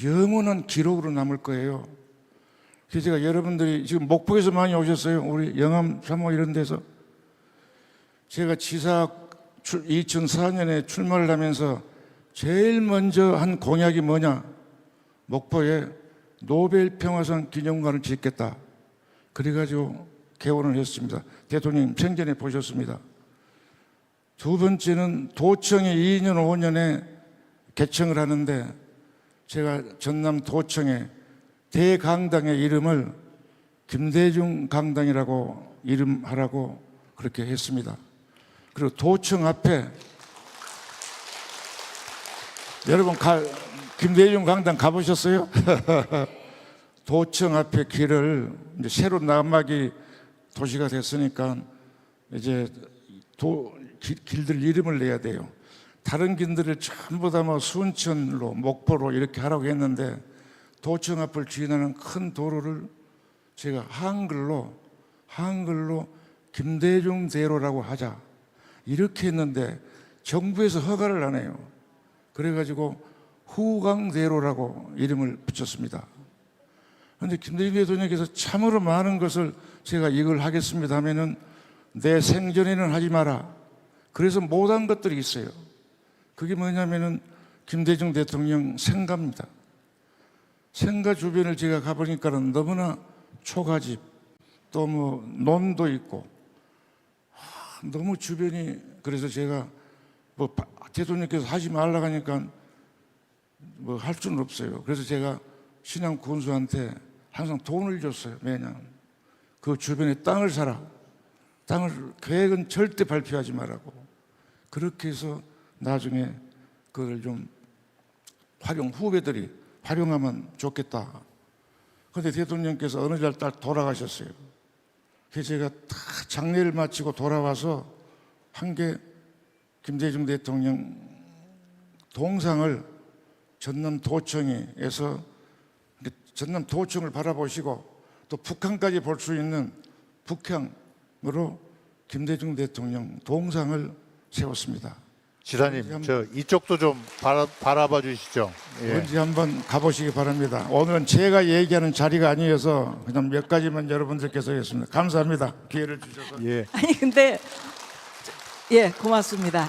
영원한 기록으로 남을 거예요. 그래서 제가 여러분들이 지금 목포에서 많이 오셨어요. 우리 영암, 3호 이런 데서. 제가 지사 2004년에 출마를 하면서 제일 먼저 한 공약이 뭐냐? 목포에 노벨 평화상 기념관을 짓겠다. 그래가지고 개원을 했습니다. 대통령님 생전에 보셨습니다. 2번째는 도청이 2년, 5년에 개청을 하는데 제가 전남 도청에 대강당의 이름을 김대중 강당이라고 이름하라고 그렇게 했습니다. 그리고 도청 앞에 여러분 김대중 강당 가보셨어요? 도청 앞에 길을 이제 새로 남막이 도시가 됐으니까 이제 길들 이름을 내야 돼요. 다른 길들을 전부 다 뭐 순천로, 목포로 이렇게 하라고 했는데 도청 앞을 지나는 큰 도로를 제가 한글로 김대중 대로라고 하자 이렇게 했는데 정부에서 허가를 안 해요. 그래가지고 후광대로라고 이름을 붙였습니다. 그런데 김대중 대통령께서 참으로 많은 것을 제가 이걸 하겠습니다 하면은 내 생전에는 하지 마라. 그래서 못한 것들이 있어요. 그게 뭐냐면은 김대중 대통령 생가입니다. 생가 주변을 제가 가보니까는 너무나 초가집 또 뭐 논도 있고 너무 주변이 그래서 제가 뭐 대통령께서 하지 말라고 하니까 뭐 할 수는 없어요. 그래서 제가 신안 군수한테 항상 돈을 줬어요. 매년 그 주변에 땅을 사라. 땅을 계획은 절대 발표하지 말라고. 그렇게 해서 나중에 그걸 좀 후배들이 활용하면 좋겠다. 그런데 대통령께서 어느 날 딱 돌아가셨어요. 그래서 제가 다 장례를 마치고 돌아와서 한 게 김대중 대통령 동상을 전남도청에서 전남도청을 바라보시고 또 북한까지 볼 수 있는 북향으로 김대중 대통령 동상을 세웠습니다. 지사님, 저 이쪽도 좀 바라봐 주시죠. 예. 언제 한번 가보시기 바랍니다. 오늘은 제가 얘기하는 자리가 아니어서 그냥 몇 가지만 여러분들께서 하겠습니다. 감사합니다. 기회를 주셔서. 예. 아니 근데 예 고맙습니다.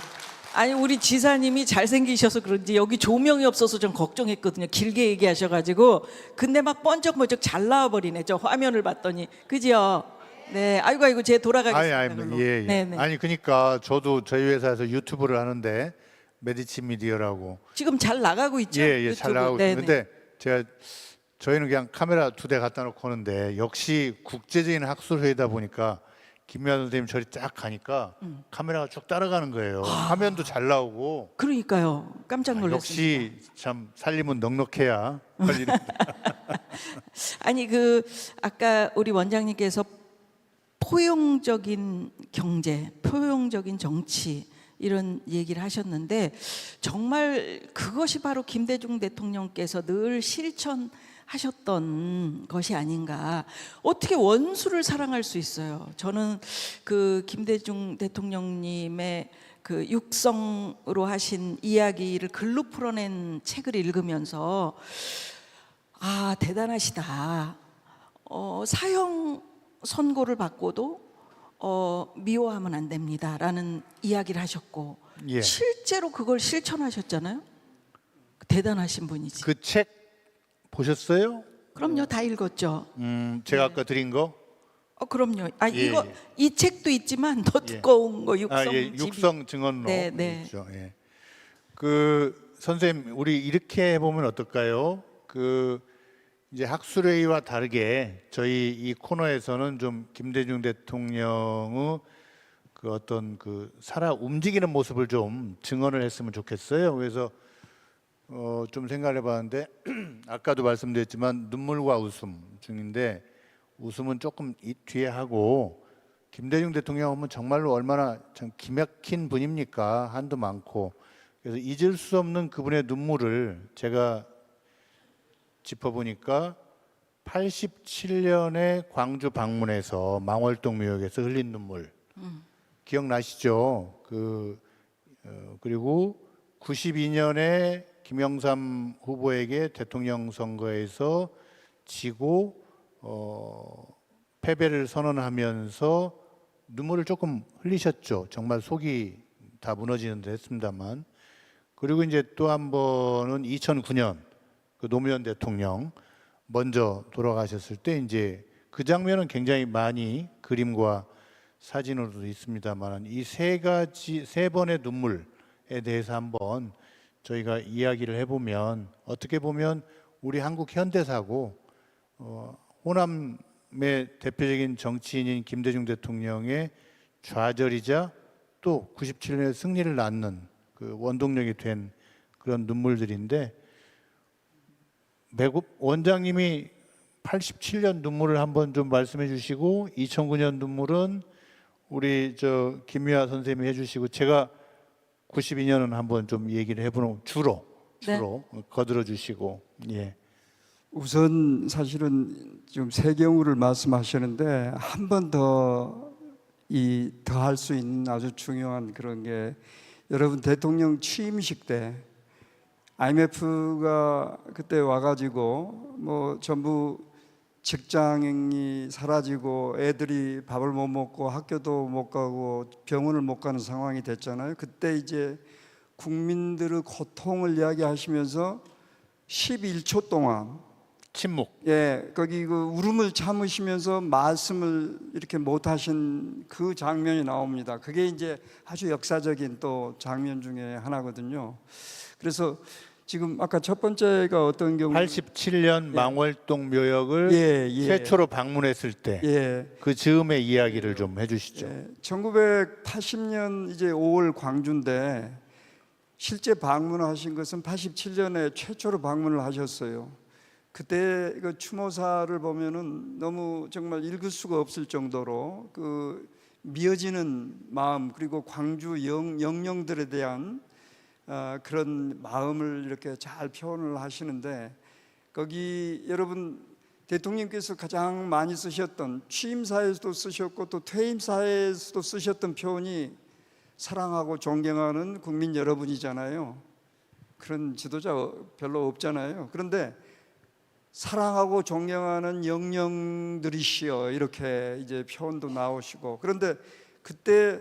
아니 우리 지사님이 잘생기셔서 그런지 여기 조명이 없어서 좀 걱정했거든요. 길게 얘기하셔가지고 근데 막 번쩍번쩍 잘 나와버리네. 저 화면을 봤더니 그지요? 네, 아이고 제 돌아가겠습니다. 아니, 예. 네네. 아니 그러니까 저도 저희 회사에서 유튜브를 하는데 메디치 미디어라고 지금 잘 나가고 있죠? 예, 유튜브. 잘 나가고 네네. 있는데 저희는 그냥 카메라 2대 갖다 놓고 하는데 역시 국제적인 학술회의다 보니까 김미아 선생님 저리 쫙 가니까 카메라가 쭉 따라가는 거예요. 화면도 잘 나오고. 그러니까요. 깜짝 놀랐습니다. 역시 참 살림은 넉넉해야 할 일입니다. 아니 아까 우리 원장님께서 포용적인 경제, 포용적인 정치 이런 얘기를 하셨는데 정말 그것이 바로 김대중 대통령께서 늘 실천하셨던 것이 아닌가. 어떻게 원수를 사랑할 수 있어요? 저는 김대중 대통령님의 육성으로 하신 이야기를 글로 풀어낸 책을 읽으면서 아 대단하시다. 사형 선고를 받고도 미워하면 안 됩니다라는 이야기를 하셨고 예. 실제로 그걸 실천하셨잖아요. 대단하신 분이지. 그 책 보셨어요? 그럼요, 다 읽었죠. 제가 아까 드린 거? 그럼요. 예, 이 책도 있지만 더 두꺼운 거 육성 육성 증언록 네. 있죠. 예. 선생님 우리 이렇게 해보면 어떨까요? 이제 학술회의와 다르게 저희 이 코너에서는 좀 김대중 대통령의 어떤 살아 움직이는 모습을 좀 증언을 했으면 좋겠어요. 그래서 좀 생각을 해봤는데 아까도 말씀드렸지만 눈물과 웃음 중인데 웃음은 조금 이 뒤에 하고 김대중 대통령 하면 정말로 얼마나 참 기막힌 분입니까? 한도 많고 그래서 잊을 수 없는 그분의 눈물을 제가 짚어보니까 87년에 광주 방문해서 망월동 묘역에서 흘린 눈물 기억나시죠? 그리고 92년에 김영삼 후보에게 대통령 선거에서 지고 패배를 선언하면서 눈물을 조금 흘리셨죠. 정말 속이 다 무너지는 듯 했습니다만. 그리고 이제 또 한 번은 2009년 노무현 대통령 먼저 돌아가셨을 때 이제 그 장면은 굉장히 많이 그림과 사진으로도 있습니다만 이 세 번의 눈물에 대해서 한번 저희가 이야기를 해보면 어떻게 보면 우리 한국 현대사고 호남의 대표적인 정치인인 김대중 대통령의 좌절이자 또 97년의 승리를 낳는 원동력이 된 그런 눈물들인데 원장님이 87년 눈물을 한번 좀 말씀해 주시고 2009년 눈물은 우리 김미아 선생님이 해주시고 제가 92년은 한번 좀 얘기를 해보는 주로 거들어 주시고 예. 우선 사실은 지금 세 경우를 말씀하시는데 한 번 더 할 수 있는 아주 중요한 그런 게 여러분 대통령 취임식 때 IMF가 그때 와가지고 뭐 전부 직장이 사라지고 애들이 밥을 못 먹고 학교도 못 가고 병원을 못 가는 상황이 됐잖아요. 그때 이제 국민들의 고통을 이야기하시면서 11초 동안 침묵. 예, 거기 울음을 참으시면서 말씀을 이렇게 못 하신 그 장면이 나옵니다. 그게 이제 아주 역사적인 또 장면 중에 하나거든요. 그래서 지금 아까 첫 번째가 어떤 경우 87년 망월동 묘역을 최초로 방문했을 때 그 즈음의 이야기를 좀 해주시죠. 1980년 이제 5월 광주인데 실제 방문하신 것은 87년에 최초로 방문을 하셨어요. 그때 그 추모사를 보면은 너무 정말 읽을 수가 없을 정도로 미어지는 마음, 그리고 광주 영령들에 대한 그런 마음을 이렇게 잘 표현을 하시는데, 거기 여러분 대통령께서 가장 많이 쓰셨던, 취임사에서도 쓰셨고 또 퇴임사에서도 쓰셨던 표현이 사랑하고 존경하는 국민 여러분이잖아요. 그런 지도자 별로 없잖아요. 그런데 사랑하고 존경하는 영령들이시여, 이렇게 이제 표현도 나오시고, 그런데 그때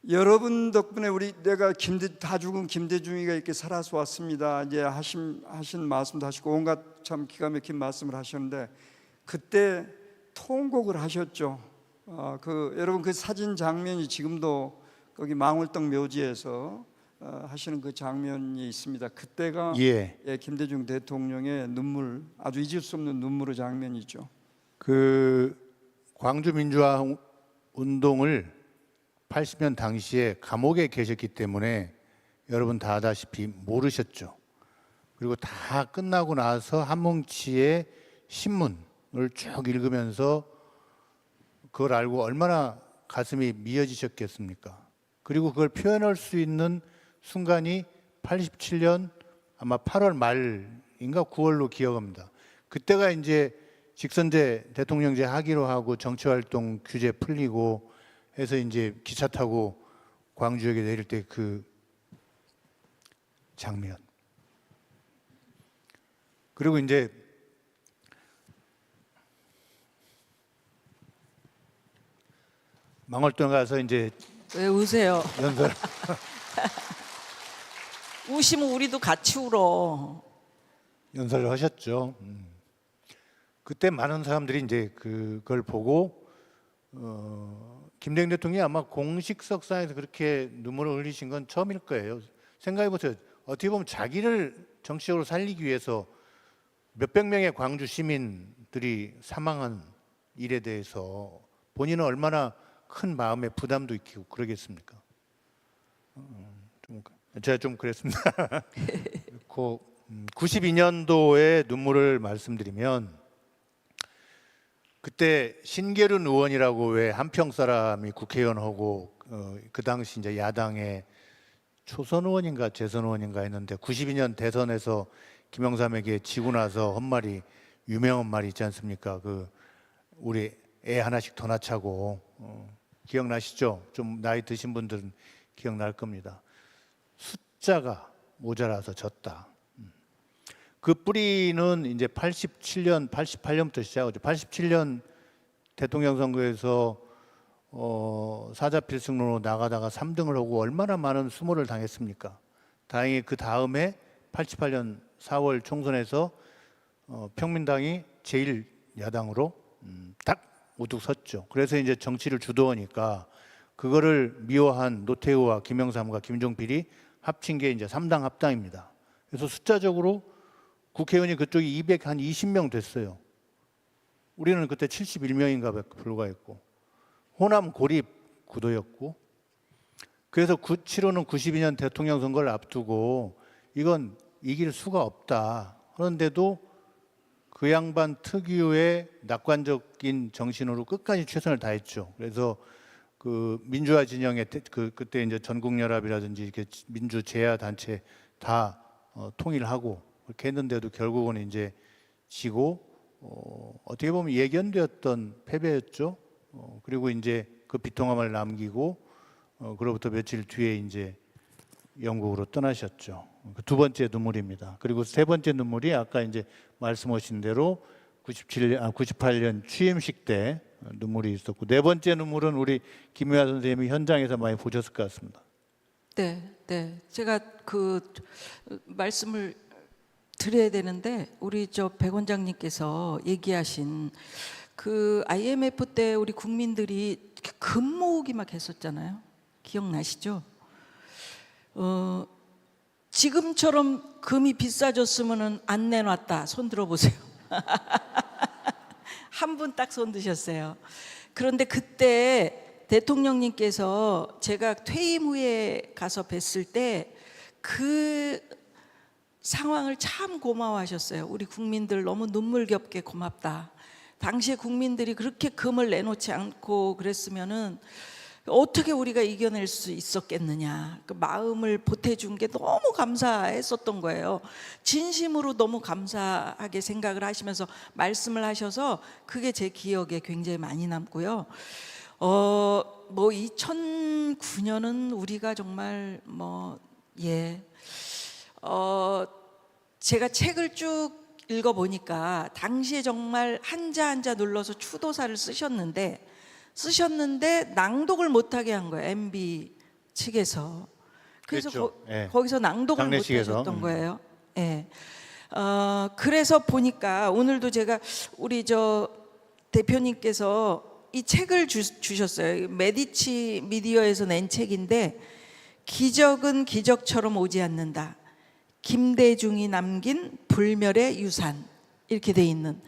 여러분 덕분에 내가 다 죽은 김대중이가 이렇게 살아서 왔습니다. 이제 하신 말씀도 하시고 온갖 참 기가 막힌 말씀을 하셨는데, 그때 통곡을 하셨죠. 여러분 그 사진 장면이 지금도 거기 망월동 묘지에서 하시는 그 장면이 있습니다. 그때가 김대중 대통령의 눈물, 아주 잊을 수 없는 눈물의 장면이죠. 그 광주 민주화 운동을 80년 당시에 감옥에 계셨기 때문에 여러분 다 아다시피 모르셨죠. 그리고 다 끝나고 나서 한 뭉치의 신문을 쭉 읽으면서 그걸 알고 얼마나 가슴이 미어지셨겠습니까? 그리고 그걸 표현할 수 있는 순간이 87년 아마 8월 말인가 9월로 기억합니다. 그때가 이제 직선제 대통령제 하기로 하고 정치활동 규제 풀리고 해서 이제 기차 타고 광주역에 내릴 때 그 장면. 그리고 이제 망월동 가서 이제 왜 우세요? 연설. 우시면 우리도 같이 울어. 연설을 하셨죠. 그때 많은 사람들이 이제 그걸 보고 김대중 대통령이 아마 공식 석상에서 그렇게 눈물을 흘리신 건 처음일 거예요. 생각해 보세요. 어떻게 보면 자기를 정치적으로 살리기 위해서 몇백 명의 광주 시민들이 사망한 일에 대해서 본인은 얼마나 큰 마음의 부담도 있고 그러겠습니까? 제가 좀 그랬습니다. 92년도의 눈물을 말씀드리면, 그때 신계륜 의원이라고 왜 한평 사람이 국회의원하고 그 당시 이제 야당의 초선 의원인가 재선 의원인가 했는데 92년 대선에서 김영삼에게 지고 나서 한 말이, 유명한 말이 있지 않습니까? 우리 애 하나씩 더 낳자고. 기억나시죠? 좀 나이 드신 분들은 기억날 겁니다. 숫자가 모자라서 졌다. 그 뿌리는 이제 87년, 88년부터 시작하죠. 87년 대통령 선거에서 사자 필승론으로 나가다가 3등을 하고 얼마나 많은 수모를 당했습니까? 다행히 그 다음에 88년 4월 총선에서 평민당이 제1야당으로 딱 우뚝 섰죠. 그래서 이제 정치를 주도하니까 그거를 미워한 노태우와 김영삼과 김종필이 합친 게 이제 3당 합당입니다. 그래서 숫자적으로 국회의원이 그쪽이 220명 됐어요. 우리는 그때 71명인가 불과했고, 호남 고립 구도였고, 그래서 7호는 92년 대통령 선거를 앞두고 이건 이길 수가 없다 하는데도 그 양반 특유의 낙관적인 정신으로 끝까지 최선을 다했죠. 그래서 그 민주화 진영의 그때 이제 전국연합이라든지 이렇게 민주 제야 단체 다 통일하고 그렇게 했는데도 결국은 이제 지고 어떻게 보면 예견되었던 패배였죠. 그리고 이제 그 비통함을 남기고 그로부터 며칠 뒤에 이제 영국으로 떠나셨죠. 두 번째 눈물입니다. 그리고 세 번째 눈물이 아까 이제 말씀하신 대로 98년 취임식 때 눈물이 있었고, 네 번째 눈물은 우리 김유아 선생님이 현장에서 많이 보셨을 것 같습니다. 네. 제가 그 말씀을 드려야 되는데, 우리 백 원장님께서 얘기하신 그 IMF 때 우리 국민들이 금 모으기 막 했었잖아요. 기억나시죠? 지금처럼 금이 비싸졌으면은 안 내놨다. 손 들어보세요. 한 분 딱 손 드셨어요. 그런데 그때 대통령님께서 제가 퇴임 후에 가서 뵀을 때 그 상황을 참 고마워하셨어요. 우리 국민들 너무 눈물겹게 고맙다. 당시에 국민들이 그렇게 금을 내놓지 않고 그랬으면은 어떻게 우리가 이겨낼 수 있었겠느냐. 그 마음을 보태준 게 너무 감사했었던 거예요. 진심으로 너무 감사하게 생각을 하시면서 말씀을 하셔서 그게 제 기억에 굉장히 많이 남고요. 뭐 2009년은 우리가 정말 제가 책을 쭉 읽어보니까 당시에 정말 한자 한자 눌러서 추도사를 쓰셨는데 낭독을 못하게 한 거예요. MB 측에서. 그래서 그랬죠. 거기서 낭독을 못하셨던 거예요. 예. 그래서 보니까 오늘도 제가 우리 대표님께서 이 책을 주셨어요. 메디치 미디어에서 낸 책인데 기적은 기적처럼 오지 않는다. 김대중이 남긴 불멸의 유산 이렇게 돼 있는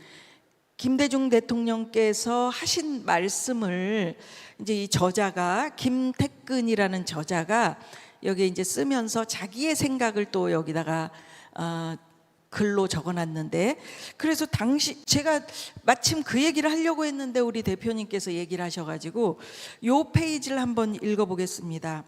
김대중 대통령께서 하신 말씀을 이제 이 저자가 김태근이라는 저자가 여기 이제 쓰면서 자기의 생각을 또 여기다가 글로 적어놨는데 그래서 당시 제가 마침 그 얘기를 하려고 했는데 우리 대표님께서 얘기를 하셔가지고 요 페이지를 한번 읽어보겠습니다.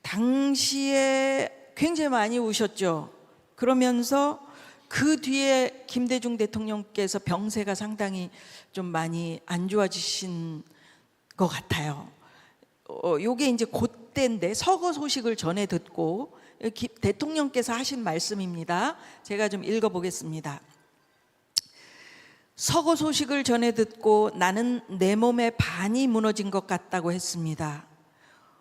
당시에 굉장히 많이 우셨죠. 그러면서 그 뒤에 김대중 대통령께서 병세가 상당히 좀 많이 안 좋아지신 것 같아요. 요게 이제 그때인데 서거 소식을 전해 듣고 대통령께서 하신 말씀입니다. 제가 좀 읽어보겠습니다. 서거 소식을 전해 듣고 나는 내 몸의 반이 무너진 것 같다고 했습니다.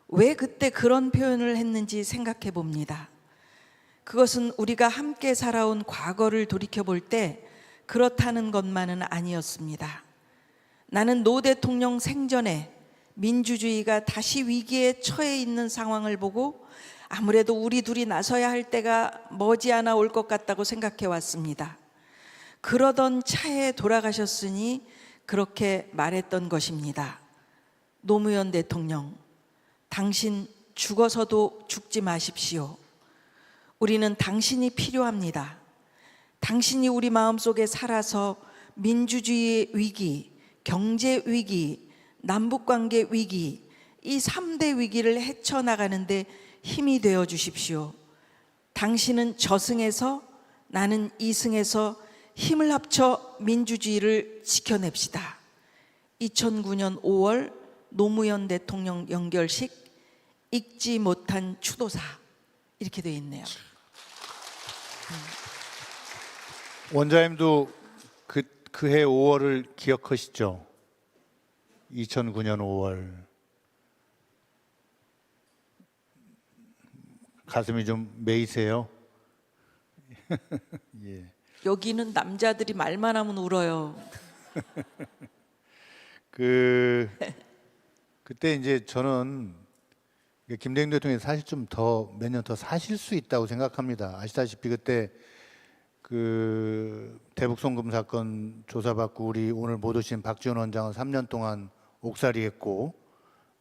왜 그때 그런 표현을 했는지 생각해 봅니다. 그것은 우리가 함께 살아온 과거를 돌이켜 볼 때 그렇다는 것만은 아니었습니다. 나는 노 대통령 생전에 민주주의가 다시 위기에 처해 있는 상황을 보고 아무래도 우리 둘이 나서야 할 때가 머지않아 올 것 같다고 생각해 왔습니다. 그러던 차에 돌아가셨으니 그렇게 말했던 것입니다. 노무현 대통령, 당신 죽어서도 죽지 마십시오. 우리는 당신이 필요합니다. 당신이 우리 마음속에 살아서 민주주의의 위기, 경제 위기, 남북관계 위기, 이 3대 위기를 헤쳐나가는데 힘이 되어 주십시오. 당신은 저승에서 나는 이승에서 힘을 합쳐 민주주의를 지켜냅시다. 2009년 5월 노무현 대통령 연결식 읽지 못한 추도사 이렇게 되어 있네요. 원장님도 그해 5월을 기억하시죠? 2009년 5월. 가슴이 좀 메이세요? 예. 여기는 남자들이 말만 하면 울어요. 그때 이제 저는 김대중 대통령이 사실 좀 더 몇 년 더 사실 수 있다고 생각합니다. 아시다시피 그때 그 대북송금 사건 조사받고 우리 오늘 못 오신 박지원 원장은 3년 동안 옥살이했고,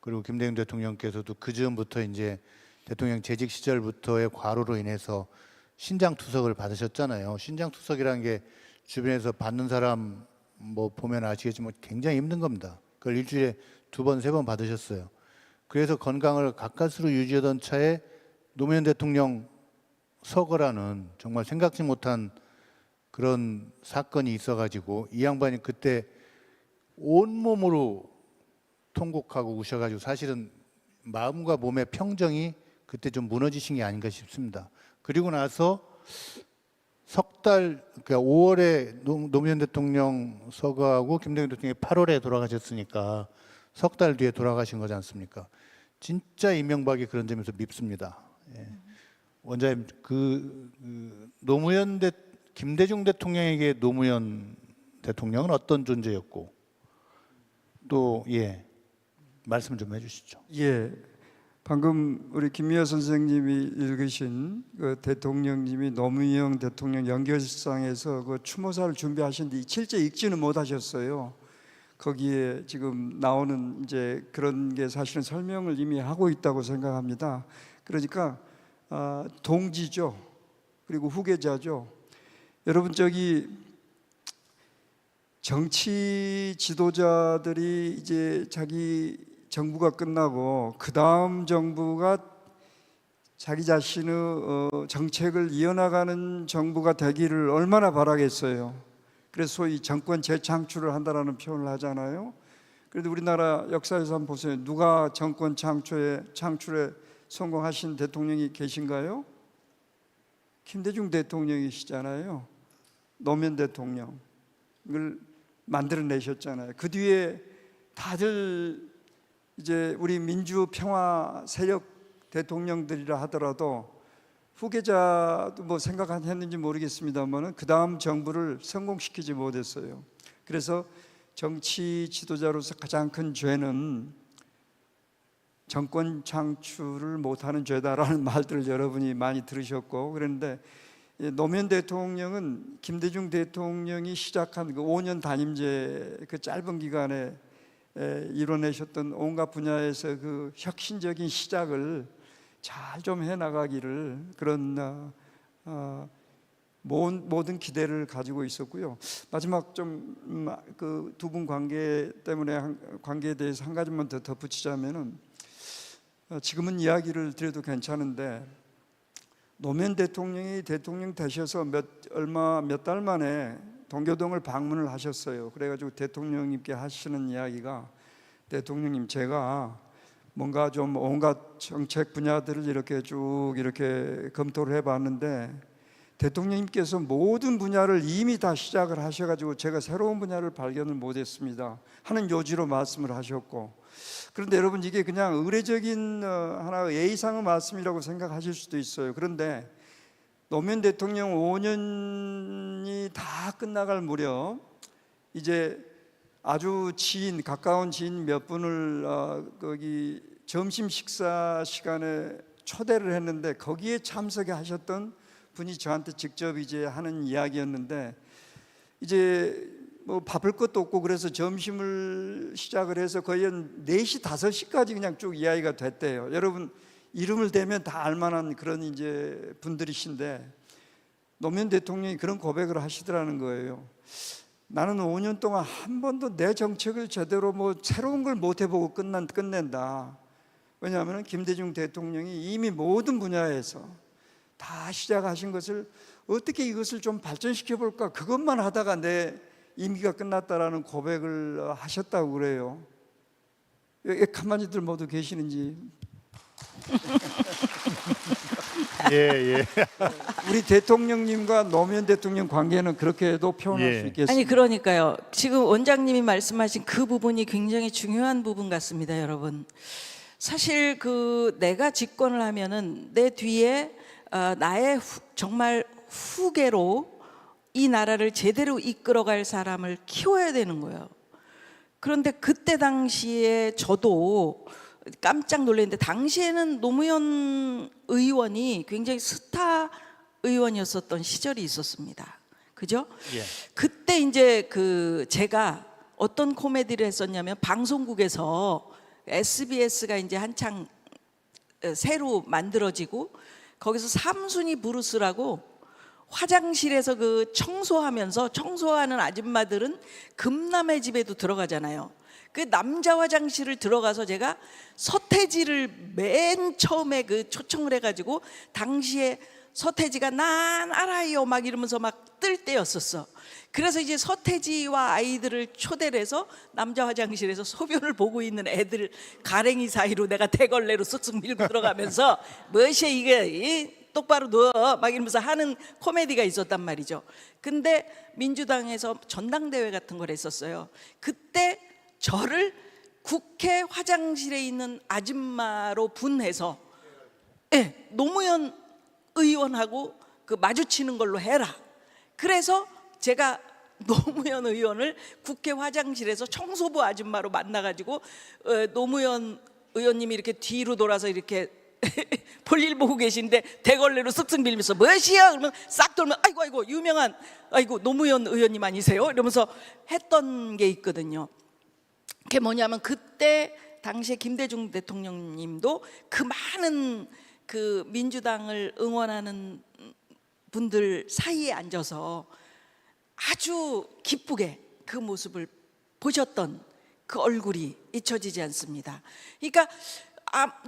그리고 김대중 대통령께서도 그 즈음부터 이제 대통령 재직 시절부터의 과로로 인해서 신장 투석을 받으셨잖아요. 신장 투석이라는 게 주변에서 받는 사람 뭐 보면 아시겠지만 굉장히 힘든 겁니다. 그걸 일주일에 2번, 3번 받으셨어요. 그래서 건강을 가까스로 유지하던 차에 노무현 대통령 서거라는 정말 생각지 못한 그런 사건이 있어가지고 이 양반이 그때 온몸으로 통곡하고 우셔가지고 사실은 마음과 몸의 평정이 그때 좀 무너지신 게 아닌가 싶습니다. 그리고 나서 석 달, 그러니까 5월에 노무현 대통령 서거하고 김대중 대통령이 8월에 돌아가셨으니까 석 달 뒤에 돌아가신 거지 않습니까? 진짜 이명박이 그런 점에서 밉습니다. 예. 원장님, 김대중 대통령에게 노무현 대통령은 어떤 존재였고, 또 말씀 좀 해주시죠. 예, 방금 우리 김미화 선생님이 읽으신 그 대통령님이 노무현 대통령 연결상에서 그 추모사를 준비하셨는데 실제 읽지는 못하셨어요. 거기에 지금 나오는 이제 그런 게 사실은 설명을 이미 하고 있다고 생각합니다. 그러니까 동지죠. 그리고 후계자죠. 여러분, 저기 정치 지도자들이 이제 자기 정부가 끝나고 그 다음 정부가 자기 자신의 정책을 이어나가는 정부가 되기를 얼마나 바라겠어요. 그래서 소위 정권 재창출을 한다라는 표현을 하잖아요. 그래도 우리나라 역사에서 한번 보세요. 누가 정권 창출에 성공하신 대통령이 계신가요? 김대중 대통령이시잖아요. 노무현 대통령을 만들어내셨잖아요. 그 뒤에 다들 이제 우리 민주 평화 세력 대통령들이라 하더라도 후계자도 뭐 생각했는지 모르겠습니다만은 그 다음 정부를 성공시키지 못했어요. 그래서 정치 지도자로서 가장 큰 죄는 정권 창출을 못하는 죄다라는 말들을 여러분이 많이 들으셨고, 그런데 노무현 대통령은 김대중 대통령이 시작한 그 5년 단임제 그 짧은 기간에 이뤄내셨던 온갖 분야에서 그 혁신적인 시작을 잘 좀 해나가기를 그런 모든 기대를 가지고 있었고요. 마지막 좀 그 두 분 관계에 대해서 한 가지만 더 덧붙이자면은, 지금은 이야기를 드려도 괜찮은데 노무현 대통령이 대통령 되셔서 몇 달 만에 동교동을 방문을 하셨어요. 그래가지고 대통령님께 하시는 이야기가, 대통령님, 제가 뭔가 좀 온갖 정책 분야들을 이렇게 쭉 이렇게 검토를 해봤는데 대통령님께서 모든 분야를 이미 다 시작을 하셔가지고 제가 새로운 분야를 발견을 못했습니다 하는 요지로 말씀을 하셨고, 그런데 여러분 이게 그냥 의례적인 하나의 예의상의 말씀이라고 생각하실 수도 있어요. 그런데 노무현 대통령 5년이 다 끝나갈 무렵 이제 아주 가까운 지인 몇 분을 거기 점심 식사 시간에 초대를 했는데 거기에 참석해 하셨던 분이 저한테 직접 이제 하는 이야기였는데, 이제 뭐 바쁠 것도 없고 그래서 점심을 시작을 해서 거의 한 4시, 5시까지 그냥 쭉 이야기가 됐대요. 여러분 이름을 대면 다 알만한 그런 이제 분들이신데 노무현 대통령이 그런 고백을 하시더라는 거예요. 나는 5년 동안 한 번도 내 정책을 제대로 뭐 새로운 걸 못 해보고 끝낸다. 왜냐하면 김대중 대통령이 이미 모든 분야에서 다 시작하신 것을 어떻게 이것을 좀 발전시켜 볼까, 그것만 하다가 내 임기가 끝났다라는 고백을 하셨다고 그래요. 여기 가만히들 모두 계시는지. 예. 우리 대통령님과 노무현 대통령 관계는 그렇게도 표현할 수 있겠습니다. 아니 그러니까요. 지금 원장님이 말씀하신 그 부분이 굉장히 중요한 부분 같습니다, 여러분. 사실 그 내가 집권을 하면은 내 뒤에 나의 정말 후계로 이 나라를 제대로 이끌어갈 사람을 키워야 되는 거예요. 그런데 그때 당시에 저도 깜짝 놀랐는데, 당시에는 노무현 의원이 굉장히 스타 의원이었었던 시절이 있었습니다. 그죠? 예. 그때 이제 제가 어떤 코미디를 했었냐면, 방송국에서 SBS가 이제 한창 새로 만들어지고 거기서 삼순이 브루스라고 화장실에서 청소하는 아줌마들은 금남의 집에도 들어가잖아요. 그 남자 화장실을 들어가서 제가 서태지를 맨 처음에 초청을 해가지고, 당시에 서태지가 난 알아요 막 이러면서 막 뜰 때였었어. 그래서 이제 서태지와 아이들을 초대를 해서 남자 화장실에서 소변을 보고 있는 애들 가랭이 사이로 내가 대걸레로 쓱쓱 밀고 들어가면서 무엇이 이게 똑바로 누워 막 이러면서 하는 코미디가 있었단 말이죠. 근데 민주당에서 전당대회 같은 걸 했었어요. 그때 저를 국회 화장실에 있는 아줌마로 분해서 노무현 의원하고 마주치는 걸로 해라. 그래서 제가 노무현 의원을 국회 화장실에서 청소부 아줌마로 만나가지고 노무현 의원님이 이렇게 뒤로 돌아서 이렇게 볼일 보고 계신데 대걸레로 쓱쓱 밀면서 무엇이야? 그러면 싹 돌면 아이고 유명한 노무현 의원님 아니세요? 이러면서 했던 게 있거든요. 그게 뭐냐면, 그때 당시에 김대중 대통령님도 그 많은 민주당을 응원하는 분들 사이에 앉아서 아주 기쁘게 그 모습을 보셨던 그 얼굴이 잊혀지지 않습니다. 그러니까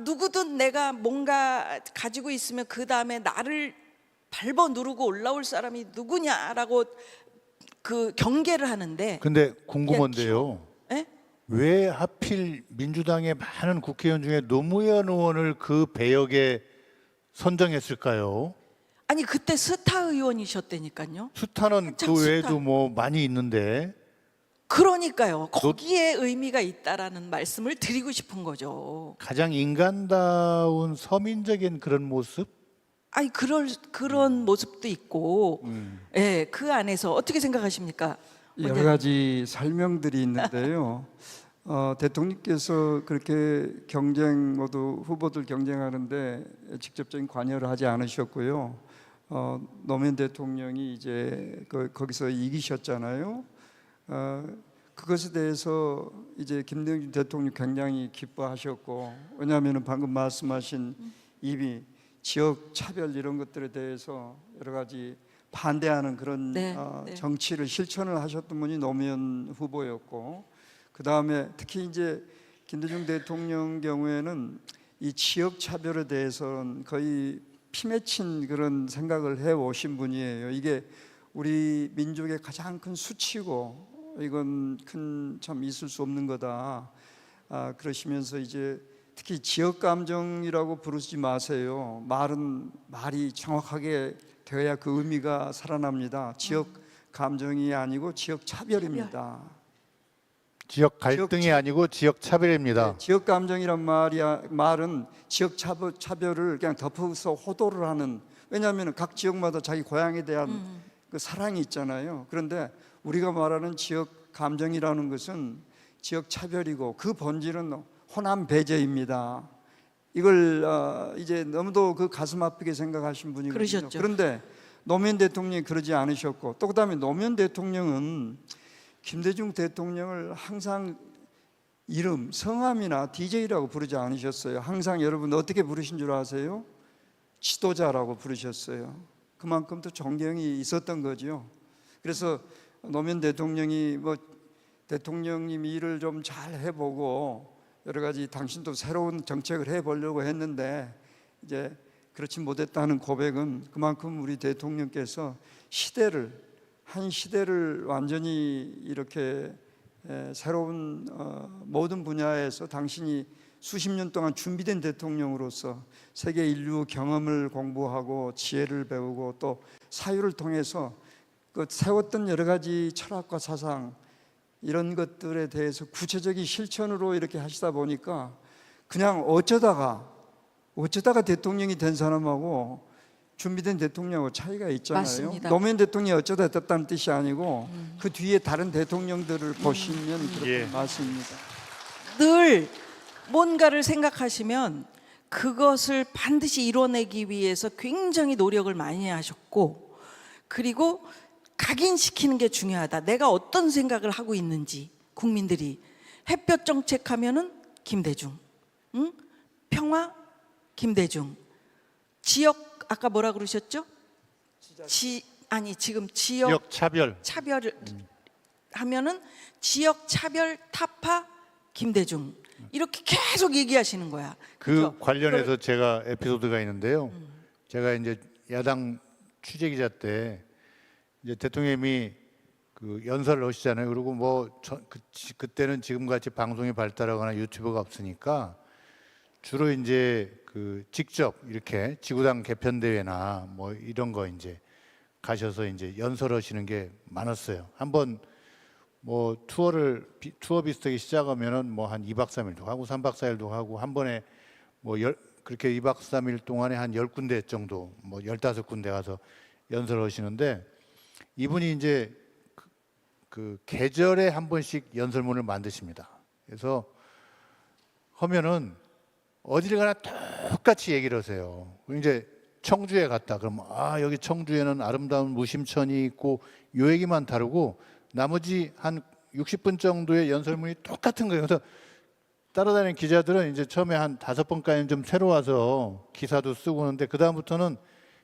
누구든 내가 뭔가 가지고 있으면 그 다음에 나를 밟아 누르고 올라올 사람이 누구냐라고 그 경계를 하는데. 근데 궁금한데요. 예? 왜 하필 민주당의 많은 국회의원 중에 노무현 의원을 그 배역에 선정했을까요? 아니 그때 스타 의원이셨다니까요. 스타는 그 외에도 뭐 많이 있는데. 그러니까요. 거기에 의미가 있다라는 말씀을 드리고 싶은 거죠. 가장 인간다운 서민적인 그런 모습? 아니 그런 모습도 있고, 예, 그 안에서 어떻게 생각하십니까? 여러 가지 설명들이 있는데요. 대통령께서 그렇게 모두 후보들 경쟁하는데 직접적인 관여를 하지 않으셨고요. 노무현 대통령이 이제 거기서 이기셨잖아요. 그것에 대해서 이제 김대중 대통령 굉장히 기뻐하셨고, 왜냐하면 방금 말씀하신 이미 지역 차별 이런 것들에 대해서 여러 가지 반대하는 그런 정치를 실천을 하셨던 분이 노무현 후보였고, 그 다음에 특히 이제 김대중 대통령 경우에는 이 지역 차별에 대해서는 거의 피 맺힌 그런 생각을 해 오신 분이에요. 이게 우리 민족의 가장 큰 수치고 이건 참 있을 수 없는 거다. 그러시면서 이제 특히 지역 감정이라고 부르지 마세요. 말이 정확하게 되어야 그 의미가 살아납니다. 지역 감정이 아니고 지역 차별입니다. 지역 갈등이 아니고 지역 차별입니다. 네, 지역 감정이란 말은 지역 차별을 그냥 덮어서 호도를 하는, 왜냐하면 각 지역마다 자기 고향에 대한 그 사랑이 있잖아요. 그런데 우리가 말하는 지역 감정이라는 것은 지역 차별이고 그 본질은 호남 배제입니다. 이걸 이제 너무도 그 가슴 아프게 생각하신 분이거든요. 그러셨죠. 그런데 노무현 대통령이 그러지 않으셨고, 또 그다음에 노무현 대통령은 김대중 대통령을 항상 이름, 성함이나 DJ라고 부르지 않으셨어요. 항상 여러분 어떻게 부르신 줄 아세요? 지도자라고 부르셨어요. 그만큼 또 존경이 있었던 거죠. 그래서 노무현 대통령이 대통령님 일을 좀 잘 해보고 여러 가지 당신도 새로운 정책을 해보려고 했는데 이제 그렇지 못했다는 고백은 그만큼 우리 대통령께서 한 시대를 완전히 이렇게 새로운 모든 분야에서 당신이 수십 년 동안 준비된 대통령으로서 세계 인류 경험을 공부하고 지혜를 배우고 또 사유를 통해서 그 세웠던 여러 가지 철학과 사상 이런 것들에 대해서 구체적인 실천으로 이렇게 하시다 보니까 그냥 어쩌다가 대통령이 된 사람하고 준비된 대통령하고 차이가 있잖아요. 맞습니다. 노무현 대통령이 어쩌다 됐다는 뜻이 아니고 그 뒤에 다른 대통령들을 보시면 그렇게 맞습니다. 늘 뭔가를 생각하시면 그것을 반드시 이뤄내기 위해서 굉장히 노력을 많이 하셨고, 그리고 각인시키는 게 중요하다. 내가 어떤 생각을 하고 있는지 국민들이. 햇볕 정책하면은 김대중, 평화 김대중, 지역 아까 뭐라 그러셨죠? 지금 지역 차별을 하면은 지역 차별 타파 김대중, 이렇게 계속 얘기하시는 거야. 그 관련해서 제가 에피소드가 있는데요. 제가 이제 야당 취재기자 때 이제 대통령님이 그 연설을 하시잖아요. 그리고 그때는 지금같이 방송이 발달하거나 유튜브가 없으니까 주로 이제 그 직접 이렇게 지구당 개편대회나 뭐 이런 거 이제 가셔서 이제 연설하시는 게 많았어요. 한번 뭐 투어 비슷하게 시작하면은 뭐 한 2박 3일도 하고 3박 4일도 하고 한 번에 그렇게 2박 3일 동안에 한 10군데 정도, 뭐 15군데 가서 연설하시는데, 이분이 이제 그 계절에 한 번씩 연설문을 만드십니다. 그래서 하면은 어디를 가나 똑같이 얘기를 하세요. 이제 청주에 갔다 그러면 여기 청주에는 아름다운 무심천이 있고 요 얘기만 다르고 나머지 한 60분 정도의 연설문이 똑같은 거예요. 그래서 따라다니는 기자들은 이제 처음에 한 5번까지는 좀 새로워서 기사도 쓰고 하는데, 그 다음부터는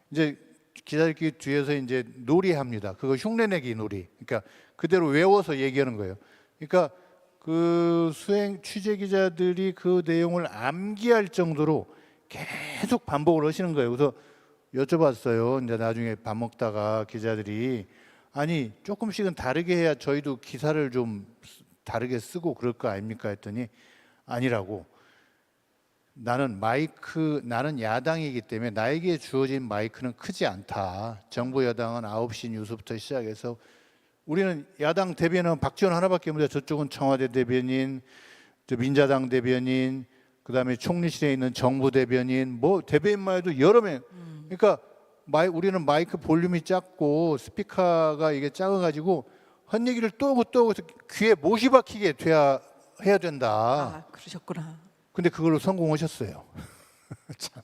이제 기자들끼리 뒤에서 이제 놀이합니다. 그거 흉내내기 놀이. 그러니까 그대로 외워서 얘기하는 거예요. 그러니까 그 수행 취재 기자들이 그 내용을 암기할 정도로 계속 반복을 하시는 거예요. 그래서 여쭤봤어요. 이제 나중에 밥 먹다가 기자들이 아니 조금씩은 다르게 해야 저희도 기사를 좀 다르게 쓰고 그럴 거 아닙니까 했더니 아니라고. 나는 야당이기 때문에 나에게 주어진 마이크는 크지 않다. 정부 여당은 9시 뉴스부터 시작해서 우리는 야당 대변은 박지원 하나밖에 없는데 저쪽은 청와대 대변인, 민자당 대변인, 그다음에 총리실에 있는 정부 대변인, 뭐 대변인만 해도 여러 명. 그러니까 우리는 마이크 볼륨이 작고 스피커가 이게 작아가지고 한 얘기를 또 하고 귀에 못이 박히게 해야 된다. 아, 그러셨구나. 근데 그걸로 성공하셨어요. 참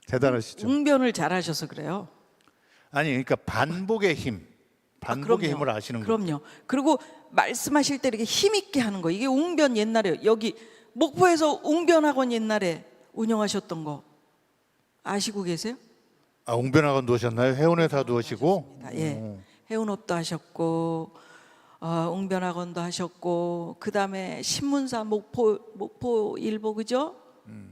대단하시죠. 웅변을 잘하셔서 그래요. 아니 그러니까 반복의 힘, 반복의 힘을 아시는 거예요. 그럼요. 그리고 말씀하실 때 이렇게 힘 있게 하는 거. 이게 웅변 옛날에 여기 목포에서 웅변학원 옛날에 운영하셨던 거 아시고 계세요? 아 웅변학원도 하셨나요? 해운회사도 하시고? 예, 해운업도 하셨고 웅변학원도 하셨고 그 다음에 신문사 목포일보 그죠?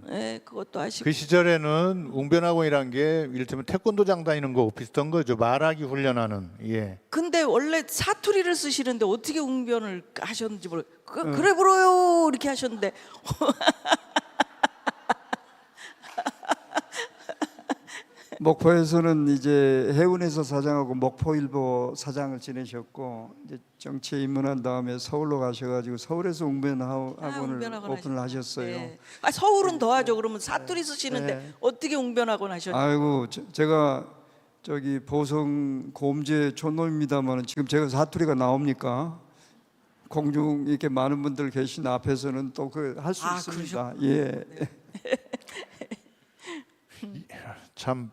예, 그것도 하시고. 그 시절에는 웅변학원이란 게 이를테면 태권도장 다니는 거 비슷한 거죠. 말하기 훈련하는. 예. 근데 원래 사투리를 쓰시는데 어떻게 웅변을 하셨는지 모르겠어요. 그래 불어요 이렇게 하셨는데 목포에서는 이제 해운에서 사장하고 목포일보 사장을 지내셨고 이제 정치에 입문한 다음에 서울로 가셔가지고 서울에서 웅변학원을 오픈을 하셨어요. 네. 아, 서울은 더 하죠. 그러면 사투리 쓰시는데 네. 어떻게 웅변학원 하셨죠? 아이고 제가 저기 보성 고음제 촌놈입니다만 지금 제가 사투리가 나옵니까? 공중 이렇게 많은 분들 계신 앞에서는 또 그 할 수 있습니다. 예. 네. 참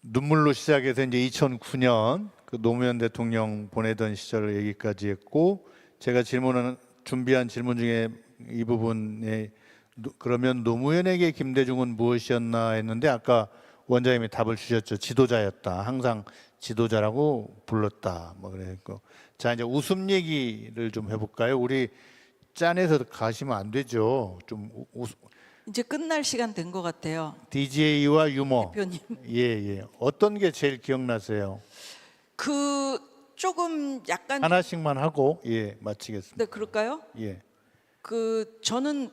눈물로 시작해서 이제 2009년 그 노무현 대통령 보내던 시절 얘기까지 했고 제가 준비한 질문 중에 이 부분에 그러면 노무현에게 김대중은 무엇이었나 했는데 아까 원장님이 답을 주셨죠. 지도자였다. 항상 지도자라고 불렀다. 뭐 그랬고 자 이제 웃음 얘기를 좀 해볼까요? 우리 짠해서 가시면 안 되죠. 좀 이제 끝날 시간 된 것 같아요. DJ와 유머. 대표님. 예. 어떤 게 제일 기억나세요? 그 조금 약간 하나씩만 하고 마치겠습니다. 네, 그럴까요? 예. 그 저는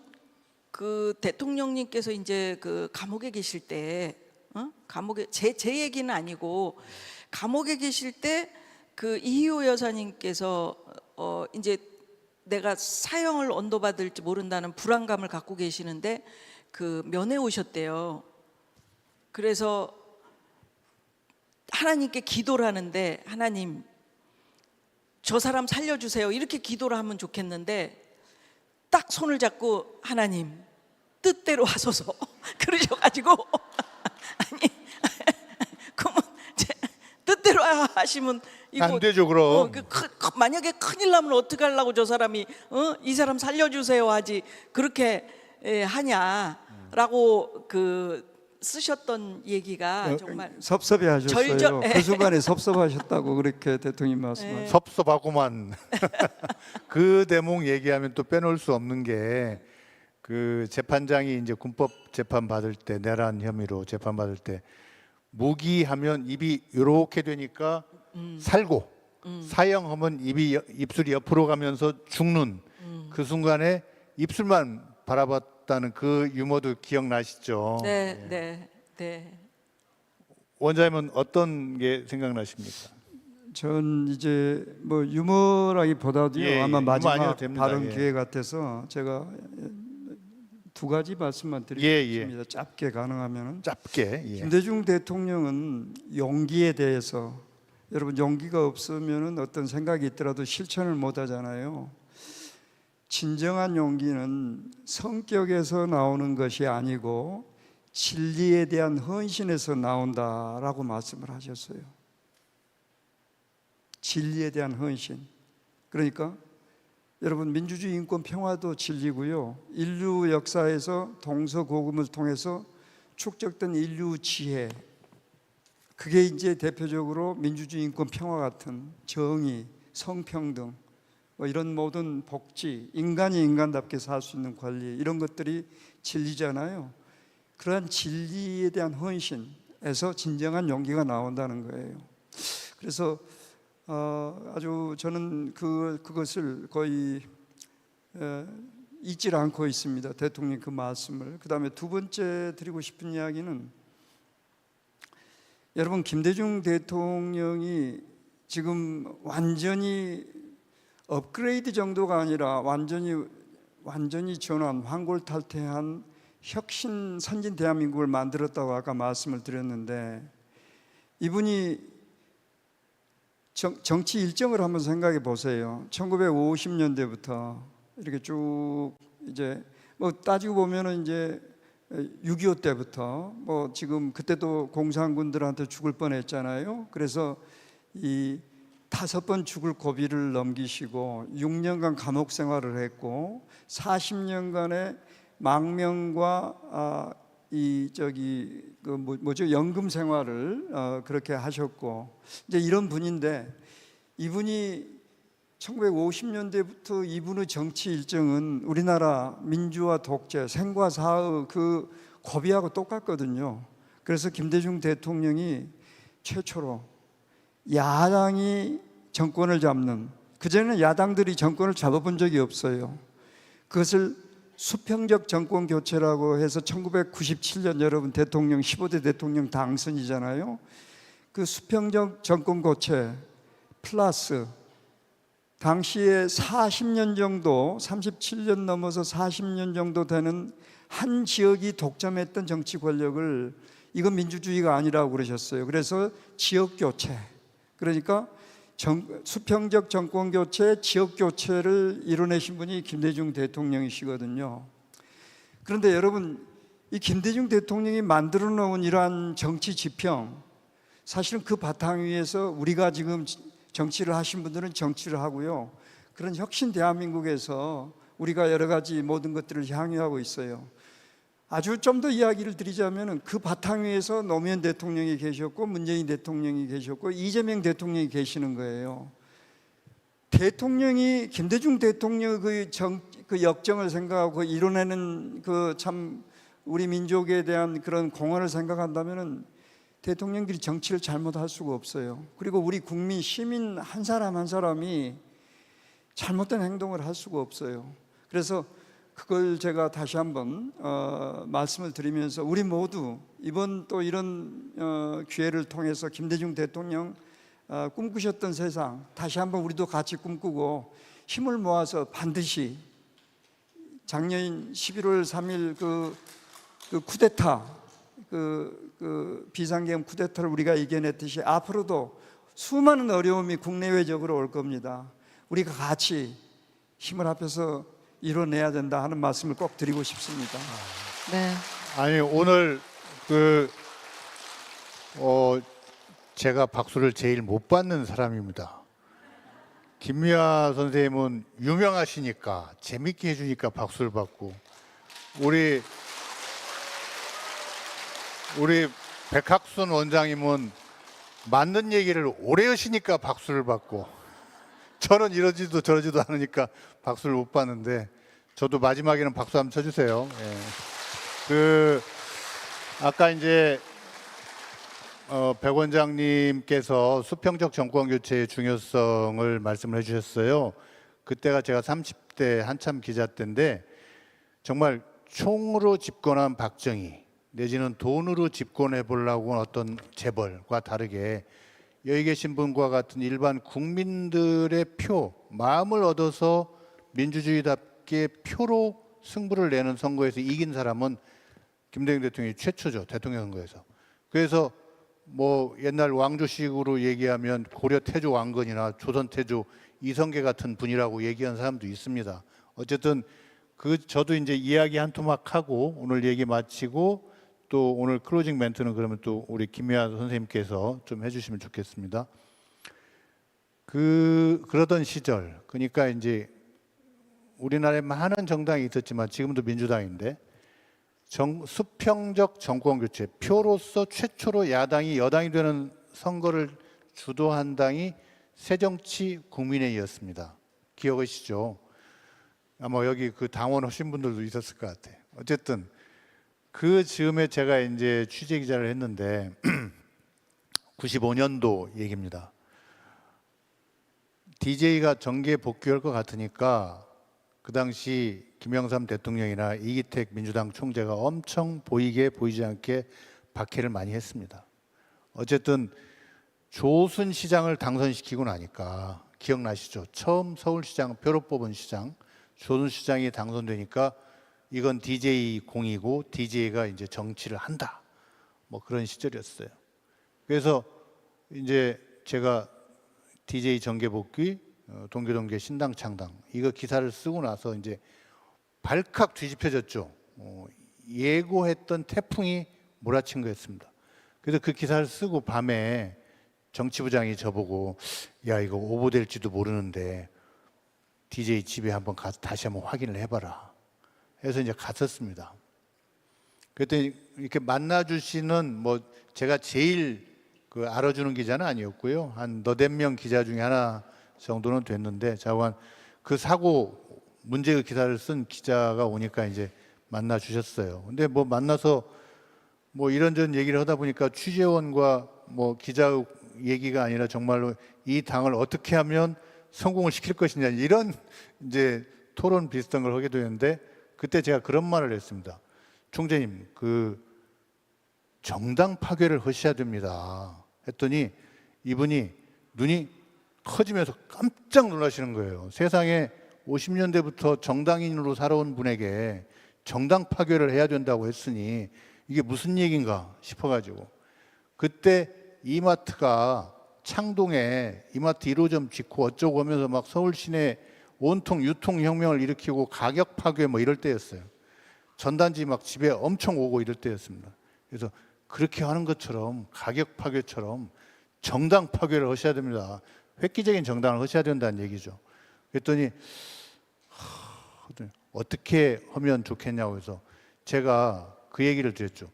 그 대통령님께서 이제 그 감옥에 계실 때 감옥에 제 얘기는 아니고 감옥에 계실 때 그 이희호 여사님께서 이제 내가 사형을 언도받을지 모른다는 불안감을 갖고 계시는데 그 면회 오셨대요. 그래서 하나님께 기도를 하는데 하나님 저 사람 살려주세요 이렇게 기도를 하면 좋겠는데 딱 손을 잡고 하나님 뜻대로 하소서 그러셔가지고 아니 그러면 뜻대로 하시면 이거 안 되죠 그럼. 만약에 큰일 나면 어떻게 하려고 저 사람이 이 사람 살려주세요 하지 그렇게 하냐라고 그 쓰셨던 얘기가 정말 섭섭해하셨어요. 그 순간에 섭섭하셨다고 그렇게 대통령이 말씀하셨어요. 섭섭하고만. 그 대목 얘기하면 또 빼놓을 수 없는 게 그 재판장이 이제 군법 재판 받을 때 내란 혐의로 재판 받을 때 무기하면 입이 이렇게 되니까 살고 사형하면 입술이 옆으로 가면서 죽는 그 순간에 입술만 바라봤다는 그 유머도 기억나시죠? 네. 원장님은 어떤 게 생각나십니까? 전 이제 뭐 유머라기보다도요 아마 마지막 발언 예. 기회 같아서 제가 두 가지 말씀만 드리겠습니다. 짧게 가능하면은. 짧게. 김대중 대통령은 용기에 대해서 여러분 용기가 없으면은 어떤 생각이 있더라도 실천을 못 하잖아요. 진정한 용기는 성격에서 나오는 것이 아니고 진리에 대한 헌신에서 나온다라고 말씀을 하셨어요. 진리에 대한 헌신. 그러니까 여러분 민주주의 인권 평화도 진리고요. 인류 역사에서 동서고금을 통해서 축적된 인류 지혜 그게 이제 대표적으로 민주주의, 인권, 평화 같은 정의, 성평등, 뭐 이런 모든 복지, 인간이 인간답게 살 수 있는 권리, 이런 것들이 진리잖아요. 그러한 진리에 대한 헌신에서 진정한 용기가 나온다는 거예요. 그래서 아주 저는 그것을 거의 잊질 않고 있습니다. 대통령 그 말씀을. 그 다음에 두 번째 드리고 싶은 이야기는, 여러분, 김대중 대통령이 지금 완전히 업그레이드 정도가 아니라 완전히 전환, 환골탈태한 혁신 선진 대한민국을 만들었다고 아까 말씀을 드렸는데, 이분이 정치 일정을 한번 생각해 보세요. 1950년대부터 이렇게 쭉 이제 뭐 따지고 보면은 이제 6.25 때부터 뭐 지금 그때도 공산군들한테 죽을 뻔했잖아요. 그래서 이 5번 죽을 고비를 넘기시고 6년간 감옥 생활을 했고 40년간의 망명과 연금 생활을 그렇게 하셨고, 이제 이런 분인데, 이분이 1950년대부터 이분의 정치 일정은 우리나라 민주화 독재, 생과 사의 그 고비하고 똑같거든요. 그래서 김대중 대통령이 최초로 야당이 정권을 잡는, 그전에는 야당들이 정권을 잡아본 적이 없어요. 그것을 수평적 정권 교체라고 해서 1997년 여러분 대통령 15대 대통령 당선이잖아요. 그 수평적 정권 교체 플러스 당시에 40년 정도, 37년 넘어서 40년 정도 되는 한 지역이 독점했던 정치 권력을, 이건 민주주의가 아니라고 그러셨어요. 그래서 지역 교체, 그러니까 수평적 정권 교체, 지역 교체를 이뤄내신 분이 김대중 대통령이시거든요. 그런데 여러분, 이 김대중 대통령이 만들어 놓은 이러한 정치 지평, 사실은 그 바탕 위에서 우리가 지금 정치를 하신 분들은 정치를 하고요, 그런 혁신 대한민국에서 우리가 여러 가지 모든 것들을 향유하고 있어요. 아주 좀 더 이야기를 드리자면 그 바탕 위에서 노무현 대통령이 계셨고 문재인 대통령이 계셨고 이재명 대통령이 계시는 거예요. 대통령이 김대중 대통령 그 역정을 생각하고 이뤄내는 그 참 우리 민족에 대한 그런 공헌을 생각한다면 대통령들이 정치를 잘못할 수가 없어요. 그리고 우리 국민 시민 한 사람 한 사람이 잘못된 행동을 할 수가 없어요. 그래서 그걸 제가 다시 한번 말씀을 드리면서 우리 모두 이번 또 이런 기회를 통해서 김대중 대통령 꿈꾸셨던 세상 다시 한번 우리도 같이 꿈꾸고 힘을 모아서 반드시 작년 11월 3일 그 쿠데타 그 비상계엄 쿠데타를 우리가 이겨냈듯이 앞으로도 수많은 어려움이 국내외적으로 올 겁니다. 우리가 같이 힘을 합해서 이뤄내야 된다 하는 말씀을 꼭 드리고 싶습니다. 네. 아니 오늘 제가 박수를 제일 못 받는 사람입니다. 김미아 선생님은 유명하시니까 재밌게 해주니까 박수를 받고, 우리 백학순 원장님은 맞는 얘기를 오래 하시니까 박수를 받고, 저는 이러지도 저러지도 않으니까 박수를 못 받는데, 저도 마지막에는 박수 한번 쳐주세요. 예. 아까 이제 백 원장님께서 수평적 정권 교체의 중요성을 말씀을 해주셨어요. 그때가 제가 30대 한참 기자 때인데, 정말 총으로 집권한 박정희 내지는 돈으로 집권해 보려고 어떤 재벌과 다르게 여기 계신 분과 같은 일반 국민들의 표, 마음을 얻어서 민주주의답게 표로 승부를 내는 선거에서 이긴 사람은 김대중 대통령이 최초죠. 대통령 선거에서. 그래서 뭐 옛날 왕조식으로 얘기하면 고려 태조 왕건이나 조선 태조 이성계 같은 분이라고 얘기한 사람도 있습니다. 어쨌든 저도 이제 이야기 한 토막 하고 오늘 얘기 마치고 또 오늘 클로징 멘트는 그러면 또 우리 김미아 선생님께서 좀 해주시면 좋겠습니다. 그러던 시절, 그러니까 이제 우리나라에 많은 정당이 있었지만 지금도 민주당인데 수평적 정권 교체, 표로서 최초로 야당이 여당이 되는 선거를 주도한 당이 새정치국민회의였습니다. 기억하시죠? 아마 여기 그 당원 하신 분들도 있었을 것 같아요. 어쨌든 그 즈음에 제가 이제 취재 기자를 했는데 95년도 얘기입니다. DJ가 정계 복귀할 것 같으니까 그 당시 김영삼 대통령이나 이기택 민주당 총재가 엄청 보이게 보이지 않게 박해를 많이 했습니다. 어쨌든 조순 시장을 당선시키고 나니까 기억나시죠? 처음 서울시장 표로 뽑은 시장 조순 시장이 당선되니까 이건 DJ 공이고 DJ가 이제 정치를 한다. 뭐 그런 시절이었어요. 그래서 이제 제가 DJ 정계 복귀, 동교동계 신당 창당 이거 기사를 쓰고 나서 이제 발칵 뒤집혀졌죠. 예고했던 태풍이 몰아친 거였습니다. 그래서 그 기사를 쓰고 밤에 정치부장이 저보고 야 이거 오보될지도 모르는데 DJ 집에 한번 가서 다시 한번 확인을 해봐라. 해서 이제 갔었습니다. 그랬더니 이렇게 만나주시는 뭐 제가 제일 그 알아주는 기자는 아니었고요. 한 너댓 명 기자 중에 하나 정도는 됐는데 자관 그 사고 문제의 기사를 쓴 기자가 오니까 이제 만나 주셨어요. 근데 뭐 만나서 뭐 이런저런 얘기를 하다 보니까 취재원과 뭐 기자 얘기가 아니라 정말로 이 당을 어떻게 하면 성공을 시킬 것이냐 이런 이제 토론 비슷한 걸 하게 되는데 그때 제가 그런 말을 했습니다. 총재님 그 정당 파괴를 하셔야 됩니다. 했더니 이분이 눈이 커지면서 깜짝 놀라시는 거예요. 세상에 50년대부터 정당인으로 살아온 분에게 정당 파괴를 해야 된다고 했으니 이게 무슨 얘기인가 싶어가지고 그때 이마트가 창동에 이마트 1호점 짓고 어쩌고 하면서 막 서울 시내 온통 유통혁명을 일으키고 가격 파괴 뭐 이럴 때였어요. 전단지 막 집에 엄청 오고 이럴 때였습니다. 그래서 그렇게 하는 것처럼 가격 파괴처럼 정당 파괴를 하셔야 됩니다. 획기적인 정당을 하셔야 된다는 얘기죠. 그랬더니 어떻게 하면 좋겠냐고 해서 제가 그 얘기를 드렸죠.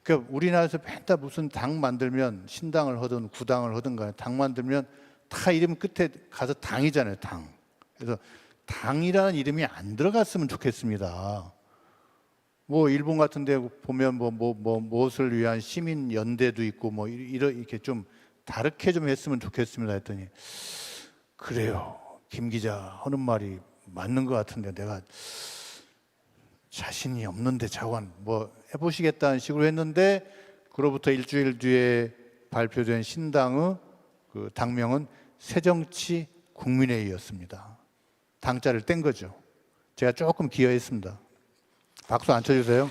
그러니까 우리나라에서 맨날 무슨 당 만들면 신당을 하든 구당을 하든 간에 당 만들면 다 이름 끝에 가서 당이잖아요. 당. 그래서 당이라는 이름이 안 들어갔으면 좋겠습니다. 뭐 일본 같은 데 보면 무엇을 위한 시민 연대도 있고 뭐 이렇게 좀 다르게 좀 했으면 좋겠습니다 했더니 그래요. 김 기자 하는 말이 맞는 것 같은데 내가 자신이 없는데 자관 뭐 해보시겠다는 식으로 했는데 그로부터 일주일 뒤에 발표된 신당의 그 당명은 새정치국민회의였습니다. 당자를 뗀 거죠. 제가 조금 기여했습니다. 박수 안 쳐주세요.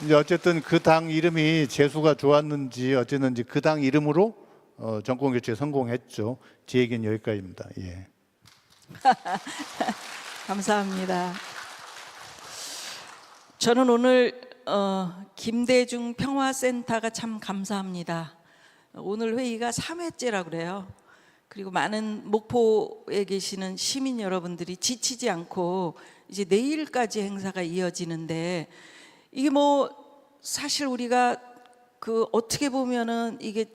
이제 어쨌든 그 당 이름이 재수가 좋았는지 어쨌는지 그 당 이름으로 정권 교체에 성공했죠. 제 얘기는 여기까지입니다. 예. 감사합니다. 저는 오늘 김대중 평화센터가 참 감사합니다. 오늘 회의가 3회째라 그래요. 그리고 많은 목포에 계시는 시민 여러분들이 지치지 않고 이제 내일까지 행사가 이어지는데 이게 뭐 사실 우리가 그 어떻게 보면은 이게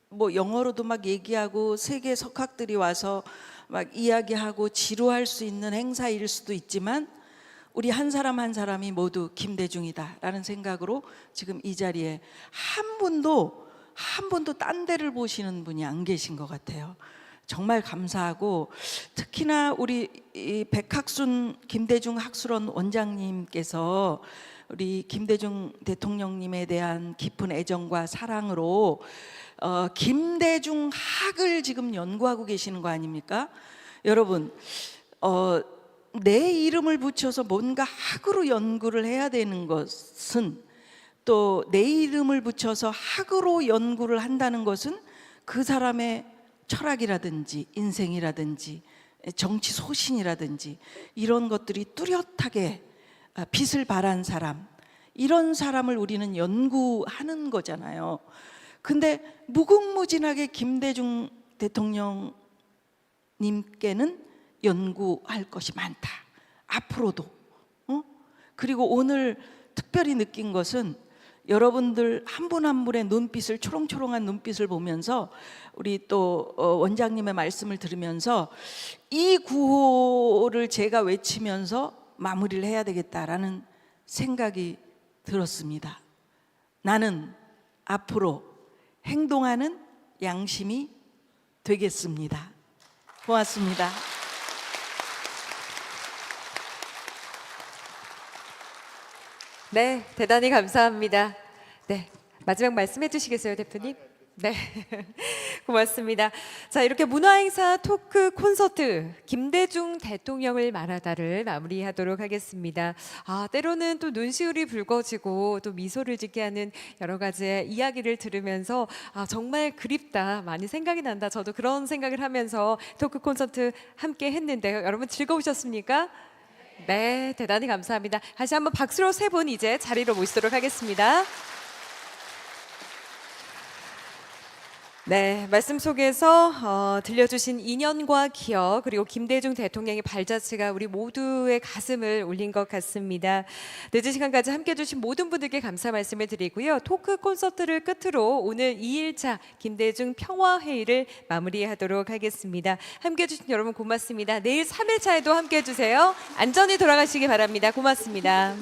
뭐 영어로도 막 얘기하고 세계 석학들이 와서 막 이야기하고 지루할 수 있는 행사일 수도 있지만 우리 한 사람 한 사람이 모두 김대중이다라는 생각으로 지금 이 자리에 한 분도 딴 데를 보시는 분이 안 계신 것 같아요. 정말 감사하고 특히나 우리 이 백학순 김대중 학술원 원장님께서 우리 김대중 대통령님에 대한 깊은 애정과 사랑으로 김대중 학을 지금 연구하고 계시는 거 아닙니까? 여러분 내 이름을 붙여서 뭔가 학으로 연구를 해야 되는 것은 또 내 이름을 붙여서 학으로 연구를 한다는 것은 그 사람의 철학이라든지 인생이라든지 정치 소신이라든지 이런 것들이 뚜렷하게 빛을 발한 사람, 이런 사람을 우리는 연구하는 거잖아요. 근데 무궁무진하게 김대중 대통령님께는 연구할 것이 많다. 앞으로도 그리고 오늘 특별히 느낀 것은 여러분들 한 분 한 분의 눈빛을, 초롱초롱한 눈빛을 보면서 우리 또 원장님의 말씀을 들으면서 이 구호를 제가 외치면서 마무리를 해야 되겠다라는 생각이 들었습니다. 나는 앞으로 행동하는 양심이 되겠습니다. 고맙습니다. 네, 대단히 감사합니다. 네, 마지막 말씀해 주시겠어요, 대표님? 네, 고맙습니다. 자, 이렇게 문화행사 토크 콘서트 김대중 대통령을 말하다를 마무리하도록 하겠습니다. 때로는 또 눈시울이 붉어지고 또 미소를 짓게 하는 여러 가지의 이야기를 들으면서 정말 그립다, 많이 생각이 난다. 저도 그런 생각을 하면서 토크 콘서트 함께 했는데요. 여러분 즐거우셨습니까? 네, 대단히 감사합니다. 다시 한번 박수로 세 분 이제 자리로 모시도록 하겠습니다. 네, 말씀 속에서 들려주신 인연과 기억 그리고 김대중 대통령의 발자취가 우리 모두의 가슴을 울린 것 같습니다. 늦은 시간까지 함께해 주신 모든 분들께 감사 말씀을 드리고요. 토크 콘서트를 끝으로 오늘 2일차 김대중 평화회의를 마무리하도록 하겠습니다. 함께해 주신 여러분 고맙습니다. 내일 3일차에도 함께해 주세요. 안전히 돌아가시기 바랍니다. 고맙습니다.